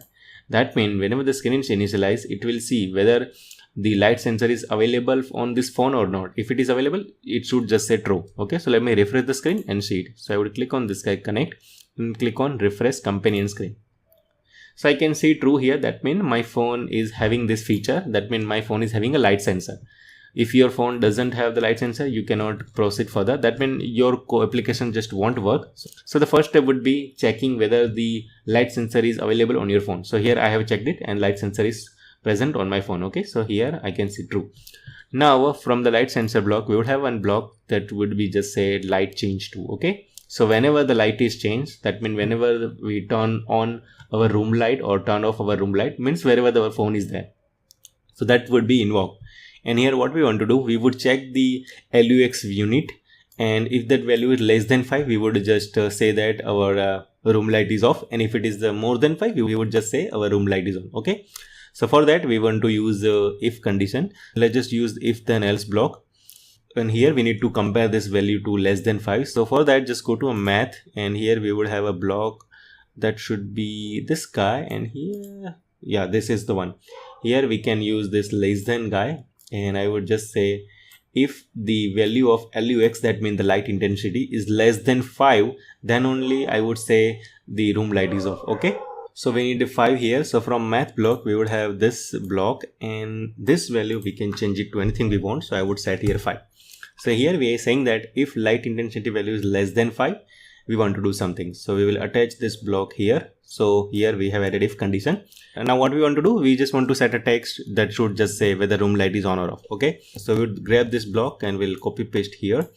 That means whenever the screen is initialized, it will see whether the light sensor is available on this phone or not. If it is available, it should just say true. Okay, so let me refresh the screen and see it. So I would click on this guy connect and click on refresh companion screen. So I can see true here. That means my phone is having this feature. That means my phone is having a light sensor. If your phone doesn't have the light sensor, you cannot proceed further. That means your application just won't work. So the first step would be checking whether the light sensor is available on your phone. So here I have checked it and light sensor is present on my phone. Okay, so here I can see true. Now from the light sensor block, we would have one block that would be just say light change to. Okay, so whenever the light is changed, that means whenever we turn on our room light or turn off our room light, means wherever the phone is there. So that would be invoked. And here what we want to do, we would check the LUX unit, and if that value is less than 5, we would just say that our room light is off, and if it is more than 5, we would just say our room light is on. Okay, so for that we want to use if condition. Let's just use if then else block, and here we need to compare this value to less than 5. So for that, just go to a math, and here we would have a block that should be this guy, and here, yeah, this is the one. Here we can use this less than guy, and I would just say if the value of LUX, that means the light intensity, is less than 5, then only I would say the room light is off. Okay, so we need a 5 here. So from math block, we would have this block, and this value we can change it to anything we want. So I would set here 5. So here we are saying that if light intensity value is less than 5, we want to do something. So we will attach this block here. So here we have added if condition. And now what we want to do, we just want to set a text that should just say whether room light is on or off. Okay, so we would grab this block and we'll copy paste here,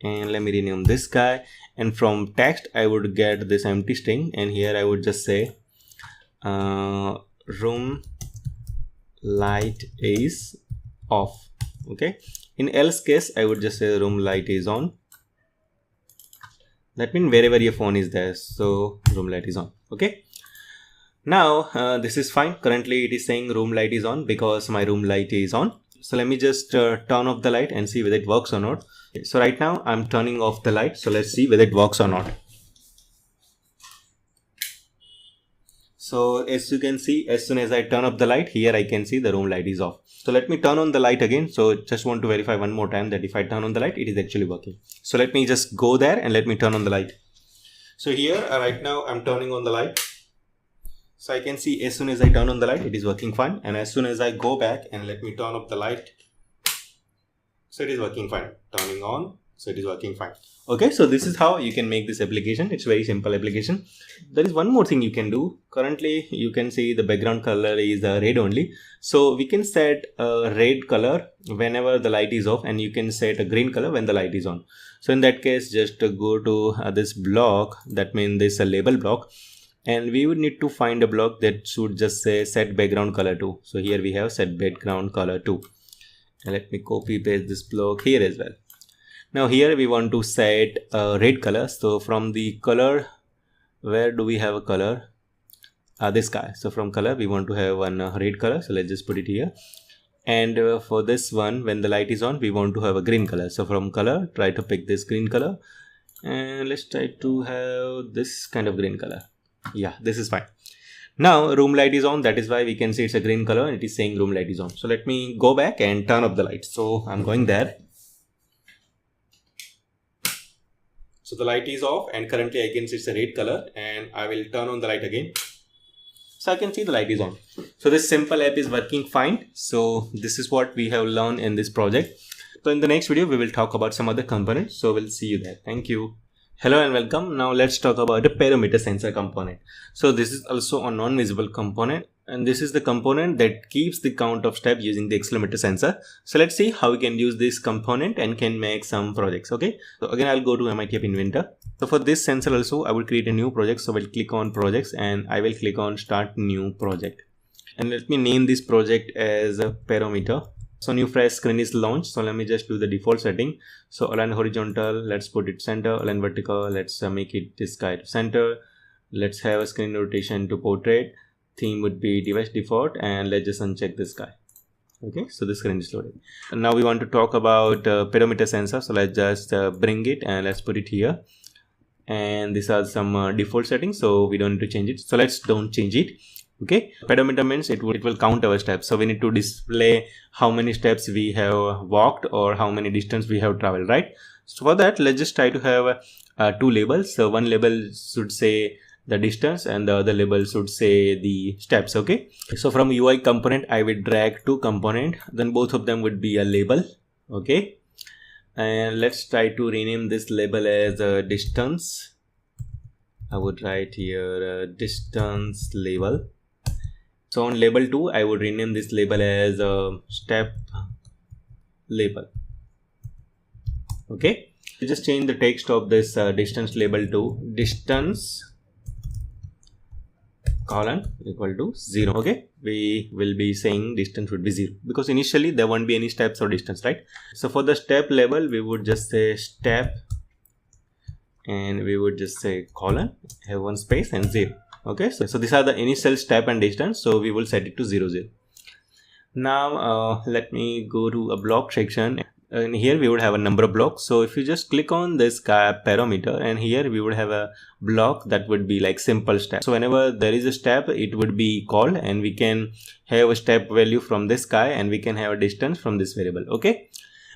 and let me rename this guy, and from text I would get this empty string, and here I would just say room light is off. Okay, in else case I would just say room light is on. That means wherever your phone is there, so room light is on. Okay, now this is fine. Currently it is saying room light is on because my room light is on. So let me just turn off the light and see whether it works or not. Okay, so right now I'm turning off the light, so let's see whether it works or not. So as you can see, as soon as I turn off the light, here I can see the room light is off. So let me turn on the light again. So just want to verify one more time that if I turn on the light, it is actually working. So let me just go there and let me turn on the light. So here right now I'm turning on the light. So I can see as soon as I turn on the light, it is working fine. And as soon as I go back and let me turn off the light, so it is working fine. Turning on, so it is working fine. Okay, so this is how you can make this application. It's very simple application. There is one more thing you can do. Currently you can see the background color is red only. So we can set a red color whenever the light is off, and you can set a green color when the light is on. So in that case, just go to this block, that means this label block, and we would need to find a block that should just say set background color to. So here we have set background color to, and let me copy paste this block here as well. Now here we want to set a red color. So from the color, where do we have a color? This guy. So from color, we want to have one red color. So let's just put it here. And for this one, when the light is on, we want to have a green color. So from color, try to pick this green color, and let's try to have this kind of green color. Yeah, this is fine. Now room light is on, that is why we can see it's a green color and it is saying room light is on. So let me go back and turn off the light. So I'm going there. So the light is off and currently I can see it's a red color, and I will turn on the light again. So I can see the light is on. So this simple app is working fine. So this is what we have learned in this project. So in the next video, we will talk about some other components. So we'll see you there. Thank you. Hello and welcome. Now let's talk about the pedometer sensor component. So this is also a non-visible component, and this is the component that keeps the count of steps using the accelerometer sensor. So let's see how we can use this component and can make some projects. Okay. So again, I'll go to MIT App Inventor. So for this sensor also, I will create a new project. So I'll click on projects and I will click on start new project. And let me name this project as a pedometer. So new fresh screen is launched. So let me just do the default setting. So align horizontal, let's put it center. Align vertical, let's make it this guy to center. Let's have a screen rotation to portrait. Theme would be device default, and let's just uncheck this guy. Okay, so the screen is loading. And now we want to talk about pedometer sensor. So let's just bring it and let's put it here. And these are some default settings, so we don't need to change it. So let's don't change it. Okay, pedometer means it will count our steps. So we need to display how many steps we have walked or how many distance we have traveled, right? So for that, let's just try to have two labels. So one label should say the distance and the other label should say the steps. Okay, so from UI component, I will drag two component, then both of them would be a label. Okay, and let's try to rename this label as distance. I would write here distance label. So on label 2, I would rename this label as a step label. Okay, just change the text of this distance label to distance colon equal to 0. Okay, we will be saying distance would be 0 because initially there won't be any steps or distance, right? So for the step label, we would just say step and we would just say colon, have one space and 0. Okay, so these are the initial step and distance, so we will set it to 0, 0. Now let me go to a block section, and here we would have a number of blocks. So if you just click on this pedometer, and here we would have a block that would be like simple step. So whenever there is a step, it would be called, and we can have a step value from this guy, and we can have a distance from this variable. Okay,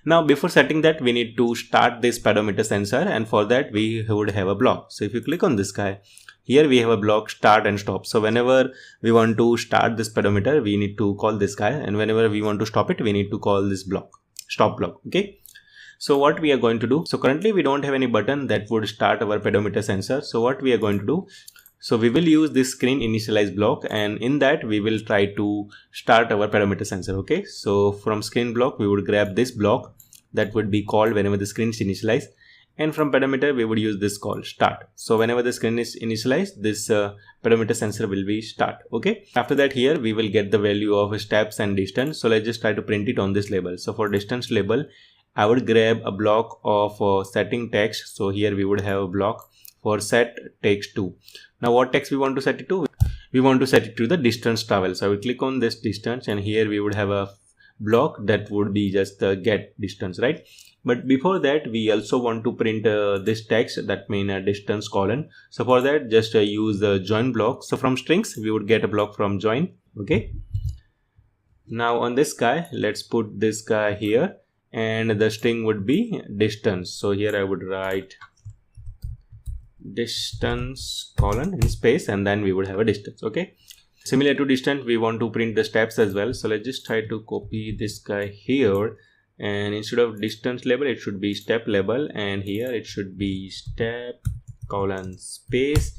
now before setting that, we need to start this pedometer sensor, and for that we would have a block. So if you click on this guy, here we have a block start and stop. So whenever we want to start this pedometer, we need to call this guy, and whenever we want to stop it, we need to call this block, stop block. Okay, so what we are going to do, so currently we don't have any button that would start our pedometer sensor. So what we are going to do, so we will use this screen initialize block, and in that we will try to start our pedometer sensor. Okay, so from screen block, we would grab this block that would be called whenever the screen is initialized. And from pedometer, we would use this call start. So whenever the screen is initialized, this pedometer sensor will be start. Okay. After that, here we will get the value of steps and distance. So let's just try to print it on this label. So for distance label, I would grab a block of setting text. So here we would have a block for set text to. Now what text we want to set it to? We want to set it to the distance travel. So I will click on this distance, and here we would have a block that would be just the get distance, right? But before that, we also want to print this text, that mean a distance colon. So for that, just use the join block. So from strings, we would get a block from join. Okay. Now on this guy, let's put this guy here, and the string would be distance. So here I would write distance colon in space, and then we would have a distance. Okay. Similar to distance, we want to print the steps as well. So let's just try to copy this guy here. And instead of distance label, it should be step label, and here it should be step colon space,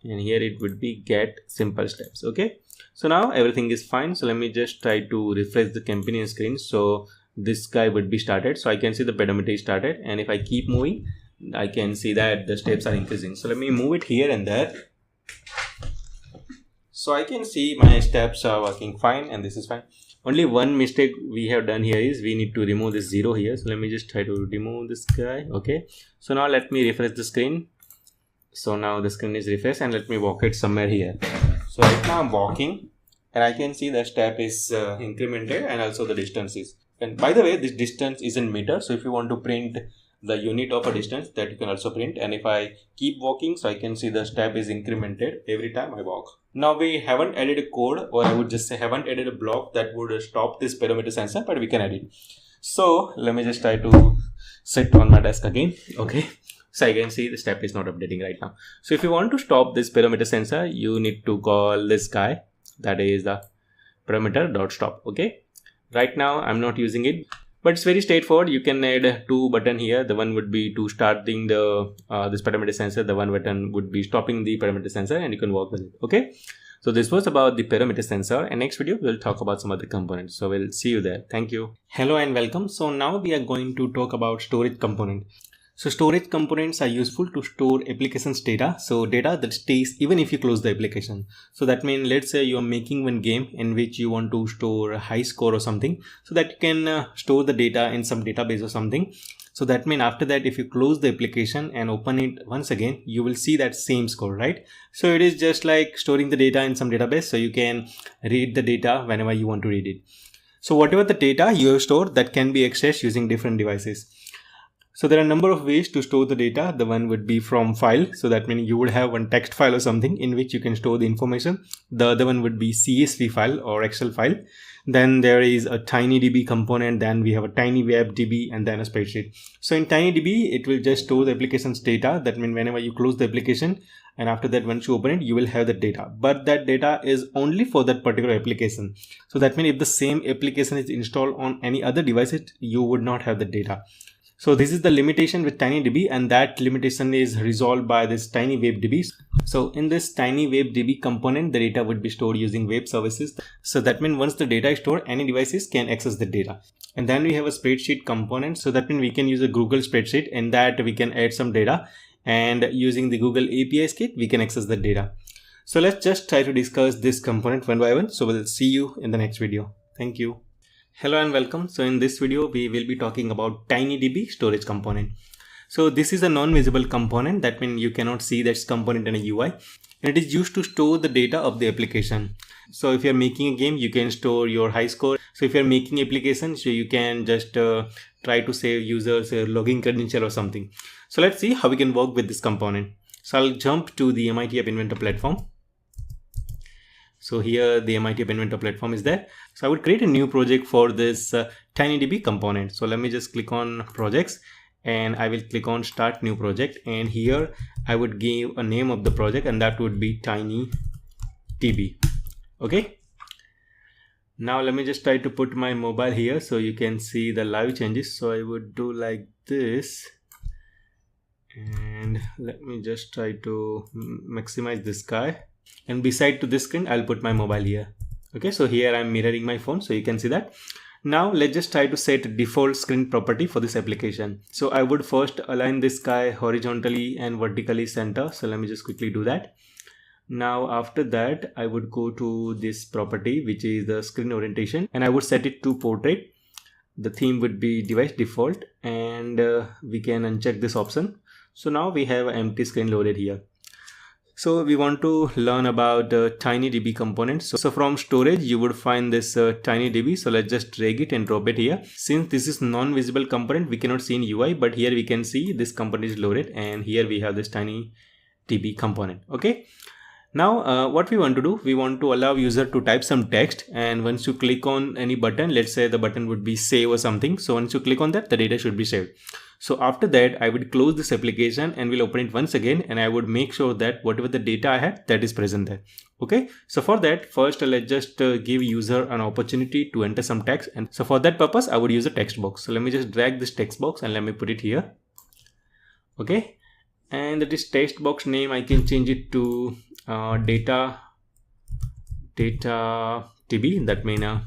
and here it would be get simple steps. Okay, so now everything is fine. So let me just try to refresh the companion screen. So this guy would be started, so I can see the pedometer is started, and if I keep moving, I can see that the steps are increasing. So let me move it here and there. So I can see my steps are working fine, and this is fine. Only one mistake we have done here is we need to remove this 0 here. So let me just try to remove this guy. Okay, so now let me refresh the screen. So now the screen is refreshed, and let me walk it somewhere here. So right now I'm walking, and I can see the step is incremented, and also the distance is. And by the way, this distance is in meter. So if you want to print the unit of a distance that you can also print. And if I keep walking, so I can see the step is incremented every time I walk. Now we haven't added a code, or I would just say haven't added a block that would stop this pedometer sensor, but we can add it. So let me just try to sit on my desk again. Okay. So I can see the step is not updating right now. So if you want to stop this pedometer sensor, you need to call this guy, that is the pedometer.stop. Okay. Right now I'm not using it, but it's very straightforward. You can add two buttons here. The one would be to starting the this pedometer sensor. The one button would be stopping the pedometer sensor, and you can work with it. Okay. So this was about the pedometer sensor, and next video we'll talk about some other components. So we'll see you there. Thank you. Hello and welcome. So now we are going to talk about storage component. So storage components are useful to store applications data. So data that stays even if you close the application. So that means, let's say you are making one game in which you want to store a high score or something, so that you can store the data in some database or something. So that means after that, if you close the application and open it once again, you will see that same score, right? So it is just like storing the data in some database, so you can read the data whenever you want to read it. So whatever the data you have stored, that can be accessed using different devices. So there are a number of ways to store the data. The one would be from file. So that means you would have one text file or something in which you can store the information. The other one would be CSV file or Excel file. Then there is a TinyDB component. Then we have a TinyWebDB and then a spreadsheet. So in TinyDB, it will just store the application's data. That means whenever you close the application, and after that, once you open it, you will have the data. But that data is only for that particular application. So that means if the same application is installed on any other devices, you would not have the data. So this is the limitation with TinyDB, and that limitation is resolved by this TinyWebDB. So in this TinyWebDB component, the data would be stored using web services. So that means once the data is stored, any devices can access the data. And then we have a spreadsheet component. So that means we can use a Google spreadsheet, in that we can add some data, and using the Google API kit, we can access the data. So let's just try to discuss this component one by one. So we'll see you in the next video. Thank you. Hello and welcome. So in this video, we will be talking about TinyDB storage component. So this is a non-visible component. That means you cannot see that component in a UI. And it is used to store the data of the application. So if you're making a game, you can store your high score. So if you're making applications, so you can just try to save users login credential or something. So let's see how we can work with this component. So I'll jump to the MIT App Inventor platform. So here the MIT App Inventor platform is there. So I would create a new project for this TinyDB component. So let me just click on projects, and I will click on start new project. And here I would give a name of the project, and that would be TinyDB. Okay. Now let me just try to put my mobile here so you can see the live changes. So I would do like this. And let me just try to maximize this guy. And beside to this screen, I'll put my mobile here. Okay, so here I'm mirroring my phone, so you can see that. Now let's just try to set default screen property for this application. So I would first align this guy horizontally and vertically center. So let me just quickly do that. Now after that, I would go to this property, which is the screen orientation, and I would set it to portrait. The theme would be device default, and we can uncheck this option. So now we have an empty screen loaded here. So we want to learn about TinyDB components. So from storage, you would find this TinyDB. So let's just drag it and drop it here. Since this is non-visible component, we cannot see in UI, but here we can see this component is loaded, and here we have this TinyDB component. Okay. Now what we want to do, we want to allow user to type some text, and once you click on any button, let's say the button would be save or something. So once you click on that, the data should be saved. So after that, I would close this application and will open it once again, and I would make sure that whatever the data I had, that is present there. Okay. So for that, first let's just give user an opportunity to enter some text. And so for that purpose, I would use a text box. So let me just drag this text box and let me put it here. Okay. And this text box name, I can change it to data TB. That means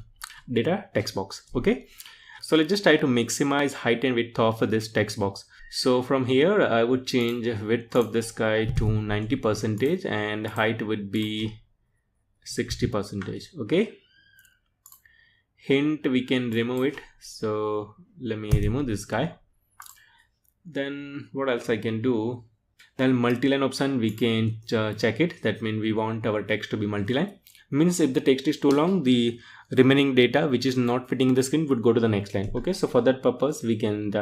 data text box. Okay. So let's just try to maximize height and width of this text box. So from here, I would change width of this guy to 90% and height would be 60%. Okay. Hint, we can remove it. So let me remove this guy. Then what else I can do? Then multi-line option, we can check it. That means we want our text to be multi-line. Means if the text is too long, the remaining data which is not fitting in the screen would go to the next line. Okay, so for that purpose, we can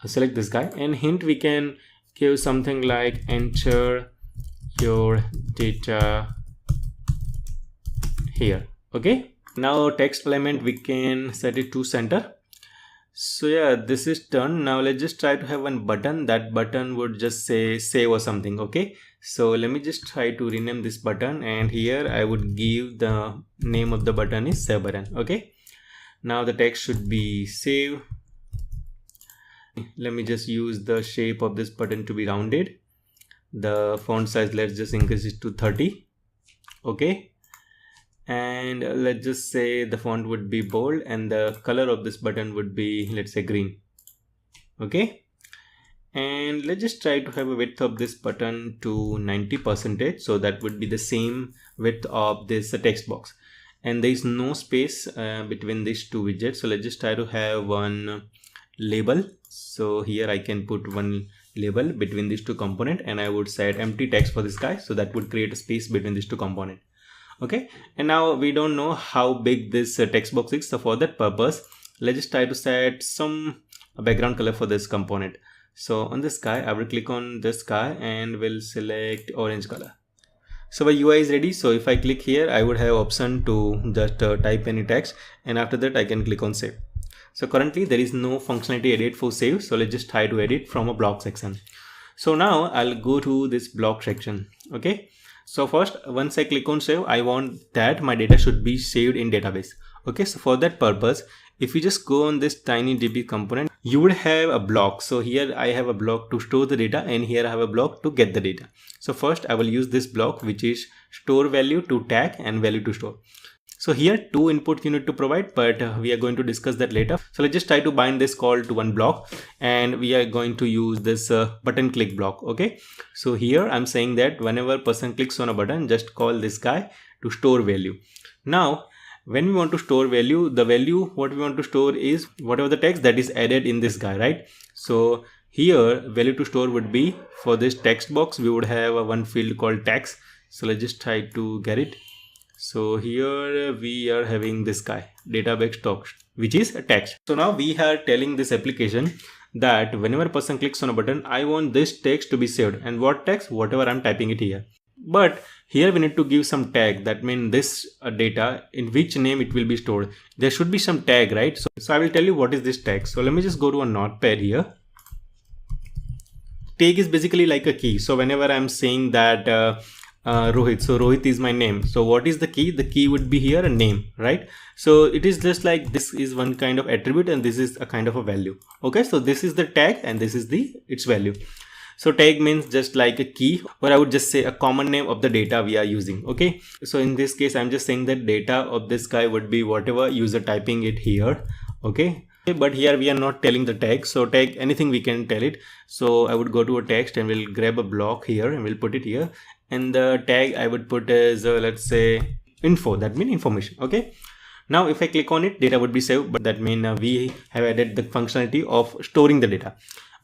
select this guy, and hint we can give something like enter your data here. Okay, now text element we can set it to center. So yeah, this is done. Now let's just try to have one button. That button would just say save or something. Okay, so let me just try to rename this button, and here I would give the name of the button is save button. Okay, now the text should be save. Let me just use the shape of this button to be rounded. The font size, let's just increase it to 30. Okay, and let's just say the font would be bold, and the color of this button would be, let's say, green. Okay, and let's just try to have a width of this button to 90%, so that would be the same width of this text box, and there is no space between these two widgets. So let's just try to have one label. So here I can put one label between these two components, and I would set empty text for this guy, so that would create a space between these two components. Okay, and now we don't know how big this text box is, so for that purpose let's just try to set some background color for this component. So on this guy I will click on this guy and will select orange color. So my UI is ready. So if I click here, I would have option to just type any text, and after that I can click on save. So currently there is no functionality edit for save, so let's just try to edit from a block section. So now I'll go to this block section. Okay, so first, once I click on save, I want that my data should be saved in database. Okay, so for that purpose, if you just go on this tinydb component, you would have a block. So here I have a block to store the data, and here I have a block to get the data. So first I will use this block, which is store value to tag and value to store. So here two inputs you need to provide, but we are going to discuss that later. So let's just try to bind this call to one block, and we are going to use this button click block. Okay, so here I'm saying that whenever person clicks on a button, just call this guy to store value. Now when we want to store value, the value what we want to store is whatever the text that is added in this guy, right? So here value to store would be, for this text box we would have one field called text. So let's just try to get it. So here we are having this guy database text, which is a text. So now we are telling this application that whenever a person clicks on a button, I want this text to be saved. And what text? Whatever I'm typing it here. But here we need to give some tag. That means this data, in which name it will be stored. There should be some tag, right? So I will tell you what is this tag. So let me just go to a notepad here. Tag is basically like a key. So whenever I'm saying that Rohit, so Rohit is my name. So what is the key? The key would be here a name, right? So it is just like this is one kind of attribute, and this is a kind of a value. Okay, so this is the tag, and this is its value. So tag means just like a key, or I would just say a common name of the data we are using. Okay, so in this case I'm just saying that data of this guy would be whatever user typing it here. Okay, but here we are not telling the tag. So tag, anything we can tell it. So I would go to a text and we'll grab a block here and we'll put it here, and the tag I would put as let's say info. That means information. Okay, now if I click on it, data would be saved, but that means we have added the functionality of storing the data.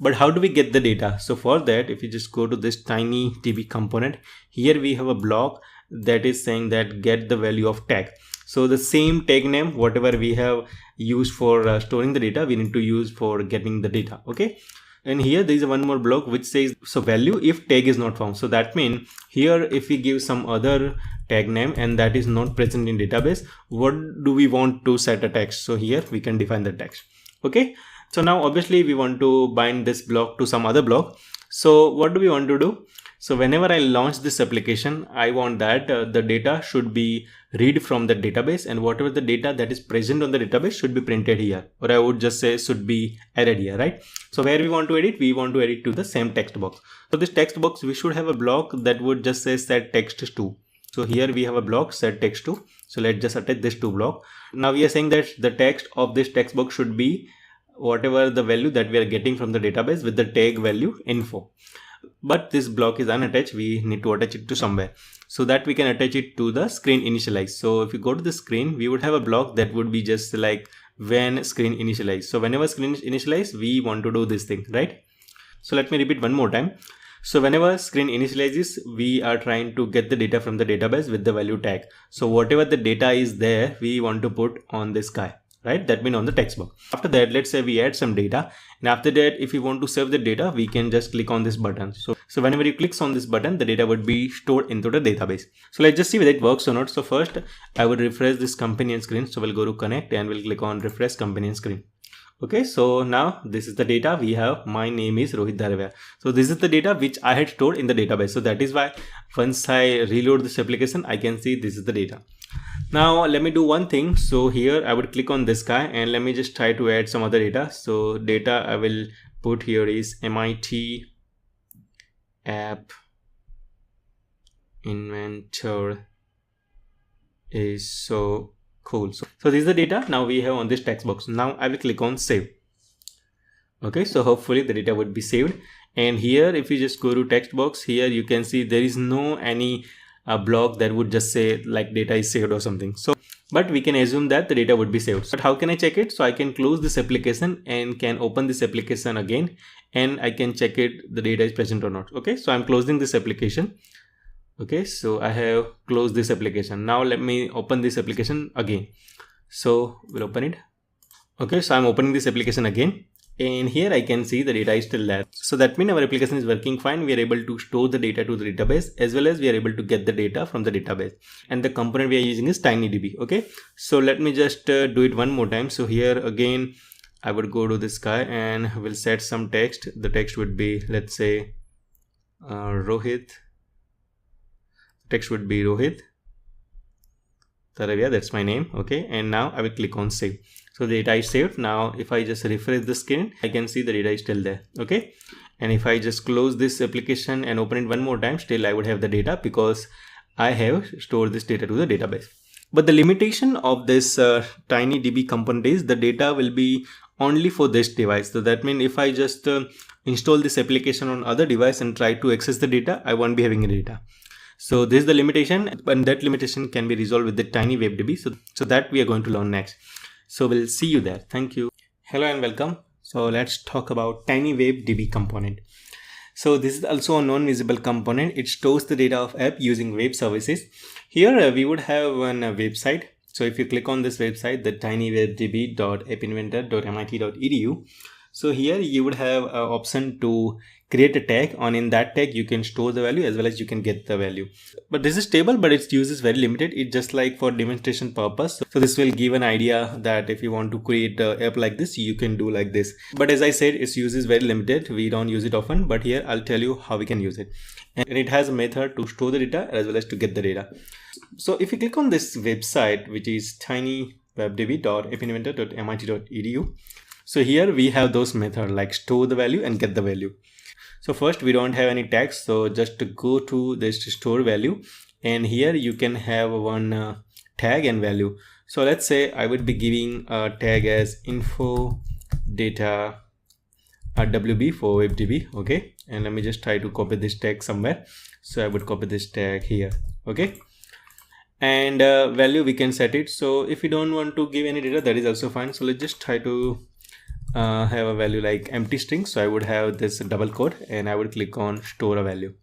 But how do we get the data? So for that, if you just go to this tinydb component, here we have a block that is saying that get the value of tag. So the same tag name, whatever we have used for storing the data, we need to use for getting the data. Okay, and here there is one more block which says so value if tag is not found. So that means here if we give some other tag name and that is not present in database, what do we want to set a text? So here we can define the text. Okay, so now obviously we want to bind this block to some other block. So what do we want to do? So whenever I launch this application, I want that the data should be read from the database, and whatever the data that is present on the database should be printed here, or I would just say should be added here, right? So where we want to edit? We want to edit to the same text box. So this text box, we should have a block that would just say set text to. So here we have a block set text to. So let's just attach this to block. Now we are saying that the text of this text box should be whatever the value that we are getting from the database with the tag value info. But this block is unattached. We need to attach it to somewhere, so that we can attach it to the screen initialize. So if you go to the screen, we would have a block that would be just like when screen initialize. So whenever screen initialize, we want to do this thing, right? So let me repeat one more time. So whenever screen initializes, we are trying to get the data from the database with the value tag. So whatever the data is there, we want to put on this guy. right? That means on the text box. After that, let's say we add some data, and after that, if we want to save the data, we can just click on this button. So whenever you click on this button, the data would be stored into the database. So let's just see whether it works or not. So first I would refresh this companion screen. So we'll go to connect and we'll click on refresh companion screen. Okay, so now this is the data we have. My name is Rohit Dharavia. So this is the data which I had stored in the database. So that is why once I reload this application, I can see this is the data. Now let me do one thing. So here I would click on this guy and let me just try to add some other data. So data I will put here is MIT App Inventor is so cool. So this is the data now we have on this text box. Now I will click on save. Okay, so hopefully the data would be saved. And here if you just go to text box, here you can see there is no any block that would just say like data is saved or something. So but we can assume that the data would be saved. But how can I check it? So I can close this application and can open this application again, and I can check it the data is present or not. Okay, so I'm closing this application. Okay, so I have closed this application. Now let me open this application again. So we'll open it. Okay, so I'm opening this application again, and here I can see the data is still there. So that means our application is working fine. We are able to store the data to the database, as well as we are able to get the data from the database. And the component we are using is TinyDB. Okay, so let me just do it one more time. So here again, I would go to this guy and we'll set some text. The text would be, let's say, Rohit. Text would be Rohit Dharavia, that's my name. Okay, and now I will click on save. So the data is saved. Now if I just refresh the screen, I can see the data is still there. Okay, and if I just close this application and open it one more time, still I would have the data because I have stored this data to the database. But the limitation of this TinyDB component is the data will be only for this device. So that means if I just install this application on other device and try to access the data, I won't be having any data. So this is the limitation, and that limitation can be resolved with the TinyWebDB. So that we are going to learn next. So we'll see you there. Thank you. Hello and welcome. So let's talk about TinyWebDB component. So this is also a non-visible component. It stores the data of app using web services. Here we would have one website. So if you click on this website, the tinywebdb.appinventor.mit.edu. So here you would have an option to create a tag, and in that tag you can store the value as well as you can get the value. But this is stable, but its use is very limited. It's just like for demonstration purpose. So this will give an idea that if you want to create an app like this, you can do like this. But as I said, its use is very limited. We don't use it often, but here I'll tell you how we can use it. And it has a method to store the data as well as to get the data. So if you click on this website, which is tinywebdb.appinventor.mit.edu. So here we have those methods like store the value and get the value. So first we don't have any tags. So just to go to this store value, and here you can have one tag and value. So let's say I would be giving a tag as info data WB for WebDB. Okay, and let me just try to copy this tag somewhere. So I would copy this tag here. Okay, and value we can set it. So if you don't want to give any data, that is also fine. So let's just try to have a value like empty string. So I would have this double quote and I would click on store a value.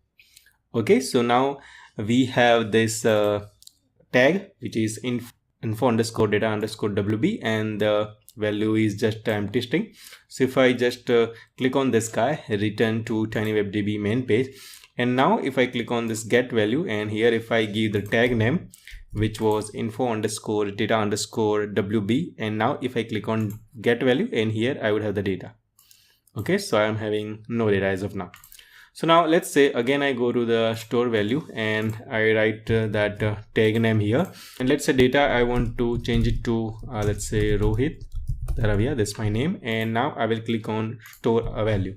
Okay, so now we have this tag which is info underscore data underscore WB, and the value is just empty string. So if I just click on this guy, return to TinyWebDB main page, and now if I click on this get value, and here if I give the tag name which was info underscore data underscore WB, and now if I click on get value, and here I would have the data. Okay, so I am having no data as of now. So now let's say again I go to the store value and I write that tag name here, and let's say data I want to change it to let's say Rohit Dharavia, that's my name, and now I will click on store a value.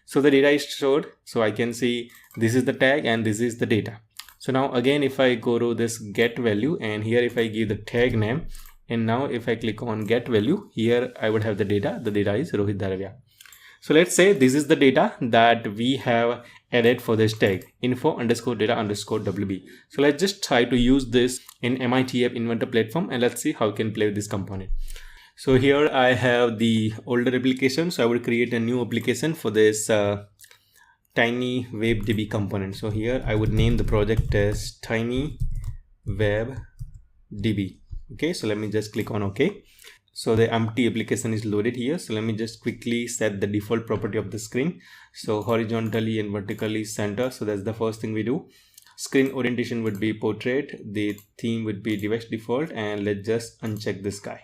So the data is stored. So I can see this is the tag and this is the data. So now again if I go to this get value, and here if I give the tag name, and now if I click on get value, here I would have the data. The data is Rohit Dharavia. So let's say this is the data that we have added for this tag info underscore data underscore WB. So let's just try to use this in MIT App Inventor platform, and let's see how we can play with this component. So here I have the older application. So I will create a new application for this TinyWebDB component. So here I would name the project as TinyWebDB. Okay, so let me just click on OK. So the empty application is loaded here. So let me just quickly set the default property of the screen. So horizontally and vertically center. So that's the first thing we do. Screen orientation would be portrait. The theme would be device default, and let's just uncheck this guy.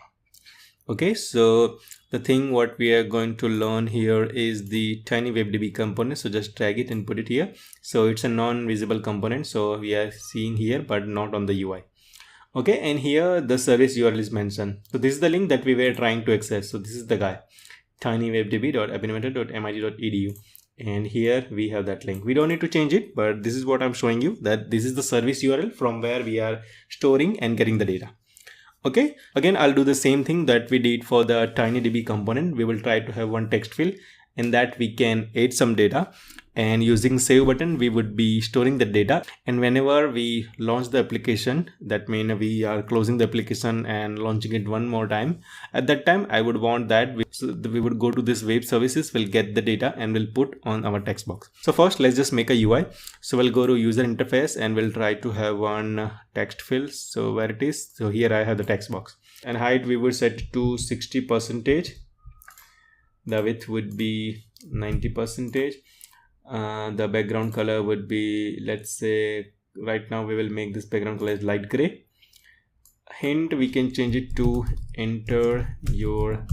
Okay, so the thing what we are going to learn here is the tiny WebDB component. So just drag it and put it here. So it's a non-visible component. So we are seeing here, but not on the UI. Okay, and here the service URL is mentioned. So this is the link that we were trying to access. So this is the guy, tinywebdb.appinventor.mit.edu. And here we have that link. We don't need to change it, but this is what I'm showing you, that this is the service URL from where we are storing and getting the data. Okay, again, I'll do the same thing that we did for the tinydb component. We will try to have one text field in that we can add some data, and using save button, we would be storing the data. And whenever we launch the application, that means we are closing the application and launching it one more time. At that time, I would want that we would go to this web services, we'll get the data and we'll put on our text box. So first, let's just make a UI. So we'll go to user interface and we'll try to have one text field. So where it is? So here I have the text box, and height we would set to 60%. The width would be 90%. The background color would be, let's say, right now we will make this background color as light gray. Hint, we can change it to enter your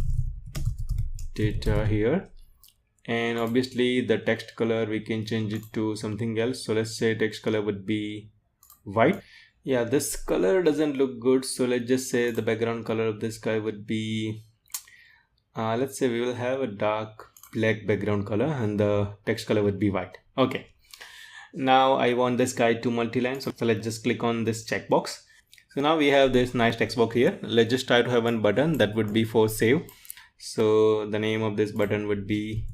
data here. And obviously the text color, we can change it to something else. So let's say text color would be white. Yeah, this color doesn't look good. So let's just say the background color of this guy would be, let's say we will have a dark black background color and the text color would be white. Okay, now I want this guy to multi-line, so let's just click on this checkbox. So now we have this nice text box here. Let's just try to have one button that would be for save. So the name of this button would be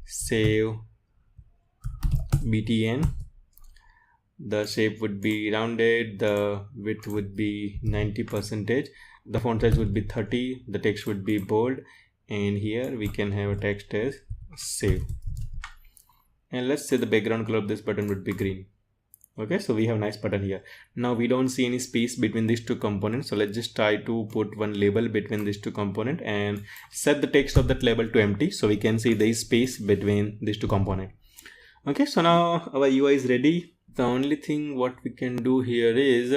save btn. The shape would be rounded, the width would be 90%, the font size would be 30, the text would be bold, and here we can have a text as save. And let's say the background color of this button would be green. Okay, so we have a nice button here. Now we don't see any space between these two components, so let's just try to put one label between these two components and set the text of that label to empty, so we can see there is space between these two components. Okay, so now our UI is ready. The only thing what we can do here is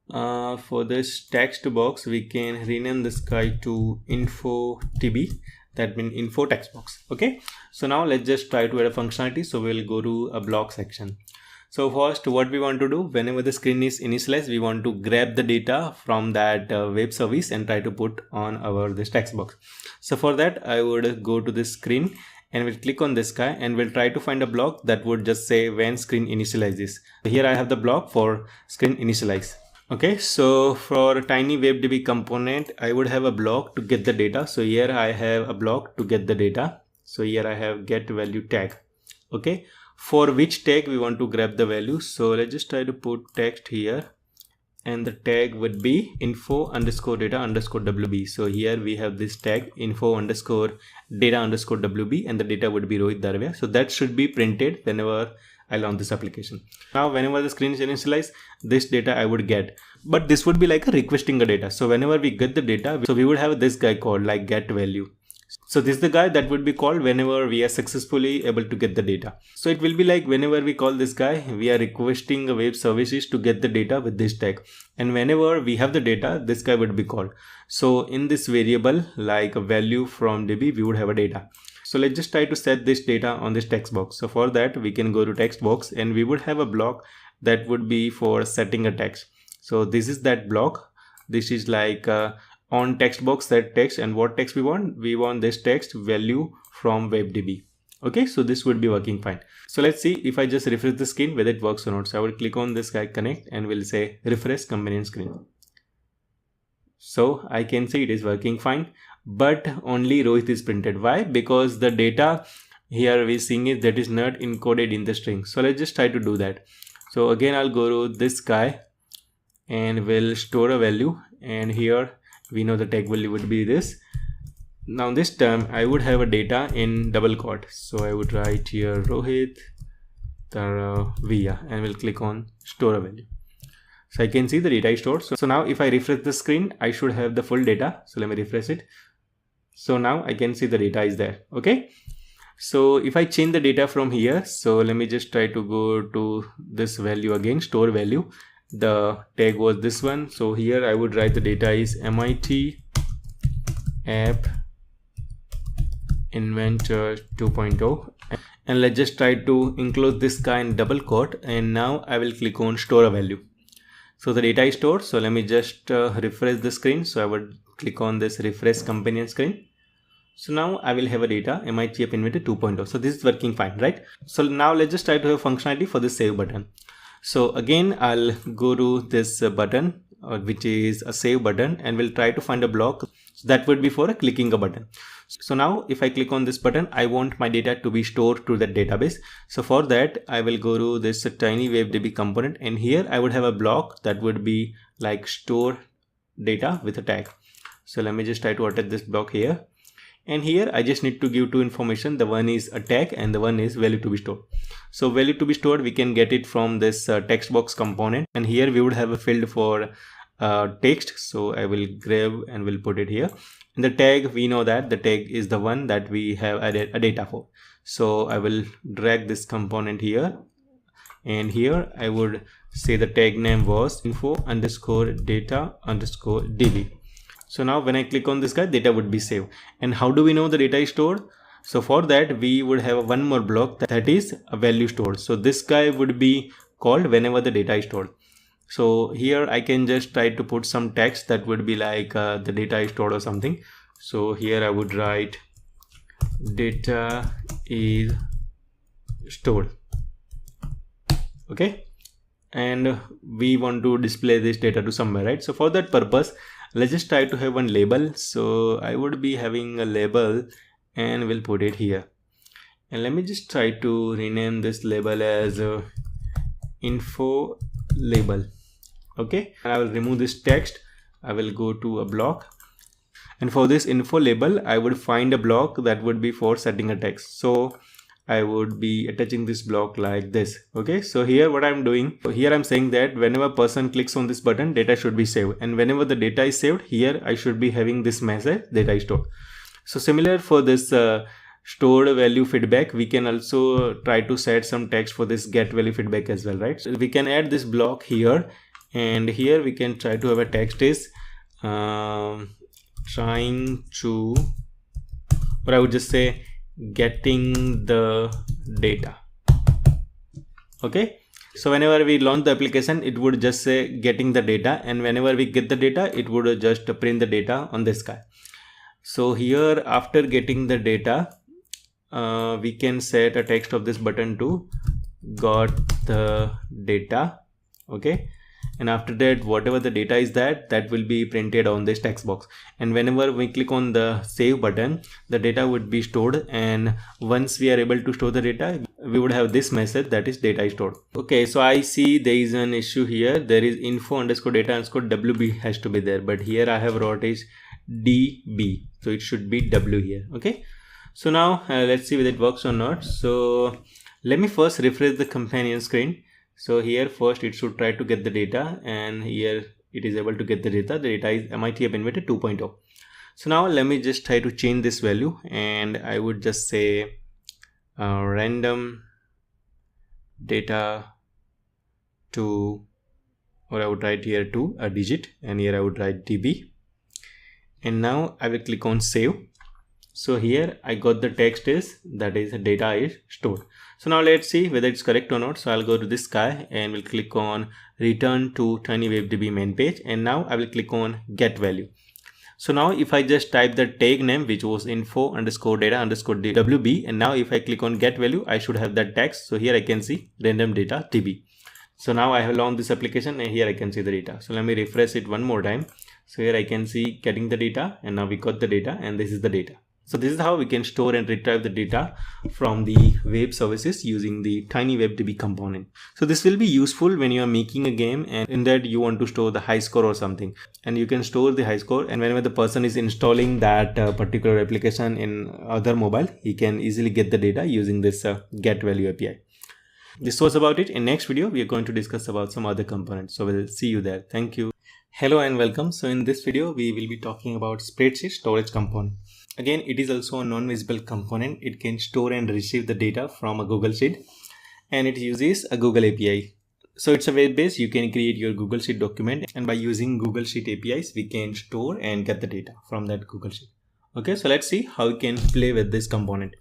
for this text box, we can rename this guy to info tb. That means info text box. Okay, so now let's just try to add a functionality. So we'll go to a block section. So first, what we want to do, whenever the screen is initialized, we want to grab the data from that web service and try to put on our this text box. So for that, I would go to this screen and we'll click on this guy and we'll try to find a block that would just say when screen initializes. Here I have the block for screen initialize. Okay, so for a tiny WebDB component, I would have a block to get the data. So here I have a block to get the data. So here I have get value tag. Okay, for which tag we want to grab the value. So let's just try to put text here, and the tag would be info underscore data underscore WB. So here we have this tag info underscore data underscore WB, and the data would be Rohit Darvia. So that should be printed whenever I launch this application. Now whenever the screen is initialized, this data I would get, but this would be like a requesting the data. So whenever we get the data, so we would have this guy called like get value. So this is the guy that would be called whenever we are successfully able to get the data. So it will be like whenever we call this guy, we are requesting a web services to get the data with this tag. And whenever we have the data, this guy would be called. So in this variable, like a value from DB, we would have a data. So let's just try to set this data on this text box. So for that, we can go to text box and we would have a block that would be for setting a text. So this is that block. This is like on text box set text, and what text we want this text value from WebDB. Okay, so this would be working fine. So let's see if I just refresh the screen whether it works or not. So I will click on this guy connect and we'll say refresh companion screen. So I can see it is working fine, but only Rohit is printed. Why? Because the data here we're seeing is that is not encoded in the string. So let's just try to do that. So again, I'll go to this guy and we'll store a value, and here we know the tag value would be this. Now this time I would have a data in double quote. So I would write here Rohit Darvia and we'll click on store a value. So I can see the data is stored. So now if I refresh the screen, I should have the full data. So let me refresh it. So now I can see the data is there. Okay. So if I change the data from here, so let me just try to go to this value again, store value. The tag was this one. So here I would write the data is MIT App Inventor 2.0, and let's just try to enclose this guy in double quote, and now I will click on store a value. So the data is stored. So let me just refresh the screen. So I would click on this refresh companion screen. So now I will have a data MIT App Inventor 2.0. So this is working fine, right? So now let's just try to have functionality for the save button. So again, I'll go to this button, which is a save button, and we'll try to find a block. So that would be for clicking a button. So now if I click on this button, I want my data to be stored to that database. So for that, I will go to this tiny WebDB component, and here I would have a block that would be like store data with a tag. So let me just try to attach this block here. And here I just need to give two information. The one is a tag and the one is value to be stored. So value to be stored, we can get it from this text box component, and here we would have a field for text. So I will grab and will put it here. And the tag, we know that the tag is the one that we have added a data for. So I will drag this component here, and here I would say the tag name was info_data_db. So now when I click on this guy, data would be saved. And how do we know the data is stored? So for that, we would have one more block that is a value stored. So this guy would be called whenever the data is stored. So here I can just try to put some text that would be like the data is stored or something. So here I would write data is stored. Okay. And we want to display this data to somewhere, right? So for that purpose, let's just try to have one label. So I would be having a label and we'll put it here. And let me just try to rename this label as info label. Okay, and I will remove this text. I will go to a block, and for this info label, I would find a block that would be for setting a text. So I would be attaching this block like this. Okay, so here what I'm doing, here I'm saying that whenever a person clicks on this button, data should be saved, and whenever the data is saved, here I should be having this message data is stored. So similar for this stored value feedback, we can also try to set some text for this get value feedback as well, right? So we can add this block here, and here we can try to have a text is trying to, or I would just say getting the data. Okay, so whenever we launch the application, it would just say getting the data, and whenever we get the data, it would just print the data on this guy. So here after getting the data, we can set a text of this button to got the data. Okay, and after that, whatever the data is that will be printed on this text box, and whenever we click on the save button, the data would be stored, and once we are able to store the data, we would have this message that is data is stored. Okay, so I see there is an issue here. There is info_data_wb has to be there, but here I have wrote is db, so it should be w here. Okay, so now let's see whether it works or not. So let me first refresh the companion screen. So here first it should try to get the data, and here it is able to get the data. The data is MIT App Inventor 2.0. So now let me just try to change this value, and I would just say random data to, or I would write here to a digit, and here I would write db, and now I will click on save. So here I got the text is that is data is stored. So now let's see whether it's correct or not. So I'll go to this guy and we'll click on return to TinyWebDB main page, and now I will click on get value. So now if I just type the tag name, which was info_data_wb, and now if I click on get value, I should have that text. So here I can see random data db. So now I have launched this application, and here I can see the data. So let me refresh it one more time. So here I can see getting the data, and now we got the data, and this is the data. So this is how we can store and retrieve the data from the web services using the TinyWebDB component. So this will be useful when you are making a game and in that you want to store the high score or something, and you can store the high score, and whenever the person is installing that particular application in other mobile, he can easily get the data using this get value API. This was about it. In next video, we are going to discuss about some other components. So we'll see you there. Thank you. Hello and welcome. So in this video, we will be talking about spreadsheet storage component. Again, it is also a non-visible component. It can store and receive the data from a Google Sheet, and it uses a Google API. So it's a web-based. You can create your Google Sheet document, and by using Google Sheet APIs, we can store and get the data from that Google Sheet. Okay, so let's see how we can play with this component.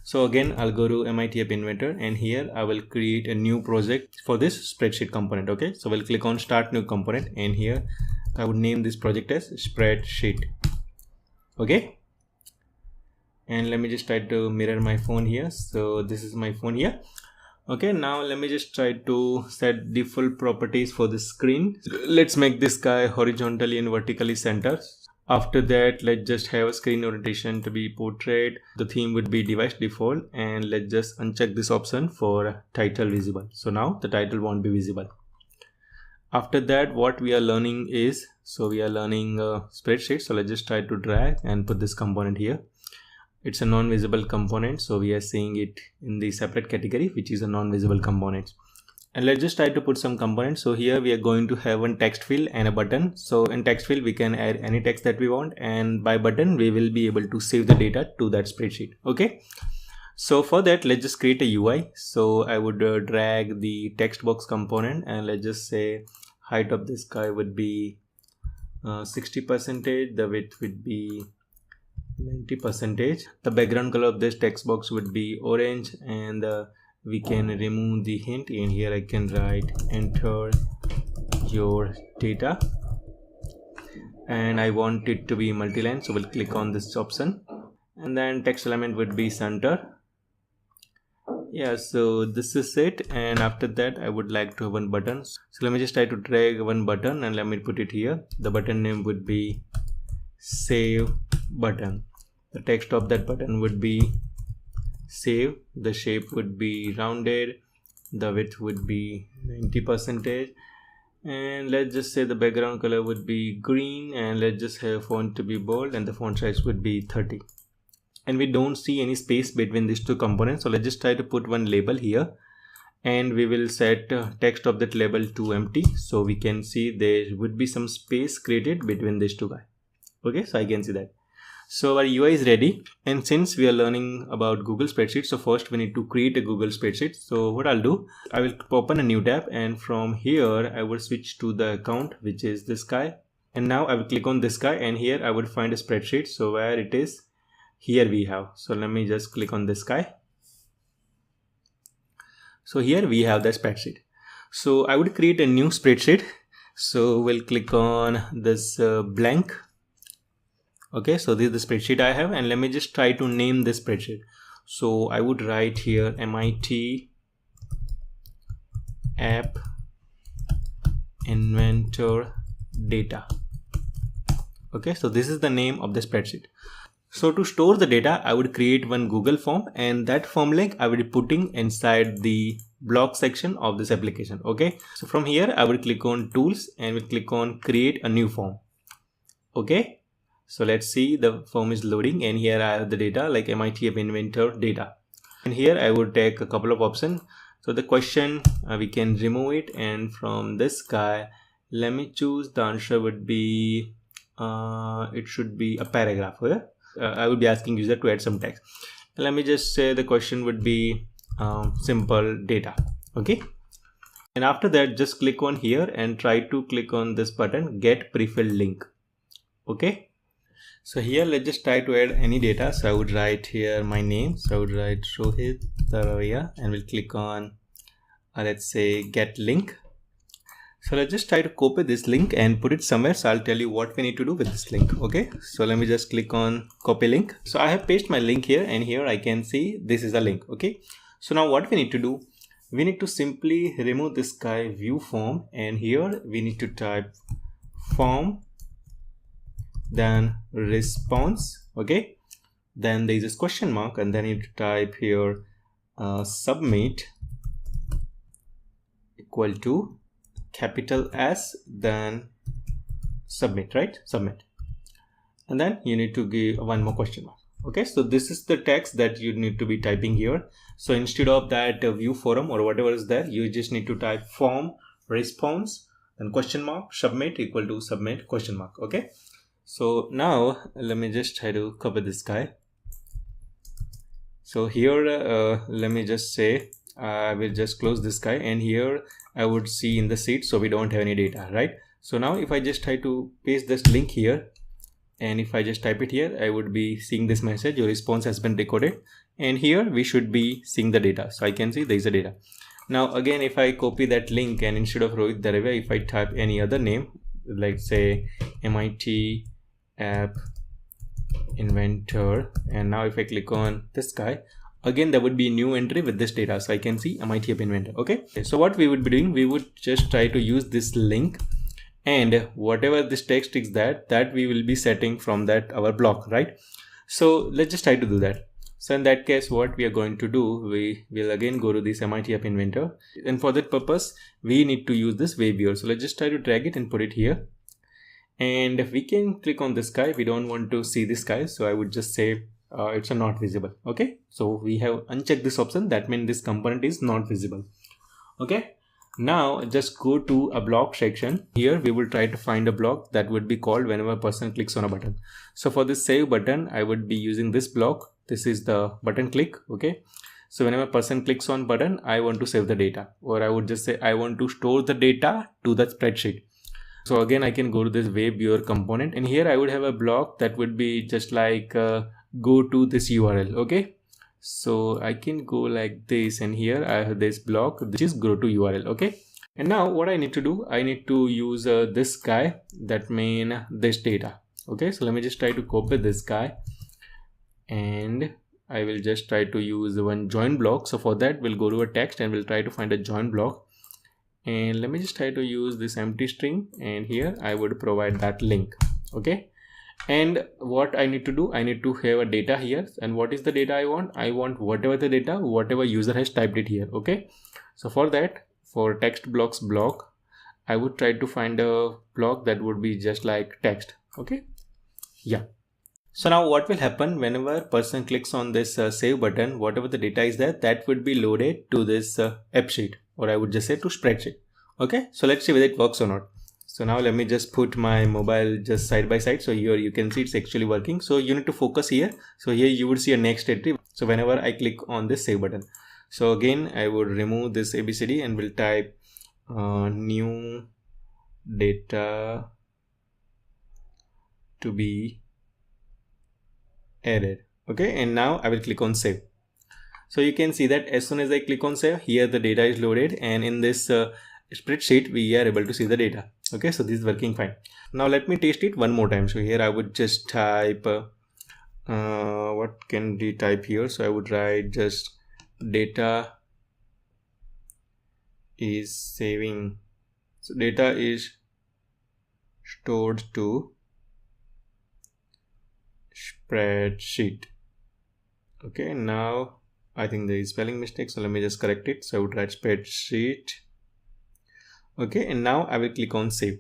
So again, I'll go to MIT App Inventor, and here I will create a new project for this spreadsheet component. Okay, so we'll click on Start New Component, and here I would name this project as Spreadsheet. Okay, and let me just try to mirror my phone here. So this is my phone here. Okay, now let me just try to set the full properties for the screen. Let's make this guy horizontally and vertically centered. After that, let's just have a screen orientation to be portrait. The theme would be device default, and let's just uncheck this option for title visible. So now the title won't be visible. After that, what we are learning is, so we are learning spreadsheet. So let's just try to drag and put this component here. It's a non-visible component, so we are seeing it in the separate category, which is a non-visible component. And let's just try to put some components. So here we are going to have one text field and a button. So in text field, we can add any text that we want, and by button, we will be able to save the data to that spreadsheet. Okay. So for that, let's just create a UI. So I would drag the text box component, and let's just say height of this guy would be 60%. The width would be 90%. The background color of this text box would be orange, and we can remove the hint, and here I can write enter your data, and I want it to be multi-line, so we'll click on this option, and then text element would be center. Yeah, so this is it, and after that I would like to have one button. So let me just try to drag one button, and let me put it here. The button name would be save button. The text of that button would be save. The shape would be rounded. The width would be 90%, and let's just say the background color would be green, and let's just have font to be bold, and the font size would be 30. And we don't see any space between these two components, so let's just try to put one label here, and we will set text of that label to empty, so we can see there would be some space created between these two guys. Okay, so I can see that. So our UI is ready, and since we are learning about Google Spreadsheet, so first we need to create a Google Spreadsheet. So what I'll do, I will open a new tab, and from here I will switch to the account, which is this guy, and now I will click on this guy, and here I would find a spreadsheet. So where it is, here we have. So let me just click on this guy. So here we have the spreadsheet. So I would create a new spreadsheet. So we'll click on this blank. Okay, so this is the spreadsheet I have, and let me just try to name this spreadsheet. So I would write here MIT App Inventor data. Okay, so this is the name of the spreadsheet. So to store the data, I would create one Google form, and that form link I will be putting inside the blog section of this application. Okay, so from here I will click on tools, and we'll click on create a new form. Okay. So let's see, the form is loading, and here I have the data like MIT App Inventor data. And here I would take a couple of options. So the question, we can remove it, and from this guy, let me choose the answer would be, it should be a paragraph. Okay? I would be asking user to add some text. Let me just say the question would be simple data. Okay. And after that, just click on here and try to click on this button, get prefilled link. Okay. So here, let's just try to add any data. So I would write here my name. So I would write Rohit Taravia, and we'll click on, let's say, get link. So let's just try to copy this link and put it somewhere. So I'll tell you what we need to do with this link. Okay. So let me just click on copy link. So I have pasted my link here, and here I can see this is a link. Okay. So now what we need to do, we need to simply remove this guy view form, and here we need to type form, then response. Okay, then there is this question mark, and then you type here submit equal to capital S, then submit, right? Submit, and then you need to give one more question mark. Okay, so this is the text that you need to be typing here. So instead of that view forum or whatever is there, you just need to type form response then question mark submit equal to submit question mark. Okay, so now let me just try to cover this guy. So here let me just say I will just close this guy, and here I would see in the sheet, so we don't have any data, right? So now if I just try to paste this link here, and if I just type it here, I would be seeing this message, your response has been recorded, and here we should be seeing the data. So I can see there is a data. Now again, if I copy that link and instead of Rohit Darve, if I type any other name, like say MIT App Inventor, and now if I click on this guy, again there would be a new entry with this data, so I can see MIT App Inventor. Okay, so what we would be doing, we would just try to use this link, and whatever this text is that we will be setting from that our block, right? So let's just try to do that. So in that case, what we are going to do, we will again go to this MIT App Inventor, and for that purpose we need to use this wave viewer. So let's just try to drag it and put it here, and we can click on this guy. We don't want to see this guy, so I would just say it's a not visible. Okay, so we have unchecked this option, that means this component is not visible. Okay, now just go to a block section. Here we will try to find a block that would be called whenever a person clicks on a button. So for this save button, I would be using this block. This is the button click. Okay, so whenever a person clicks on button, I want to save the data, or I would just say I want to store the data to the spreadsheet. So again, I can go to this wave viewer component, and here I would have a block that would be just like go to this URL. Okay, so I can go like this, and here I have this block which is go to URL. Okay, and now what I need to do, I need to use this guy, that mean this data. Okay, so let me just try to copy this guy, and I will just try to use one join block. So for that, we'll go to a text and we'll try to find a join block, and let me just try to use this empty string, and here I would provide that link. Okay, and what I need to do, I need to have a data here, and what is the data I want? I want whatever the data, whatever user has typed it here. Okay, so for that, for text blocks block, I would try to find a block that would be just like text. Okay, yeah. So now what will happen whenever person clicks on this save button, whatever the data is there, that would be loaded to this app sheet, or I would just say to spreadsheet. Okay, so let's see whether it works or not. So now let me just put my mobile just side by side. So here you can see it's actually working. So you need to focus here. So here you would see a next entry. So whenever I click on this save button, so again I would remove this ABCD and will type new data to be added. Okay, and now I will click on save. So you can see that as soon as I click on save, here the data is loaded, and in this spreadsheet we are able to see the data. Okay, so this is working fine. Now let me test it one more time. So here I would just type what can we type here? So I would write just data is saving. So data is stored to spreadsheet. Okay, now I think there is spelling mistake, so let me just correct it. So I would write spreadsheet. Okay, and now I will click on save.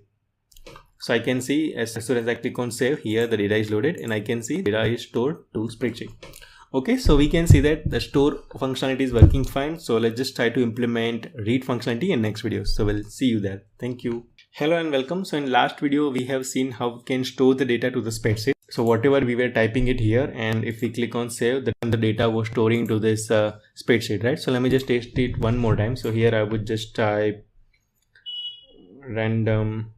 So I can see as soon as I click on save, here the data is loaded, and I can see data is stored to spreadsheet. Okay, so we can see that the store functionality is working fine. So let's just try to implement read functionality in next video. So we'll see you there. Thank you. Hello and welcome. So in last video, we have seen how we can store the data to the spreadsheet. So whatever we were typing it here, and if we click on save, then the data was storing to this spreadsheet, right? So let me just test it one more time. So here I would just type random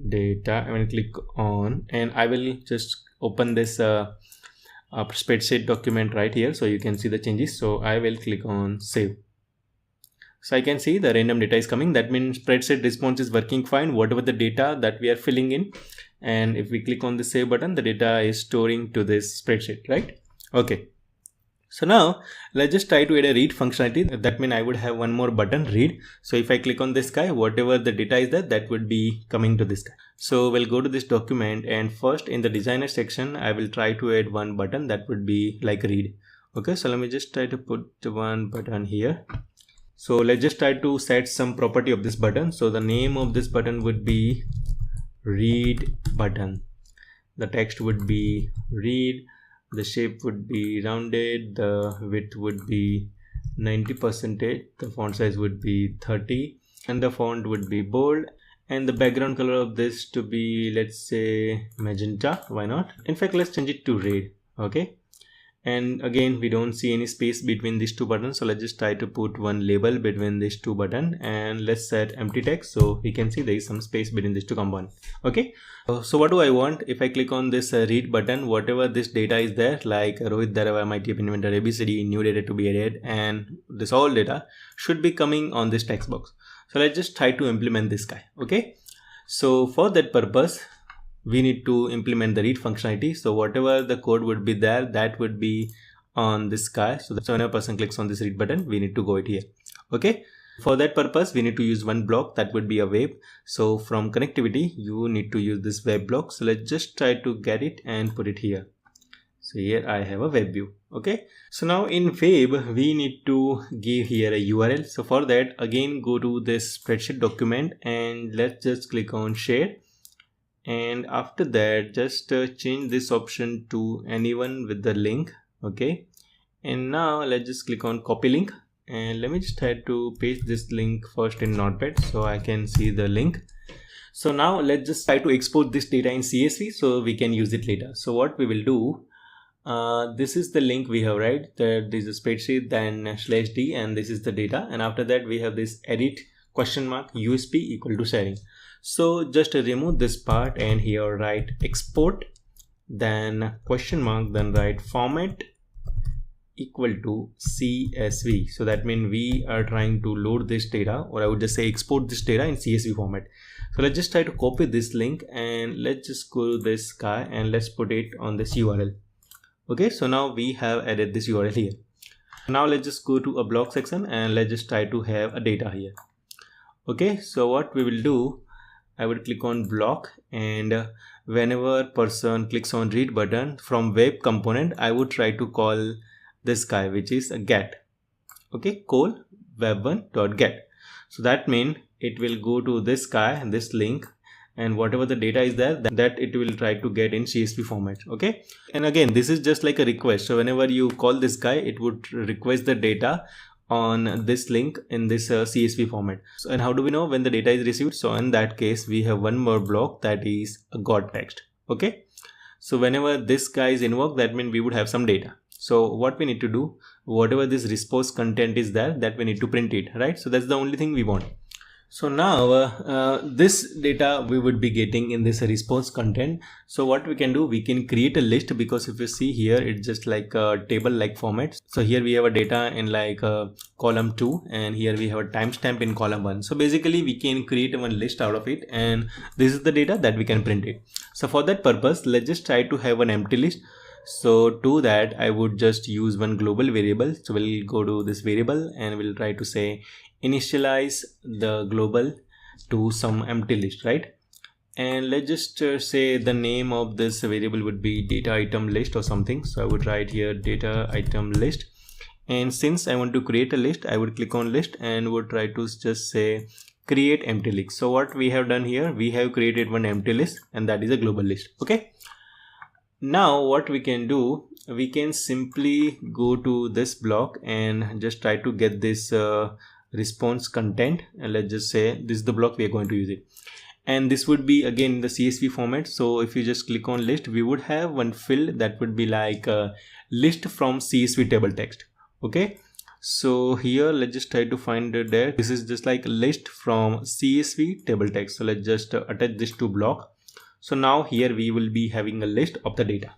data. I'm going to click on, and I will just open this spreadsheet document right here, so you can see the changes. So I will click on save. So I can see the random data is coming. That means spreadsheet response is working fine, whatever the data that we are filling in. And if we click on the save button, the data is storing to this spreadsheet, right? Okay. So now let's just try to add a read functionality. That means I would have one more button, read. So if I click on this guy, whatever the data is there, that would be coming to this guy. So we'll go to this document, and first in the designer section, I will try to add one button that would be like read. Okay, so let me just try to put one button here. So let's just try to set some property of this button. So the name of this button would be read button. the text would be read, the shape would be rounded, the width would be 90%, the font size would be 30, and the font would be bold, and the background color of this to be, let's say, magenta. Why not? In fact, let's change it to red. Okay, and again we don't see any space between these two buttons, so let's just try to put one label between these two buttons, and let's set empty text so we can see there is some space between these two components. Okay, so what do I want? If I click on this read button, whatever this data is there, like Rohit Dharawa, MIT App Inventor, ABCD, new data to be added, and this all data should be coming on this text box. So let's just try to implement this guy. Okay, so for that purpose we need to implement the read functionality. So whatever the code would be there, that would be on this guy. So when a person clicks on this read button, we need to go it here. Okay, for that purpose we need to use one block, that would be a web. So from connectivity you need to use this web block. So let's just try to get it and put it here. So here I have a web view. Okay, so now in web we need to give here a URL. So for that, again go to this spreadsheet document and let's just click on share, and after that just change this option to anyone with the link. Okay, and now let's just click on copy link, and let me just try to paste this link first in Notepad so I can see the link. So now let's just try to export this data in CSV so we can use it later. So what we will do, this is the link we have, right? There is a spreadsheet, then /d, and this is the data, and after that we have this edit $USP equal to sharing. So just remove this part and here write export, then then write format equal to CSV. So that means we are trying to load this data, or I would just say export this data in CSV format. So let's just try to copy this link and let's just go to this guy and let's put it on this URL. Okay, so now we have added this URL here. Now let's just go to a block section and let's just try to have a data here. Okay, so what we will do, I would click on block, and whenever person clicks on read button from web component, I would try to call this guy, which is a get. Okay, call web1.get. So that means it will go to this guy and this link, and whatever the data is there, that it will try to get in CSV format. Okay, and again this is just like a request. So whenever you call this guy, it would request the data on this link in this CSV format. So, and how do we know when the data is received? So in that case we have one more block, that is a got text. Okay, so whenever this guy is invoked, that means we would have some data. So what we need to do, whatever this response content is there, that we need to print it, right? So that's the only thing we want. So now this data we would be getting in this response content. So what we can do, we can create a list, because if you see here, it's just like a table like format. So here we have a data in like column 2, and here we have a timestamp in column 1. So basically we can create one list out of it, and this is the data that we can print it. So for that purpose, let's just try to have an empty list. So to that I would just use one global variable. So we'll go to this variable and we'll try to say initialize the global to some empty list, right? And let's just say the name of this variable would be data item list or something. So I would write here data item list, and since I want to create a list, I would click on list and would try to just say create empty list. So what we have done here, we have created one empty list, and that is a global list. Okay, now what we can do, we can simply go to this block and just try to get this response content, and let's just say this is the block we are going to use it, and this would be again in the CSV format. So if you just click on list, we would have one field that would be like a list from CSV table text. Okay, so here let's just try to find it there. This is just like a list from CSV table text. So let's just attach this to block. So now here we will be having a list of the data.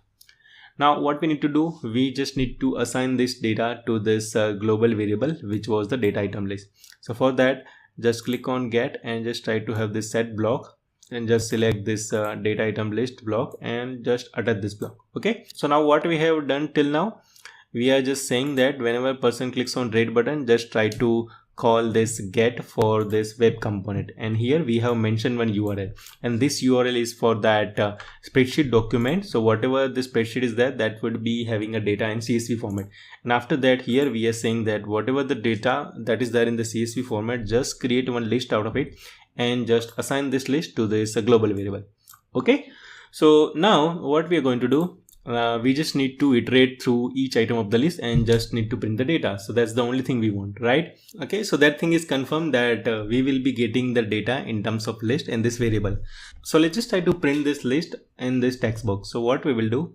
Now what we need to do, we just need to assign this data to this global variable, which was the data item list. So for that, just click on get and just try to have this set block, and just select this data item list block and just attach this block. Okay, so now what we have done till now, we are just saying that whenever person clicks on red button, just try to call this get for this web component, and here we have mentioned one URL, and this URL is for that spreadsheet document. So whatever the spreadsheet is there, that would be having a data in CSV format, and after that here we are saying that whatever the data that is there in the CSV format, just create one list out of it and just assign this list to this global variable. Okay, So now what we are going to do, we just need to iterate through each item of the list and just need to print the data. So that's the only thing we want, right? Okay, so that thing is confirmed that we will be getting the data in terms of list and this variable. So let's just try to print this list in this text box. So what we will do,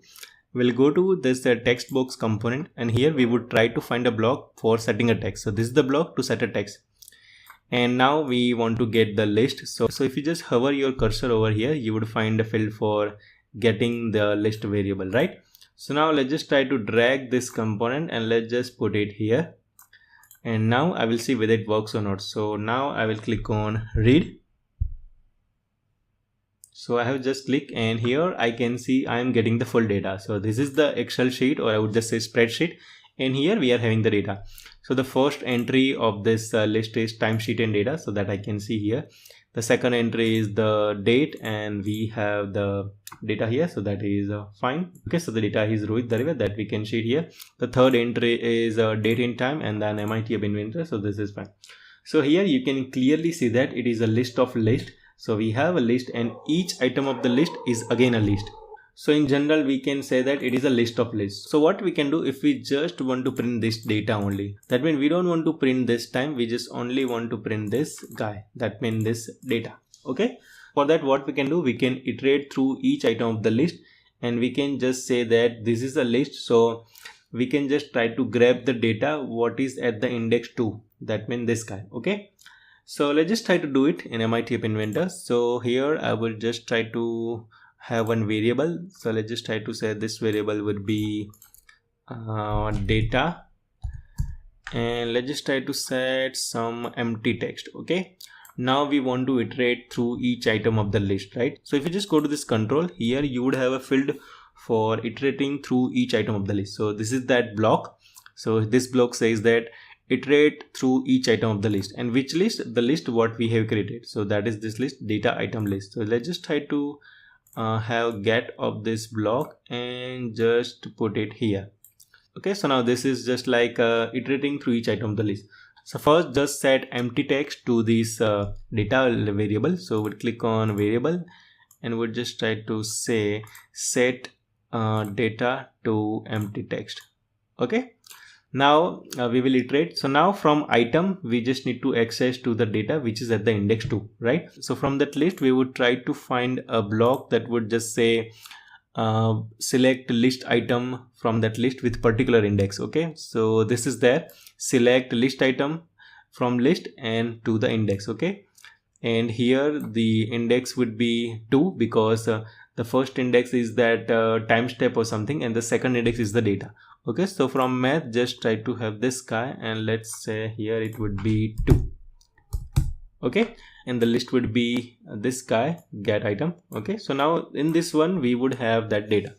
we'll go to this text box component, and here we would try to find a block for setting a text. So this is the block to set a text. And now we want to get the list. So if you just hover your cursor over here, you would find a field for getting the list variable, right? So now let's just try to drag this component and let's just put it here. And now I will see whether it works or not. So now I will click on read. So I have just clicked, and here I can see I am getting the full data. So this is the Excel sheet, or I would just say spreadsheet, and here we are having the data. So the first entry of this list is timesheet and data, so that I can see here. The second entry is the date, and we have the data here, so that is fine. Okay, so the data is Rohit Darve, that we can see here. The third entry is date and time, and then MIT App Inventor, so this is fine. So here you can clearly see that it is a list of list. So we have a list, and each item of the list is again a list. So in general, we can say that it is a list of lists. So what we can do, if we just want to print this data only, that means we don't want to print this time, we just only want to print this guy, that means this data. Okay, for that what we can do, we can iterate through each item of the list, and we can just say that this is a list. So we can just try to grab the data what is at the index 2, that means this guy. Okay, so let's just try to do it in MIT App Inventor. So here I will just try to have one variable. So let's just try to say this variable would be data, and let's just try to set some empty text. Okay, now we want to iterate through each item of the list, right? So if you just go to this control here, you would have a field for iterating through each item of the list. So this is that block. So this block says that iterate through each item of the list. And which list? The list what we have created. So that is this list, data item list. So let's just try to have get of this block and just put it here. Okay, so now this is just like iterating through each item of the list. So first just set empty text to this data variable. So we'll click on variable, and we'll just try to say set data to empty text. Okay, now we will iterate. So now from item we just need to access to the data which is at the index 2, right? So from that list we would try to find a block that would just say select list item from that list with particular index. Okay, so this is there, select list item from list and to the index. Okay, and here the index would be 2 because the first index is that time step or something, and the second index is the data. Okay, so from math just try to have this guy, and let's say here it would be 2. Okay, and the list would be this guy, get item. Okay, so now in this one we would have that data,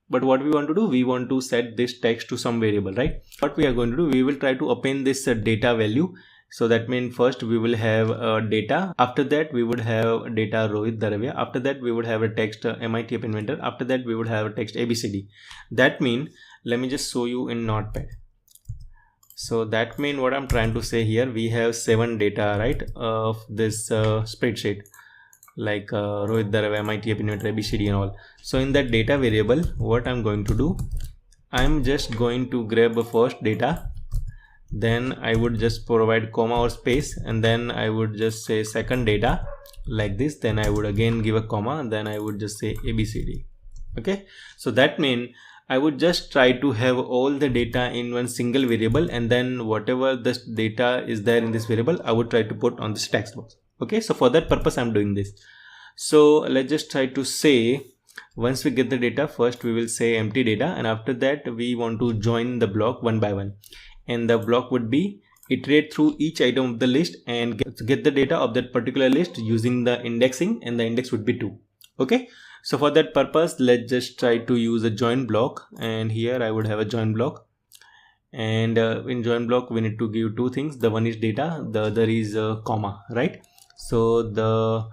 but what we want to do, we want to set this text to some variable, right? What we are going to do, we will try to append this data value. So that means first we will have data, after that we would have data Rohit Darve, after that we would have a text MIT App Inventor, after that we would have a text ABCD. That means, let me just show you in Notepad. So that means what I'm trying to say here, we have 7 data, right, of this spreadsheet, like Rohit Darve, MIT App Inventor, ABCD and all. So in that data variable, what I'm going to do, I'm just going to grab the first data, then I would just provide comma or space, and then I would just say second data like this, then I would again give a comma, and then I would just say ABCD. Okay, so that means I would just try to have all the data in one single variable, and then whatever this data is there in this variable, I would try to put on this text box. Okay, so for that purpose I'm doing this. So let's just try to say, once we get the data, first we will say empty data, and after that we want to join the block one by one, and the block would be iterate through each item of the list and get the data of that particular list using the indexing, and the index would be 2. Okay, so for that purpose let's just try to use a join block, and here I would have a join block, and in join block we need to give 2 things. The one is data, the other is comma, right? So the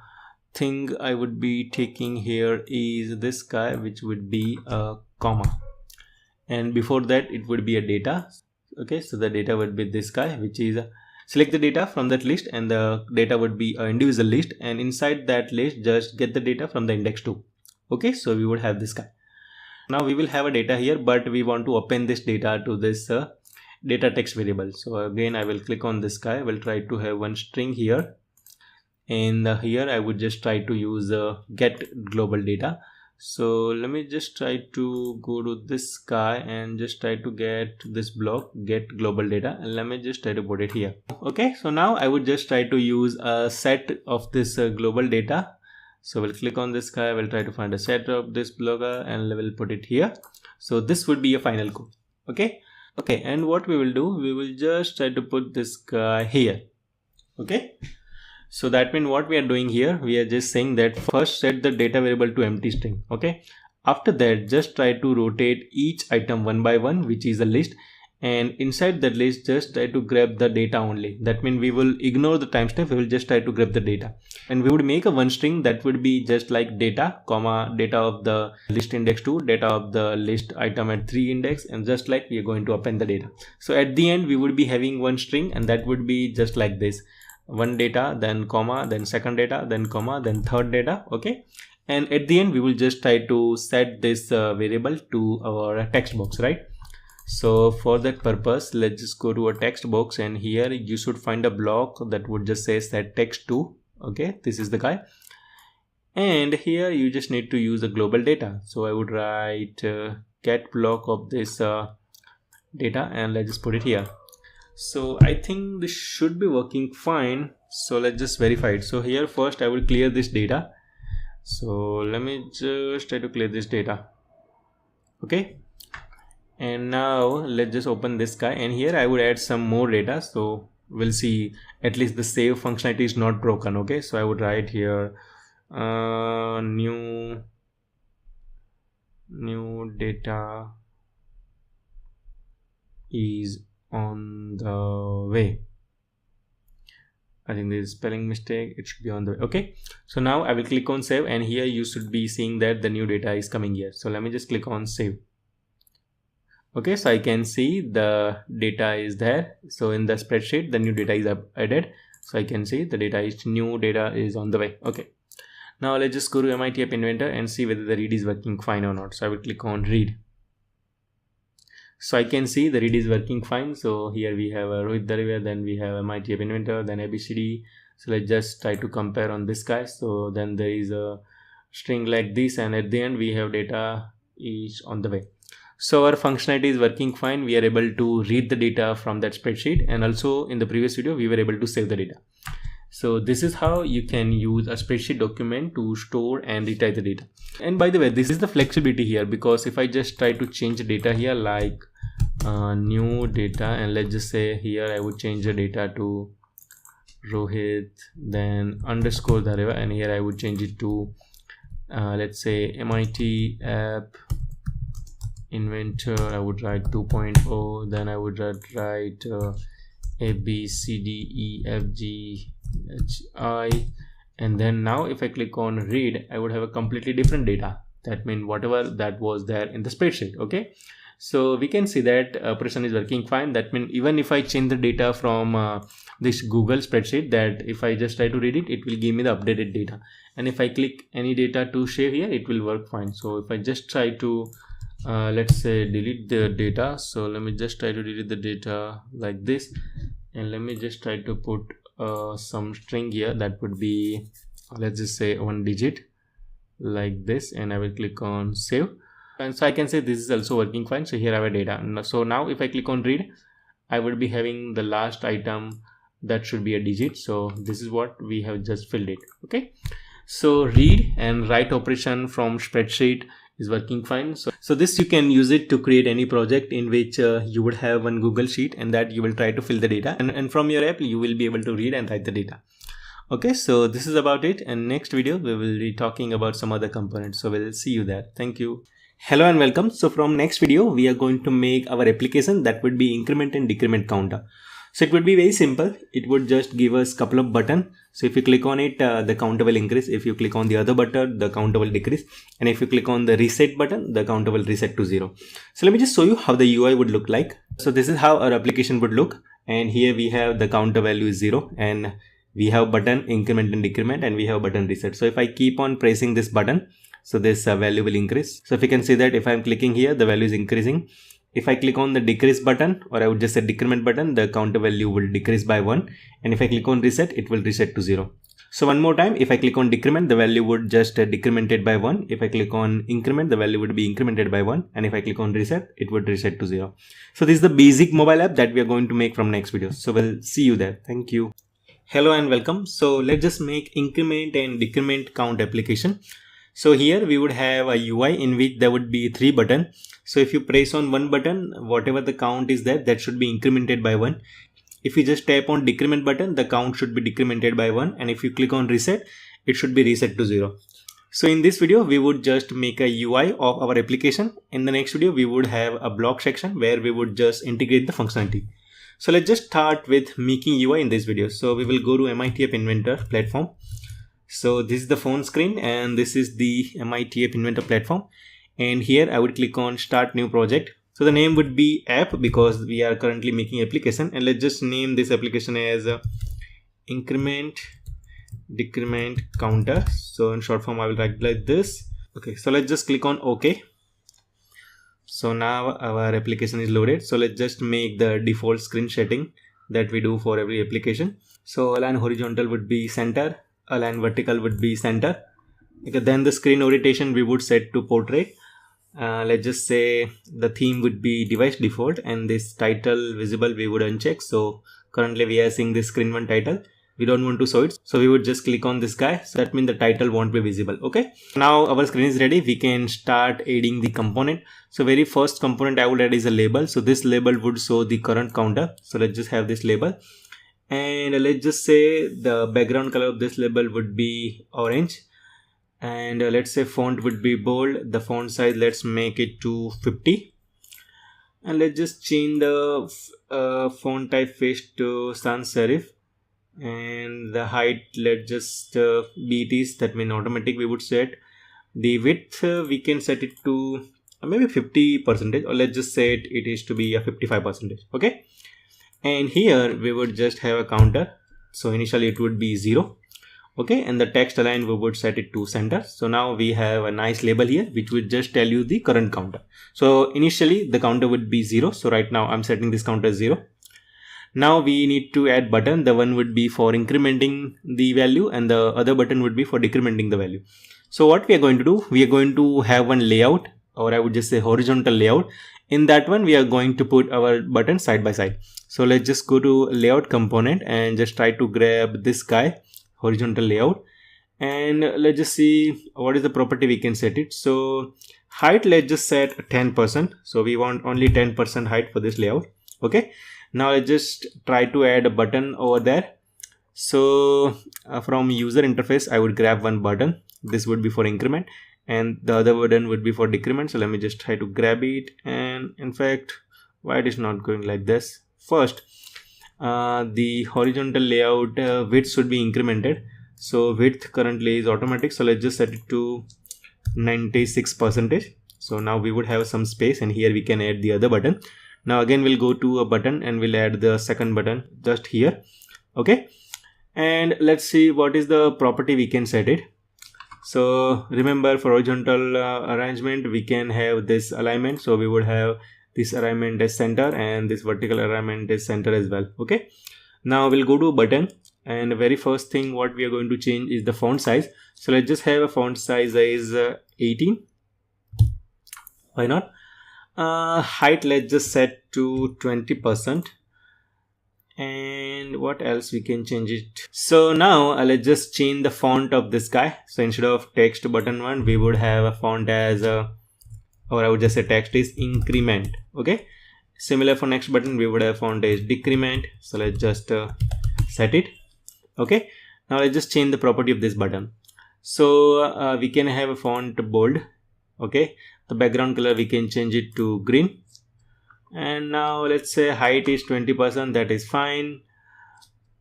thing I would be taking here is this guy, which would be a comma, and before that it would be a data. Okay, so the data would be this guy, which is select the data from that list, and the data would be an individual list, and inside that list just get the data from the index 2. Okay, so we would have this guy. Now we will have a data here, but we want to append this data to this data text variable. So again, I will click on this guy. I will try to have one string here, and here I would just try to use get global data. So let me just try to go to this guy and just try to get this block, get global data, and let me just try to put it here. Okay, so now I would just try to use a set of this global data. So we'll click on this guy, I will try to find a set of this blogger and we'll put it here. So this would be a final code. Okay, and what we will do, we will just try to put this guy here. Okay, so that means what we are doing here, we are just saying that first set the data variable to empty string. Okay, after that just try to rotate each item one by one, which is a list, and inside that list just try to grab the data only. That means we will ignore the timestamp, we will just try to grab the data, and we would make a one string that would be just like data comma data of the list index 2, data of the list item at 3 index, and just like we are going to append the data. So at the end we would be having one string, and that would be just like this: one data, then comma, then second data, then comma, then third data. Okay, and at the end we will just try to set this variable to our text box, right? So for that purpose, let's just go to a text box, and here you should find a block that would just say set text to. Okay, this is the guy, and here you just need to use the global data. So I would write get block of this data, and let's just put it here. So I think this should be working fine. So let's just verify it. So here first I will clear this data. So let me just try to clear this data. Okay, and now let's just open this guy, and here I would add some more data. So we'll see at least the save functionality is not broken. Okay, so I would write here new data is on the way. I think there is spelling mistake, it should be on the way. Okay, so now I will click on save, and here you should be seeing that the new data is coming here. So let me just click on save. Okay, so I can see the data is there. So in the spreadsheet the new data is added, so I can see the new data is on the way. Okay, now let's just go to MIT App Inventor and see whether the read is working fine or not. So I will click on read. So I can see the read is working fine. So here we have a Rohit Darwia, then we have MIT App Inventor, then ABCD. So let's just try to compare on this guy. So then there is a string like this, and at the end we have data is on the way. So our functionality is working fine. We are able to read the data from that spreadsheet, and also in the previous video we were able to save the data. So this is how you can use a spreadsheet document to store and retype the data. And by the way, this is the flexibility here, because if I just try to change the data here, like new data, and let's just say here I would change the data to Rohit, then underscore Darwia, and here I would change it to let's say MIT App Inventor. I would write 2.0, then I would write A B C D E F G H I, and then now if I click on read, I would have a completely different data. That means whatever that was there in the spreadsheet. Okay, so we can see that operation is working fine. That means even if I change the data from this Google spreadsheet, that if I just try to read it, it will give me the updated data, and if I click any data to save here, it will work fine. So if I just try to let's say delete the data, so let me just try to delete the data like this, and let me just try to put some string here that would be, let's just say 1 digit like this, and I will click on save, and so I can say this is also working fine. So here I have a data. So now if I click on read, I would be having the last item that should be a digit. So this is what we have just filled it. Okay, so read and write operation from spreadsheet is working fine. So this you can use it to create any project in which you would have one Google sheet, and that you will try to fill the data, and from your app you will be able to read and write the data. Okay, so this is about it, and next video we will be talking about some other components. So we'll see you there. Thank you. Hello and welcome. So from next video we are going to make our application that would be increment and decrement counter. So it would be very simple. It would just give us couple of button. So if you click on it, the counter will increase. If you click on the other button, the counter will decrease. And if you click on the reset button, the counter will reset to 0. So let me just show you how the UI would look like. So this is how our application would look. And here we have the counter value is 0, and we have button increment and decrement, and we have button reset. So if I keep on pressing this button, so this value will increase. So if you can see that if I'm clicking here, the value is increasing. If I click on the decrease button, or I would just say decrement button, the counter value will decrease by 1. And if I click on reset, it will reset to 0. So one more time, if I click on decrement, the value would just decremented by 1. If I click on increment, the value would be incremented by 1. And if I click on reset, it would reset to 0. So this is the basic mobile app that we are going to make from next video. So we'll see you there. Thank you. Hello and welcome. So let's just make increment and decrement count application. So here we would have a UI in which there would be 3 buttons. So if you press on one button, whatever the count is there, that should be incremented by 1. If you just tap on decrement button, the count should be decremented by 1. And if you click on reset, it should be reset to 0. So in this video, we would just make a UI of our application. In the next video, we would have a block section where we would just integrate the functionality. So let's just start with making UI in this video. So we will go to MIT App Inventor platform. So this is the phone screen and this is the MIT App Inventor platform. And here I would click on start new project. So the name would be app because we are currently making application, and let's just name this application as increment decrement counter. So in short form, I will write like this. Okay, so let's just click on OK. So now our application is loaded. So let's just make the default screen setting that we do for every application. So align horizontal would be center, align vertical would be center. Okay, then the screen orientation we would set to portrait. Let's just say the theme would be device default, and this title visible we would uncheck. So currently we are seeing this screen 1 title. We don't want to show it, so we would just click on this guy. So that means the title won't be visible. Okay, now our screen is ready. We can start adding the component. So very first component I would add is a label. So this label would show the current counter. So let's just have this label, and let's just say the background color of this label would be orange. And let's say font would be bold. The font size, let's make it to 50. And let's just change the font typeface to sans serif. And the height, let's just be it is, that means automatic we would set. The width, we can set it to maybe 50%, or let's just say it is to be a 55%. Okay. And here we would just have a counter. So initially it would be 0. Okay, and the text align we would set it to center. So now we have a nice label here which would just tell you the current counter. So initially the counter would be 0. So right now I'm setting this counter as 0. Now we need to add button. The one would be for incrementing the value and the other button would be for decrementing the value. So what we are going to do, we are going to have one layout, or I would just say horizontal layout. In that one we are going to put our button side by side. So let's just go to layout component and just try to grab this guy, horizontal layout, and let's just see what is the property we can set it. So height, let's just set 10%. So we want only 10% height for this layout. Okay, now let's just try to add a button over there. So from user interface I would grab one button. This would be for increment and the other button would be for decrement. So let me just try to grab it, and in fact why it is not going like this. First, the horizontal layout width should be incremented. So width currently is automatic, so let's just set it to 96%. So now we would have some space, and here we can add the other button. Now again we'll go to a button and we'll add the second button just here. Okay, and let's see what is the property we can set it. So remember, for horizontal arrangement we can have this alignment. So we would have this alignment as center and this vertical alignment is center as well. Okay, now we'll go to a button, and the very first thing what we are going to change is the font size. So let's just have a font size as 18. Why not? Height, let's just set to 20%. And what else we can change it? So now let's just change the font of this guy. So instead of text button 1, we would have a font as or I would just say text is increment. Okay, similar for next button we would have font as decrement. So let's just set it. Okay, now let's just change the property of this button. So we can have a font bold. Okay, the background color we can change it to green, and now let's say height is 20%. That is fine.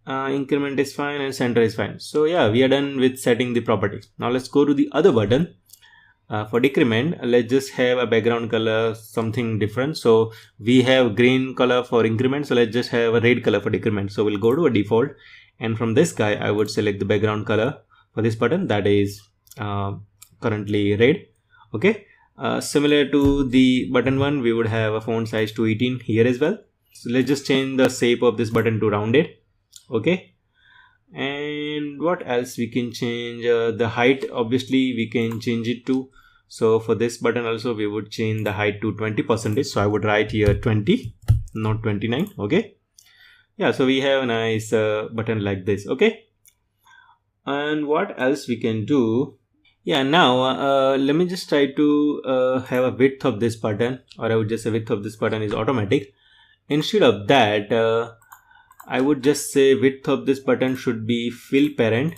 Increment is fine and center is fine. So yeah, we are done with setting the property. Now let's go to the other button. For decrement, let's just have a background color something different. So we have green color for increment, so let's just have a red color for decrement. So we'll go to a default, and from this guy I would select the background color for this button, that is currently red. Okay, similar to the button 1, we would have a font size to 18 here as well. So let's just change the shape of this button to rounded. Okay, and what else we can change? The height, obviously we can change it to. So for this button also we would change the height to 20%. So I would write here 20, not 29. Okay, yeah, so we have a nice button like this. Okay, and what else we can do? Yeah, now let me just try to have a width of this button, or I would just say width of this button is automatic. Instead of that, I would just say width of this button should be fill parent.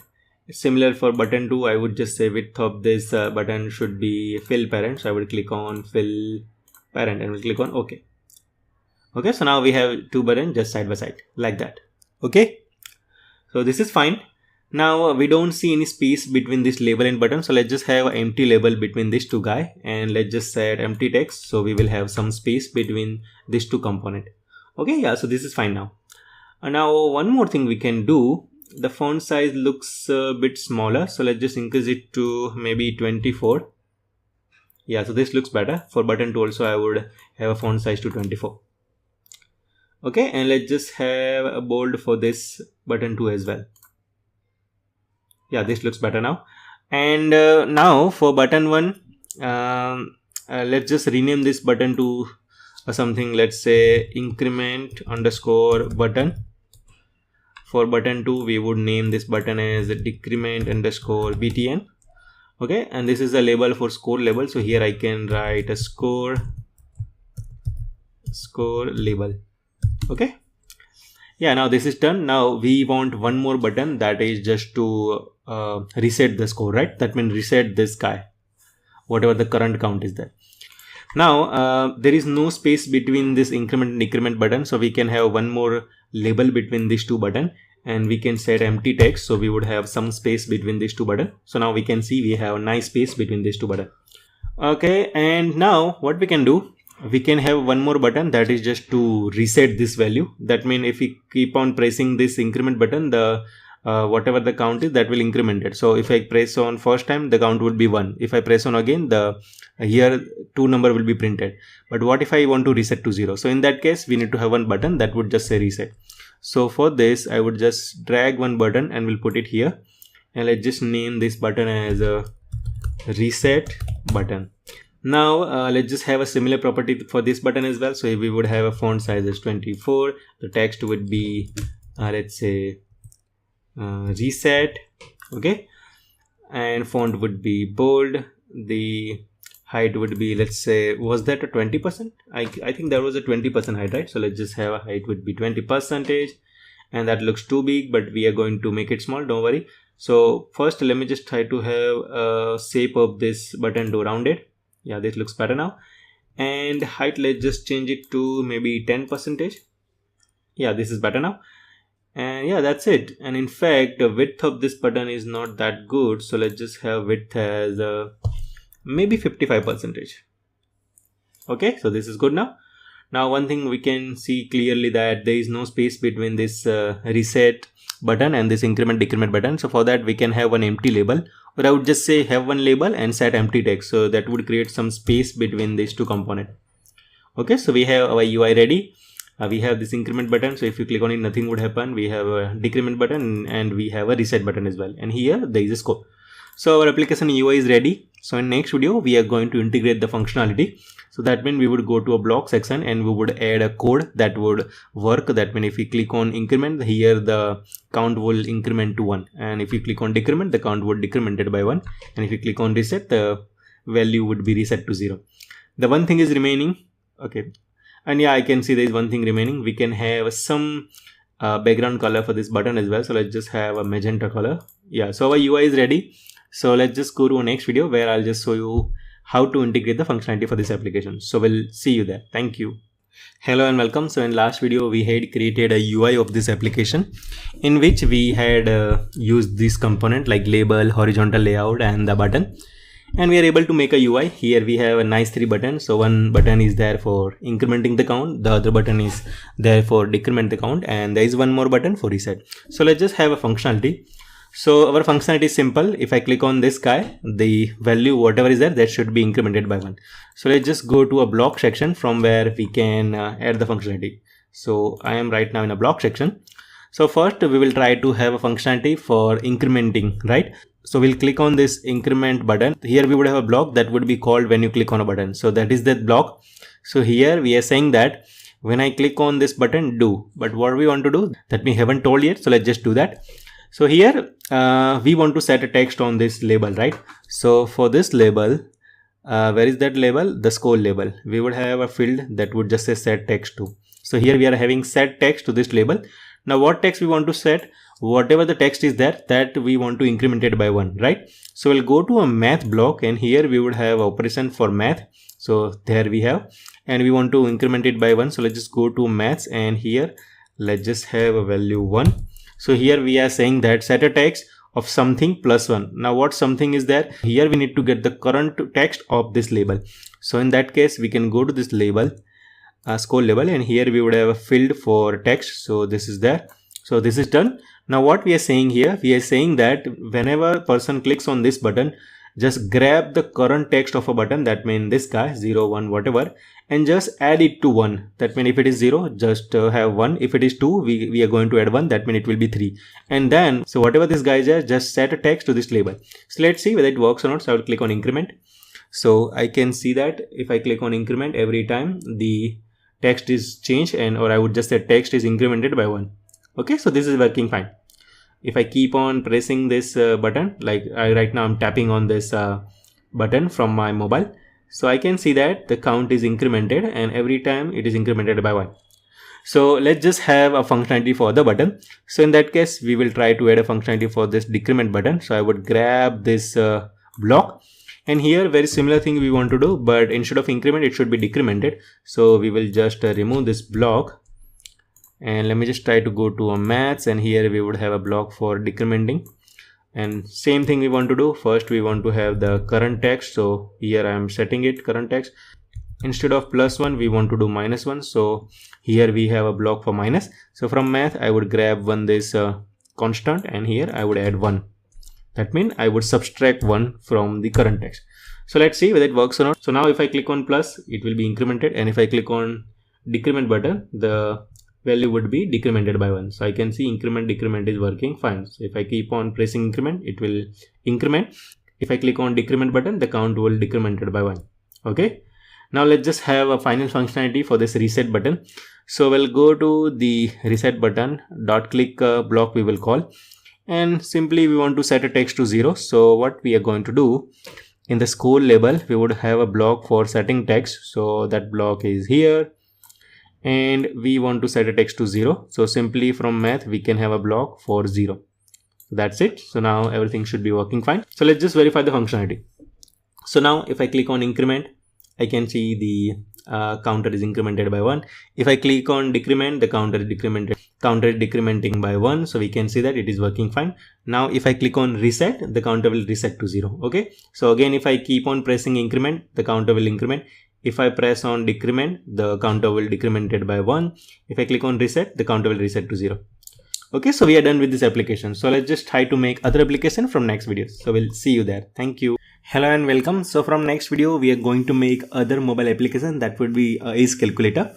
Similar for button 2, I would just say width of this button should be fill parent. So I would click on fill parent and we'll click on OK. Okay, so now we have two buttons just side by side like that. Okay, so this is fine. Now we don't see any space between this label and button, so let's just have an empty label between these two guys, and let's just set empty text, so we will have some space between these two components. Okay, yeah, so this is fine now. And now one more thing we can do. The font size looks a bit smaller, so let's just increase it to maybe 24. Yeah, so this looks better. For button 2 also I would have a font size to 24. Okay, and let's just have a bold for this button 2 as well. Yeah, this looks better now. And now for button 1, let's just rename this button to something, let's say increment underscore button. For button 2, we would name this button as decrement underscore btn. Okay, and this is a label for score label. So here I can write a score label. Okay, yeah, now this is done. Now we want one more button, that is just to reset the score, right? That means reset this guy, whatever the current count is there. Now there is no space between this increment and decrement button, so we can have one more label between these two buttons, and we can set empty text, so we would have some space between these two buttons. So now we can see we have a nice space between these two buttons. Okay, and now what we can do, we can have one more button, that is just to reset this value. That means if we keep on pressing this increment button, the whatever the count is, that will increment it. So if I press on first time, the count would be 1. If I press on again, the here 2 number will be printed. But what if I want to reset to 0? So in that case, we need to have one button that would just say reset. So for this, I would just drag one button and we'll put it here, and let's just name this button as a reset button. Now let's just have a similar property for this button as well. So we would have a font size as 24. The text would be let's say reset. Okay, and font would be bold. The height would be, let's say, was that a 20%? I think there was a 20% height, right? So let's just have a height would be 20%, and that looks too big, but we are going to make it small, don't worry. So first let me just try to have a shape of this button to rounded. Yeah, this looks better now. And height, let's just change it to maybe 10%. Yeah, this is better now. And yeah, that's it. And in fact, the width of this button is not that good, so let's just have width as maybe 55%. Okay, so this is good now. Now one thing we can see clearly, that there is no space between this reset button and this increment decrement button. So for that we can have one empty label, or I would just say have one label and set empty text, so that would create some space between these two components. Okay, so we have our UI ready. We have this increment button, so if you click on it, nothing would happen. We have a decrement button and we have a reset button as well, and here there is a score. So our application UI is ready. So in next video we are going to integrate the functionality. So that means we would go to a block section and we would add a code that would work. That means if we click on increment, here the count will increment to 1, and if you click on decrement, the count would decremented by 1, and if you click on reset, the value would be reset to 0. The one thing is remaining. Okay, and yeah, I can see there is one thing remaining. We can have some background color for this button as well. So let's just have a magenta color. Yeah, so our UI is ready. So let's just go to a next video where I'll just show you how to integrate the functionality for this application. So we'll see you there. Thank you. Hello and welcome. So in last video we had created a UI of this application, in which we had used this component like label, horizontal layout, and the button, and we are able to make a UI. Here we have a nice 3 buttons. So one button is there for incrementing the count, the other button is there for decrement the count, and there is one more button for reset. So let's just have a functionality. So our functionality is simple. If I click on this guy, the value whatever is there, that should be incremented by 1. So let's just go to a block section from where we can add the functionality. So I am right now in a block section. So first we will try to have a functionality for incrementing, right? So we'll click on this increment button. Here we would have a block that would be called when you click on a button. So that is that block. So here we are saying that when I click on this button, do. But what we want to do that we haven't told yet. So let's just do that. So here we want to set a text on this label, right? So for this label, where is that label? The score label. We would have a field that would just say set text to. So here we are having set text to this label. Now what text we want to set? Whatever the text is there, that we want to increment it by 1, right? So we'll go to a math block, and here we would have operation for math. So there we have, and we want to increment it by 1. So let's just go to maths, and here let's just have a value 1. So here we are saying that set a text of something plus 1. Now what something is there? Here we need to get the current text of this label. So in that case, we can go to this label, score label, and here we would have a field for text. So this is there. So this is done. Now what we are saying here, we are saying that whenever a person clicks on this button, just grab the current text of a button, that means this guy 0, 1, whatever, and just add it to 1. That means if it is 0, just have 1. If it is 2, we are going to add 1, that means it will be 3. And then, so whatever this guy is, just set a text to this label. So let's see whether it works or not. So I will click on increment. So I can see that if I click on increment, every time the text is changed, and or I would just say text is incremented by 1. Okay, so this is working fine. If I keep on pressing this button, like right now I'm tapping on this button from my mobile, so I can see that the count is incremented, and every time it is incremented by 1. So let's just have a functionality for the button. So in that case, we will try to add a functionality for this decrement button. So I would grab this block, and here very similar thing we want to do, but instead of increment, it should be decremented. So we will just remove this block. And let me just try to go to a maths, and here we would have a block for decrementing, and same thing we want to do. First we want to have the current text. So here I am setting it current text. Instead of +1, we want to do -1. So here we have a block for minus. So from math, I would grab this constant, and here I would add 1. That means I would subtract 1 from the current text. So let's see whether it works or not. So now if I click on plus, it will be incremented, and if I click on decrement button, the value would be decremented by 1. So I can see increment decrement is working fine. So if I keep on pressing increment, it will increment. If I click on decrement button, the count will decremented by 1. Okay, now let's just have a final functionality for this reset button. So we'll go to the reset button, dot click block we will call, and simply we want to set a text to 0. So what we are going to do, in the score label, we would have a block for setting text. So that block is here, and we want to set a text to 0. So simply from math, we can have a block for 0. That's it. So now everything should be working fine. So let's just verify the functionality. So now if I click on increment, I can see the counter is incremented by 1. If I click on decrement, the counter is decrementing by 1. So we can see that it is working fine. Now if I click on reset, the counter will reset to 0. Okay, so again, if I keep on pressing increment, the counter will increment. If I press on decrement, the counter will decremented by 1. If I click on reset, the counter will reset to 0. Okay, so we are done with this application. So let's just try to make other application from next video. So we'll see you there. Thank you. Hello and welcome. So from next video, we are going to make other mobile application that would be age calculator.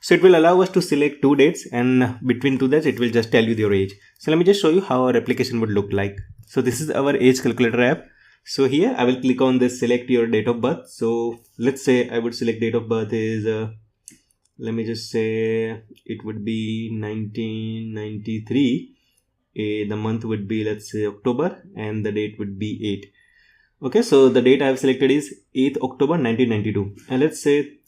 So it will allow us to select 2 dates, and between 2 dates, it will just tell you your age. So let me just show you how our application would look like. So this is our age calculator app. So here I will click on this select your date of birth. So let's say I would select date of birth is let me just say it would be 1993. The month would be, let's say, October, and the date would be 8. Okay, so the date I have selected is 8th October 1992, and let's say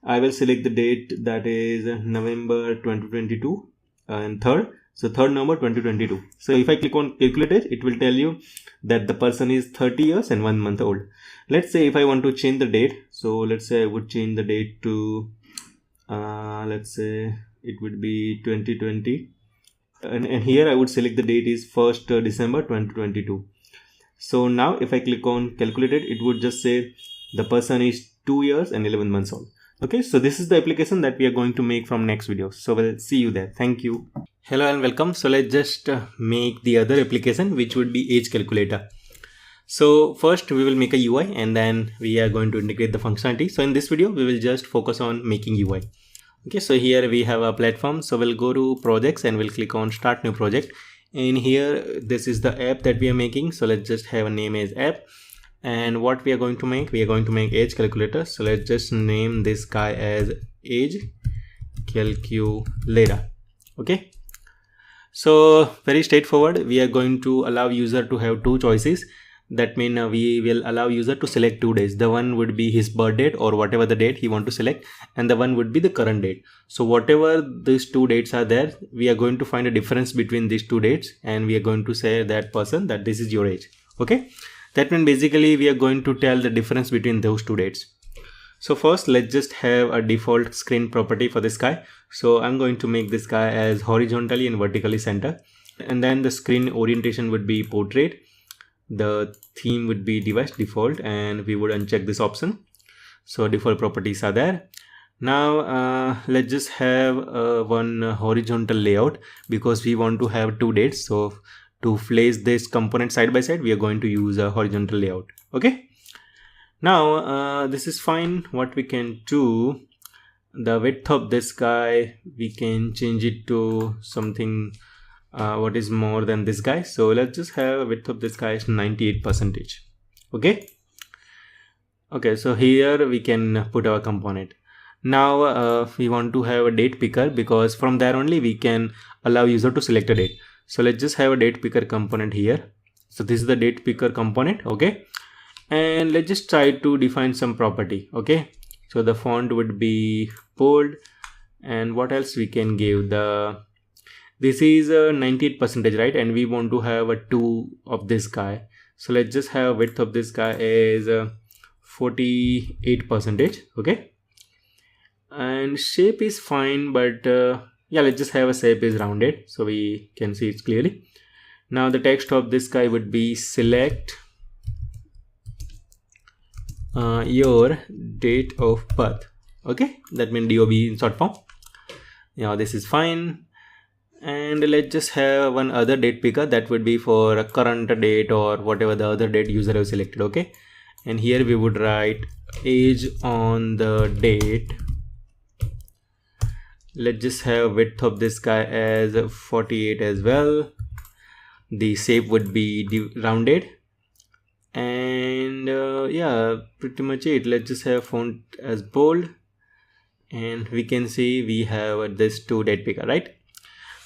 I will select the date that is November 2022 and 3rd. So 3rd November 2022. So if I click on calculate, it will tell you that the person is 30 years and 1 month old. Let's say if I want to change the date, so let's say I would change the date to let's say it would be 2020, and here I would select the date is 1st December 2022. So now if I click on calculated, it would just say the person is 2 years and 11 months old. Okay, so this is the application that we are going to make from next video. So we'll see you there. Thank you. Hello and welcome. So let's just make the other application, which would be age calculator. So first we will make a UI and then we are going to integrate the functionality. So in this video, we will just focus on making UI. Okay, so here we have a platform. So we'll go to projects and we'll click on start new project. And here, this is the app that we are making. So let's just have a name as app. And what we are going to make, we are going to make age calculator. So let's just name this guy as age calculator. Okay. So very straightforward. We are going to allow user to have two choices. That means we will allow user to select 2 days. The one would be his birth date or whatever the date he want to select, and the one would be the current date. So whatever these 2 dates are there, we are going to find a difference between these 2 dates, and we are going to say that person that this is your age. Okay, that means basically we are going to tell the difference between those 2 dates. So first, let's just have a default screen property for this guy. So I'm going to make this guy as horizontally and vertically center, and then the screen orientation would be portrait. The theme would be device default, and we would uncheck this option. So default properties are there. Now let's just have one horizontal layout because we want to have 2 dates. So to place this component side by side, we are going to use a horizontal layout. Okay. Now this is fine. What we can do, the width of this guy, we can change it to something what is more than this guy. So let's just have a width of this guy is 98%. Okay. Okay, so here we can put our component. Now we want to have a date picker because from there only we can allow user to select a date. So let's just have a date picker component here. So this is the date picker component. Okay, and let's just try to define some property. Okay, so the font would be bold, and what else we can give? This is a 98%, right? And we want to have a 2 of this guy. So let's just have width of this guy is 48%. Okay, and shape is fine, but yeah, let's just have a shape is rounded so we can see it clearly. Now the text of this guy would be select your date of birth. Okay, that means DOB in short form. Yeah, this is fine. And let's just have one other date picker that would be for a current date or whatever the other date user has selected. Okay, and here we would write age on the date. Let's just have width of this guy as 48 as well. The shape would be rounded, and yeah, pretty much it. Let's just have font as bold, and we can see we have this 2 date picker, right?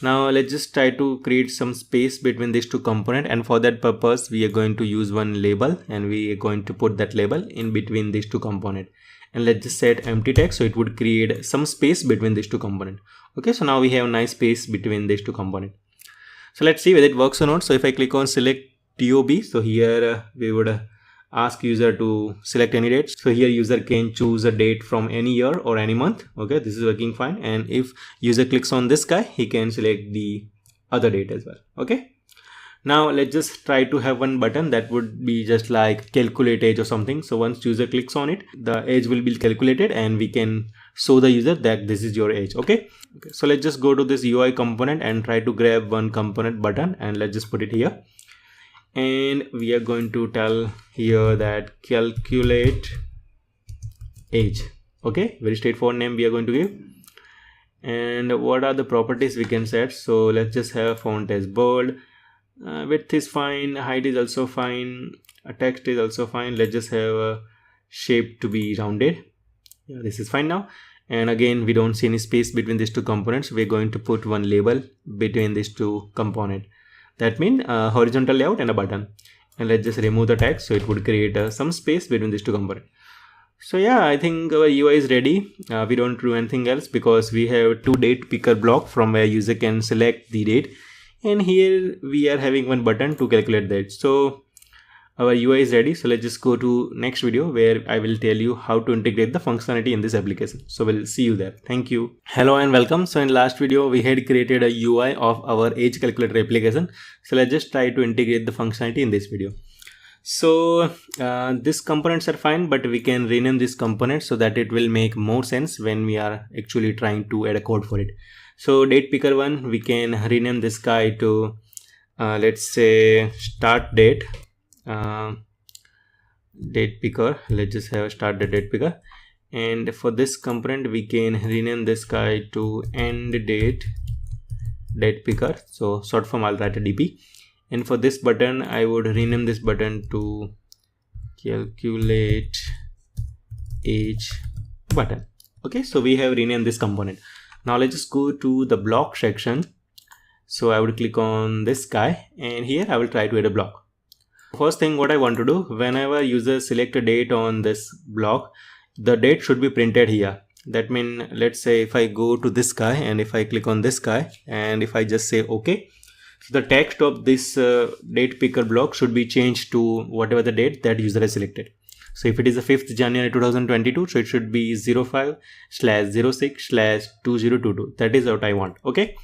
Now let's just try to create some space between these 2 components, and for that purpose we are going to use one label, and we are going to put that label in between these 2 components. And let's just set empty text so it would create some space between these 2 components. Okay, so now we have a nice space between these 2 components. So let's see whether it works or not. So if I click on select TOB, so here we would ask user to select any date. So here user can choose a date from any year or any month. Okay, this is working fine. And if user clicks on this guy, he can select the other date as well. Okay, now let's just try to have one button that would be just like calculate age or something. So once user clicks on it, the age will be calculated and we can show the user that this is your age. Okay, so let's just go to this UI component and try to grab one component button, and let's just put it here. And we are going to tell here that calculate age. Okay, very straightforward name we are going to give. And what are the properties we can set? So let's just have font as bold, width is fine, height is also fine, text is also fine. Let's just have a shape to be rounded. Yeah, this is fine now. And again, we don't see any space between these 2 components. We're going to put one label between these 2 components. That means horizontal layout and a button. And let's just remove the text so it would create some space between these 2 components. So yeah, I think our UI is ready. We don't do anything else because we have 2 date picker block from where user can select the date. And here we are having one button to calculate that. So our UI is ready. So let's just go to next video where I will tell you how to integrate the functionality in this application. So we'll see you there. Thank you. Hello and welcome. So in last video, we had created a UI of our age calculator application. So let's just try to integrate the functionality in this video. So these components are fine, but we can rename this component so that it will make more sense when we are actually trying to add a code for it. So date picker 1, we can rename this guy to let's say start date date picker. Let's just have start the date picker, and for this component we can rename this guy to end date picker. So short form I'll write a DP, and for this button I would rename this button to calculate age button. Okay, so we have renamed this component. Now let's just go to the block section. So I would click on this guy, and here I will try to add a block. First thing what I want to do, whenever user select a date on this block, the date should be printed here. That means, let's say if I go to this guy and if I click on this guy and if I just say OK, so the text of this date picker block should be changed to whatever the date that user has selected. So if it is the 5th January 2022, so it should be 05/06/2022. That is what I want. Okay.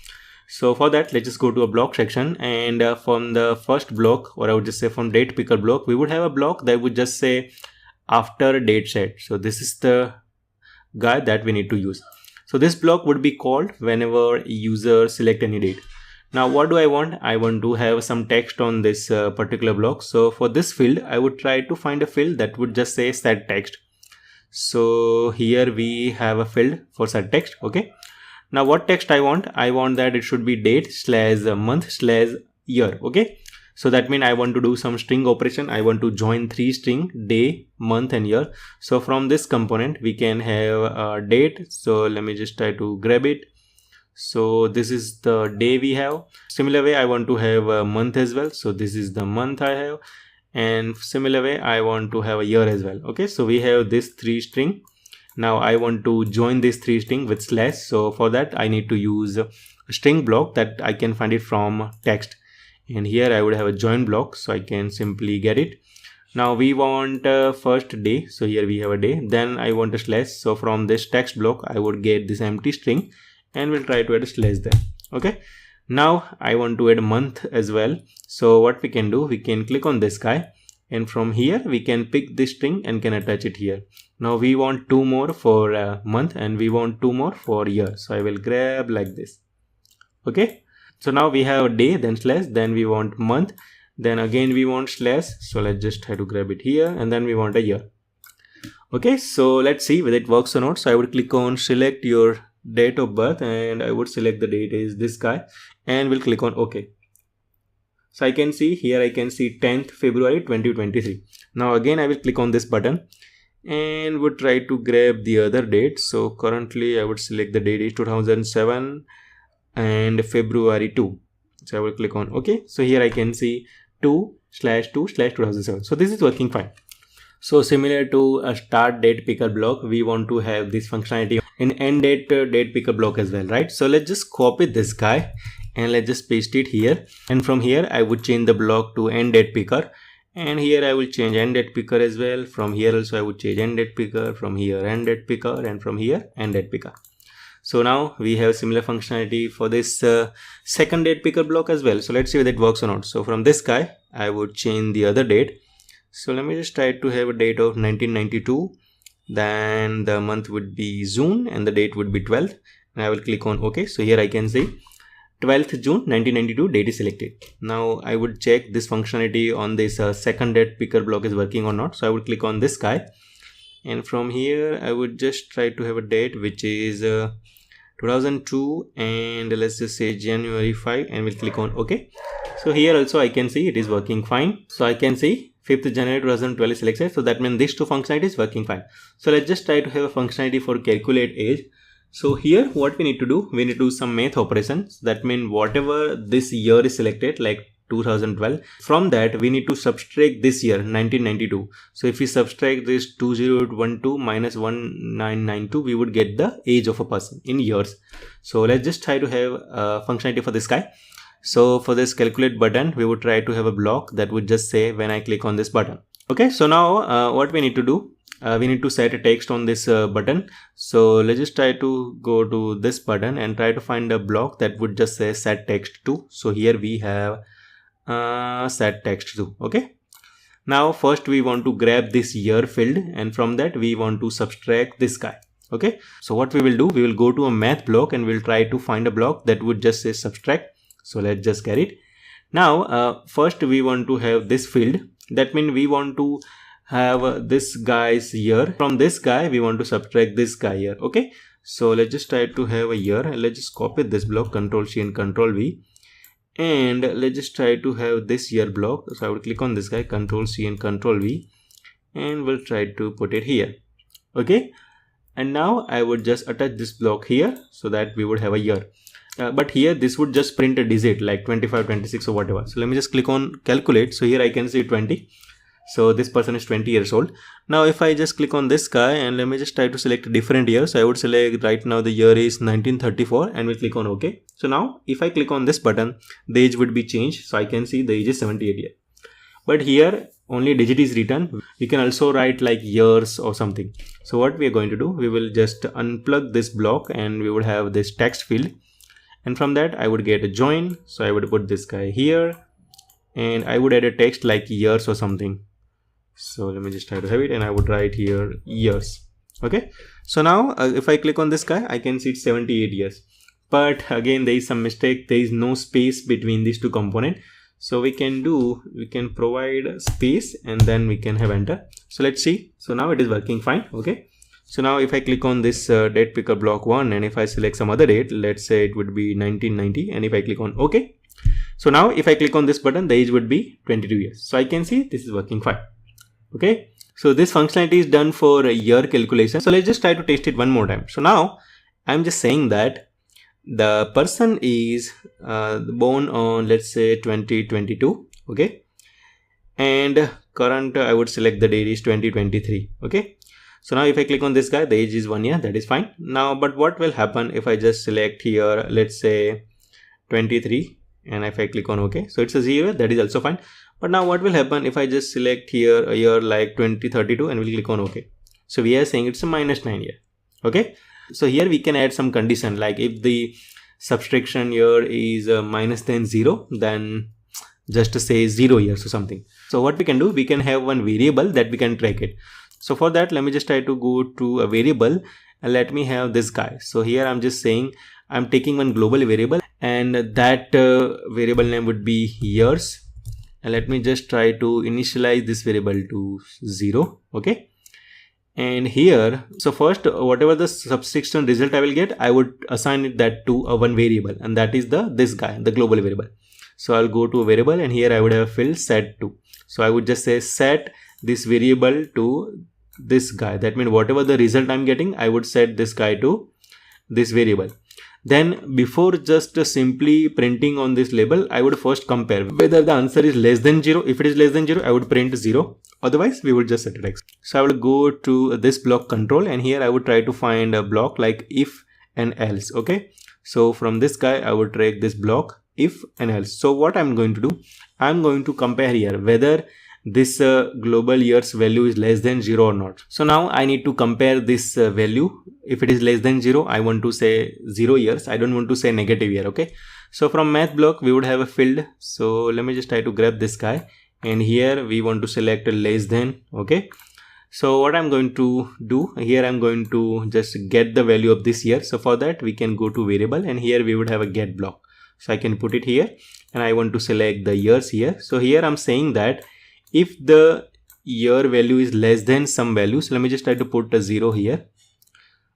So for that, let's just go to a block section, and from the first block, or I would just say from date picker block, we would have a block that would just say after date set. So this is the guy that we need to use. So this block would be called whenever user select any date. Now what do I want? I want to have some text on this particular block. So for this field, I would try to find a field that would just say set text. So here we have a field for set text. Okay. Now what text I want? I want that it should be date/month/year. Okay. So that means I want to do some string operation. I want to join 3 string, day, month and year. So from this component, we can have a date. So let me just try to grab it. So this is the day we have. Similar way, I want to have a month as well. So this is the month I have. And similar way, I want to have a year as well. Okay. So we have this 3 string. Now I want to join this 3 string with slash. So for that, I need to use a string block that I can find it from text. And here I would have a join block, so I can simply get it. Now we want first day, so here we have a day. Then I want a slash, so from this text block I would get this empty string and we'll try to add a slash there. Okay, now I want to add a month as well. So what we can do, we can click on this guy, and from here we can pick this string and can attach it here. Now we want 2 more for month and we want 2 more for year, so I will grab like this. Okay. So now we have a day, then slash, then we want month, then again we want slash. So let's just try to grab it here, and then we want a year. Okay, so let's see whether it works or not. So I would click on select your date of birth, and I would select the date is this guy, and we'll click on OK. So I can see here, I can see 10th February 2023. Now again I will click on this button and would try to grab the other date. So currently I would select the date is 2007 and February 2. So I will click on OK. So here I can see 2/2/2007. So this is working fine. So similar to a start date picker block, we want to have this functionality in end date picker block as well, right? So let's just copy this guy and let's just paste it here. And from here I would change the block to end date picker, and here I will change end date picker as well. From here also I would change end date picker, from here end date picker, and from here end date picker. So now we have similar functionality for this second date picker block as well. So let's see whether it works or not. So from this guy, I would change the other date. So let me just try to have a date of 1992. Then the month would be June and the date would be 12th. And I will click on OK. So here I can see 12th June 1992 date is selected. Now I would check this functionality on this second date picker block is working or not. So I would click on this guy. And from here, I would just try to have a date which is 2002 and let's just say January 5, and we'll click on OK. So here also I can see it is working fine. So I can see 5th January 2012 is selected. So that means these 2 functionalities is working fine. So let's just try to have a functionality for calculate age. So here what we need to do, we need to do some math operations. That means whatever this year is selected, like 2012, from that we need to subtract this year 1992. So if we subtract this 2012 minus 1992, we would get the age of a person in years. So let's just try to have a functionality for this guy. So for this calculate button, we would try to have a block that would just say when I click on this button. Okay, so now what we need to do, we need to set a text on this button. So let's just try to go to this button and try to find a block that would just say set text to. So here we have set text to. Okay, now first we want to grab this year field, and from that we want to subtract this guy. Okay, so what we will do, we will go to a math block and we'll try to find a block that would just say subtract. So let's just get it. Now first we want to have this field. That means we want to have this guy's year. From this guy we want to subtract this guy here. Okay, so let's just try to have a year. Let's just copy this block, Control C and Control V, and let's just try to have this year block. So I will click on this guy, Control C and Control V, and we'll try to put it here. Okay, and now I would just attach this block here so that we would have a year. But here this would just print a digit like 25, 26 or whatever. So let me just click on calculate. So here I can see 20. So this person is 20 years old. Now if I just click on this guy and let me just try to select a different year. So I would select right now the year is 1934 and we'll click on OK. So now if I click on this button, the age would be changed. So I can see the age is 78 years. But here only digit is written. We can also write like years or something. So what we are going to do, we will just unplug this block and we would have this text field. And from that I would get a join. So I would put this guy here and I would add a text like years or something. So let me just try to have it and I would write here years. Okay, so now if I click on this guy, I can see it's 78 years. But again there is some mistake. There is no space between these two components. So we can provide space and then we can have enter. So let's see. So now it is working fine. Okay, so now if I click on this date picker block 1 and if I select some other date, let's say it would be 1990, and if I click on OK, so now if I click on this button, the age would be 22 years. So I can see this is working fine. Okay, so this functionality is done for a year calculation. So let's just try to test it one more time. So now I'm just saying that the person is born on, let's say 2022. Okay, and current I would select the date is 2023. Okay, so now if I click on this guy, the age is 1 year. That is fine. Now but what will happen if I just select here, let's say 23, and if I click on OK, so it's a 0. That is also fine. But now what will happen if I just select here a year like 2032 and we'll click on OK. So we are saying it's a -9 year. Okay, so here we can add some condition, like if the subtraction year is minus than 0, then just say 0 years or something. So what we can do, we can have one variable that we can track it. So for that, let me just try to go to a variable and let me have this guy. So here I'm just saying I'm taking one global variable and that variable name would be years. And let me just try to initialize this variable to 0. Okay, and here, so first whatever the subtraction result I will get, I would assign it that to a one variable, and that is this guy, the global variable. So I'll go to a variable and here I would have field set to. So I would just say set this variable to this guy. That means whatever the result I'm getting, I would set this guy to this variable. Then before just simply printing on this label, I would first compare whether the answer is less than 0. If it is less than 0, I would print 0. Otherwise, we would just set it X. So I will go to this block control and here I would try to find a block like if and else. Okay, so from this guy, I would take this block if and else. So what I'm going to do, I'm going to compare here whether this global years value is less than 0 or not. So now I need to compare this value. If it is less than 0, I want to say 0 years. I don't want to say negative year. Okay, so from math block we would have a field. So let me just try to grab this guy and here we want to select a less than. Okay, so what I'm going to do here, I'm going to just get the value of this year. So for that we can go to variable and here we would have a get block. So I can put it here and I want to select the years here. So here I'm saying that if the year value is less than some value, so let me just try to put a 0 here.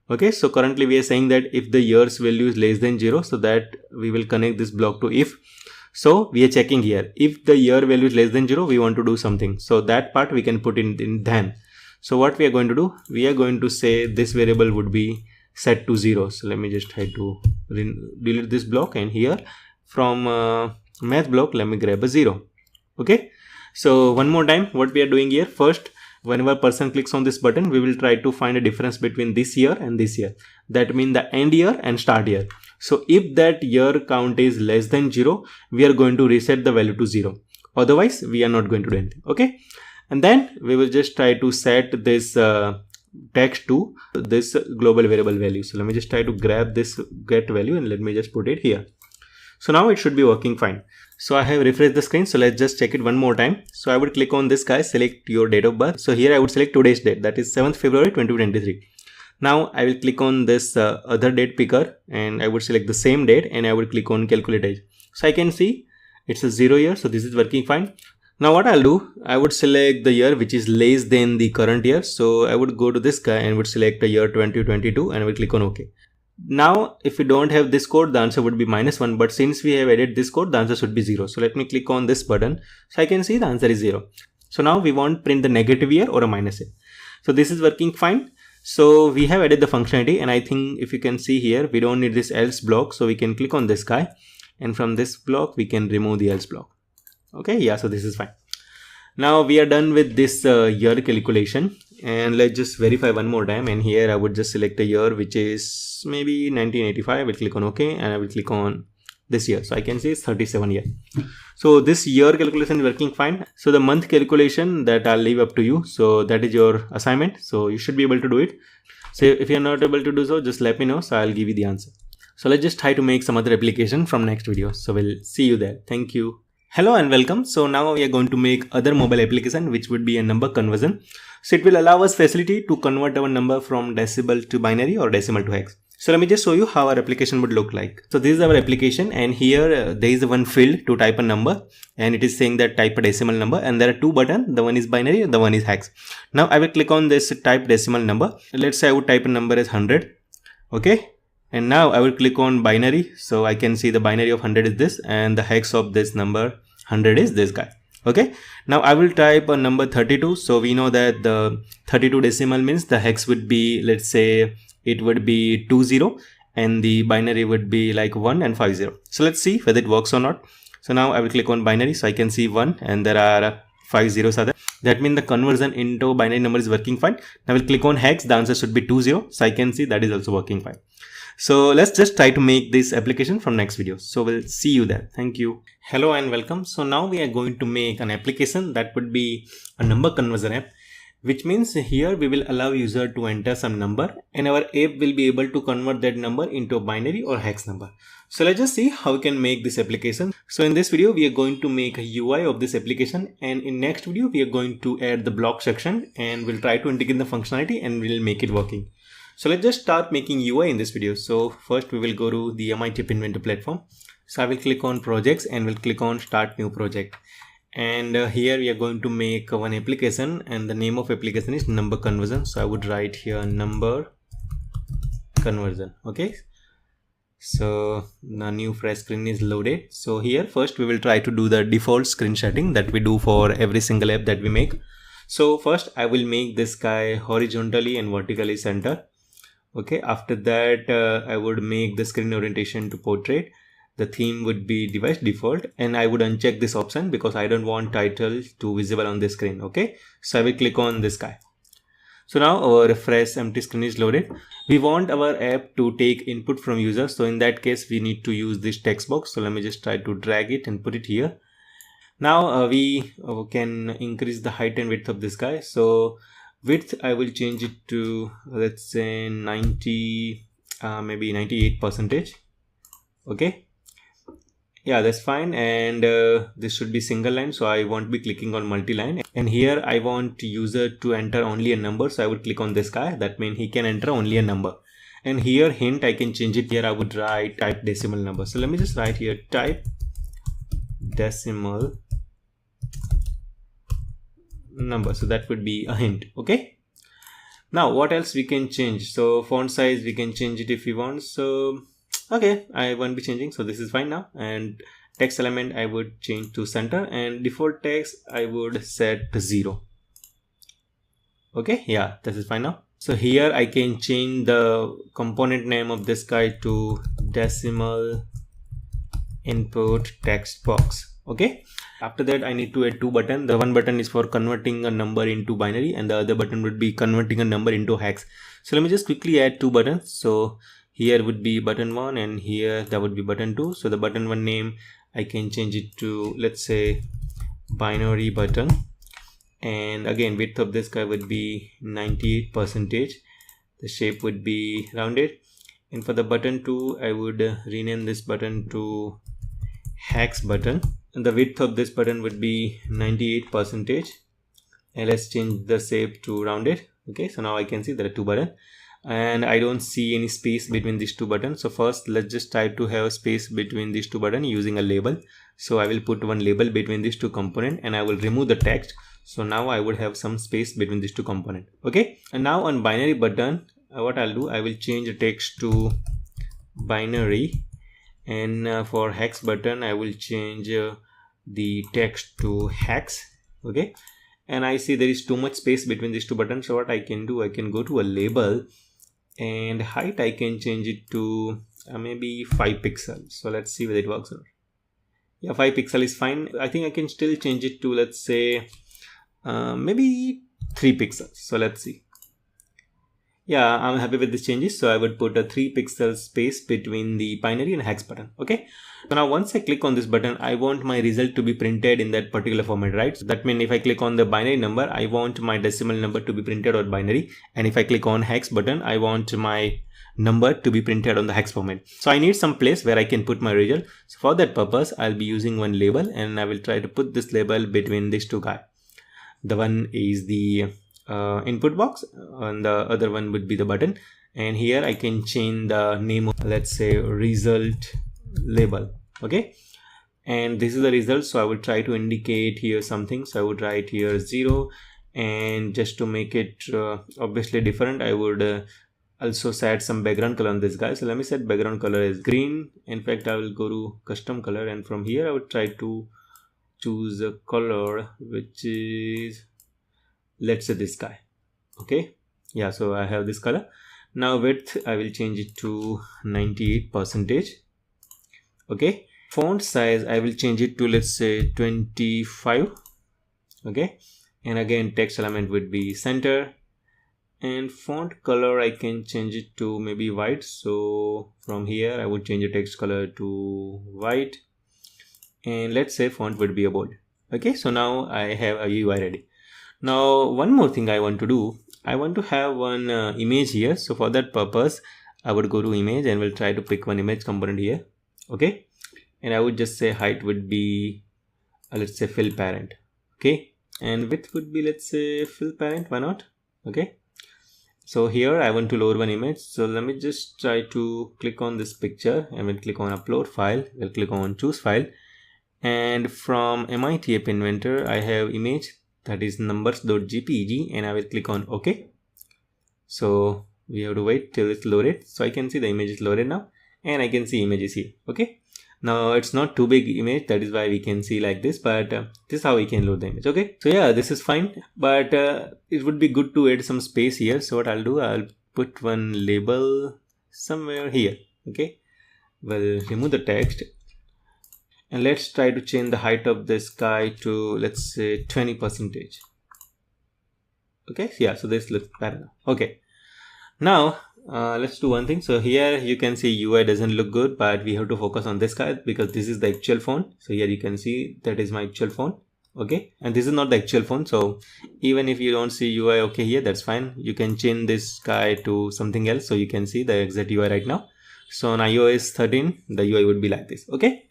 Okay, so currently we are saying that if the year's value is less than 0, so that we will connect this block to if. So we are checking here, if the year value is less than 0, we want to do something. So that part we can put in then. So what we are going to do, we are going to say this variable would be set to 0. So let me just try to delete this block and here from math block, let me grab a 0. Okay, so one more time, what we are doing here, first whenever person clicks on this button, we will try to find a difference between this year and this year. That means the end year and start year. So if that year count is less than 0, we are going to reset the value to 0. Otherwise, we are not going to do anything. Okay, and then we will just try to set this text to this global variable value. So let me just try to grab this get value and let me just put it here. So now it should be working fine. So I have refreshed the screen. So let's just check it one more time. So I would click on this guy, select your date of birth. So here I would select today's date, that is 7th February 2023. Now I will click on this other date picker and I would select the same date and I would click on calculate age. So I can see it's a 0 year, so this is working fine. Now what I'll do, I would select the year which is less than the current year. So I would go to this guy and would select the year 2022 and I will click on OK. Now if we don't have this code, the answer would be -1, but since we have added this code, the answer should be 0. So let me click on this button. So I can see the answer is 0. So now we want print the negative year or a minus year. So this is working fine. So we have added the functionality, and I think if you can see here, we don't need this else block. So we can click on this guy, and from this block we can remove the else block. Okay, yeah, so this is fine. Now we are done with this year calculation, and let's just verify one more time. And here I would just select a year which is maybe 1985. I will click on OK, and I will click on this year. So I can see it's 37 year. So this year calculation is working fine. So the month calculation, that I'll leave up to you. So that is your assignment. So you should be able to do it. So if you're not able to do so, just let me know. So I'll give you the answer. So let's just try to make some other application from next video. So we'll see you there. Thank you. Hello and welcome. So now we are going to make other mobile application, which would be a number conversion. So it will allow us facility to convert our number from decimal to binary or decimal to hex. So let me just show you how our application would look like. So this is our application, and here there is one field to type a number, and it is saying that type a decimal number, and there are two buttons. The one is binary, the one is hex. Now I will click on this type decimal number. Let's say I would type a number as 100. Okay. And now I will click on binary. So I can see the binary of 100 is this, and the hex of this number 100 is this guy. Okay. Now I will type a number 32. So we know that the 32 decimal means the hex would be, let's say, it would be 20 and the binary would be like 1 and 50. So let's see whether it works or not. So now I will click on binary. So I can see 1 and there are 5 zeros are there. That means the conversion into binary number is working fine. Now I will click on hex. The answer should be 20. So I can see that is also working fine. So let's just try to make this application from next video. So we'll see you there. Thank you. Hello and welcome. So now we are going to make an application that would be a number conversion app, which means here we will allow user to enter some number and our app will be able to convert that number into a binary or hex number. So let's just see how we can make this application. So in this video, we are going to make a UI of this application, and in next video, we are going to add the block section and we'll try to integrate the functionality and we'll make it working. So let's just start making UI in this video. So first we will go to the MIT App Inventor platform. So I will click on projects and we'll click on start new project. And here we are going to make one application, and the name of application is number conversion. So I would write here number conversion. Okay. So the new fresh screen is loaded. So here first we will try to do the default screen setting that we do for every single app that we make. So first I will make this guy horizontally and vertically center. Okay. After that I would make the screen orientation to portrait. The theme would be device default, and I would uncheck this option because I don't want title to visible on the screen. Okay. So I will click on this guy. So now our fresh empty screen is loaded. We want our app to take input from users. So in that case, we need to use this text box. So let me just try to drag it and put it here. Now we can increase the height and width of this guy. So width, I will change it to, let's say 90, maybe 98%. Okay. Yeah, that's fine. And this should be single line, so I won't be clicking on multi-line. And here I want user to enter only a number, so I would click on this guy. That means he can enter only a number. And here hint, I can change it. Here I would write type decimal number. So let me just write here type decimal number. So that would be a hint. Okay. Now what else we can change? So font size, we can change it if we want. So okay, I won't be changing, so this is fine now. And text element I would change to center, and default text I would set to 0. Okay, yeah, this is fine now. So here I can change the component name of this guy to decimal input text box. Okay. After that I need to add two buttons. The one button is for converting a number into binary, and the other button would be converting a number into hex. So let me just quickly add two buttons. So here would be button 1 and here that would be button 2. So the button 1 name I can change it to, let's say, binary button, and again width of this guy would be 98%. The shape would be rounded, and for the button 2 I would rename this button to hex button, and the width of this button would be 98%. And let's change the shape to rounded. Okay, so now I can see there are two buttons. and I don't see any space between these two buttons. So first let's just try to have a space between these two buttons using a label. So I will put one label between these two components and I will remove the text. So now I would have some space between these two components. Okay, and now on binary button, what I'll do, I will change the text to binary, and for hex button I will change the text to hex. Okay, and I see there is too much space between these two buttons. So what I can do, I can go to a label, and height I can change it to maybe 5 pixels. So let's see whether it works or not. Yeah, 5 pixel is fine. I think I can still change it to, let's say, maybe 3 pixels. So let's see. Yeah, I'm happy with these changes. So I would put a 3 pixel space between the binary and hex button. Okay. So now once I click on this button, I want my result to be printed in that particular format, right? So that means if I click on the binary number, I want my decimal number to be printed on binary. And if I click on hex button, I want my number to be printed on the hex format. So I need some place where I can put my result. So for that purpose, I'll be using one label, and I will try to put this label between these two guys. The one is the input box and the other one would be the button, and here I can change the name of, let's say, result label. Okay, and this is the result. So I will try to indicate here something. So I would write here 0, and just to make it obviously different, I would also set some background color on this guy. So let me set background color as green. In fact, I will go to custom color, and from here I would try to choose a color which is, let's say, this guy. Okay, yeah, so I have this color. Now width I will change it to 98%. Okay, font size I will change it to, let's say, 25. Okay, and again text element would be center, and font color I can change it to maybe white. So from here I would change the text color to white, and let's say font would be a bold. Okay, so now I have a UI ready. Now one more thing I want to do, I want to have one image here. So for that purpose I would go to image and will try to pick one image component here. Okay, and I would just say height would be let's say fill parent. Okay, and width would be, let's say, fill parent. Why not? Okay, so here I want to load one image. So let me just try to click on this picture, and we'll click on upload file. We'll click on choose file, and from MIT App Inventor I have image, that is numbers.jpg, and I will click on OK. So we have to wait till it's loaded. So I can see the image is loaded now, and I can see images here. Okay, now it's not too big image, that is why we can see like this, but this is how we can load the image. Okay, so yeah, this is fine, but it would be good to add some space here. So what I'll do, I'll put one label somewhere here. Okay, we'll remove the text, and let's try to change the height of this guy to, let's say, 20%. Okay, yeah, so this looks better now. Okay, now let's do one thing. So here you can see UI doesn't look good, but we have to focus on this guy because this is the actual font. So here you can see that is my actual font. Okay, and this is not the actual font. So even if you don't see UI okay here, that's fine. You can change this guy to something else, so you can see the exact UI right now. So on iOS 13 the UI would be like this. Okay,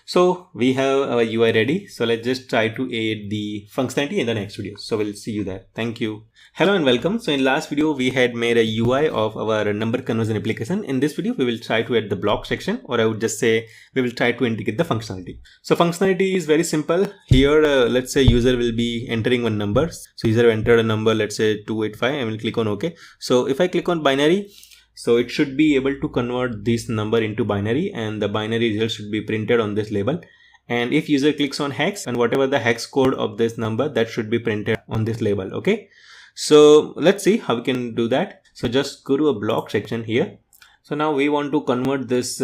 so we have our UI ready. So let's just try to add the functionality in the next video. So we'll see you there. Thank you. Hello and welcome. So in last video we had made a UI of our number conversion application. In this video we will try to add the block section, or I would just say we will try to integrate the functionality. So functionality is very simple. Here let's say user will be entering one number. So user entered a number, let's say 285, and will click on OK. So if I click on binary, so it should be able to convert this number into binary, and the binary result should be printed on this label. And if user clicks on hex, and whatever the hex code of this number, that should be printed on this label. Okay, so let's see how we can do that. So just go to a block section here. So now we want to convert this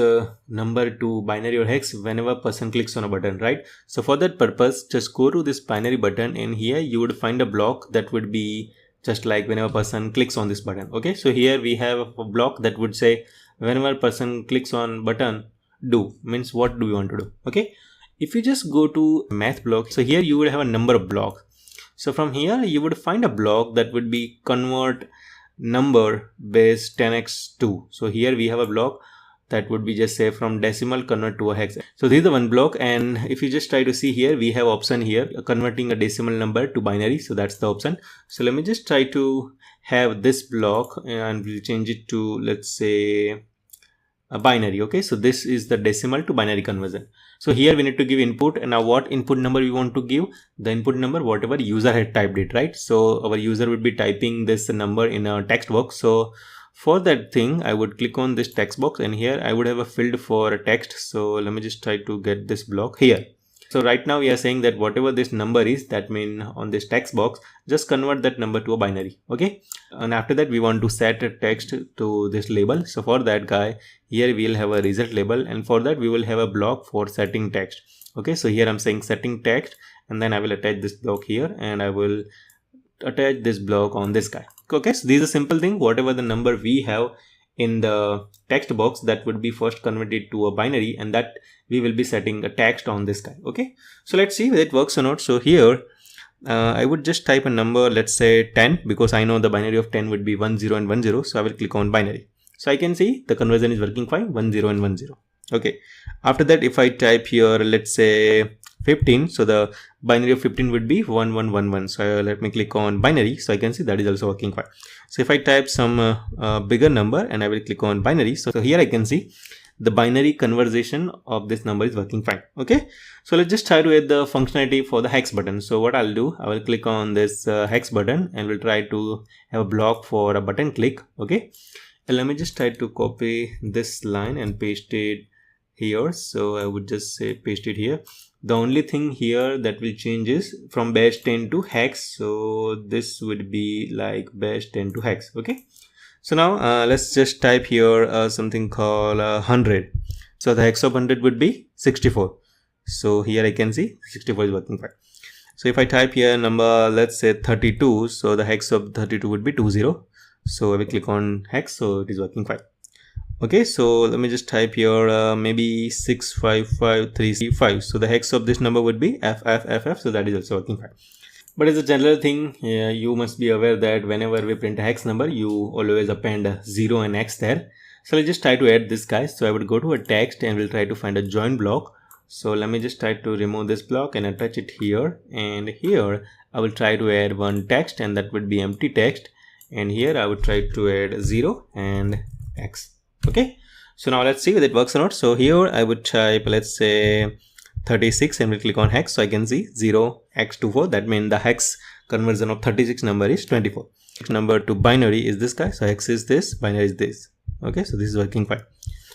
number to binary or hex whenever person clicks on a button, right? So for that purpose, just go to this binary button, and here you would find a block that would be just like whenever person clicks on this button. Okay, so here we have a block that would say whenever person clicks on button, do, means what do we want to do. Okay, if you just go to math block, so here you would have a number of blocks. So from here you would find a block that would be convert number base 10x2. So here we have a block that would be just say from decimal convert to a hex. So this is the one block, and if you just try to see here, we have option here converting a decimal number to binary. So that's the option. So let me just try to have this block and we'll change it to, let's say, a binary. Okay, so this is the decimal to binary conversion. So here we need to give input, and now what input number we want to give? The input number whatever user had typed it, right? So our user would be typing this number in a text box. So for that thing, I would click on this text box, and here I would have a field for a text. So let me just try to get this block here. So right now we are saying that whatever this number is, that means on this text box, just convert that number to a binary. Okay, and after that we want to set a text to this label. So for that guy, here we'll have a result label, and for that we will have a block for setting text. Okay, so here I'm saying setting text, and then I will attach this block here, and I will attach this block on this guy. Okay, so this is a simple thing. Whatever the number we have in the text box, that would be first converted to a binary, and that we will be setting a text on this guy. Okay, so let's see whether it works or not. So here I would just type a number, let's say 10, because I know the binary of 10 would be 10 and 10. So I will click on binary. So I can see the conversion is working fine, 10 and 10. Okay, after that if I type here, let's say 15, so the binary of 15 would be 1111. So let me click on binary. So I can see that is also working fine. So if I type some bigger number and I will click on binary, so here I can see the binary conversion of this number is working fine. Okay, so let's just try to add the functionality for the hex button. So what I'll do, I will click on this hex button, and we'll try to have a block for a button click. Okay, and let me just try to copy this line and paste it here. So I would just say paste it here. The only thing here that will change is from base 10 to hex. So this would be like base 10 to hex. Okay, so now let's just type here something called 100. So the hex of 100 would be 64. So here I can see 64 is working fine. So if I type here number, let's say 32, so the hex of 32 would be 20. So I will click on hex, so it is working fine. Okay, so let me just type here maybe 655335. So the hex of this number would be FFFF. So that is also working fine. But as a general thing, you must be aware that whenever we print a hex number, you always append 0 and X there. So let's just try to add this guy. So I would go to a text and we'll try to find a join block. So let me just try to remove this block and attach it here. And here I will try to add one text, and that would be empty text. And here I would try to add 0 and X. Okay, so now let's see whether it works or not. So here I would type, let's say 36, and we'll click on hex. So I can see 0x24. That means the hex conversion of 36 number is 24. Number to binary is this guy. So hex is this, binary is this. Okay, so this is working fine.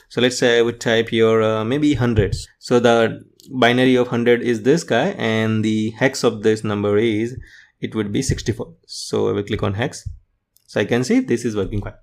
So let's say I would type here maybe hundreds. So the binary of 100 is this guy, and the hex of this number is, it would be 64. So I will click on hex. So I can see this is working fine.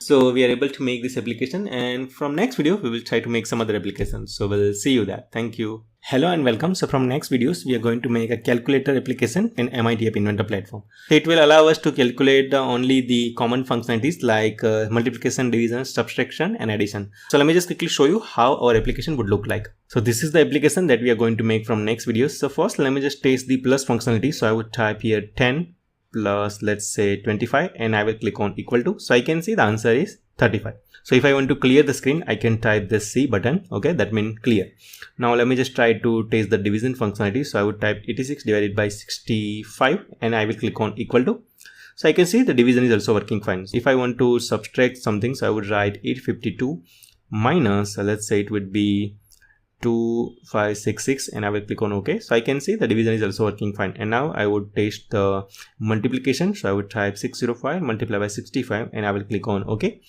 So we are able to make this application, and from next video we will try to make some other applications. So we'll see you there. Thank you. Hello and welcome. So from next videos we are going to make a calculator application in MIT App Inventor platform. It will allow us to calculate only the common functionalities like multiplication, division, subtraction and addition. So let me just quickly show you how our application would look like. So this is the application that we are going to make from next videos. So first let me just test the plus functionality. So I would type here 10 plus, let's say 25, and I will click on equal to. So I can see the answer is 35. So if I want to clear the screen, I can type this C button. Okay, that means clear. Now let me just try to test the division functionality. So I would type 86 divided by 65, and I will click on equal to. So I can see the division is also working fine. If I want to subtract something, so I would write 852 minus, let's say it would be 2566, and I will click on OK. So I can see the division is also working fine. And now I would test the multiplication. So I would type 605 multiplied by 65, and I will click on OK.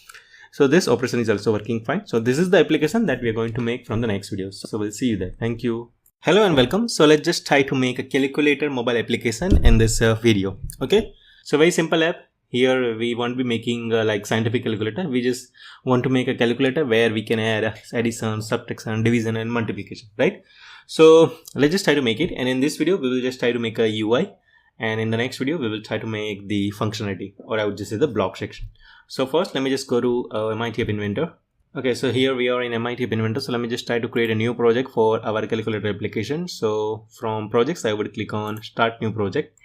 So this operation is also working fine. So this is the application that we are going to make from the next video. So we'll see you there. Thank you. Hello and welcome. So let's just try to make a calculator mobile application in this video. Okay. So very simple app. Here we won't be making like scientific calculator. We just want to make a calculator where we can add addition, subtraction, division and multiplication, right? So let's just try to make it. And in this video, we will just try to make a UI. And in the next video, we will try to make the functionality, or I would just say the block section. So first, let me just go to MIT App Inventor. Okay, so here we are in MIT App Inventor. So let me just try to create a new project for our calculator application. So from projects, I would click on start new project.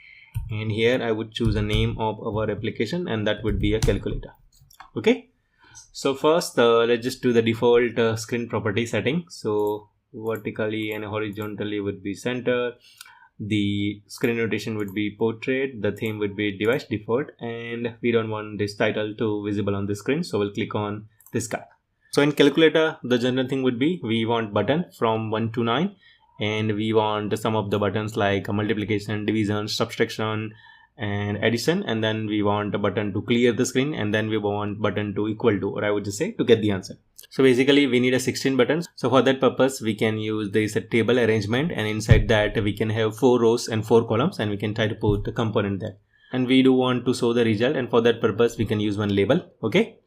And here I would choose a name of our application, and that would be a calculator. Okay. So first, let's just do the default screen property setting. So vertically and horizontally would be center. The screen rotation would be portrait. The theme would be device default, and we don't want this title to visible on the screen. So we'll click on this guy. So in calculator, the general thing would be we want button from 1 to 9, and we want some of the buttons like multiplication, division, subtraction, and addition, and then we want a button to clear the screen, and then we want button to equal to, or I would just say to get the answer. So basically we need a 16 buttons. So for that purpose we can use this table arrangement, and inside that we can have 4 rows and 4 columns, and we can try to put the component there. And we do want to show the result, and for that purpose we can use one label. Okay,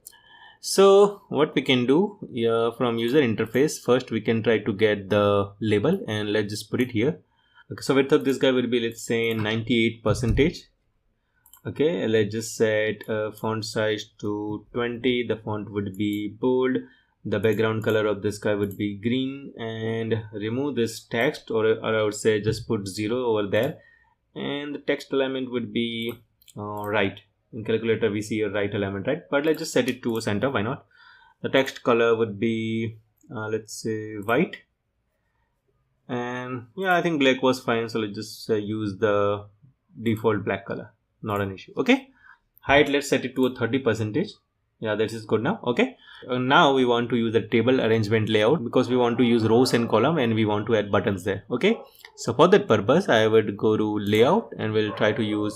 so what we can do from user interface, first we can try to get the label, and let's just put it here. Okay, so width of this guy will be, let's say, 98%. Okay, let's just set font size to 20. The font would be bold. The background color of this guy would be green, and remove this text, or I would say just put 0 over there, and the text element would be right. In calculator we see a right element, right? But let's just set it to center, why not? The text color would be let's say white, and yeah, I think black was fine, so let's just use the default black color, not an issue. Okay, height, let's set it to a 30%. Yeah, that is good now. Okay, now we want to use the table arrangement layout, because we want to use rows and column, and we want to add buttons there. Okay, so for that purpose I would go to layout, and we'll try to use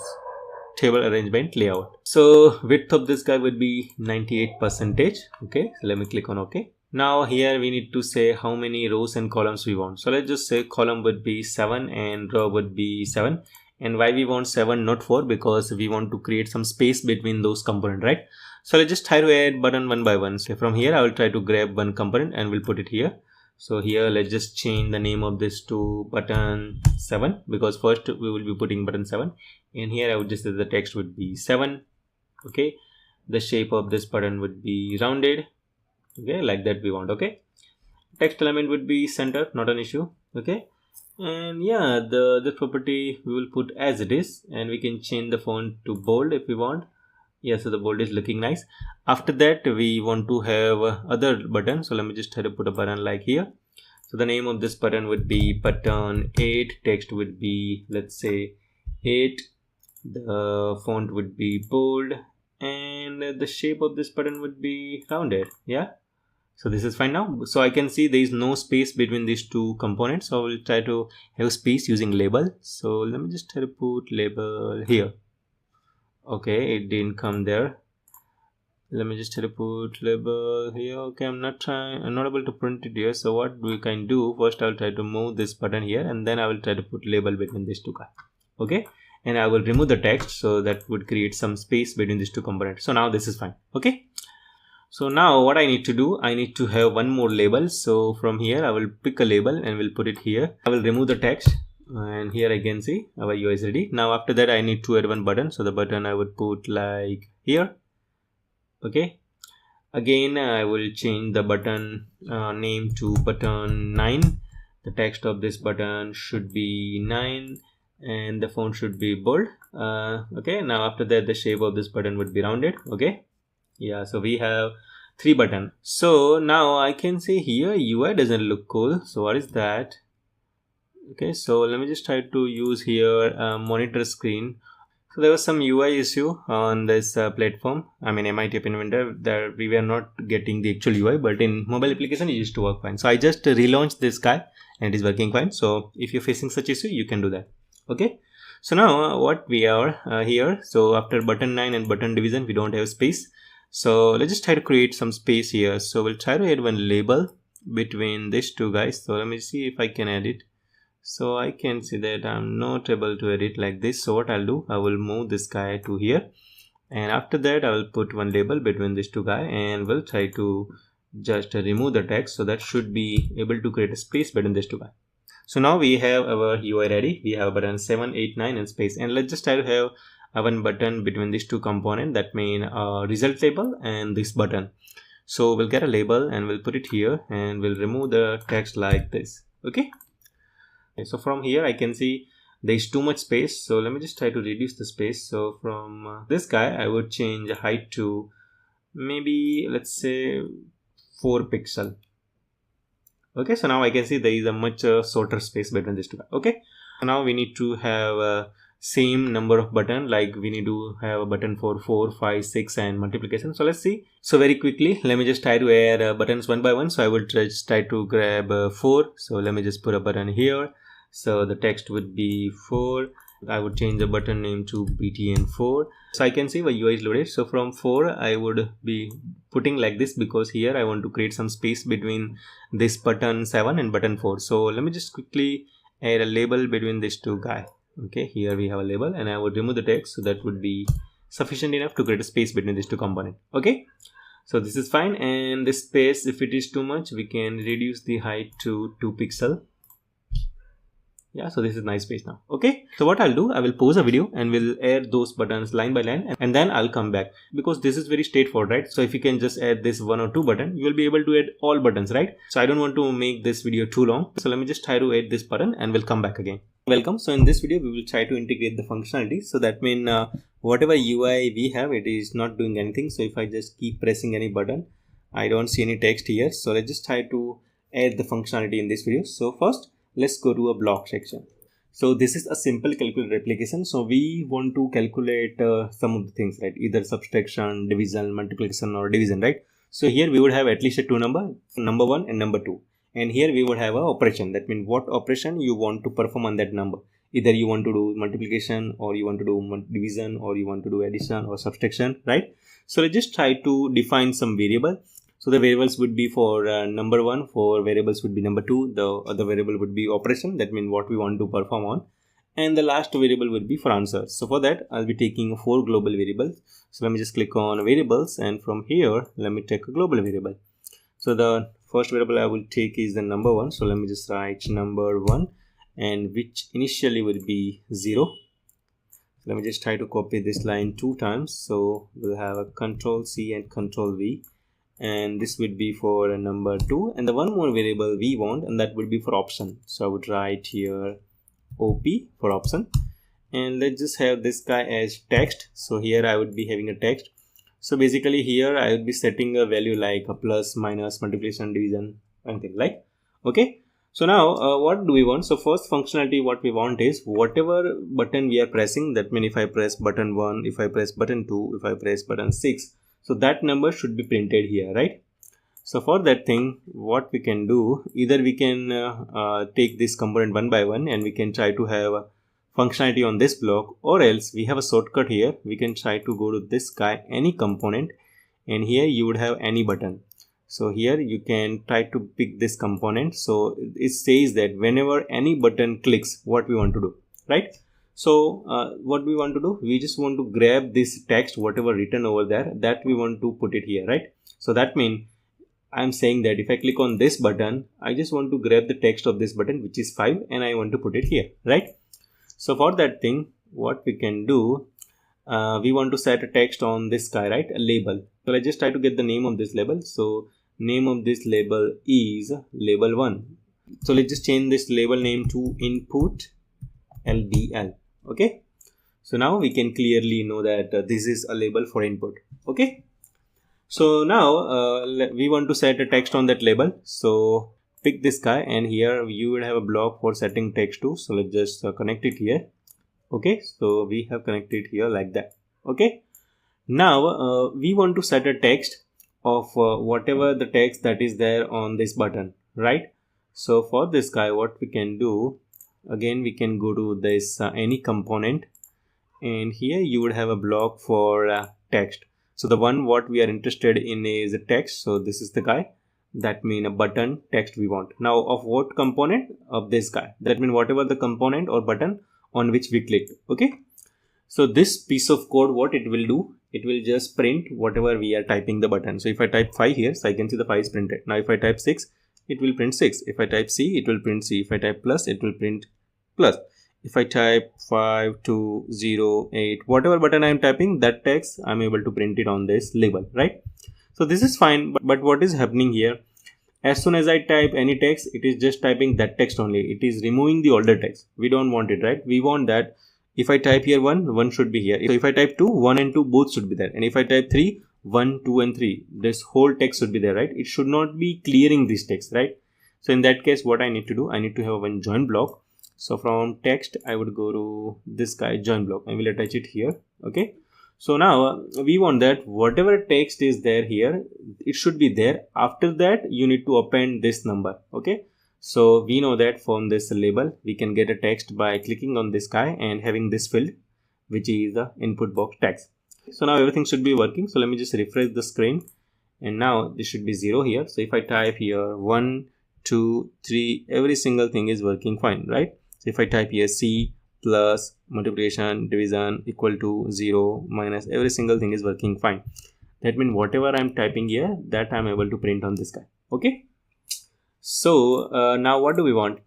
table arrangement layout. So width of this guy would be 98%. Okay, so let me click on OK. Now here we need to say how many rows and columns we want. So let's just say column would be 7 and row would be 7. And why we want 7, not 4? Because we want to create some space between those components, right? So let's just try to add button one by one. So from here I will try to grab one component and we'll put it here. So here let's just change the name of this to button 7, because first we will be putting button 7, and here I would just say the text would be 7. Okay, the shape of this button would be rounded. Okay, like that we want. Okay, text element would be center, not an issue. Okay, and yeah, the property we will put as it is, and we can change the font to bold if we want. Yeah, so the bold is looking nice. After that we want to have other button, so let me just try to put a button like here. So the name of this button would be button 8, text would be, let's say, 8, the font would be bold, and the shape of this button would be rounded. Yeah, so this is fine now. So I can see there is no space between these two components, so I will try to have space using label. So let me just try to put label here. Okay, it didn't come there. Let me just try to put label here. Okay, I'm not able to print it here. So what we can do, first I'll try to move this button here, and then I will try to put label between these two guys. Okay, and I will remove the text, so that would create some space between these two components. So now this is fine. Okay, so now what I need to do, I need to have one more label. So from here I will pick a label and we'll put it here. I will remove the text, and here I can see our UI is ready. Now after that I need to add one button, so the button I would put like here. Okay, again I will change the button name to button 9. The text of this button should be 9, and the font should be bold. Okay, now after that the shape of this button would be rounded. Okay, yeah, so we have 3 buttons. So now I can see here UI doesn't look cool. So what is that? Okay, so let me just try to use here monitor screen. So there was some UI issue on this platform. I mean MIT App Inventor, that we were not getting the actual UI, but in mobile application it used to work fine. So I just relaunched this guy and it is working fine. So if you're facing such issue, you can do that. Okay, so now what we are here. So after button 9 and button division, we don't have space. So let's just try to create some space here. So we'll try to add one label between these two guys. So let me see if I can add it. So I can see that I'm not able to edit like this. So what I'll do, I will move this guy to here, and after that I will put one label between these two guys, and we'll try to just remove the text. So that should be able to create a space between these two guys. So now we have our UI ready. We have button 7, 8, 9 and space, and let's just try to have one button between these two components. That means result label and this button. So we'll get a label and we'll put it here, and we'll remove the text like this. Okay, so from here I can see there is too much space. So let me just try to reduce the space. So from this guy I would change height to maybe let's say 4 pixel. Okay, so now I can see there is a much shorter space between these two. Okay, so now we need to have same number of button, like we need to have a button for 4, 5, 6 and multiplication. So let's see. So very quickly, let me just try to add buttons one by one. So I will just try to grab 4. So let me just put a button here. So the text would be 4. I would change the button name to btn4. So I can see my UI is loaded. So from 4 I would be putting like this, because here I want to create some space between this button 7 and button 4. So let me just quickly add a label between these two guys. Okay, here we have a label, and I would remove the text, so that would be sufficient enough to create a space between these two components. Okay, so this is fine, and this space, if it is too much, we can reduce the height to 2 pixel. Yeah, so this is nice space now. Okay, so what I'll do, I will pause a video and we'll add those buttons line by line, and then I'll come back, because this is very straightforward, right? So if you can just add this 1 or 2 button, you will be able to add all buttons, right? So I don't want to make this video too long, so let me just try to add this button and we'll come back again. Welcome. So in this video we will try to integrate the functionality. So that means whatever UI we have, it is not doing anything. So if I just keep pressing any button, I don't see any text here. So let's just try to add the functionality in this video. So first, let's go to a block section. So this is a simple calculator application. So we want to calculate some of the things, right? Either subtraction, division, multiplication or division, right? So here we would have at least a 2 number 1 and number 2. And here we would have a operation. That means what operation you want to perform on that number. Either you want to do multiplication, or you want to do division, or you want to do addition or subtraction, right? So let's just try to define some variable. So the variables would be for number 1, for variables would be number 2, the other variable would be operation, that means what we want to perform on, and the last variable would be for answer. So for that, I'll be taking 4 global variables. So let me just click on variables, and from here, let me take a global variable. So the first variable I will take is the number 1. So let me just write number 1, and which initially would be 0. Let me just try to copy this line 2 times. So we'll have a Control C and Control V. And this would be for number 2, and the one more variable we want, and that would be for option. So I would write here OP for option, and let's just have this guy as text. So here I would be having a text. So basically here I would be setting a value like a plus, minus, multiplication, division, anything like. Okay, so now what do we want? So first functionality what we want is whatever button we are pressing, that means if I press button 1, if I press button 2, if I press button 6, so that number should be printed here, right? So for that thing, what we can do, either we can take this component one by one, and we can try to have a functionality on this block, or else we have a shortcut here. We can try to go to this guy, any component, and here you would have any button. So here you can try to pick this component. So it says that whenever any button clicks, what we want to do, right? So what we want to do, we just want to grab this text, whatever written over there, that we want to put it here, right? So that means I'm saying that if I click on this button, I just want to grab the text of this button, which is 5, and I want to put it here, right? So for that thing, what we can do, we want to set a text on this guy, right? A label. So let's just try to get the name of this label. So name of this label is label 1. So let's just change this label name to input LBL. Okay, so now we can clearly know that this is a label for input. Okay, so now we want to set a text on that label. So pick this guy, and here you will have a block for setting text to. So let's just connect it here. Okay, so we have connected here like that. Okay, now we want to set a text of whatever the text that is there on this button, right? So for this guy, what we can do, again we can go to this any component, and here you would have a block for text. So the one what we are interested in is a text. So this is the guy, that means a button text we want. Now of what component? Of this guy. That means whatever the component or button on which we clicked. Okay, so this piece of code, what it will do, it will just print whatever we are typing the button. So if I type 5 here, so I can see the 5 is printed. Now if I type 6, it will print 6. If I type C, it will print C. If I type plus, it will print plus. If I type 5, 2, 0, 8, whatever button I am typing, that text I am able to print it on this label, right? So this is fine, but what is happening here, as soon as I type any text, it is just typing that text only. It is removing the older text. We don't want it, right? We want that if I type here 1, 1 should be here. So if I type 2, 1 and 2 both should be there. And if I type 3, 1, 2 and 3, this whole text should be there, right? It should not be clearing this text, right? So in that case, what I need to do, I need to have one join block. So from text, I would go to this guy join block. I will attach it here. Okay. So now we want that whatever text is there here, it should be there. After that, you need to append this number. Okay. So we know that from this label, we can get a text by clicking on this guy and having this field, which is the input box text. So now everything should be working. So let me just refresh the screen, and now this should be 0 here. So if I type here 1, 2, 3, every single thing is working fine, right? So if I type here C plus multiplication, division equal to 0 minus, every single thing is working fine. That means whatever I'm typing here, that I'm able to print on this guy. Okay. So now what do we want?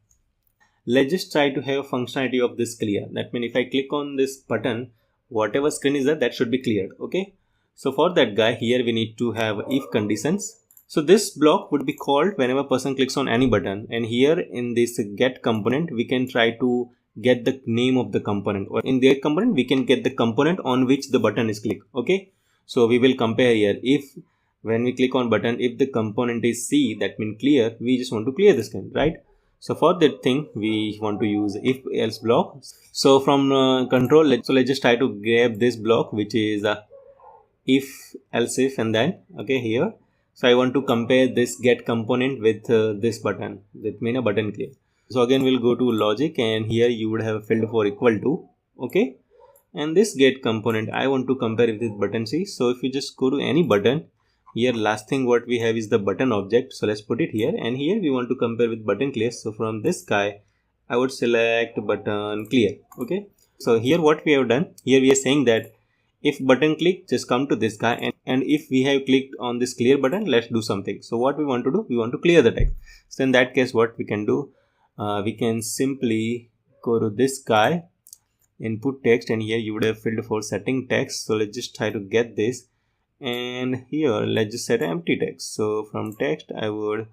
Let's just try to have functionality of this clear. That means if I click on this button, whatever screen is there, that should be cleared. Okay. So for that guy here, we need to have if conditions. So this block would be called whenever person clicks on any button, and here in this get component, we can try to get the name of the component, or in their component, we can get the component on which the button is clicked. Okay. So we will compare here. If when we click on button, if the component is C, that means clear, we just want to clear the screen, right? So for that thing, we want to use if else block. So from control, let's just try to grab this block, which is if else if, and then okay here. So I want to compare this get component with this button, that means a button clear. So again, we'll go to logic, and here you would have a field for equal to. Okay. And this get component, I want to compare it with button C. So if you just go to any button, here last thing what we have is the button object. So let's put it here, and here we want to compare with button clear. So from this guy, I would select button clear. Okay. So here what we have done, here we are saying that if button click, just come to this guy, and if we have clicked on this clear button, let's do something. So what we want to do, we want to clear the text. So in that case, what we can do, we can simply go to this guy, input text, and here you would have field for setting text. So let's just try to get this, and here let's just set empty text. So from text, I would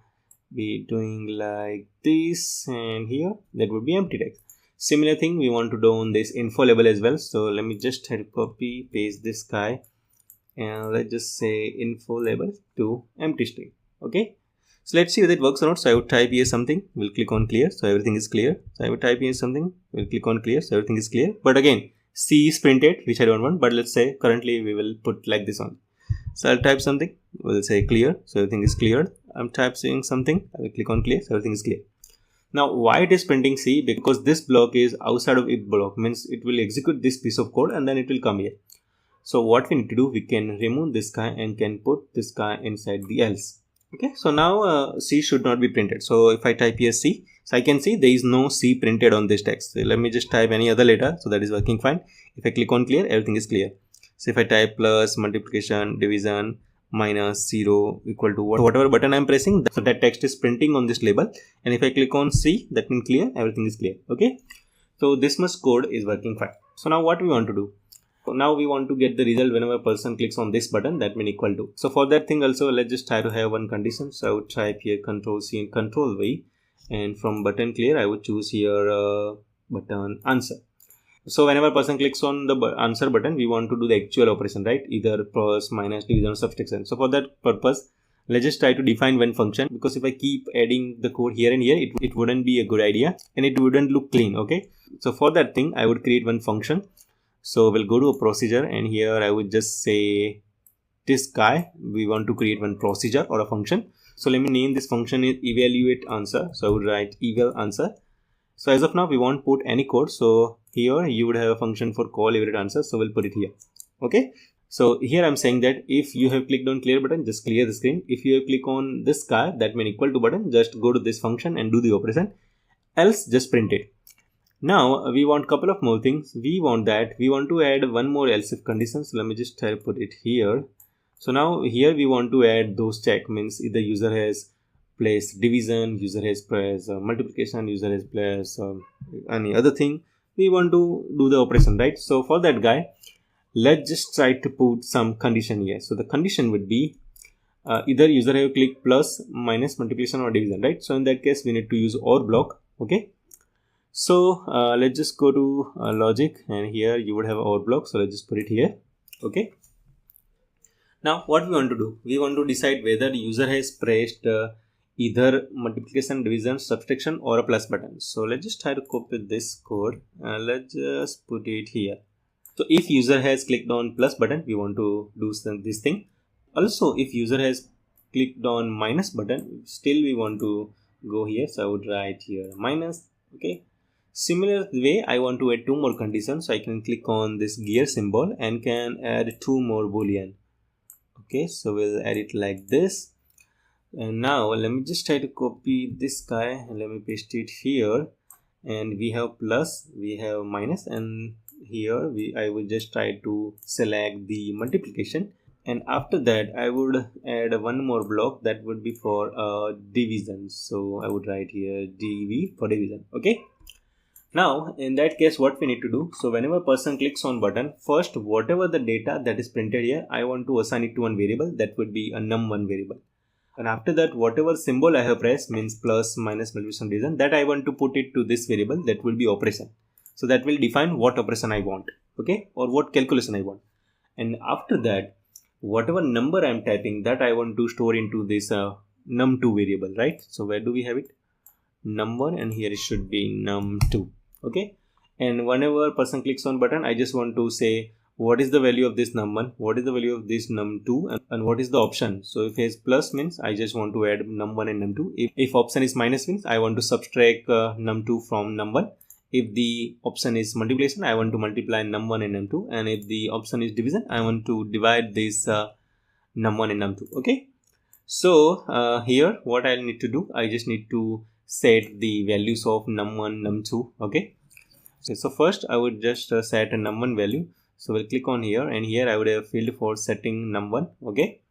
be doing like this, and here that would be empty text. Similar thing we want to do on this info label as well. So let me just try to copy paste this guy, and let's just say info label to empty string. Okay. So let's see whether it works or not. So I would type here something, we'll click on clear, so everything is clear. So I would type here something, we'll click on clear, so everything is clear. But again, C is printed, which I don't want, but let's say currently we will put like this on. So I'll type something, we'll say clear, so everything is cleared. I'm typing something, I will click on clear, so everything is clear. Now why it is printing C? Because this block is outside of if block, means it will execute this piece of code and then it will come here. So what we need to do, we can remove this guy and can put this guy inside the else. Okay, so now C should not be printed. So if I type here C, so I can see there is no C printed on this text. So let me just type any other letter, so that is working fine. If I click on clear, everything is clear. So if I type plus, multiplication, division, minus, 0 equal to whatever button I am pressing, so that text is printing on this label. And if I click on C, that means clear, everything is clear. Okay, so this much code is working fine. So now what we want to do? So now we want to get the result whenever a person clicks on this button, that means equal to. So for that thing also, let's just try to have one condition. So I would type here control C and control V, and from button clear, I would choose here button answer. So whenever a person clicks on the answer button, we want to do the actual operation, right? Either plus, minus, division, or subtraction. So for that purpose, let's just try to define one function, because if I keep adding the code here and here, it wouldn't be a good idea and it wouldn't look clean. Okay. So for that thing, I would create one function. So we'll go to a procedure, and here I would just say this guy, we want to create one procedure or a function. So let me name this function is evaluate answer. So I would write eval answer. So as of now, we won't put any code. So here you would have a function for call evaluate answer. So we'll put it here. Okay. So here I'm saying that if you have clicked on clear button, just clear the screen. If you have clicked on this guy, that means equal to button, just go to this function and do the operation. Else just print it. Now we want couple of more things. We want to add one more else if condition. So let me just try to put it here. So now here we want to add those check, means either user has placed division, user has pressed multiplication, user has placed any other thing. We want to do the operation, right? So for that guy, let's just try to put some condition here. So the condition would be either user have clicked plus, minus, multiplication, or division, right? So in that case, we need to use OR block. Okay. So let's just go to logic, and here you would have OR block. So let's just put it here. Okay. Now what we want to do? We want to decide whether the user has pressed either multiplication, division, subtraction or a plus button. So let's just try to copy this code. Let's just put it here. So if user has clicked on plus button, we want to do this thing. Also, if user has clicked on minus button, still we want to go here. So I would write here minus. Okay. Similar way, I want to add two more conditions. So I can click on this gear symbol and can add two more boolean. Okay, so we'll add it like this. And now let me just try to copy this guy and let me paste it here. And we have plus, we have minus, and here I will just try to select the multiplication. And after that, I would add one more block that would be for division. So I would write here dv for division. Okay. Now, in that case, what we need to do? So whenever person clicks on button, first, whatever the data that is printed here, I want to assign it to one variable that would be a num1 variable. And after that, whatever symbol I have pressed, means plus, minus, multiplication, division, that I want to put it to this variable that will be operation. So that will define what operation I want, okay, or what calculation I want. And after that, whatever number I am typing, that I want to store into this num2 variable, right? So where do we have it? Num1, and here it should be num2. Okay, and whenever person clicks on button, I just want to say what is the value of this num1, what is the value of this num2, and what is the option. So if it is plus, means I just want to add num1 and num2. If option is minus, means I want to subtract num2 from num1. If the option is multiplication, I want to multiply num1 and num2. And if the option is division, I want to divide this num1 and num2. Okay, so here what I need to do, I just need to set the values of num1, num2. Okay, so first I would just set a num1 value. So we'll click on here, and here I would have field for setting num1. Okay,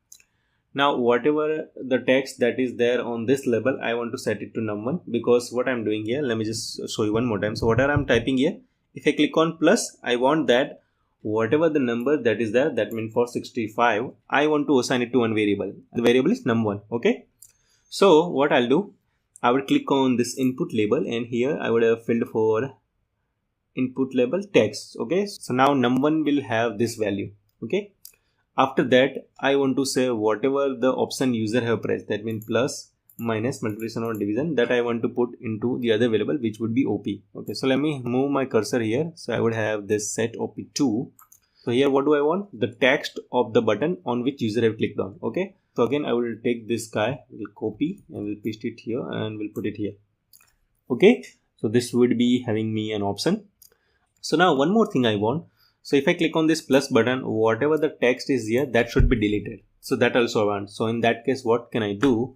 now whatever the text that is there on this label, I want to set it to num1, because what I'm doing here, let me just show you one more time. So whatever I'm typing here, if I click on plus, I want that whatever the number that is there, that means for 65, I want to assign it to one variable. The variable is num1. Okay, so what I'll do, I would click on this input label, and here I would have filled for input label text. Okay, so now num1 will have this value. Okay, after that, I want to say whatever the option user have pressed, that means plus, minus, multiplication or division, that I want to put into the other variable, which would be op. Okay, so let me move my cursor here. So I would have this set op2. So here what do I want? The text of the button on which user have clicked on. Okay, so again I will take this guy, we'll copy and we'll paste it here and we'll put it here. Okay, so this would be having me an option. So now one more thing I want. So if I click on this plus button, whatever the text is here, that should be deleted. So that also I want. So in that case, what can I do?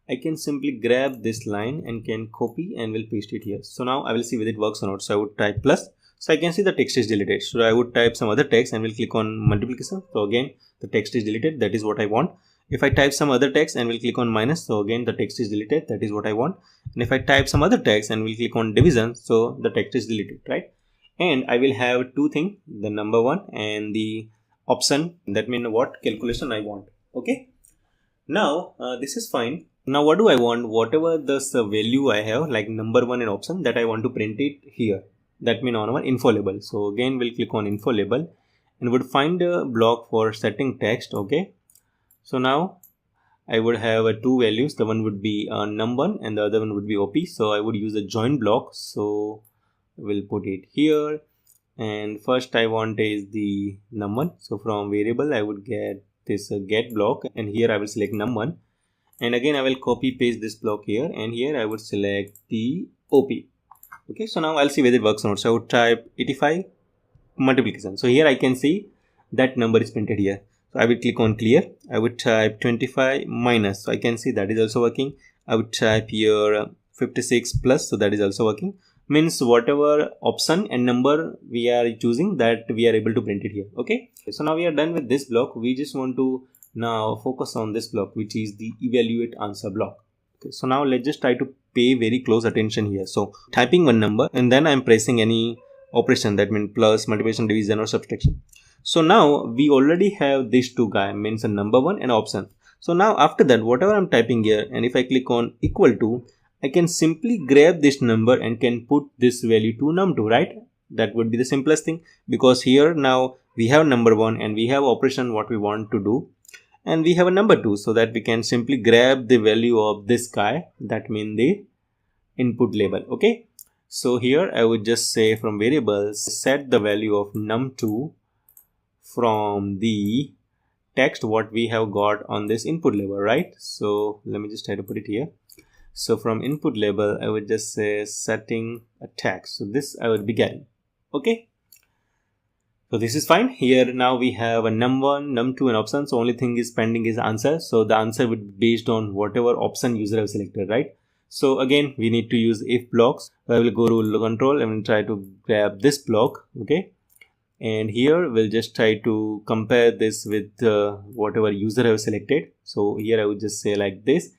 I can simply grab this line and can copy and will paste it here. So now I will see whether it works or not. So I would type plus. So I can see the text is deleted. So I would type some other text and will click on multiplication. So again, the text is deleted. That is what I want. If I type some other text and will click on minus, so again the text is deleted. That is what I want. And if I type some other text and will click on division, so the text is deleted, right? And I will have two things, the number one and the option, that means what calculation I want. Okay, now this is fine. Now what do I want? Whatever this value I have, like number one and option, that I want to print it here, that means on our info label. So again we'll click on info label and would find a block for setting text. Okay, so now I would have two values. The one would be num1 and the other one would be op. So I would use a join block. So we'll put it here, and first I want is the num1. So from variable I would get this get block, and here I will select num1, and again I will copy paste this block here, and here I would select the op. Okay, so now I'll see whether it works or not. So I would type 85 multiplication. So here I can see that number is printed here. So I will click on clear. I would type 25 minus. So I can see that is also working. I would type here 56 plus. So that is also working. Means whatever option and number we are choosing, that we are able to print it here. Okay, so now we are done with this block. We just want to now focus on this block, which is the evaluate answer block. Okay, so now let's just try to pay very close attention here. So typing one number and then I'm pressing any operation, that means plus, multiplication, division or subtraction. So now we already have these two guys, means a number one and option. So now after that, whatever I'm typing here, and if I click on equal to, I can simply grab this number and can put this value to num2, right? That would be the simplest thing, because here now we have number one and we have operation what we want to do, and we have a number 2, so that we can simply grab the value of this guy, that means the input label. Okay, so here I would just say from variables set the value of num2 from the text what we have got on this input label, right? So let me just try to put it here. So from input label I would just say setting a text, so this I would be getting. Okay, so this is fine. Here now we have a num1, num2 and option. So only thing is pending is answer. So the answer would be based on whatever option user have selected, right? So again we need to use if blocks. I will go to control and will try to grab this block. Okay, and here we'll just try to compare this with whatever user have selected. So here I would just say like this: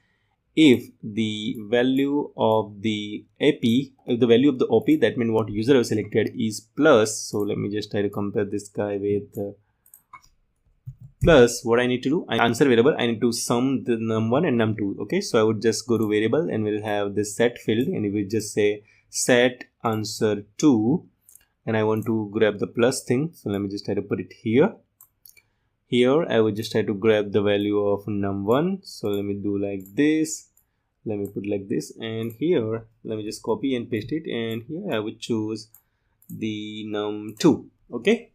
if the value of the OP, that means what user have selected is plus. So let me just try to compare this guy with plus. What I need to do, answer variable, I need to sum the num1 and num2. Okay, so I would just go to variable and we'll have this set field, and we will just say set answer 2, and I want to grab the plus thing. So let me just try to put it here. Here I would just try to grab the value of num1. So let me do like this. Let me put like this, and here let me just copy and paste it, and here I would choose the num2. Okay.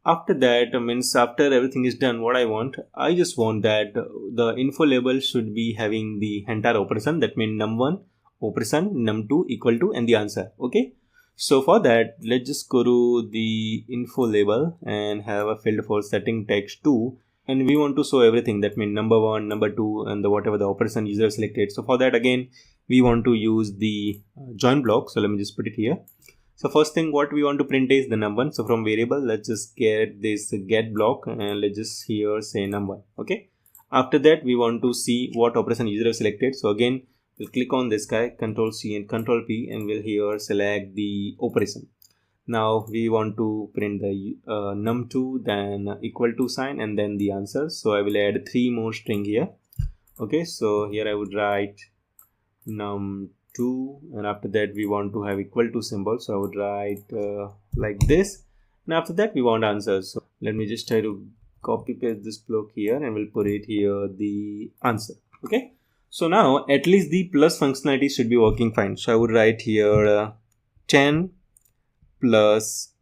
After that, means after everything is done, what I just want that the info label should be having the entire operation. That means num1 operation, num2 equal to, and the answer. Okay. So for that, let's just go to the info label and have a field for setting text 2, and we want to show everything. That means number 1, number 2, and the whatever the operation user selected. So for that, again we want to use the join block. So let me just put it here. So first thing what we want to print is the num1. So from variable, let's just get this get block, and let's just here say num1. Okay. After that, we want to see what operation user have selected. So again, we'll click on this guy, Control C and Control P, and we'll here select the operation. Now we want to print the num2, then equal to sign, and then the answer. So I will add 3 more string here. Okay, so here I would write num2, and after that we want to have equal to symbol. So I would write like this, and after that we want answers. So let me just try to copy paste this block here, and we'll put it here the answer. Okay. So now at least the plus functionality should be working fine. So I would write here 10 plus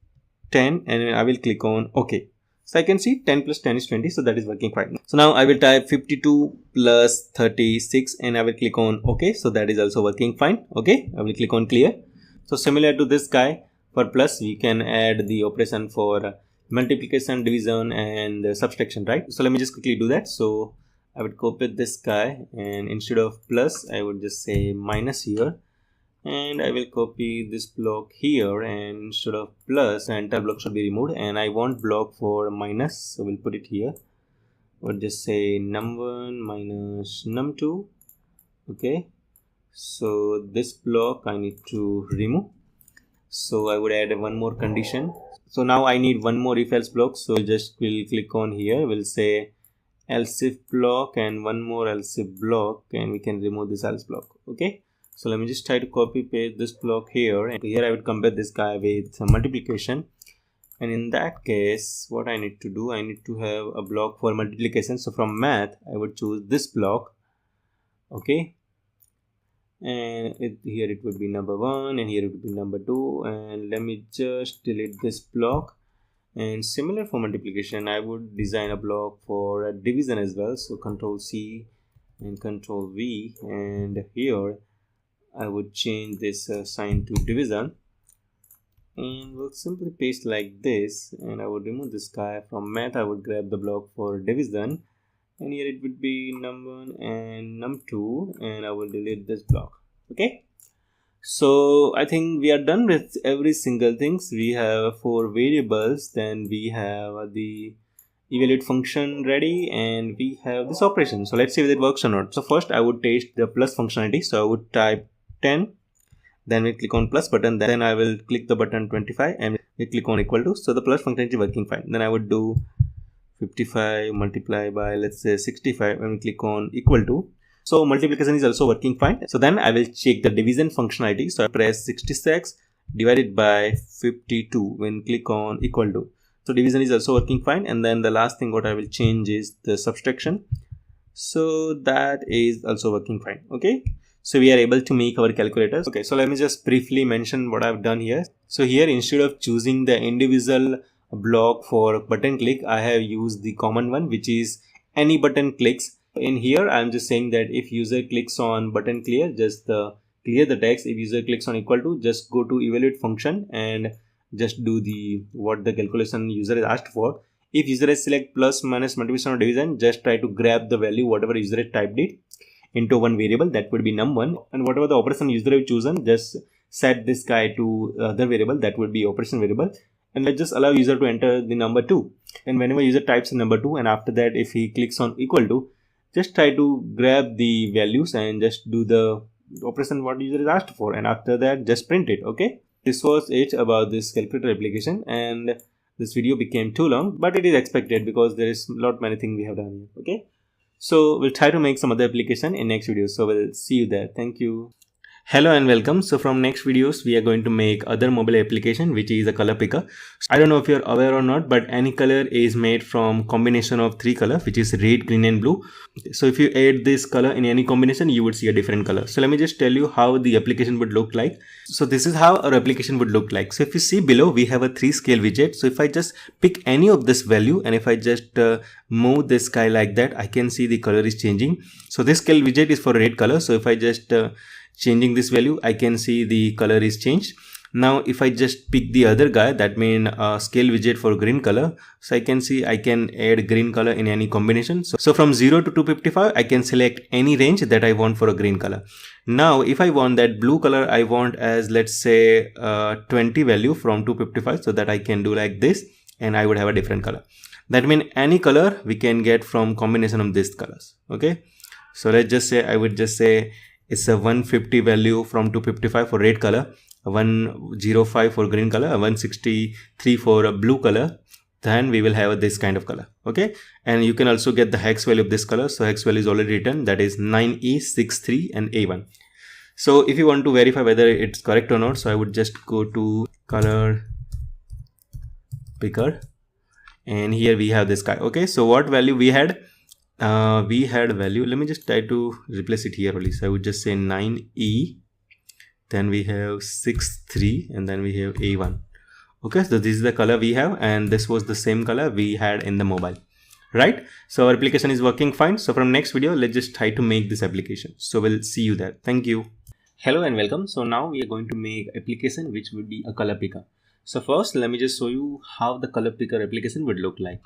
10, and I will click on OK. So I can see 10 plus 10 is 20, so that is working fine. So now I will type 52 plus 36, and I will click on OK. So that is also working fine. Okay, I will click on clear. So similar to this guy, for plus we can add the operation for multiplication, division, and subtraction, right? So let me just quickly do that. So I would copy this guy, and instead of plus I would just say minus here, and I will copy this block here, and instead of plus the entire block should be removed, and I want block for minus, so we'll put it here. We'll just say num1 minus num2. Okay, so this block I need to remove, so I would add one more condition. So now I need one more if else block, so just we'll click on here, we'll say else if block and one more else if block, and we can remove this else block. Okay, so let me just try to copy paste this block here, and here I would compare this guy with multiplication, and in that case what I need to do, I need to have a block for multiplication. So from math I would choose this block. Okay, and here it would be number 1, and here it would be number 2, and let me just delete this block. And similar for multiplication, I would design a block for a division as well. So Control C and Control V, and here I would change this sign to division, and we'll simply paste like this, and I would remove this guy. From math I would grab the block for division, and here it would be num1 and num2, and I will delete this block. Okay. So I think we are done with every single things. We have 4 variables, then we have the evaluate function ready, and we have this operation. So let's see if it works or not. So first I would test the plus functionality. So I would type 10, then we click on plus button, then I will click the button 25, and we click on equal to. So the plus functionality is working fine. Then I would do 55 multiply by, let's say, 65, and we click on equal to. So multiplication is also working fine. So then I will check the division functionality. So I press 66 divided by 52 when click on equal to. So division is also working fine. And then the last thing what I will change is the subtraction. So that is also working fine. Okay, so we are able to make our calculators. Okay, so let me just briefly mention what I've done here. So here, instead of choosing the individual block for button click, I have used the common one, which is any button clicks. In here I'm just saying that if user clicks on button clear, just clear the text. If user clicks on equal to, just go to evaluate function and just do the what the calculation user has asked for. If user has select plus, minus, multiplication or division, just try to grab the value whatever user has typed it into one variable, that would be num1, and whatever the operation user have chosen, just set this guy to other variable, that would be operation variable, and let's just allow user to enter the number 2. And whenever user types in number 2, and after that if he clicks on equal to, just try to grab the values and just do the operation what user is asked for, and after that just print it. Okay, this was it about this calculator application, and this video became too long, but it is expected because there is lot many things we have done here. Okay, so we'll try to make some other application in next video, so we'll see you there. Thank you. Hello and welcome. So from next videos we are going to make other mobile application, which is a color picker. I don't know if you're aware or not, but any color is made from combination of 3 color, which is red, green and blue. So if you add this color in any combination, you would see a different color. So let me just tell you how the application would look like. So this is how our application would look like. So if you see below, we have a 3 scale widget. So if I just pick any of this value and if I just move this guy like that, I can see the color is changing. So this scale widget is for red color. So if I just changing this value, I can see the color is changed. Now if I just pick the other guy, that means scale widget for green color, so I can see I can add green color in any combination. So from 0 to 255 I can select any range that I want for a green color. Now if I want that blue color, I want as, let's say 20 value from 255, so that I can do like this and I would have a different color. That means any color we can get from combination of these colors. Okay, so let's just say I would just say it's a 150 value from 255 for red color, 105 for green color, 163 for a blue color. Then we will have this kind of color. Okay, and you can also get the hex value of this color. So hex value is already written, that is 9E63 and A1. So if you want to verify whether it's correct or not, so I would just go to color picker, and here we have this guy. Okay, so what value we had? We had value, let me just try to replace it here only. So I would just say 9E, then we have 63, and then we have A1. Okay, so this is the color we have, and this was the same color we had in the mobile, right? So our application is working fine. So from next video, let's just try to make this application. So we'll see you there. Thank you. Hello and welcome. So now we are going to make application which would be a color picker. So first let me just show you how the color picker application would look like.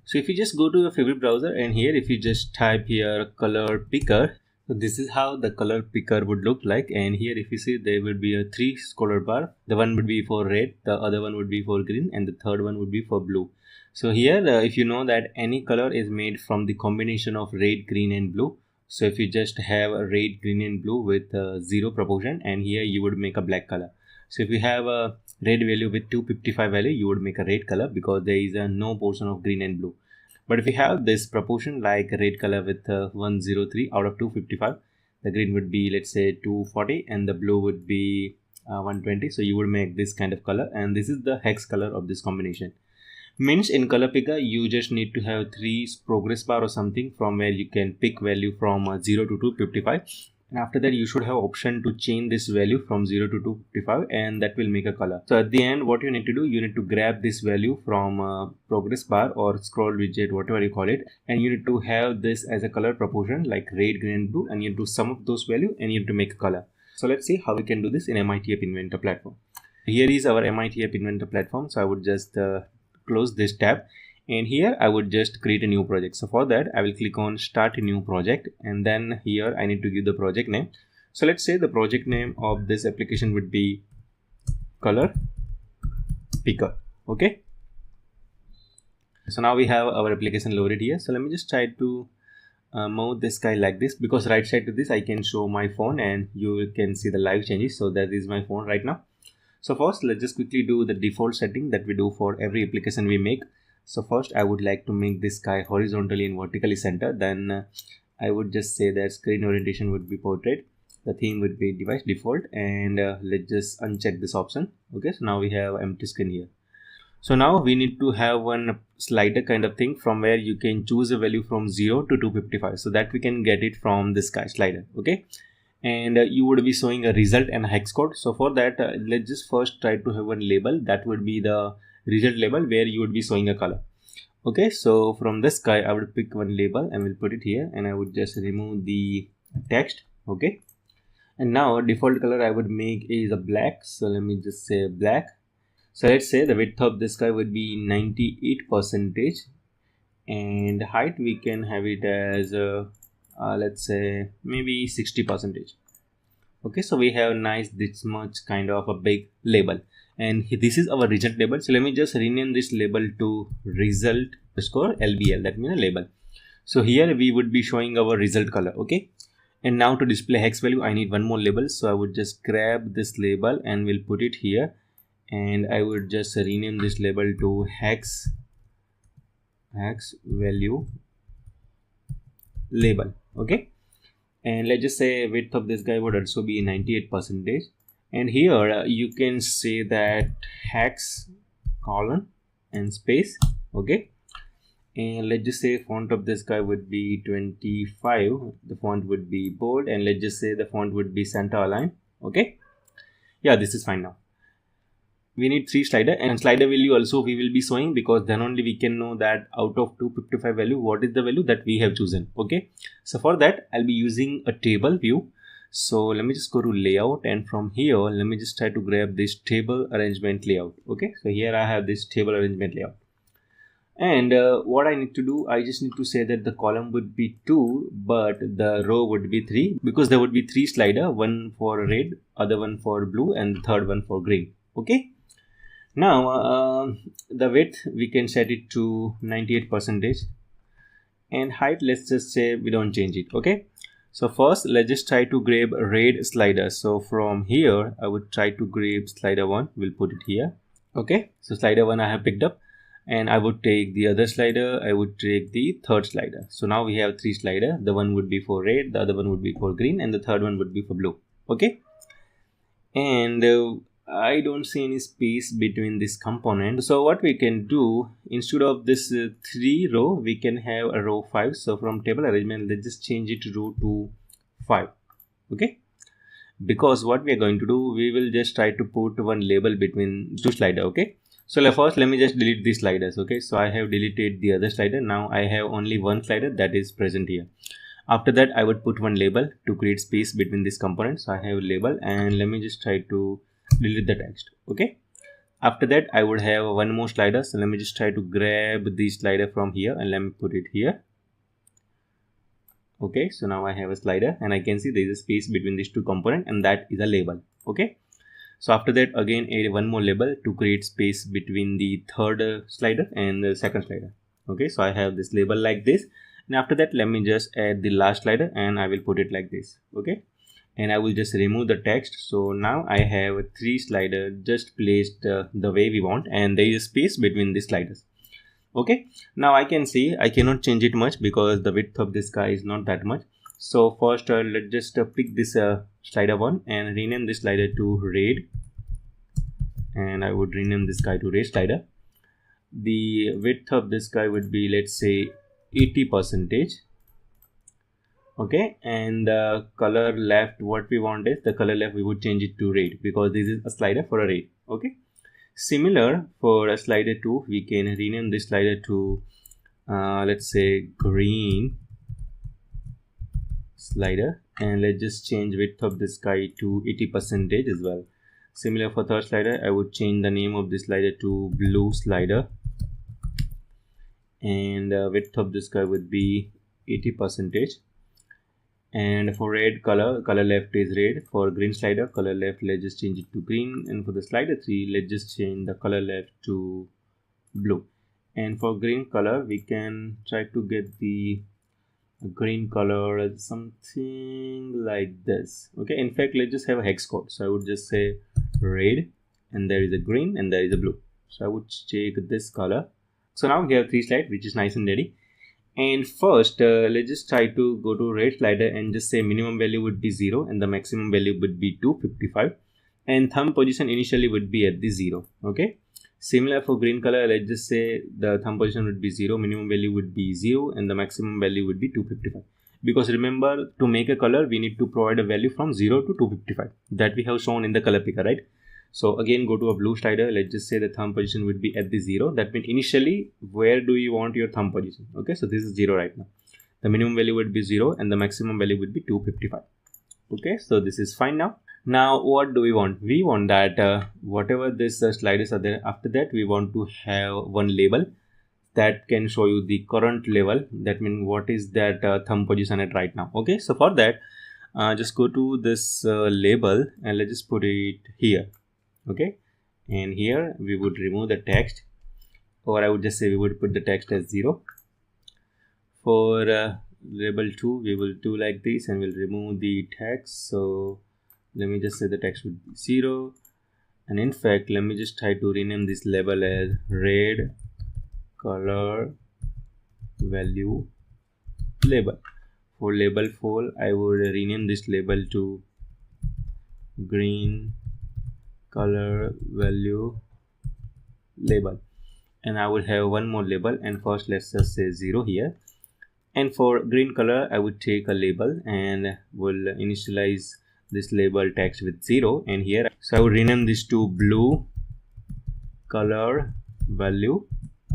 So if you just go to your favorite browser, and here if you just type here color picker, so this is how the color picker would look like. And here if you see, there would be a 3 scroller bar. The one would be for red, the other one would be for green, and the third one would be for blue. So here if you know that any color is made from the combination of red, green and blue. So if you just have a red, green and blue with 0 proportion, and here you would make a black color. So if you have a red value with 255 value, you would make a red color because there is a no portion of green and blue. But if you have this proportion like red color with 103 out of 255, the green would be, let's say 240, and the blue would be 120. So you would make this kind of color, and this is the hex color of this combination. Means in color picker, you just need to have 3 progress bar or something from where you can pick value from 0 to 255. And after that you should have option to change this value from 0 to 255, and that will make a color. So at the end, what you need to do, you need to grab this value from progress bar or scroll widget, whatever you call it, and you need to have this as a color proportion like red, green and blue, and you need to sum up those value and you need to make a color. So let's see how we can do this in MIT App Inventor platform. Here is our MIT App Inventor platform. So I would just close this tab, and here I would just create a new project. So for that I will click on start a new project, and then here I need to give the project name. So let's say the project name of this application would be color picker. Okay, so now we have our application loaded here. So let me just try to move this guy like this, because right side to this I can show my phone and you can see the live changes. So that is my phone right now. So first let's just quickly do the default setting that we do for every application we make. So first I would like to make this guy horizontally and vertically center. Then I would just say that screen orientation would be portrait, the theme would be device default, and let's just uncheck this option. Okay, so now we have empty screen here. So now we need to have one slider kind of thing from where you can choose a value from 0 to 255, so that we can get it from this guy slider. Okay, and you would be showing a result and a hex code. So for that, let's just first try to have one label that would be the result label where you would be showing a color. Okay, so from this guy I would pick one label and we'll put it here, and I would just remove the text. Okay, and now default color I would make is a black, so let me just say black. So let's say the width of this guy would be 98%, and height we can have it as let's say maybe 60%. Okay, so we have nice this much kind of a big label, and this is our result label. So let me just rename this label to result_lbl, that means a label. So here we would be showing our result color. Okay, and now to display hex value I need one more label, so I would just grab this label and we'll put it here, and I would just rename this label to hex value label. Okay, and let's just say width of this guy would also be 98%, and here you can say that hex colon and space. Okay, and let's just say font of this guy would be 25, the font would be bold, and let's just say the font would be center align. Okay, yeah, this is fine. Now we need 3 slider, and slider value also we will be showing, because then only we can know that out of 255 value what is the value that we have chosen. Okay, so for that I'll be using a table view. So let me just go to layout, and from here let me just try to grab this table arrangement layout. Okay, so here I have this table arrangement layout, and what I need to do, I just need to say that the column would be 2 but the row would be 3, because there would be 3 slider, one for red, other one for blue, and the third one for green. Okay, now the width we can set it to 98%, and height let's just say we don't change it. Okay, so first let's just try to grab red slider. So from here I would try to grab slider 1, we'll put it here. Okay, so slider 1 I have picked up, and I would take the other slider, I would take the third slider. So now we have 3 slider, the one would be for red, the other one would be for green, and the third one would be for blue. Okay, and I don't see any space between this component. So what we can do, instead of this 3 row, we can have a row 5. So from table arrangement, let's just change it to row to 5. Okay, because what we are going to do, we will just try to put one label between 2 slider. Okay, so first let me just delete these sliders. Okay, so I have deleted the other slider. Now I have only one slider that is present here. After that I would put one label to create space between these components. So I have a label, and let me just try to delete the text. Okay, after that I would have one more slider. So let me just try to grab the slider from here and let me put it here. Okay, so now I have a slider, and I can see there is a space between these 2 components, and that is a label. Okay, so after that again add one more label to create space between the third slider and the second slider. Okay, so I have this label like this, and after that let me just add the last slider, and I will put it like this. Okay, and I will just remove the text. So now I have 3 slider just placed the way we want, and there is a space between the sliders. Okay, now I can see I cannot change it much because the width of this guy is not that much. So first let's just pick this slider 1 and rename this slider to red, and I would rename this guy to red slider. The width of this guy would be, let's say, 80%. Okay, and the color left, what we want is the color left we would change it to red, because this is a slider for a red. Okay, similar for a slider 2, we can rename this slider to let's say green slider, and let's just change width of this guy to 80% as well. Similar for third slider, I would change the name of this slider to blue slider, and width of this guy would be 80%. And for red color left is red. For green slider, color left, let's just change it to green. And for the slider 3, let's just change the color left to blue. And for green color, we can try to get the green color as something like this. Okay, in fact, let's just have a hex code. So I would just say red, and there is a green, and there is a blue. So I would take this color. So now we have 3 slides, which is nice and ready. And first let's just try to go to red slider and just say minimum value would be 0 and the maximum value would be 255, and thumb position initially would be at the 0. Okay, Similar for green color, let's just say the thumb position would be 0, minimum value would be 0, and the maximum value would be 255. Because remember, to make a color, we need to provide a value from 0 to 255 that we have shown in the color picker, right? So again, go to a blue slider. Let's just say the thumb position would be at the 0. That means initially, where do you want your thumb position? Okay, so this is 0 right now. The minimum value would be 0 and the maximum value would be 255. Okay, so this is fine now. Now, what do we want? We want that whatever this sliders are there, after that, we want to have one label that can show you the current level. That means what is that thumb position at right now. Okay, so for that, just go to this label and let's just put it here. Okay, and here we would remove the text, or I would just say we would put the text as 0. For label 2, we will do like this and we'll remove the text. So let me just say the text would be 0, and in fact let me just try to rename this label as red color value label. For label 4, I would rename this label to green color value label, and I will have one more label, and first let's just say 0 here. And for green color, I would take a label and will initialize this label text with 0, and here so I would rename this to blue color value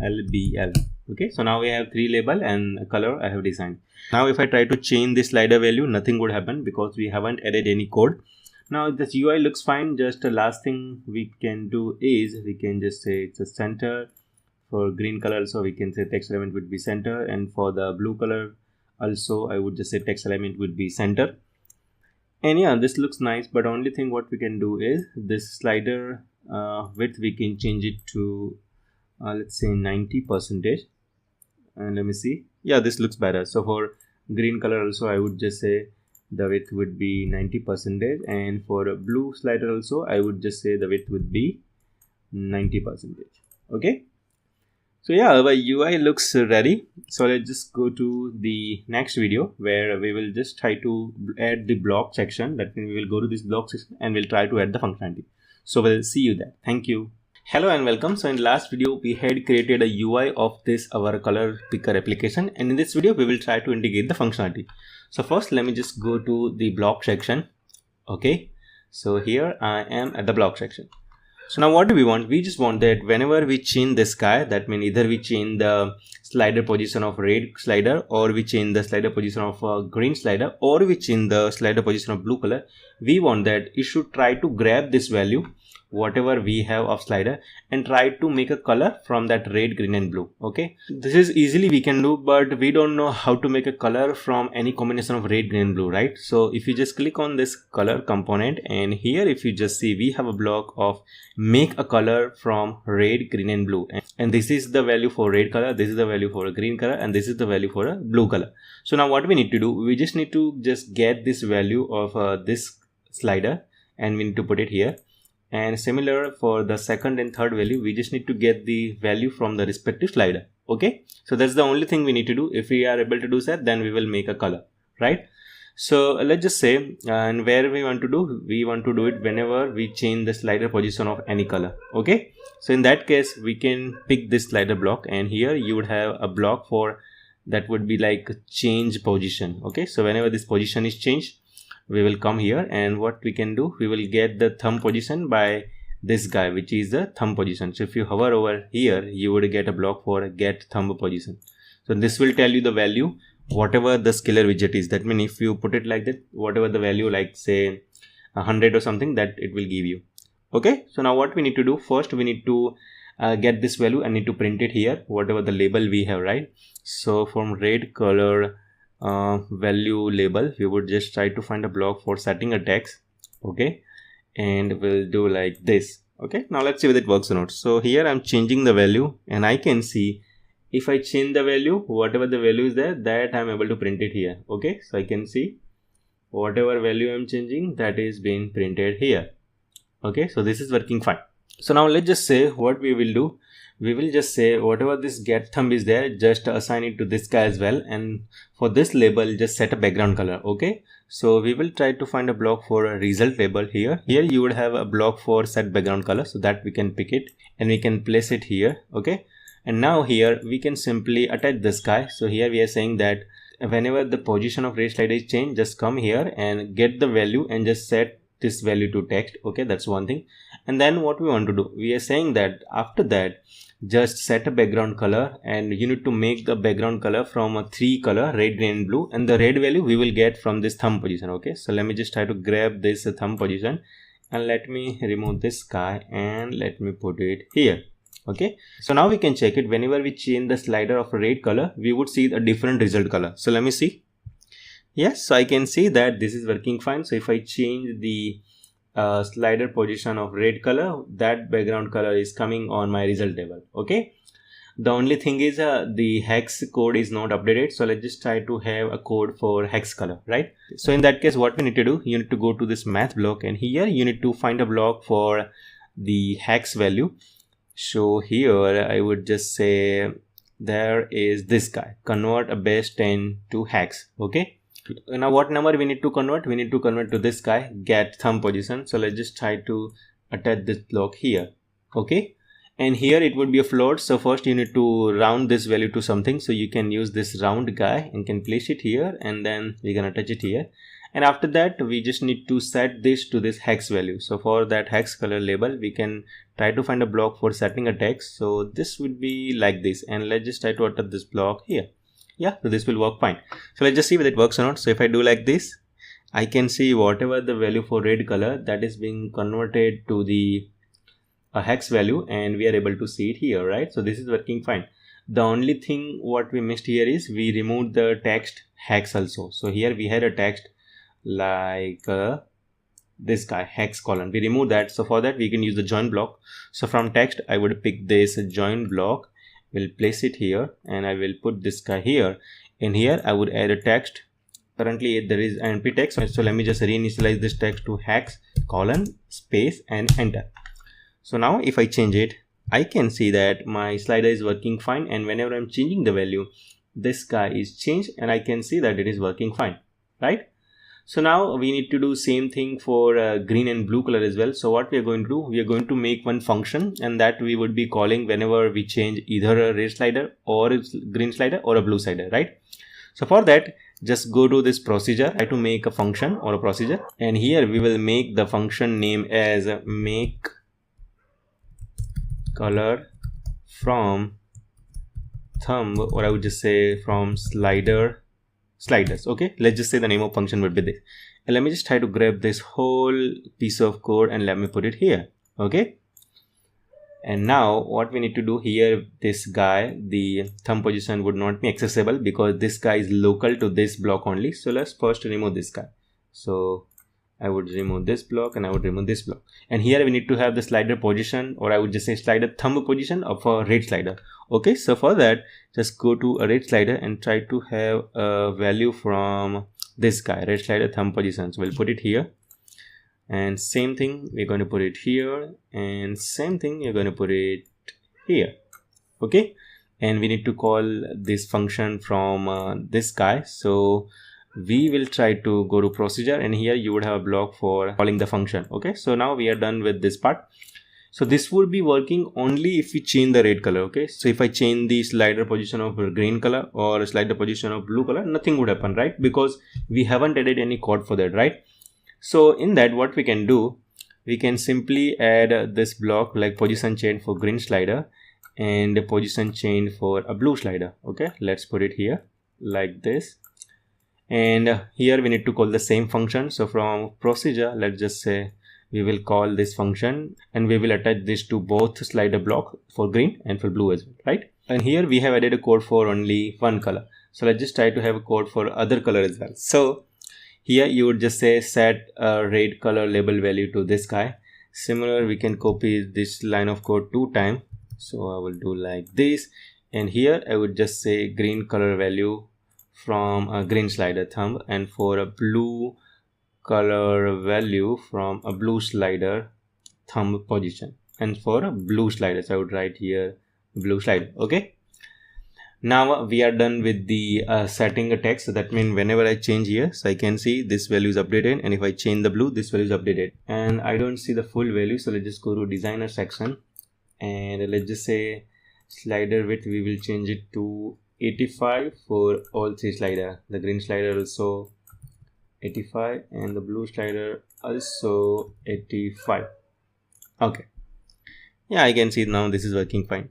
LBL. Okay, so now we have 3 label and a color I have designed. Now if I try to change this slider value, nothing would happen because we haven't added any code. Now this UI looks fine. Just the last thing we can do is we can just say it's a center. For green color also we can say text element would be center, and for the blue color also I would just say text element would be center. And yeah, this looks nice, but only thing what we can do is this slider width we can change it to let's say 90%, and let me see. Yeah, this looks better. So for green color also I would just say the width would be 90%, and for a blue slider also I would just say the width would be 90%. Okay, so yeah, our UI looks ready. So let's just go to the next video where we will just try to add the block section. That means we will go to this block section and we'll try to add the functionality. So we'll see you there. Thank you. Hello and welcome. So in the last video we had created a UI of this our color picker application, and in this video we will try to integrate the functionality. So first let me just go to the block section. Okay, so here I am at the block section. So now what do we want? We just want that whenever we change the sky, that means either we change the slider position of red slider, or we change the slider position of green slider, or we change the slider position of blue color, we want that it should try to grab this value whatever we have of slider and try to make a color from that red, green and blue. Okay, this is easily we can do, but we don't know how to make a color from any combination of red, green and blue, right? So if you just click on this color component, and here if you just see we have a block of make a color from red, green and blue, and this is the value for red color, this is the value for a green color, and this is the value for a blue color. So now what we need to do, we just need to just get this value of this slider and we need to put it here. And similar for the second and third value, we just need to get the value from the respective slider. Okay, so that's the only thing we need to do. If we are able to do that, then we will make a color, right? So let's just say, and where we want to do, we want to do it whenever we change the slider position of any color. Okay, so in that case we can pick this slider block, and here you would have a block for that would be like change position. Okay, so whenever this position is changed, we will come here, and what we can do, we will get the thumb position by this guy, which is the thumb position. So if you hover over here, you would get a block for get thumb position. So this will tell you the value whatever the scalar widget is. That means if you put it like that, whatever the value, like say 100 or something, that it will give you. Okay, so now what we need to do, first we need to get this value and need to print it here, whatever the label we have, right? So from red color value label, we would just try to find a block for setting a text. Okay, and we'll do like this. Okay, now let's see whether it works or not. So here I'm changing the value, and I can see if I change the value, whatever the value is there, that I'm able to print it here. Okay, so I can see whatever value I'm changing, that is being printed here. Okay, so this is working fine. So now let's just say what we will do, we will just say whatever this get thumb is there, just assign it to this guy as well, and for this label just set a background color. Okay, so we will try to find a block for a result label here. You would have a block for set background color, so that we can pick it and we can place it here. Okay, and now here we can simply attach this guy. So here we are saying that whenever the position of red slider is changed, just come here and get the value and just set this value to text. Okay, that's one thing. And then what we want to do, we are saying that after that just set a background color, and you need to make the background color from a 3 color, red, green and blue, and the red value we will get from this thumb position. Okay, so let me just try to grab this thumb position and let me remove this guy and let me put it here. Okay, so now we can check it. Whenever we change the slider of a red color, we would see a different result color. So let me see. Yes, so I can see that this is working fine. So if I change the slider position of red color, that background color is coming on my result table. Okay, the only thing is the hex code is not updated, so let's just try to have a code for hex color, right? So in that case, what we need to do, you need to go to this math block, and here you need to find a block for the hex value. So here I would just say there is this guy, convert a base 10 to hex. Okay, now what number we need to convert? We need to convert to this guy, get thumb position. So let's just try to attach this block here. Okay, and here it would be a float, so first you need to round this value to something. So you can use this round guy and can place it here, and then we're gonna attach it here. And after that we just need to set this to this hex value. So for that hex color label, we can try to find a block for setting a text. So this would be like this, and let's just try to attach this block here. Yeah, so this will work fine. So let's just see whether it works or not. So if I do like this, I can see whatever the value for red color, that is being converted to the hex value, and we are able to see it here, right? So this is working fine. The only thing what we missed here is we removed the text hex also. So here we had a text like this guy, hex colon, we remove that. So for that we can use the join block. So from text I would pick this join block, will place it here, and I will put this guy here, and here I would add a text. Currently there is an empty text, so let me just reinitialize this text to hex colon space and enter. So now if I change it, I can see that my slider is working fine, and whenever I'm changing the value, this guy is changed, and I can see that it is working fine, right? So now we need to do same thing for green and blue color as well. So what we are going to do, we are going to make one function, and that we would be calling whenever we change either a red slider or a green slider or a blue slider, right? So for that, just go to this procedure, try to make a function or a procedure, and here we will make the function name as make color from thumb, or I would just say from sliders. Okay, let's just say the name of function would be this, and let me just try to grab this whole piece of code and let me put it here. Okay, and now what we need to do here, this guy, the thumb position would not be accessible because this guy is local to this block only. So let's first remove this guy. So I would remove this block and I would remove this block, and here we need to have the slider position, or I would just say slider thumb position of a red slider. Okay, so for that, just go to a red slider and try to have a value from this guy, red slider thumb position. So we'll put it here, and same thing we're going to put it here, and same thing you're going to put it here. Okay, and we need to call this function from this guy. So we will try to go to procedure, and here you would have a block for calling the function. Okay, so now we are done with this part. So this would be working only if we change the red color. Okay, so if I change the slider position of green color or slider position of blue color, nothing would happen, right? Because we haven't added any code for that, right? So in that, what we can do, we can simply add this block like position change for green slider and a position change for a blue slider. Okay, let's put it here like this, and here we need to call the same function. So from procedure, let's just say we will call this function, and we will attach this to both slider block for green and for blue as well, right? And here we have added a code for only one color. So let's just try to have a code for other color as well. So here you would just say set a red color label value to this guy. Similar, we can copy this line of code 2 times. So I will do like this, and here I would just say green color value from a green slider thumb, and for a blue color value from a blue slider thumb position, and for a blue slider, so I would write here blue slider. Okay. Now we are done with the setting a text. So that means whenever I change here, so I can see this value is updated, and if I change the blue, this value is updated. And I don't see the full value, so let's just go to designer section, and let's just say slider width, we will change it to 85 for all three slider. The green slider also 85, and the blue slider also 85. Okay, yeah, I can see now this is working fine.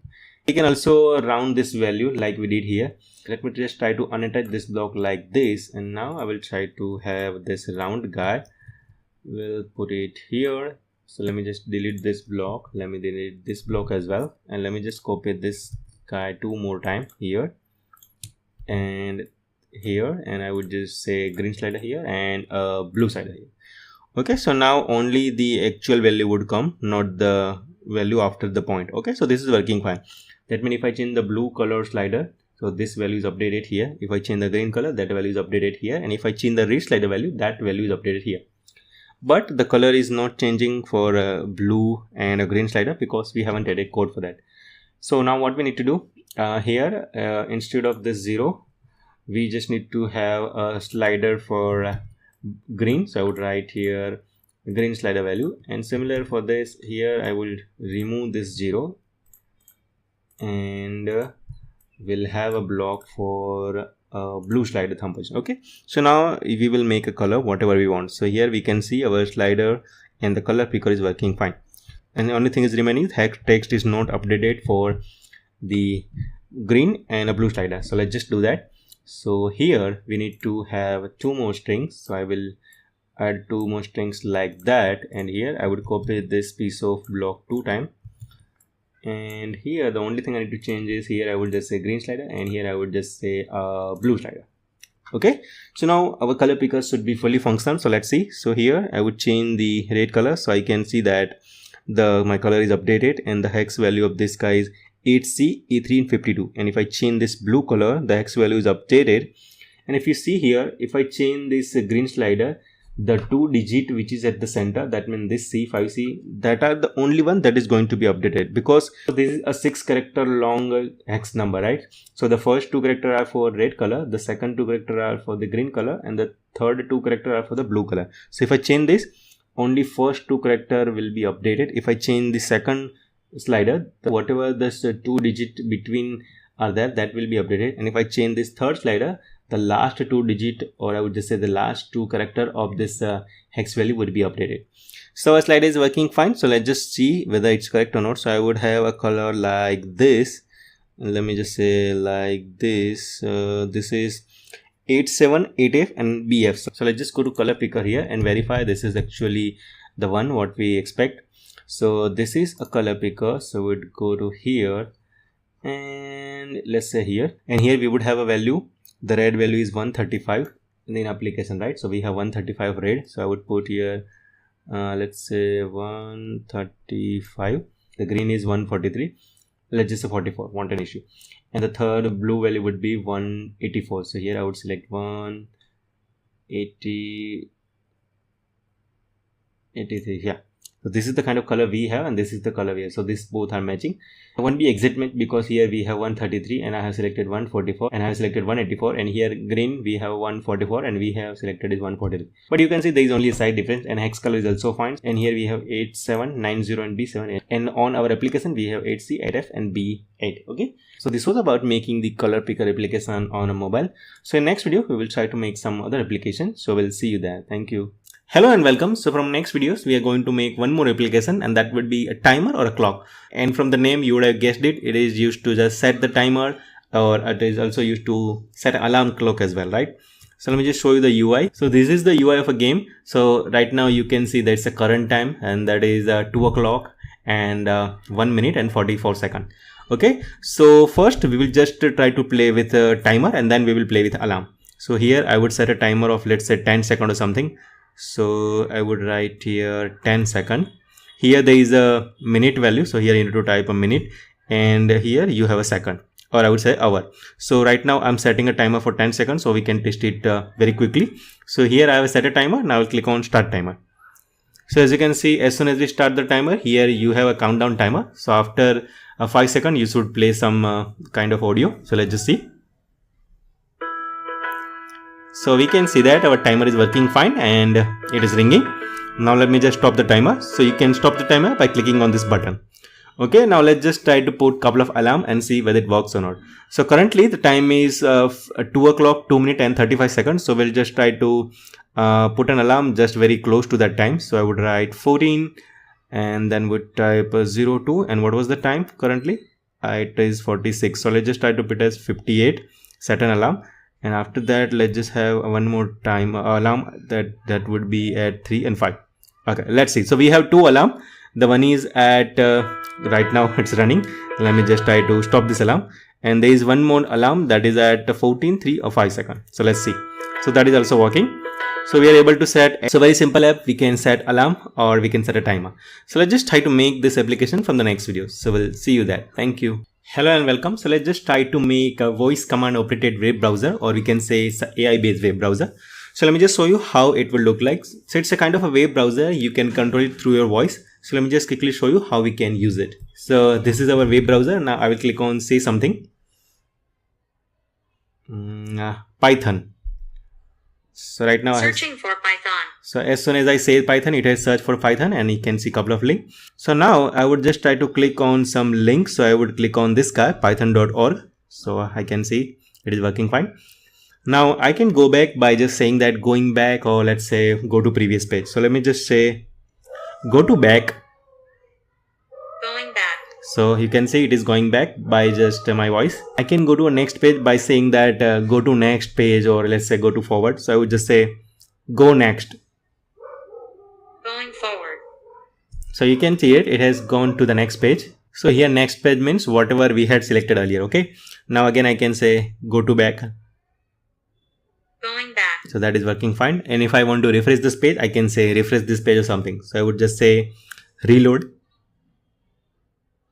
We can also round this value like we did here. Let me just try to unattach this block like this, and now I will try to have this round guy. We'll put it here. So let me just delete this block. Let me delete this block as well, and let me just copy this guy 2 more times here and here, and I would just say green slider here and blue slider here. Okay, so now only the actual value would come, not the value after the point. Okay, so this is working fine. That means if I change the blue color slider, so this value is updated here. If I change the green color, that value is updated here, and if I change the red slider value, that value is updated here. But the color is not changing for a blue and a green slider because we haven't added code for that. So now what we need to do here, instead of this 0, we just need to have a slider for green. So I would write here green slider value, and similar for this here I will remove this 0, and we'll have a block for blue slider thumb position. Okay, so now we will make a color whatever we want. So here we can see our slider and the color picker is working fine, and the only thing is remaining, text is not updated for the green and a blue slider. So let's just do that. So here we need to have 2 more strings. So I will add 2 more strings like that, and here I would copy this piece of block 2 times, and here the only thing I need to change is here I would just say green slider, and here I would just say blue slider. Okay, so now our color picker should be fully functional. So let's see. So here I would change the red color, so I can see that my color is updated, and the hex value of this guy is 8C, E3 and 52. And if I change this blue color, the hex value is updated. And if you see here, if I change this green slider, the 2 digit which is at the center, that means this C5C, that are the only one that is going to be updated, because this is a 6 character long hex number, right? So the first 2 character are for red color, the second 2 character are for the green color, and the third 2 character are for the blue color. So if I change this, only first 2 character will be updated. If I change the second slider, whatever this 2 digit between are there, that will be updated. And if I change this third slider, the last 2 digit, or I would just say the last 2 character of this hex value would be updated. So our slider is working fine. So let's just see whether it's correct or not. So I would have a color like this. Let me just say like this. This is 87, 8F and BF. So let's just go to color picker here and verify this is actually the one what we expect. So this is a color picker. So we'd go to here and let's say here, and here we would have a value. The red value is 135 in application, right? So we have 135 red. So I would put here, let's say 135. The green is 143. Let's just say 44, not an issue. And the third blue value would be 184. So here I would select 180, 83. Yeah. So this is the kind of color we have, and this is the color we have. So these both are matching. It won't be exact match because here we have 133 and I have selected 144 and I have selected 184, and here green we have 144 and we have selected is 143. But you can see there is only a slight difference, and hex color is also fine. And here we have 8790 and B7, and on our application we have 8C, 8F and B8. Okay. So this was about making the color picker application on a mobile. So in next video we will try to make some other application. So we'll see you there. Thank you. Hello and welcome. So from next videos, we are going to make one more application, and that would be a timer or a clock. And from the name, you would have guessed it. It is used to just set the timer, or it is also used to set an alarm clock as well, right? So let me just show you the UI. So this is the UI of a game. So right now you can see that's the current time, and that is 2 o'clock and 1 minute and 44 seconds. Okay. So first we will just try to play with a timer, and then we will play with alarm. So here I would set a timer of, let's say, 10 seconds or something. So I would write here 10 seconds. Here there is a minute value. So here you need to type a minute, and here you have a second, or I would say hour. So right now I'm setting a timer for 10 seconds, so we can test it very quickly. So here I have set a timer. Now I'll click on start timer. So as you can see, as soon as we start the timer, here you have a countdown timer. So after 5 seconds, you should play some kind of audio. So let's just see. So we can see that our timer is working fine and it is ringing. Now let me just stop the timer. So you can stop the timer by clicking on this button. Okay, now let's just try to put couple of alarm and see whether it works or not. So currently the time is 2 o'clock, 2 minutes and 35 seconds. So we'll just try to put an alarm just very close to that time. So I would write 14 and then would type 02, and what was the time currently? It is 46. So let's just try to put as 58, set an alarm, and after that let's just have one more time alarm that would be at 3 and 5. Okay, let's see. So we have two alarm. The one is at right now it's running. Let me just try to stop this alarm, and there is one more alarm that is at 14, 3 or 5 seconds. So let's see. So that is also working. So we are able to set, so very simple app, we can set alarm or we can set a timer. So let's just try to make this application from the next video. So we'll see you there. Thank you. Hello and welcome. So let's just try to make a voice command operated web browser, or we can say it's an AI based web browser. So let me just show you how it will look like. So it's a kind of a web browser. You can control it through your voice. So let me just quickly show you how we can use it. So this is our web browser. Now I will click on say something. Python. So right now searching for Python. So as soon as I say Python, it has searched for Python and you can see a couple of links. So now I would just try to click on some links. So I would click on this guy, python.org. So I can see it is working fine. Now I can go back by just saying that going back, or let's say go to previous page. So let me just say go to back. Going back. So you can see it is going back by just my voice. I can go to a next page by saying that go to next page, or let's say go to forward. So I would just say go next. Going forward. So you can see it has gone to the next page. So here next page means whatever we had selected earlier. Okay. Now again I can say go to back. Going back. So that is working fine. And if I want to refresh this page, I can say refresh this page or something. So I would just say reload.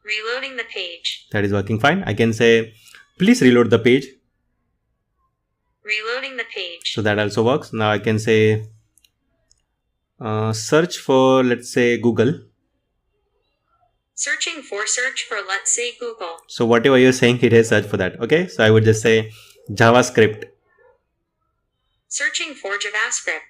Reloading the page. That is working fine. I can say please reload the page. Reloading the page. So that also works. Now I can say search for, let's say, Google. Search for, let's say, Google. So whatever you're saying, it has searched for that. Okay. So I would just say JavaScript. Searching for JavaScript.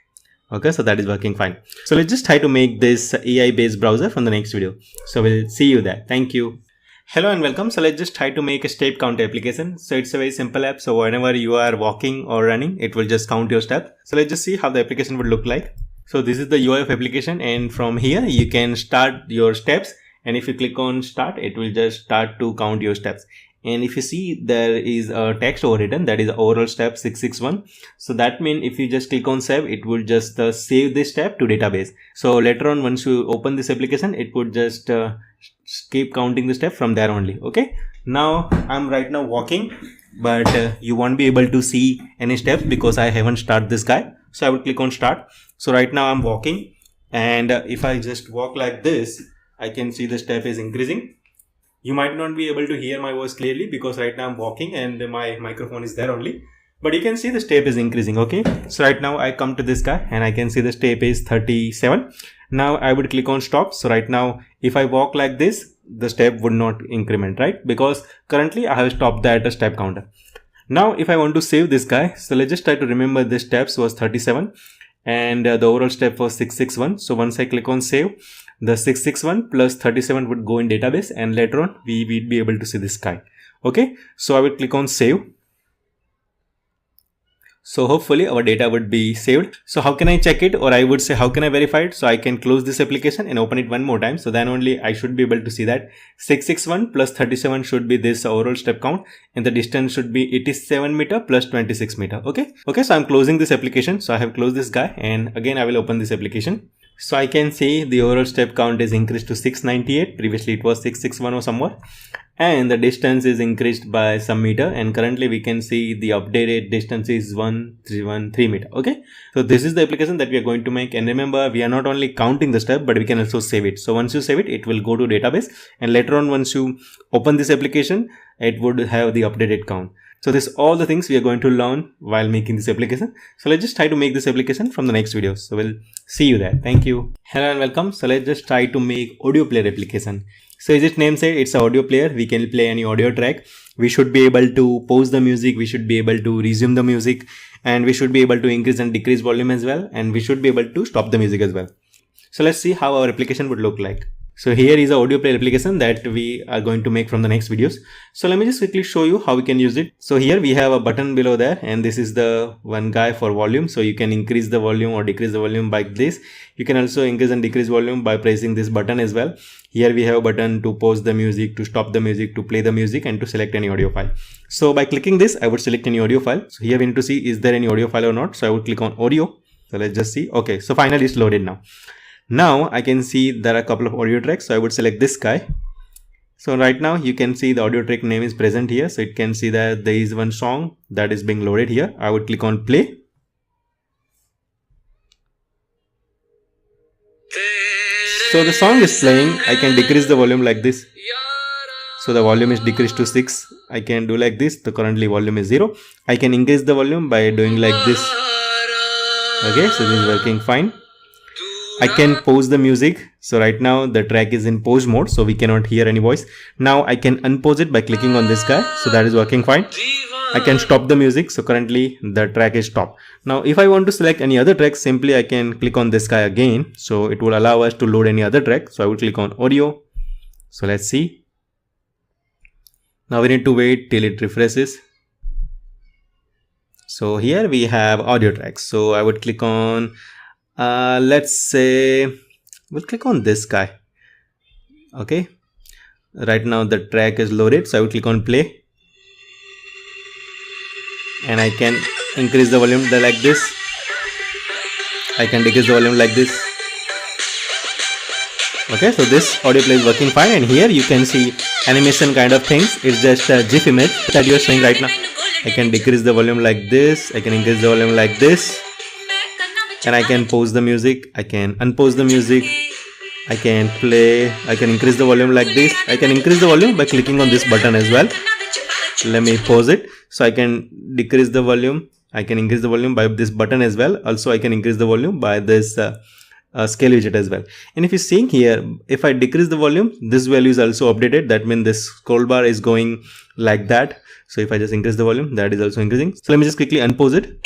Okay, so that is working fine. So let's just try to make this AI based browser from the next video. So we'll see you there. Thank you. Hello and welcome. So let's just try to make a step count application. So it's a very simple app. So whenever you are walking or running, it will just count your steps. So let's just see how the application would look like. So this is the UI of application, and from here you can start your steps. And if you click on start, it will just start to count your steps. And if you see, there is a text overwritten, that is overall step 661. So that means if you just click on save, it will just save this step to database. So later on, once you open this application, it would just keep counting the step from there only. Okay. Now I'm right now walking, but you won't be able to see any steps because I haven't started this guy. So I will click on start. So right now I'm walking, and if I just walk like this, I can see the step is increasing. You might not be able to hear my voice clearly because right now I'm walking and my microphone is there only. But you can see the step is increasing. Okay. So right now I come to this guy and I can see the step is 37. Now I would click on stop. So right now, if I walk like this, the step would not increment, right? Because currently I have stopped that at a step counter. Now, if I want to save this guy, so let's just try to remember the steps was 37 and the overall step was 661. So once I click on save, the 661 plus 37 would go in database, and later on we will be able to see this guy. Okay. So I will click on save. So hopefully our data would be saved. So how can I check it, or I would say how can I verify it? So I can close this application and open it one more time. So then only I should be able to see that 661 plus 37 should be this overall step count, and the distance should be 87 meter plus 26 meter. Okay. Okay. So I'm closing this application. So I have closed this guy, and again I will open this application. So I can see the overall step count is increased to 698. Previously it was 661 or somewhere. and the distance is increased by some meter, and currently we can see the updated distance is 1313 meter. Okay, so this is the application that we are going to make, and remember, we are not only counting the step, but we can also save it. So once you save it, it will go to database, and later on once you open this application, it would have the updated count. So this all the things we are going to learn while making this application. So let's just try to make this application from the next video. So we'll see you there. Thank you. Hello and welcome. So let's just try to make audio player application. So as its name said, it's an audio player. We can play any audio track. We should be able to pause the music. We should be able to resume the music, and we should be able to increase and decrease volume as well. And we should be able to stop the music as well. So let's see how our application would look like. So here is an audio player application that we are going to make from the next videos. So let me just quickly show you how we can use it. So here we have a button below there, and this is the one guy for volume. So you can increase the volume or decrease the volume by this. You can also increase and decrease volume by pressing this button as well. Here we have a button to pause the music, to stop the music, to play the music, and to select any audio file. So by clicking this, I would select any audio file. So here we need to see, is there any audio file or not? So I would click on audio. So let's just see. Okay, so finally it's loaded now. Now I can see there are a couple of audio tracks. So I would select this guy. So right now you can see the audio track name is present here. So it can see that there is one song that is being loaded here. I would click on play. So the song is playing. I can decrease the volume like this. So the volume is decreased to 6. I can do like this. The currently volume is 0. I can increase the volume by doing like this. Okay, so this is working fine. I can pause the music. So right now the track is in pause mode, so we cannot hear any voice. Now I can unpause it by clicking on this guy. So that is working fine. I can stop the music. So currently the track is stopped. Now if I want to select any other track, simply I can click on this guy again. So it will allow us to load any other track. So I will click on audio. So let's see. Now we need to wait till it refreshes. So here we have audio tracks. So I would click on let's say we'll click on this guy. Okay, right now the track is loaded, so I will click on play, and I can increase the volume like this. I can decrease the volume like this. Okay, so this audio play is working fine, and here you can see animation kind of things. It's just a GIF image that you are showing right now. I can decrease the volume like this. I can increase the volume like this. And I can pause the music, I can unpause the music, I can play, I can increase the volume like this. I can increase the volume by clicking on this button as well. Let me pause it. So I can decrease the volume, I can increase the volume by this button as well. Also I can increase the volume by this scale widget as well. And if you're seeing here, if I decrease the volume, this value is also updated. That means this scroll bar is going like that. So if I just increase the volume, that is also increasing. So let me just quickly unpause it.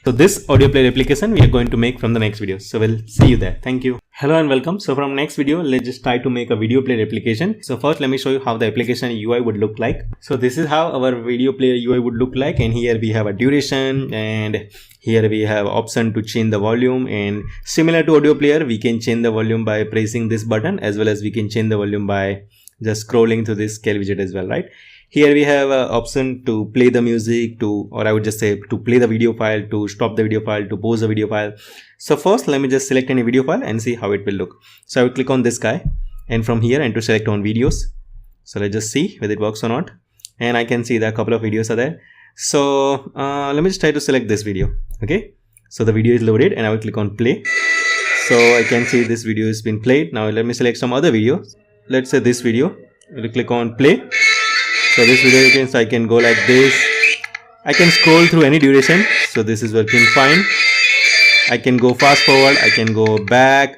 So this audio player application we are going to make from the next video. So we'll see you there. Thank you. Hello and welcome. So from next video, let's just try to make a video player application. So first let me show you how the application UI would look like. So this is how our video player UI would look like. And here we have a duration, and here we have option to change the volume. And similar to audio player, we can change the volume by pressing this button, as well as we can change the volume by just scrolling through this scale widget as well, right? Here we have an option to play the music, or I would just say to play the video file, to stop the video file, to pause the video file. So first let me just select any video file and see how it will look. So I will click on this guy, and from here and to select on videos. So let's just see whether it works or not. And I can see that a couple of videos are there. So let me just try to select this video. Okay, so the video is loaded, and I will click on play. So I can see this video has been played. Now let me select some other video. Let's say this video. I will click on play. So this video again, so I can go like this. I can scroll through any duration. So this is working fine. I can go fast forward. I can go back.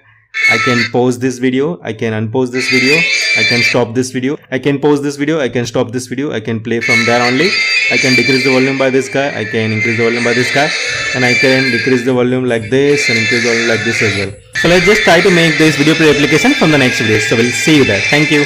I can pause this video. I can unpause this video. I can stop this video. I can pause this video. I can stop this video. I can play from there only. I can decrease the volume by this guy. I can increase the volume by this guy. And I can decrease the volume like this and increase the volume like this as well. So let's just try to make this video player application from the next video. So we'll see you there. Thank you.